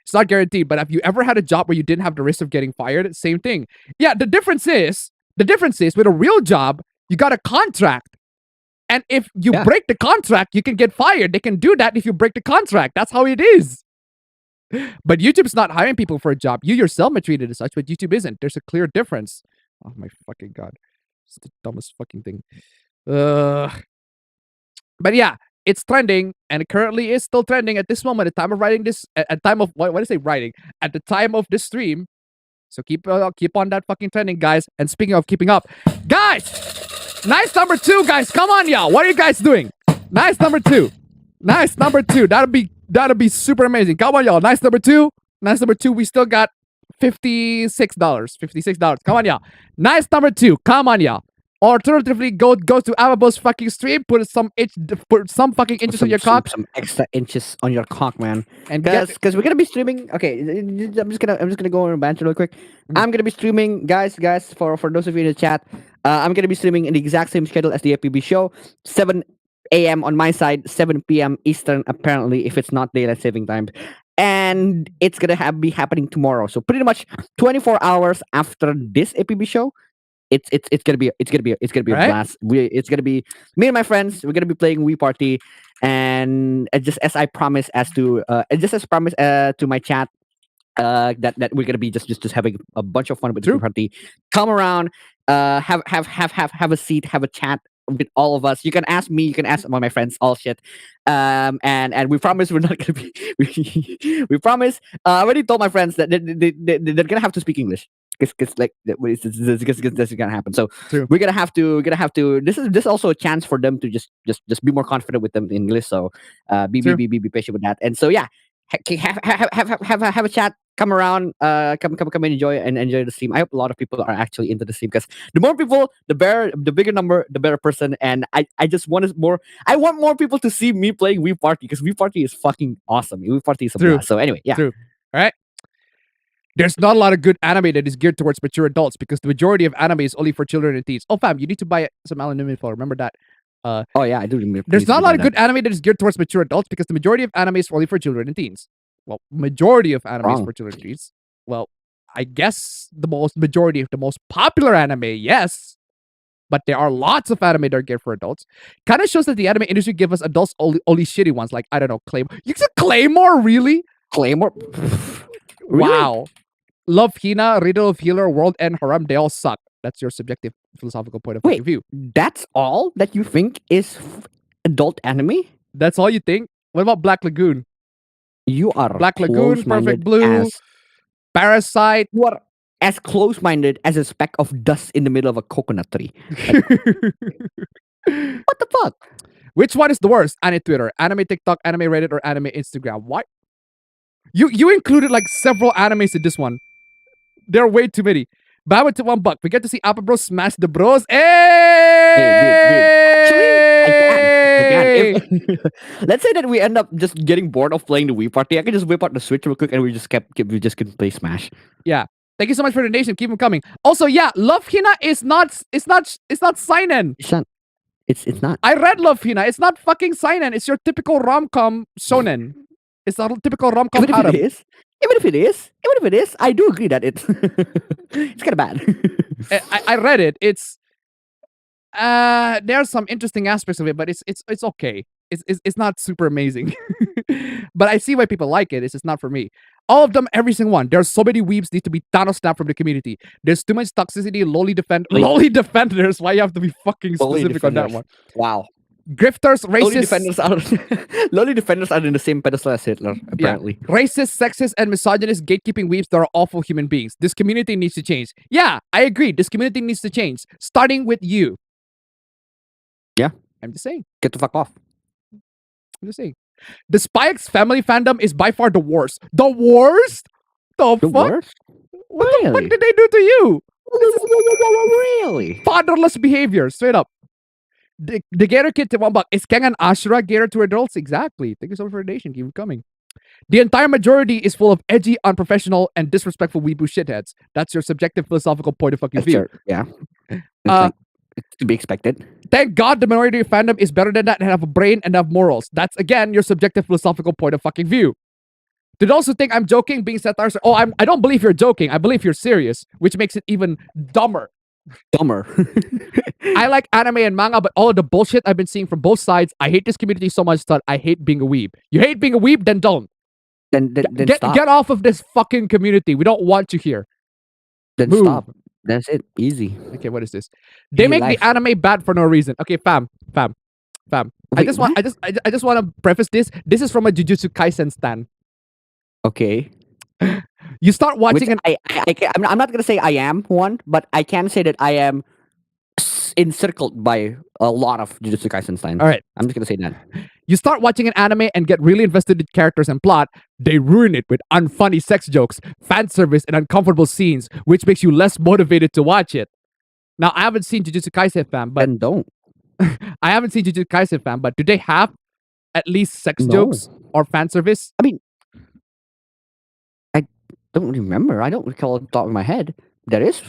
it's not guaranteed. But have you ever had a job where you didn't have the risk of getting fired? Same thing. Yeah, the difference is with a real job, you got a contract. And if you break the contract, you can get fired. They can do that if you break the contract. That's how it is. But YouTube's not hiring people for a job. You yourself are treated as such, but YouTube isn't. There's a clear difference. Oh my fucking god. It's the dumbest fucking thing. But yeah, it's trending, and it currently is still trending at this moment. At the time of writing this, at time of what did I say writing? At the time of this stream. So keep on that fucking trending, guys. And speaking of keeping up, guys. Nice number 2, guys. Come on, y'all. What are you guys doing? Nice number 2. Nice number 2. That'll be super amazing. Come on, y'all. Nice number 2. Nice number 2. We still got $56. $56. Come on, y'all. Nice number 2. Come on, y'all. Alternatively, go to Avabo's fucking stream. Put some fucking inches on your cock. Some extra inches on your cock, man. And because we're gonna be streaming. Okay, I'm just gonna go on banter real quick. I'm gonna be streaming, guys. For those of you in the chat, I'm gonna be streaming in the exact same schedule as the APB show. 7 a.m. on my side, 7 p.m. Eastern. Apparently, if it's not daylight saving time. And it's gonna be happening tomorrow. So pretty much 24 hours after this APB show. It's gonna be a blast. It's gonna be me and my friends. We're gonna be playing Wii Party, and just as promised to my chat, that we're gonna be just having a bunch of fun with the Wii Party. Come around, have a seat, have a chat with all of us. You can ask me, you can ask all my friends, all shit. And we promise we're not gonna be. We promise. I already told my friends that they're gonna have to speak English. Because like this is gonna happen. So we're gonna have to. This is also a chance for them to just be more confident with them in English. So be patient with that. And so yeah, have a chat. Come around. Come and enjoy the stream. I hope a lot of people are actually into the stream because the more people, the bigger number, the better person. And I just want more. I want more people to see me playing Wii Party because Wii Party is fucking awesome. Wii Party is a blast. So anyway, yeah. True. All right. There's not a lot of good anime that is geared towards mature adults because the majority of anime is only for children and teens. Oh, fam, you need to buy some aluminum foil. Remember that. Oh, yeah, I do remember. There's not a lot of good anime that is geared towards mature adults because the majority of anime is only for children and teens. Well, majority of anime is for children and teens. Well, I guess the most popular anime, yes. But there are lots of anime that are geared for adults. Kind of shows that the anime industry gives us adults only shitty ones. Like, I don't know, Claymore. You said Claymore? Really? Claymore? Really? Wow. Love Hina, Riddle of Healer, World End, Haram, they all suck. That's your subjective philosophical point of view. That's all that you think is adult anime? That's all you think? What about Black Lagoon? You are Black Lagoon, Perfect Blue, Parasite. You are as close-minded as a speck of dust in the middle of a coconut tree. What the fuck? Which one is the worst? Anime Twitter, Anime TikTok, Anime Reddit, or Anime Instagram? What? You included like several animes in this one. There are way too many. Bow to $1. We get to see Appa Bro smash the bros. Hey! Actually, I can. Let's say that we end up just getting bored of playing the Wii Party. I can just whip out the Switch real quick and we just can play Smash. Yeah. Thank you so much for the donation. Keep them coming. Also, yeah, Love Hina is not seinen. It's not. I read Love Hina. It's not fucking seinen. It's your typical rom-com shonen. It's a typical rom-com harem. Even if it is, I do agree that it's it's kind of bad. I read it. It's there are some interesting aspects of it, but it's okay. it's not super amazing. But I see why people like it. It's just not for me. All of them, every single one. There's so many weebs need to be Thanos snapped from the community. There's too much toxicity, lolly defenders. Why you have to be fucking specific on that one? Wow. Grifters, racists. Lolly defenders are in the same pedestal as Hitler, apparently. Yeah. Racist, sexist, and misogynist gatekeeping weebs that are awful human beings. This community needs to change. Yeah, I agree. This community needs to change. Starting with you. Yeah. I'm just saying. Get the fuck off. I'm just saying. The Spy X Family fandom is by far the worst. The worst? The fuck? Worst? What the fuck did they do to you? Really? Fatherless behavior, straight up. The Gator Kid to $1. Is Kang and Ashura Gator to adults? Exactly. Thank you so much for the donation. Keep it coming. The entire majority is full of edgy, unprofessional, and disrespectful weeboo shitheads. That's your subjective philosophical point of fucking view. Yeah. It's to be expected. Thank God the minority of fandom is better than that and have a brain and have morals. That's, again, your subjective philosophical point of fucking view. Did also think I'm joking being satire? Oh, I don't believe you're joking. I believe you're serious, which makes it even dumber. I like anime and manga, but all of the bullshit I've been seeing from both sides, I hate this community so much that I hate being a weeb. You hate being a weeb? Then don't. Then stop. Get off of this fucking community. We don't want you here. Then Move. stop. That's it. Easy. Okay, what is this? They make the anime bad for no reason. Okay, fam. Wait, I just want to preface this. This is from a Jujutsu Kaisen stan. Okay. You start watching I'm not gonna say I am one, but I can say that I am encircled by a lot of Jujutsu Kaisen stans. All right. I'm just gonna say that. You start watching an anime and get really invested in characters and plot. They ruin it with unfunny sex jokes, fan service, and uncomfortable scenes, which makes you less motivated to watch it. Now, I haven't seen Jujutsu Kaisen, fam, but Then don't. I haven't seen Jujutsu Kaisen, fam, but do they have at least sex jokes or fan service? I mean, I don't remember. I don't recall off the top of my head. There is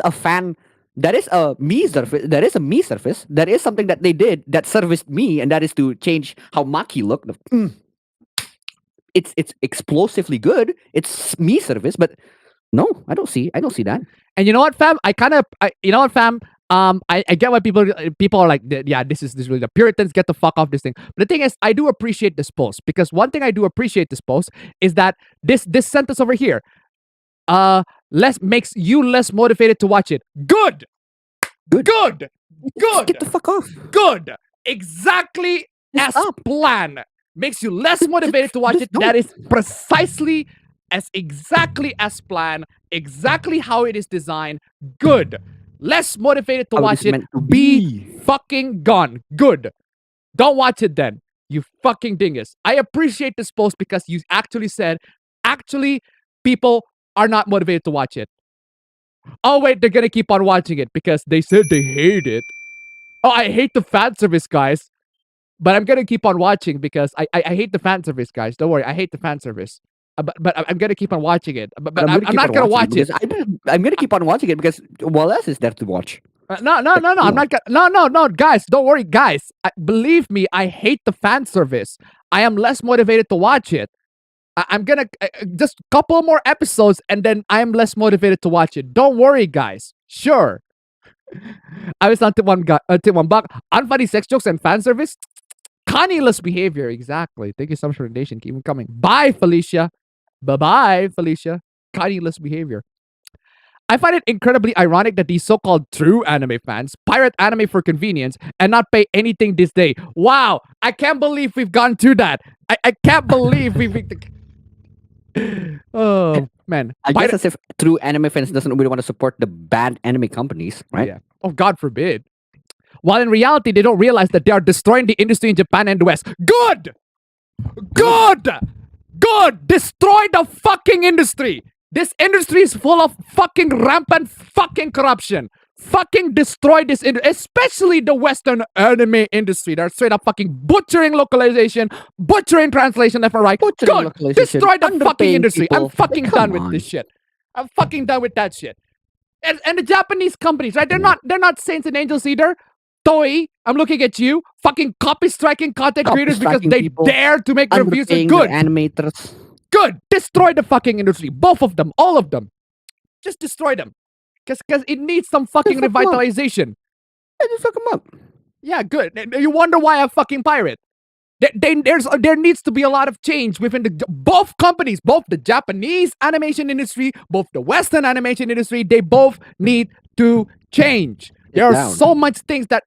a fan. That is a me surface. That is a me surface. That is something that they did that serviced me, and that is to change how Maki looked. It's explosively good. It's me service, but no, I don't see that. And you know what, fam? I get why people are like, yeah, this is really the Puritans, get the fuck off this thing. But the thing is, I do appreciate this post, because one thing I do appreciate this post is that this sentence over here, makes you less motivated to watch it. Good. Get the fuck off. Good. Exactly as planned. Makes you less motivated to watch it. That is precisely exactly as planned. Exactly how it is designed. Good. Less motivated to watch it. Be fucking gone. Good. Don't watch it then. You fucking dingus. I appreciate this post because you actually said, people are not motivated to watch it. Oh, wait, they're gonna keep on watching it because they said they hate it. Oh, I hate the fan service, guys. But I'm gonna keep on watching because I hate the fan service, guys. Don't worry, I hate the fan service. But I'm gonna keep on watching it. But I'm not gonna watch it. I'm gonna keep on watching it because what else is there to watch? No. I'm not gonna. No, guys. Don't worry, guys. Believe me, I hate the fan service. I am less motivated to watch it. I'm gonna just a couple more episodes and then I'm less motivated to watch it. Don't worry, guys. Sure. I was on tip one buck. Unfunny sex jokes and fan service. Connie-less behavior. Exactly. Thank you so much for the donation. Keep them coming. Bye, Felicia. Bye-bye, Felicia. Connie-less behavior. I find it incredibly ironic that these so-called true anime fans pirate anime for convenience and not pay anything this day. Wow. I can't believe we've gone through that. I can't believe we've... Oh, man. I guess as if true anime fans doesn't really want to support the bad anime companies, right? Yeah. Oh, God forbid. While in reality, they don't realize that they are destroying the industry in Japan and the West. Good! Destroy the fucking industry! This industry is full of fucking rampant fucking corruption. Fucking destroy this industry, especially the Western anime industry. They're straight up fucking butchering localization, butchering translation left and right. Good! Destroy the fucking industry. I'm fucking done with this shit. I'm fucking done with that shit. And the Japanese companies, right? They're not saints and angels either. Toei, I'm looking at you, fucking copy striking content creators because they dare to make reviews. Good. Animators. Good. Destroy the fucking industry. Both of them. All of them. Just destroy them. Because it needs some fucking revitalization. Just fuck them up. Yeah, good. You wonder why I fucking pirate. There needs to be a lot of change within both companies, both the Japanese animation industry, both the Western animation industry. They both need to change. There are so much things that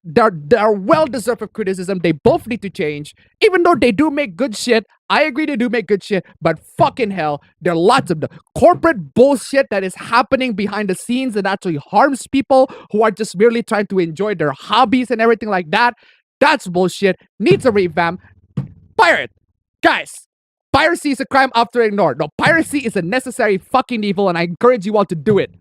are well deserved of criticism. They both need to change. Even though they do make good shit, I agree they do make good shit, but fucking hell, there are lots of the corporate bullshit that is happening behind the scenes that actually harms people who are just merely trying to enjoy their hobbies and everything like that. That's bullshit. Needs a revamp. Pirate! Guys, piracy is a crime often ignored. No, piracy is a necessary fucking evil, and I encourage you all to do it.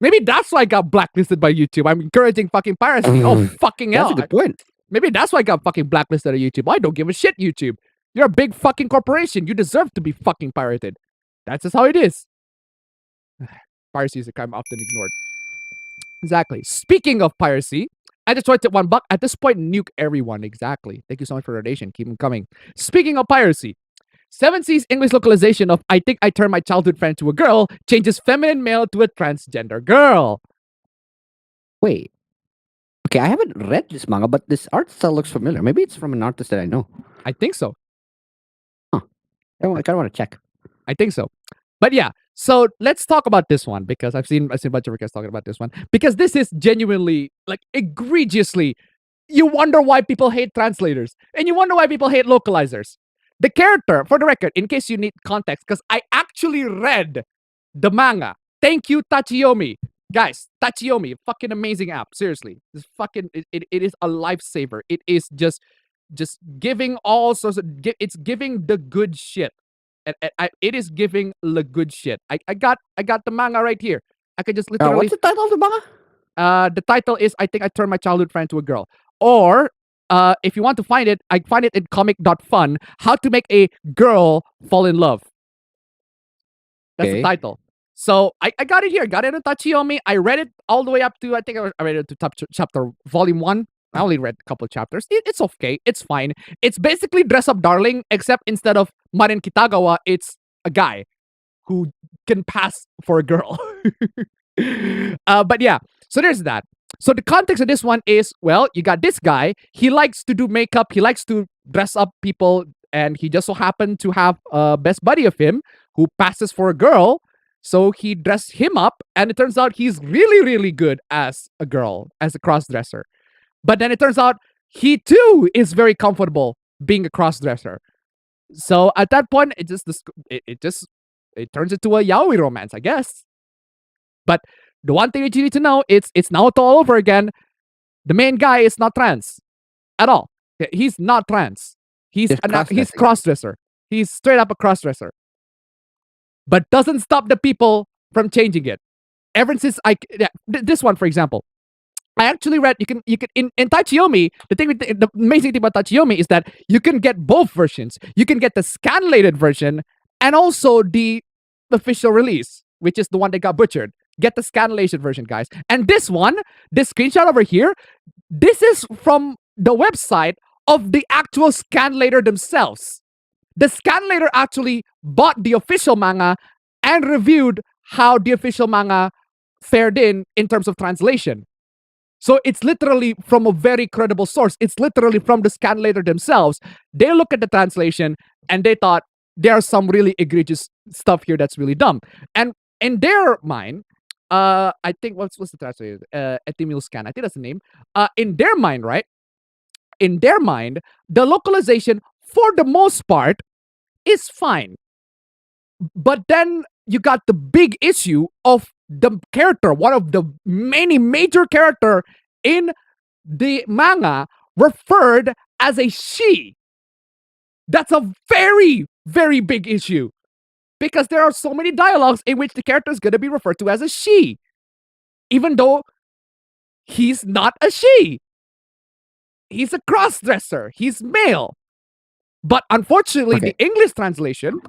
Maybe that's why I got blacklisted by YouTube. I'm encouraging fucking piracy. Oh, fucking hell. That's a good point. Maybe that's why I got fucking blacklisted on YouTube. I don't give a shit, YouTube. You're a big fucking corporation. You deserve to be fucking pirated. That's just how it is. Piracy is a crime often ignored. Exactly. Speaking of piracy, I just tweeted $1. At this point, nuke everyone. Exactly. Thank you so much for the donation. Keep them coming. Speaking of piracy, 7C's English localization of I Think I Turned My Childhood Friend to a Girl changes feminine male to a transgender girl. Wait. Okay, I haven't read this manga, but this art style looks familiar. Maybe it's from an artist that I know. I think so. Huh. I kind of want to check. I think so. But yeah, so let's talk about this one because I've seen a bunch of guys talking about this one because this is genuinely, like, egregiously. You wonder why people hate translators and you wonder why people hate localizers. The character, for the record, in case you need context, because I actually read the manga. Thank you, Tachiyomi. Guys, Tachiyomi, fucking amazing app. Seriously. This fucking it is a lifesaver. It is just giving all sorts of it's giving the good shit. And it is giving the good shit. I got the manga right here. I could just literally what's the title of the manga? The title is I Think I Turned My Childhood Friend to a Girl. Or if you want to find it, I find it in comic.fun. How to Make a Girl Fall in Love. That's the title. So I got it here. Got it in Tachiyomi. I read it all the way up to, I think I read it to chapter volume 1. I only read a couple chapters. It's okay. It's fine. It's basically Dress Up Darling, except instead of Marin Kitagawa, it's a guy who can pass for a girl. But yeah, so there's that. So the context of this one is, well, you got this guy. He likes to do makeup. He likes to dress up people. And he just so happened to have a best buddy of him who passes for a girl. So he dressed him up. And it turns out he's really, really good as a girl, as a cross-dresser. But then it turns out he too is very comfortable being a cross-dresser. So at that point, it turns into a yaoi romance, I guess. But the one thing that you need to know, it's Naoto all over again. The main guy is not trans at all. He's not trans. He's cross-dresser. He's straight up a cross-dresser. But doesn't stop the people from changing it. Ever since this one, for example, I actually read you can in Tachiyomi, the amazing thing about Tachiyomi is that you can get both versions. You can get the scanlated version and also the official release, which is the one that got butchered. Get the scanlation version, guys. And this one, this screenshot over here, this is from the website of the actual scanlator themselves. The scanlator actually bought the official manga and reviewed how the official manga fared in terms of translation. So it's literally from a very credible source. It's literally from the scanlator themselves. They look at the translation and they thought there's some really egregious stuff here that's really dumb. And in their mind, I think what's the translator? Etimil Scan. I think that's the name. In their mind, right? In their mind, the localization for the most part is fine. But then you got the big issue of the character, one of the many major character in the manga referred as a she. That's a very, very big issue. Because there are so many dialogues in which the character is going to be referred to as a she. Even though he's not a she. He's a cross-dresser. He's male. But unfortunately, the English translation...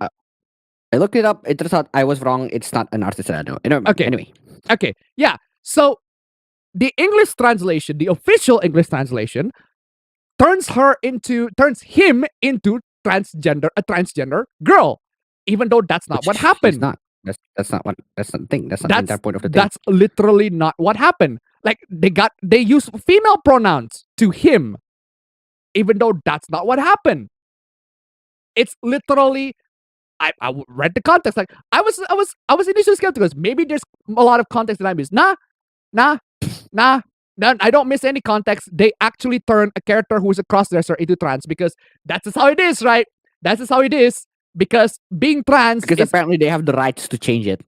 I looked it up. It turns out I was wrong. It's not an artist that I know. Anyway. Okay. Yeah. So the English translation, the official English translation, turns him into a transgender girl. Even though that's not what happened. That's not the thing. That's not the entire point of the thing. That's literally not what happened. Like they use female pronouns to him. Even though that's not what happened. It's literally. I read the context. Like I was initially skeptical. Maybe there's a lot of context that I missed. Nah. I don't miss any context. They actually turn a character who is a crossdresser into trans because that's just how it is, right? That's just how it is. Because being trans, because apparently they have the rights to change it.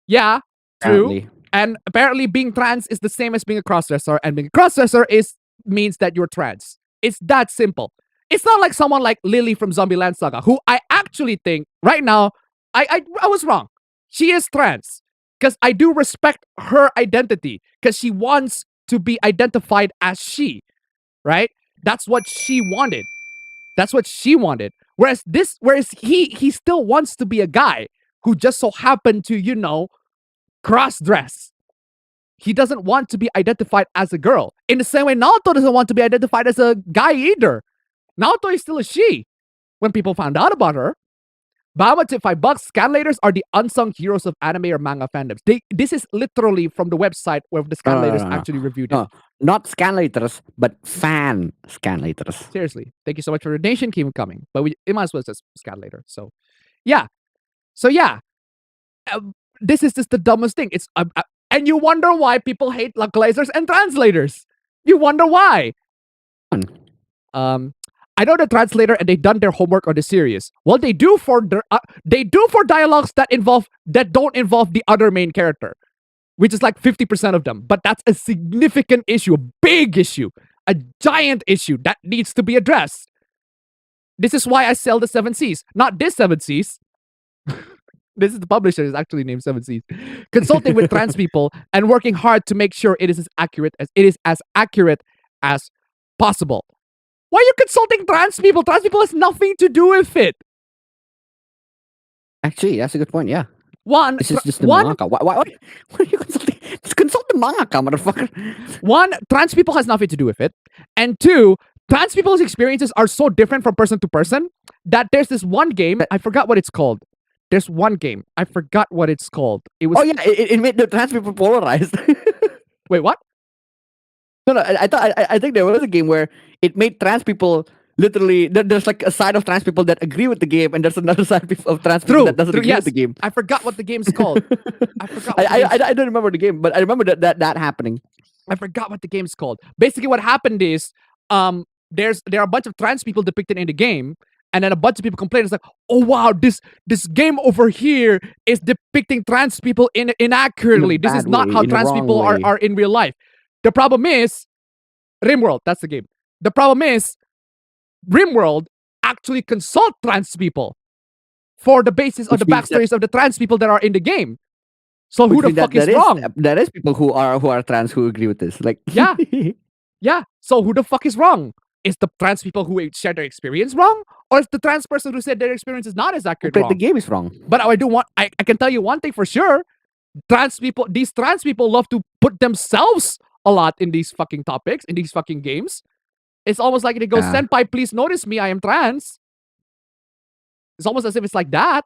Yeah, true. Apparently. And apparently being trans is the same as being a crossdresser, and being a crossdresser means that you're trans. It's that simple. It's not like someone like Lily from Zombieland Saga, who I actually think right now, I was wrong. She is trans. Because I do respect her identity. Because she wants to be identified as she. Right? That's what she wanted. That's what she wanted. Whereas he still wants to be a guy who just so happened to, cross-dress. He doesn't want to be identified as a girl. In the same way, Naoto doesn't want to be identified as a guy either. Naoto is still a she. When people found out about her, Bama tip $5. Scanlators are the unsung heroes of anime or manga fandoms. This is literally from the website where the Scanlators actually reviewed it. No, not Scanlators, but fan Scanlators. Seriously. Thank you so much for the donation. Keep coming. But it might as well say Scanlator. So, yeah. This is just the dumbest thing. It's and you wonder why people hate localizers and translators. You wonder why. I know the translator and they've done their homework on the series. Well, they do for dialogues that don't involve the other main character, which is like 50% of them. But that's a significant issue, a big issue, a giant issue that needs to be addressed. This is why I sell the 7 Cs, not this 7 Cs. This is the publisher is actually named 7 Cs. Consulting with trans people and working hard to make sure it is as accurate as possible. Why are you consulting trans people? Trans people has nothing to do with it. Actually, that's a good point. Yeah. This is just the mangaka. Why are you consulting? Just consult the mangaka, motherfucker. One, trans people has nothing to do with it, and two, trans people's experiences are so different from person to person that there's this one game. I forgot what it's called. There's one game. I forgot what it's called. It was. Oh yeah, it made the trans people polarized. Wait, what? No, I think there was a game where it made trans people literally. There's like a side of trans people that agree with the game, and there's another side of trans people that doesn't agree with the game. I forgot what the game's called. I don't remember the game, but I remember that happening. I forgot what the game's called. Basically, what happened is, there are a bunch of trans people depicted in the game, and then a bunch of people complain. It's like, oh wow, this game over here is depicting trans people inaccurately. This is not how trans people are in real life. The problem is, RimWorld, that's the game. The problem is, RimWorld actually consult trans people for the basis of the backstories of the trans people that are in the game. So who the fuck is wrong? There is people who are trans who agree with this. Like yeah. Yeah. So who the fuck is wrong? Is the trans people who share their experience wrong? Or is the trans person who said their experience is not as accurate wrong? The game is wrong. But I can tell you one thing for sure. These trans people love to put themselves a lot in these fucking topics, in these fucking games. It's almost like they go, Senpai, please notice me, I am trans. It's almost as if it's like that.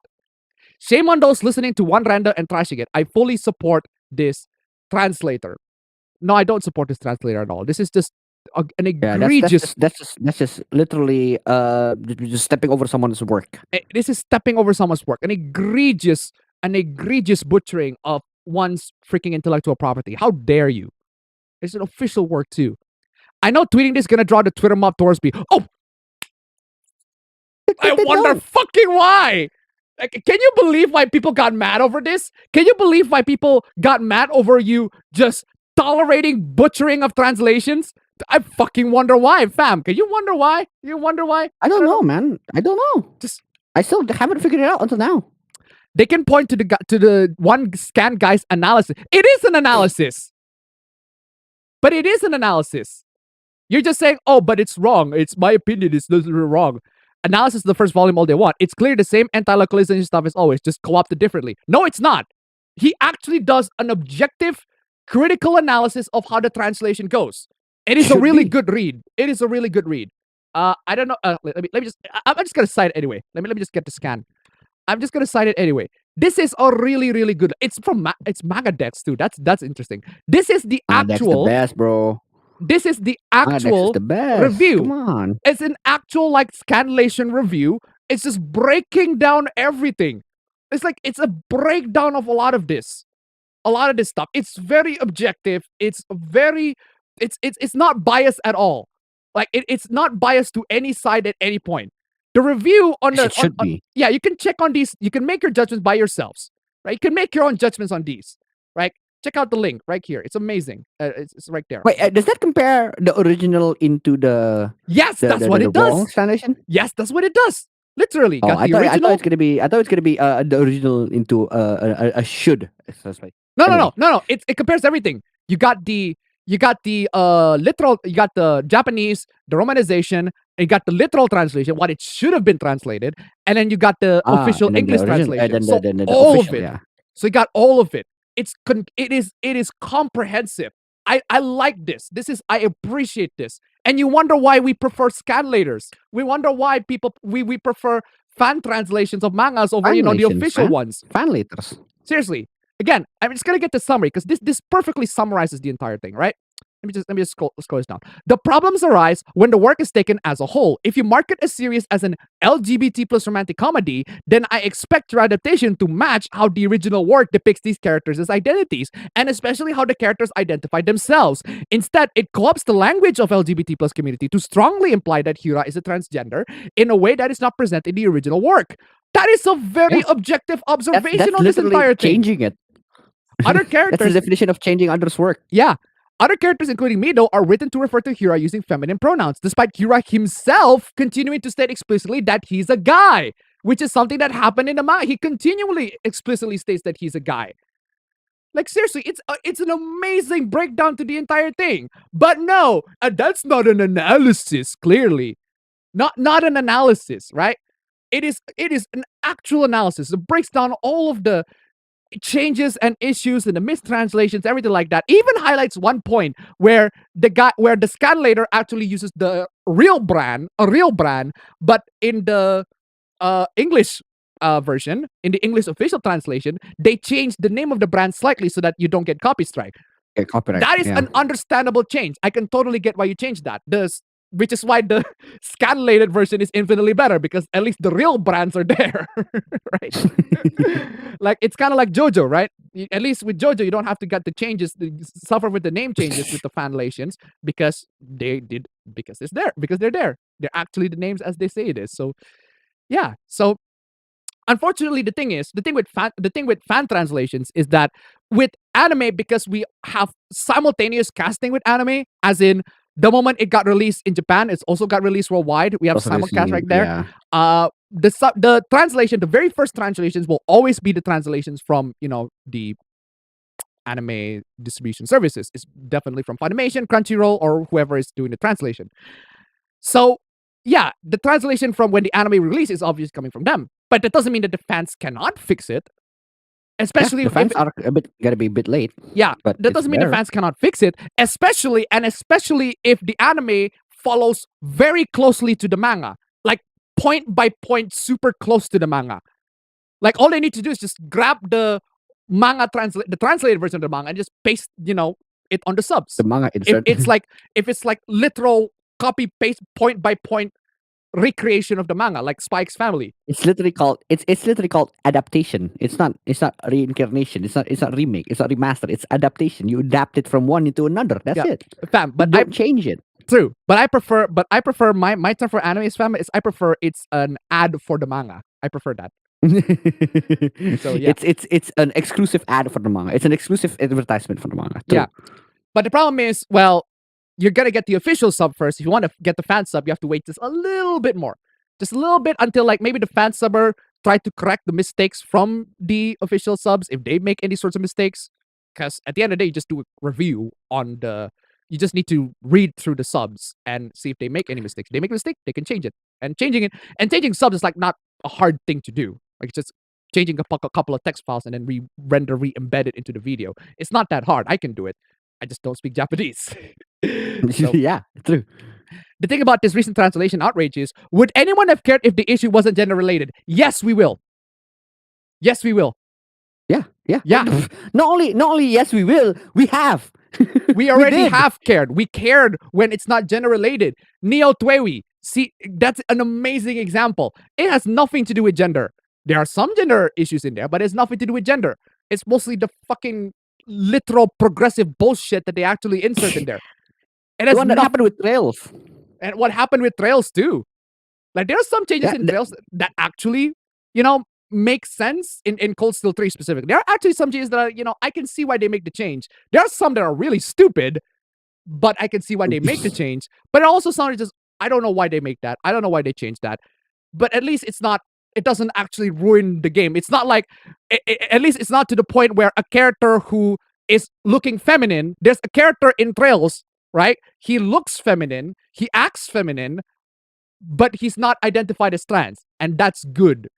Shame on those listening to one render and trashing it. I fully support this translator. No, I don't support this translator at all. This is just an egregious... That's just literally just stepping over someone's work. This is stepping over someone's work. An egregious butchering of one's freaking intellectual property. How dare you? It's an official work too. I know tweeting this is gonna draw the Twitter mob towards me. Oh, I wonder fucking why. Like, can you believe why people got mad over this? Can you believe why people got mad over you just tolerating butchering of translations? I fucking wonder why, fam. Can you wonder why? You wonder why? I don't know, man. I don't know. I still haven't figured it out until now. They can point to the one scan guy's analysis. It is an analysis. But it is an analysis. You're just saying, oh, but it's wrong. It's my opinion. It's wrong. Analysis is the first volume all they want. It's clear the same anti-localization stuff as always, just co-opted differently. No, it's not. He actually does an objective, critical analysis of how the translation goes. It is a really good read. It is a really good read. I don't know. Let me just. I'm just gonna cite it anyway. Let me just get the scan. I'm just gonna cite it anyway. This is a really, really good. It's from it's Magadex too. That's interesting. This is the actual. That's the best, bro. This is the actual the best. review. Come on. It's an actual like scanlation review It's just breaking down everything. It's like it's a breakdown of a lot of this stuff. It's very objective. It's not biased at all. Like it's not biased to any side at any point. The review on the It should be. yeah, you can check on these. You can make your judgments by yourselves, right? You can make your own judgments on these, right? Check out the link right here. It's amazing. It's right there. Wait, does that compare the original into the? Yes, that's what it does. Translation? Yes, that's what it does. Literally, Oh, got I the thought original. it's gonna be. I thought it's gonna be the original into a should. So it's like, No. It compares everything. You got the literal. You got the Japanese, the romanization. And you got the literal translation, what it should have been translated, and then you got the official and then the English original- translation. then So the all official, of it. yeah. So you got all of it. It is comprehensive. I like this. I appreciate this. And you wonder why we prefer scanlators. We wonder why we prefer fan translations of mangas over the Fanlations, official man. ones. Fanlators. Seriously. Again, I'm just gonna get the summary because this perfectly summarizes the entire thing, right? Let me just scroll this down. The problems arise when the work is taken as a whole. If you market a series as an LGBT plus romantic comedy, then I expect your adaptation to match how the original work depicts these characters as identities, and especially how the characters identify themselves. Instead, it co-opts the language of LGBT plus community to strongly imply that Hira is a transgender in a way that is not present in the original work. That is a very objective observation That's on this literally entire thing. changing it. Other That's the characters, definition of changing others' work. yeah. Other characters, including Mido, are written to refer to Hira using feminine pronouns, despite Hira himself continuing to state explicitly that he's a guy, which is something that happened in the manga. He continually explicitly states that he's a guy. Like, seriously, it's an amazing breakdown to the entire thing. But no, that's not an analysis, clearly. Not an analysis, right? It is an actual analysis. It breaks down all of the changes and issues and the mistranslations, everything like that. Even highlights one point where the scanlator actually uses a real brand, but in the English version, in the English official translation, they changed the name of the brand slightly so that you don't get copy strike. Copyright. That is an understandable change. I can totally get why you changed that. Which is why the scanlated version is infinitely better, because at least the real brands are there, right? Like, it's kind of like JoJo, right? At least with JoJo, you don't have to get the changes, suffer with the name changes with the fanlations, because they're there. They're actually the names as they say it is. So, yeah. So, unfortunately, the thing with fan translations is that with anime, because we have simultaneous casting with anime, as in the moment it got released in Japan, it's also got released worldwide. We have simulcast right there. Yeah. The translation, the very first translations will always be the translations from, the anime distribution services. It's definitely from Funimation, Crunchyroll, or whoever is doing the translation. So, yeah, the translation from when the anime release is obviously coming from them. But that doesn't mean that the fans cannot fix it. Especially the fans are gotta be a bit late. Yeah, but that doesn't mean the fans cannot fix it. Especially if the anime follows very closely to the manga, like point by point, super close to the manga. Like, all they need to do is just grab the manga the translated version of the manga and just paste, it on the subs. The manga If it's like literal copy paste point by point recreation of the manga, like Spike's Family. It's literally called adaptation. It's not reincarnation. It's not remake. It's not remaster. It's adaptation. You adapt it from one into another. That's it. Fam, but don't change it. True, but I prefer my term for anime is, fam, is I prefer it's an ad for the manga. I prefer that. So, yeah. It's an exclusive ad for the manga. It's an exclusive advertisement for the manga. True. Yeah, but the problem is, well, you're gonna get the official sub first. If you want to get the fan sub, you have to wait just a little bit more. Just a little bit until, like, maybe the fan subber try to correct the mistakes from the official subs if they make any sorts of mistakes. Because at the end of the day, you just do a review on you just need to read through the subs and see if they make any mistakes. If they make a mistake, they can change it. And changing subs is, like, not a hard thing to do. Like, just changing a couple of text files and then re-embed it into the video. It's not that hard. I can do it. I just don't speak Japanese. So, yeah, true. The thing about this recent translation outrage is, would anyone have cared if the issue wasn't gender related? Yes, we will. Yes, we will. Yeah. Yeah. Not only yes, we will. We have. We already have cared. We cared when it's not gender related. Neo Twewi, See, that's an amazing example. It has nothing to do with gender. There are some gender issues in there, but it's nothing to do with gender. It's mostly the fucking literal progressive bullshit that they actually insert in there. And the one that happened with Trails. And what happened with Trails too. Like there are some changes in Trails that actually, make sense in Cold Steel 3 specifically. There are actually some changes that are, I can see why they make the change. There are some that are really stupid, but I can see why they make the change. But it also sounded just, I don't know why they make that. I don't know why they changed that. But at least it doesn't actually ruin the game. It's not like, at least it's not to the point where a character who is looking feminine, there's a character in Trails, right? He looks feminine, he acts feminine, but he's not identified as trans, and that's good.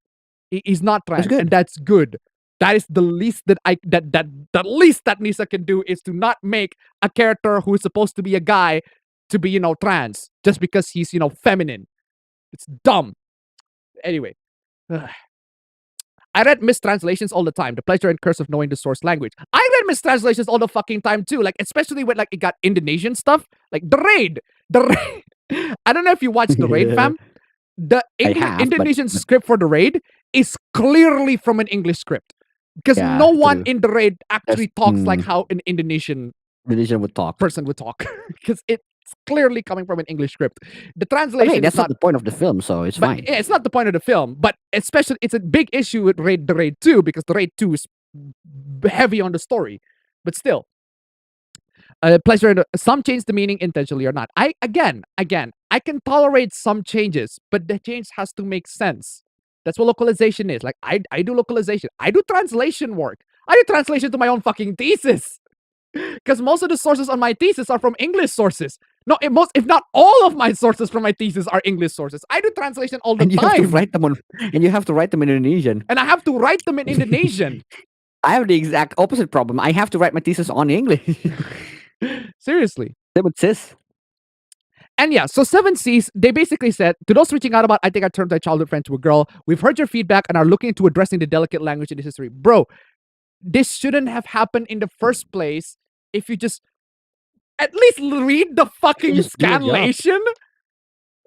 He's not trans, and that's good. That is the least that the least that Nisa can do is to not make a character who is supposed to be a guy to be, trans just because he's, feminine. It's dumb. Anyway, I read mistranslations all the time. The pleasure and curse of knowing the source language. I read mistranslations all the fucking time too. Like especially when it got Indonesian stuff, like the raid. I don't know if you watched the raid, fam. The Indonesian script for the raid is clearly from an English script because no one in the raid actually talks like how an Indonesian would talk. Person would talk because it's clearly coming from an English script. The translation that's not the point of the film, so it's fine. Yeah, it's not the point of the film, but especially it's a big issue with the Raid 2 because the Raid 2 is heavy on the story. But still, pleasure. Some change the meaning intentionally or not. I can tolerate some changes, but the change has to make sense. That's what localization is. Like I do localization. I do translation work. I do translation to my own fucking thesis. Because most of the sources on my thesis are from English sources. No, if not all of my sources from my thesis are English sources. I do translation all the time. You have to write them and you have to write them in Indonesian. And I have to write them in Indonesian. I have the exact opposite problem. I have to write my thesis on English. Seriously. Same with sis. And yeah, so 7Cs, they basically said, to those reaching out about, I think I turned my childhood friend to a girl, we've heard your feedback and are looking into addressing the delicate language in this history. Bro, this shouldn't have happened in the first place if you just at least read the fucking scanlation.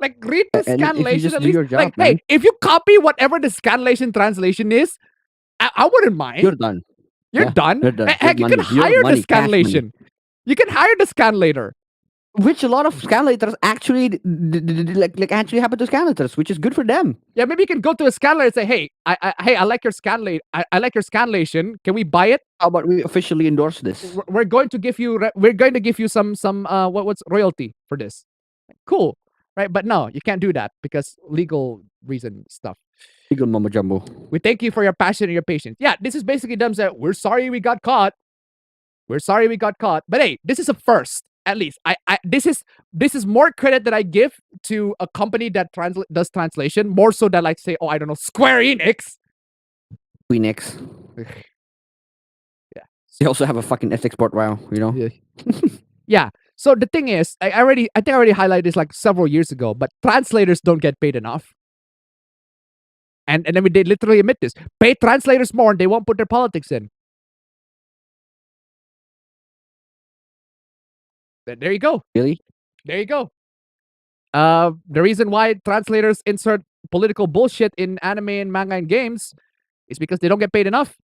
Like, read the scanlation at least. Like, hey, if you copy whatever the scanlation translation is, I wouldn't mind. You're done. You're done. Heck, you can hire the scanlation. You can hire the scanlator. Which a lot of scanlators actually actually happen to scanlators, which is good for them. Yeah, maybe you can go to a scanlator and say, "Hey, I like your scanlate. I like your scanlation. Can we buy it? How about we officially endorse this? We're going to give you some what's royalty for this. Cool, right? But no, you can't do that because legal reason stuff. Legal mumbo jumbo. We thank you for your passion and your patience. Yeah, this is basically them saying, we're sorry we got caught. We're sorry we got caught. But hey, this is a first. At least this is more credit that I give to a company that does translation more so than like say, oh, I don't know, Square Enix. Yeah. They also have a fucking ethics board, Yeah. Yeah. So the thing is, I think I already highlighted this like several years ago, but translators don't get paid enough. And then they literally admit this. Pay translators more and they won't put their politics in. There you go. Really? There you go. The reason why translators insert political bullshit in anime and manga and games is because they don't get paid enough.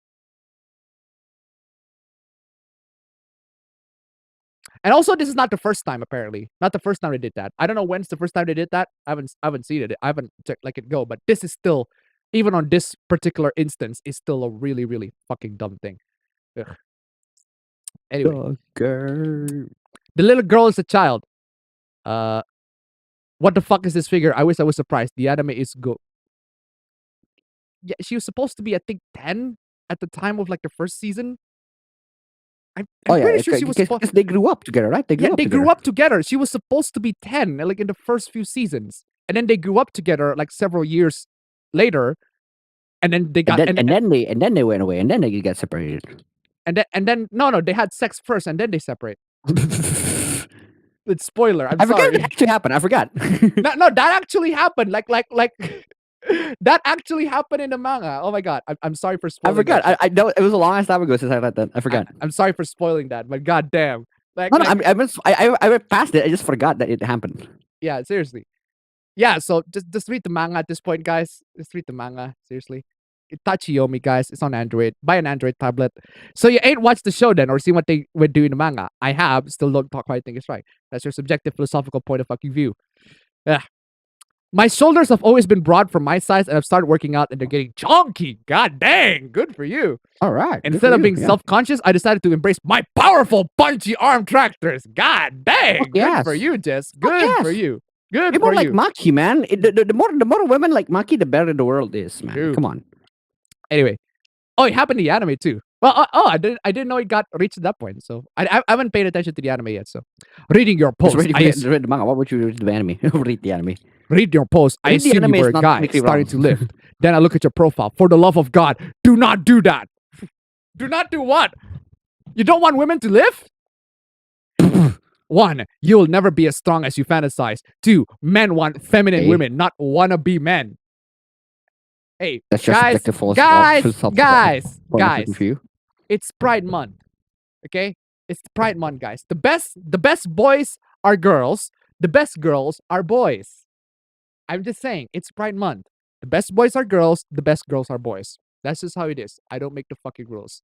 And also, this is not the first time, apparently. Not the first time they did that. I don't know when's the first time they did that. I haven't seen it. I haven't checked it go. But this is still, even on this particular instance, is still a really, really fucking dumb thing. Ugh. Anyway. The little girl is a child. What the fuck is this figure? I wish I was surprised. The anime is good. Yeah, she was supposed to be, I think, 10 at the time of like the first season. I'm pretty sure she was supposed. Because they grew up together, right? They grew up together. She was supposed to be 10, like in the first few seasons, and then they grew up together like several years later, and then they got and then they went away, and then they got separated. And then no, they had sex first, and then they separate. It's spoiler. I forgot it actually happened. I forgot. no, that actually happened. Like that actually happened in the manga. Oh my god, I'm sorry for spoiling. I forgot. I know it was a long ass time ago since I read that. I forgot. I'm sorry for spoiling that, but goddamn. I read past it. I just forgot that it happened. Yeah, seriously. yeah, so just read the manga at this point, guys. Just read the manga, seriously. Tachiyomi, guys. It's on Android. Buy an Android tablet. So you ain't watched the show then, or seen what they would do in the manga. I have. Still don't quite think it's right. That's your subjective philosophical point of fucking view. Yeah. My shoulders have always been broad for my size, and I've started working out, and they're getting chunky. God dang, good for you. All right. Instead of being self-conscious, I decided to embrace my powerful, punchy arm tractors. God dang, good for you, Jess. Good for you. Good People for like you. Maki, man. The more women like Maki, the better the world is, man. Dude. Come on. Anyway, it happened in the anime too. Well, I didn't know it got reached that point. So I haven't paid attention to the anime yet. So reading your post, Read the manga. Why would you read the anime? Read the anime. Read your post. I assume you were a guy starting to lift. Then I look at your profile. For the love of God, do not do that. Do not do what? You don't want women to lift? 1, you will never be as strong as you fantasize. 2, men want feminine women, not wannabe men. Hey, that's guys, it's Pride Month. Okay? It's Pride Month, guys. The best boys are girls. The best girls are boys. I'm just saying, it's Pride Month. The best boys are girls. The best girls are boys. That's just how it is. I don't make the fucking rules.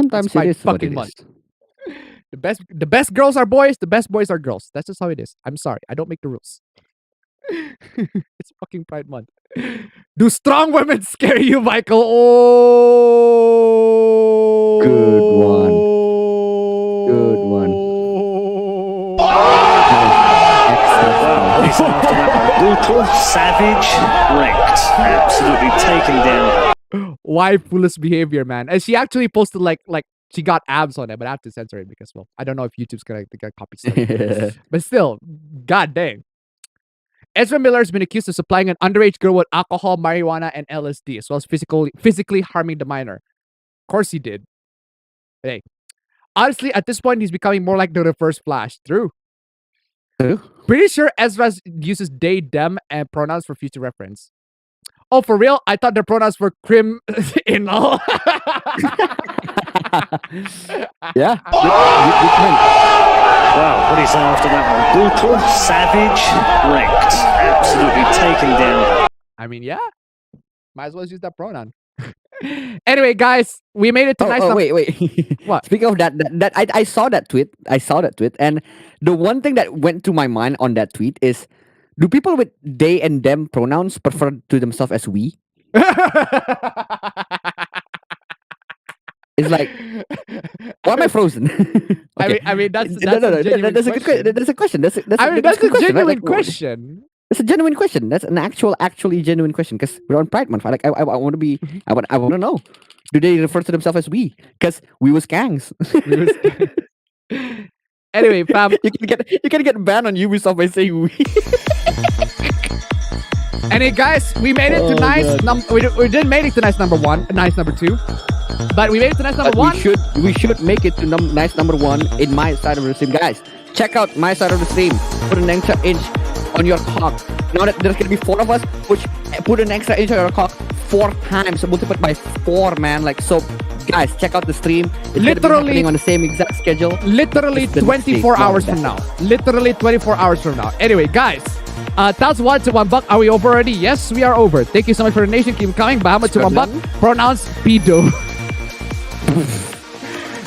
Sometimes it is fucking month. The best girls are boys. The best boys are girls. That's just how it is. I'm sorry. I don't make the rules. It's fucking Pride Month. Do strong women scare you, Michael? Oh, good one. Good one. Brutal, savage, wrecked, absolutely taken down. Why foolish behavior, man? And she actually posted like she got abs on it, but I have to censor it because, well, I don't know if YouTube's gonna copy stuff. But still, god dang. Ezra Miller has been accused of supplying an underage girl with alcohol, marijuana, and LSD, as well as physically harming the minor. Of course he did. Hey, honestly, at this point, he's becoming more like the reverse Flash. True. Pretty sure Ezra uses they, them, and pronouns for future reference. Oh, for real? I thought the pronouns were crim in all. Yeah. Wow, what do you say after that one? Brutal, savage, wrecked, absolutely taken down. I mean, yeah. Might as well use that pronoun. Anyway, guys, we made it to nice. Wait. What? Speaking of that I saw that tweet. And the one thing that went to my mind on that tweet is, do people with they and them pronouns prefer to themselves as we? It's like, why am I frozen? Okay. I mean, that's a good question. That's a question. That's a genuine question. It's a genuine question. That's an actually genuine question, because we're on Pride Month. Like, I want to be. I want to know. Do they refer to themselves as we? Because we was gangs. Anyway, fam, you can get banned on Ubisoft by saying we. Anyway, guys, we made it to nice. We didn't make it to nice number 1, nice number 2, but we made it to nice number 1. We should make it to nice number 1 in my side of the stream, guys. Check out my side of the stream. Put an extra inch on your cock. Now that there's gonna be 4 of us, put an extra inch on your cock 4 times. Multiply by 4, man. Like, so, guys, check out the stream. It's literally on the same exact schedule. Literally 24 hours from now. Literally 24 hours from now. Anyway, guys. That's $1 to $1. Are we over already? Yes, we are over. Thank you so much for the donation. Keep coming. Bahama to $1. Pronouns pedo.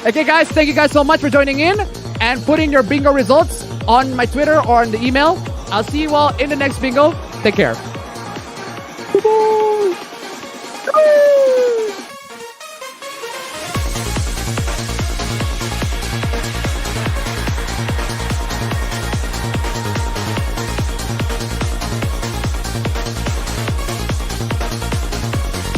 Okay, guys. Thank you guys so much for joining in and putting your bingo results on my Twitter or on the email. I'll see you all in the next bingo. Take care.